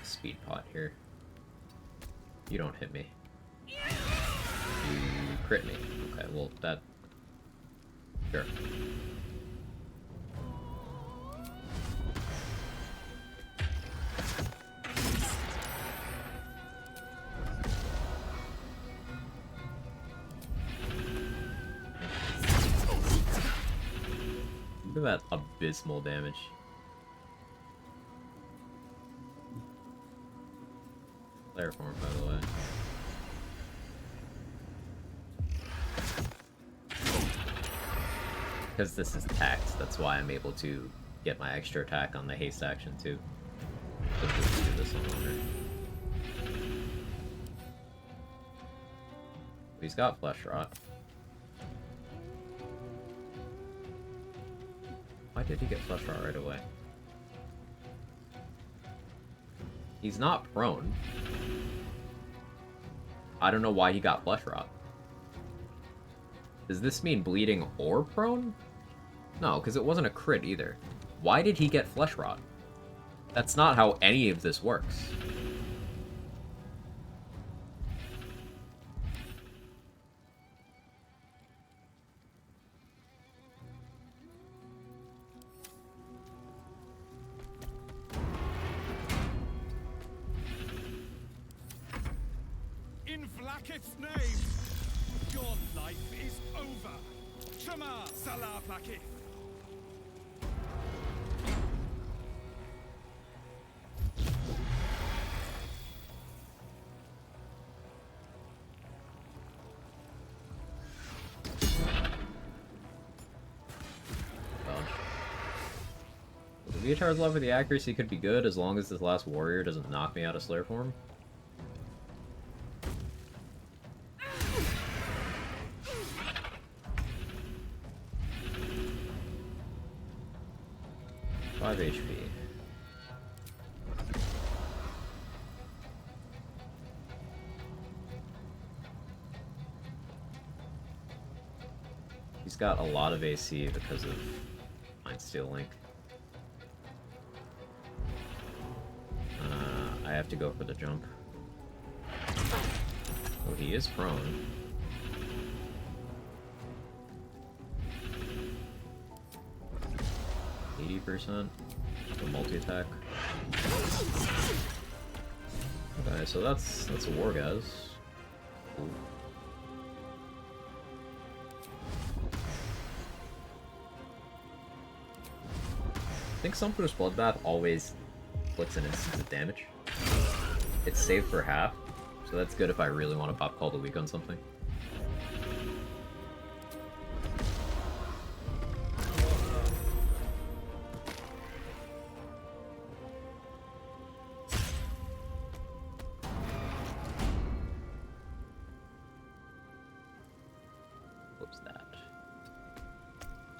Speed pot here. You don't hit me. You crit me. Okay, well, that... Sure. Look at that abysmal damage. Flare form, by the way. Because this is taxed, that's why I'm able to get my extra attack on the haste action too. So just do this on longer. He's got Flesh Rot. Why did he get Flesh Rot right away? He's not prone. I don't know why he got Flesh Rot. Does this mean bleeding or prone? No, because it wasn't a crit either. Why did he get Flesh Rot? That's not how any of this works. In Vlaakith's name, your life is over. Shema Salah Vlaakith. The Leotard's love for the accuracy could be good as long as this last warrior doesn't knock me out of Slayer form. HP. He's got a lot of AC because of Mind Steel Link. I have to go for the jump. Oh, he is prone. %, the multi-attack. Okay, so that's a Wargaz. Ooh. I think Summoner's Bloodbath always inflicts an instance of damage. It's saved for half, so that's good if I really want to pop Call the Weak on something.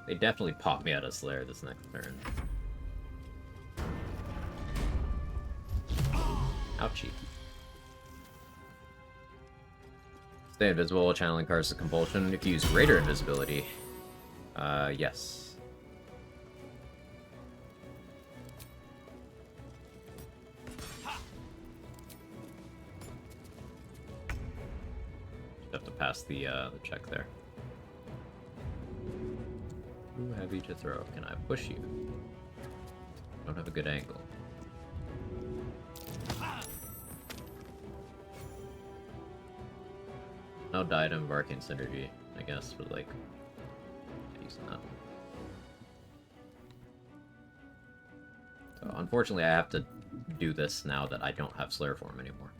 They definitely pop me out of Slayer this next turn. Ouchie. Stay invisible while channeling cards to compulsion. If you use greater invisibility, yes. to pass the check there. Too heavy to throw. Can I push you? Don't have a good angle. No diadem of arcane synergy, I guess, but like using that. So unfortunately I have to do this now that I don't have Slayer form anymore.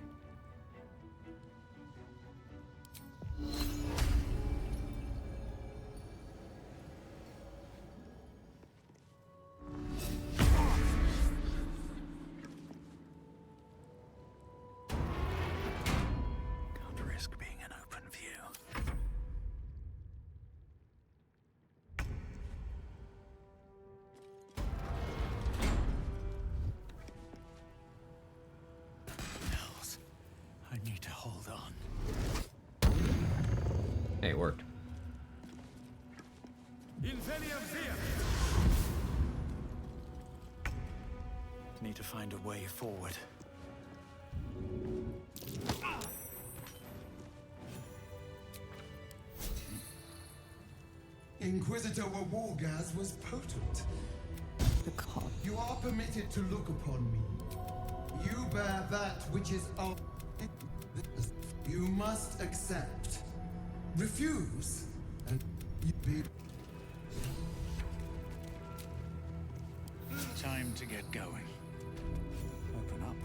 Can't risk being in open view. Hells. I need to hold on. Hey, it worked. Need to find a way forward. Inquisitor Wargaz was potent. You are permitted to look upon me. You bear that which is of. You must accept. Refuse, and you be. Time to get going. Open up.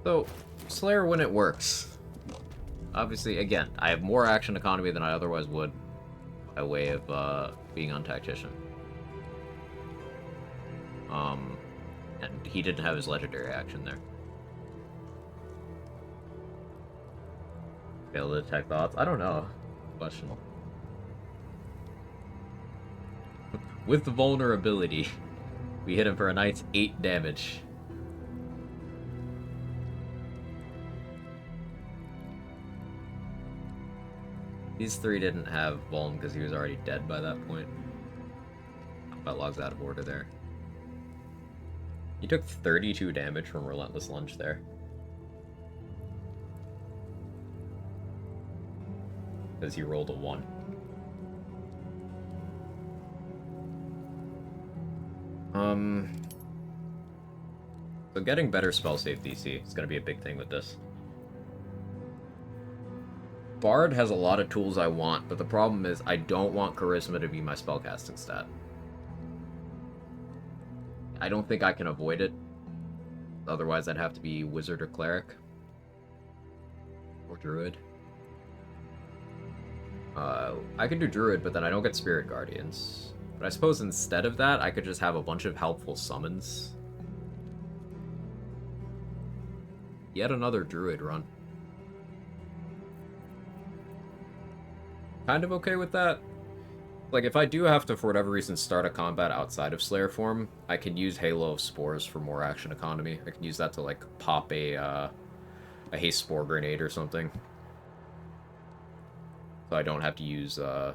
So, Slayer when it works. Obviously, again, I have more action economy than I otherwise would by way of being on Tactician. And he didn't have his legendary action there. Fail to detect thoughts? I don't know. Questionable. With the vulnerability, we hit him for a night's 8 damage. These 3 didn't have Vuln because he was already dead by that point. Combat log's out of order there. He took 32 damage from Relentless Lunge there. Because he rolled a 1. So getting better spell save DC is going to be a big thing with this. Bard has a lot of tools I want, but the problem is I don't want Charisma to be my spellcasting stat. I don't think I can avoid it. Otherwise, I'd have to be Wizard or Cleric. Or Druid. I could do Druid, but then I don't get Spirit Guardians. But I suppose instead of that, I could just have a bunch of helpful summons. Yet another Druid run. Kind of okay with that. Like, if I do have to, for whatever reason, start a combat outside of Slayer form, I can use Halo of Spores for more action economy. I can use that to, like, pop a Haste Spore Grenade or something. So I don't have to use, one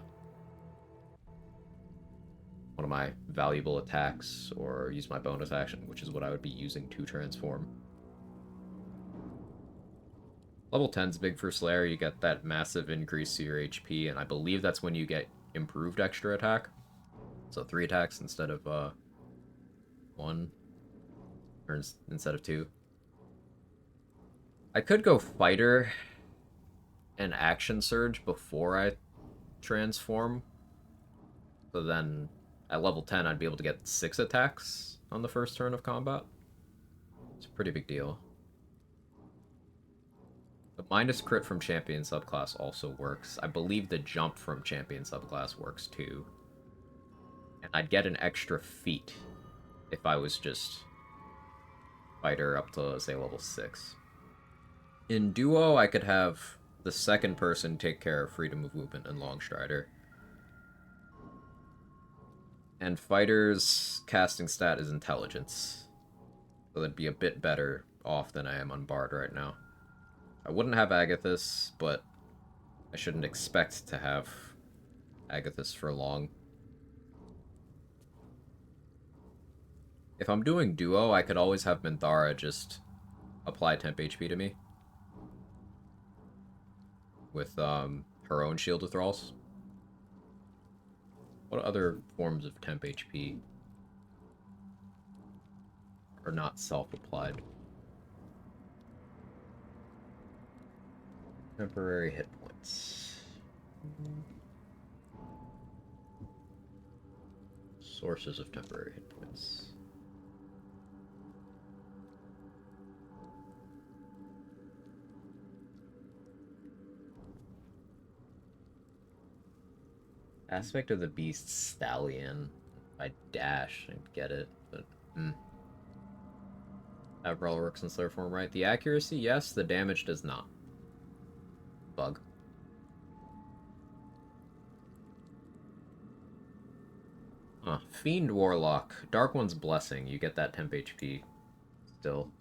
of my valuable attacks, or use my bonus action, which is what I would be using to transform. Level 10's big for Slayer. You get that massive increase to your HP, and I believe that's when you get improved extra attack. So 3 attacks instead of 1, or instead of 2. I could go Fighter and Action Surge before I transform. So then at level 10 I'd be able to get 6 attacks on the first turn of combat. It's a pretty big deal. The minus crit from Champion subclass also works. I believe the jump from Champion subclass works too. And I'd get an extra feat if I was just Fighter up to, say, level 6. In Duo, I could have the second person take care of Freedom of Movement and Longstrider. And Fighter's casting stat is Intelligence. So that'd be a bit better off than I am on Bard right now. I wouldn't have Agathis, but I shouldn't expect to have Agathis for long. If I'm doing Duo, I could always have Minthara just apply temp HP to me with her own shield withdrawals. What other forms of temp HP are not self-applied? Temporary hit points. Sources of temporary hit points. Aspect of the beast stallion. I dash and get it, but Avril works in Slayer form, right? The accuracy, yes. The damage does not. Bug. Fiend Warlock. Dark One's Blessing. You get that temp HP still.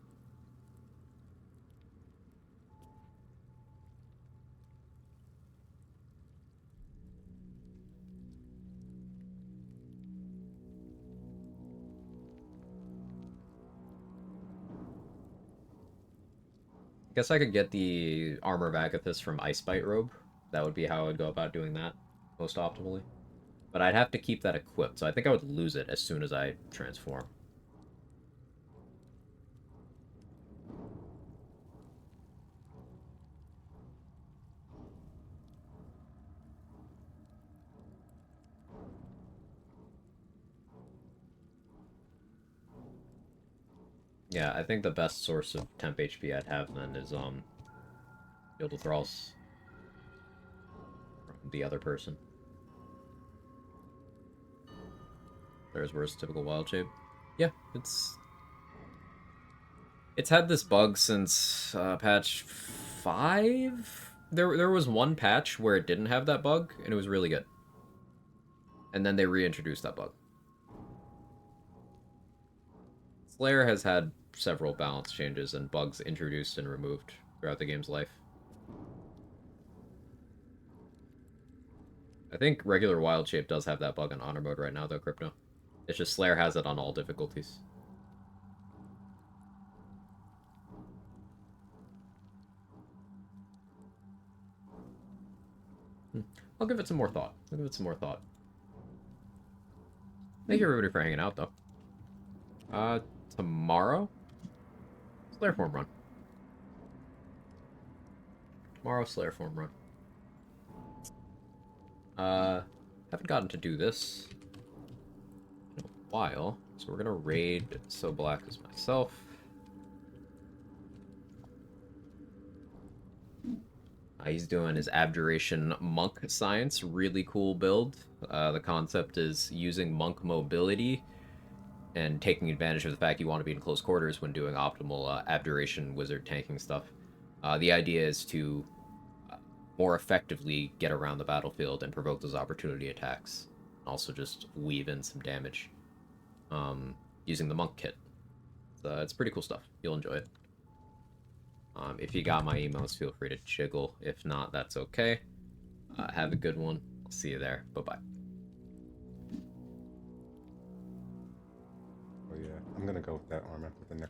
Guess I could get the Armor of Agathis from Icebite Robe. That would be how I would go about doing that most optimally. But I'd have to keep that equipped, so I think I would lose it as soon as I transform. Yeah, I think the best source of temp HP I'd have then is Shield of Thralls from the other person. There's worse typical wild shape. Yeah, it's had this bug since patch 5. There was one patch where it didn't have that bug, and it was really good. And then they reintroduced that bug. Slayer has had several balance changes and bugs introduced and removed throughout the game's life. I think regular wild shape does have that bug in honor mode right now, though, Crypto. It's just Slayer has it on all difficulties. I'll give it some more thought. Thank you, everybody, for hanging out, though. Tomorrow? Slayer form run. Tomorrow, Slayer form run. Haven't gotten to do this in a while, so we're gonna raid So Black as myself. He's doing his Abjuration Monk Science, really cool build. The concept is using monk mobility and taking advantage of the fact you want to be in close quarters when doing optimal Abjuration wizard tanking stuff. The idea is to more effectively get around the battlefield and provoke those opportunity attacks. Also just weave in some damage using the monk kit. So it's pretty cool stuff. You'll enjoy it. If you got my emails, feel free to jiggle. If not, that's okay. Have a good one. I'll see you there. Bye-bye. Oh yeah, I'm gonna go with that armor with the neck.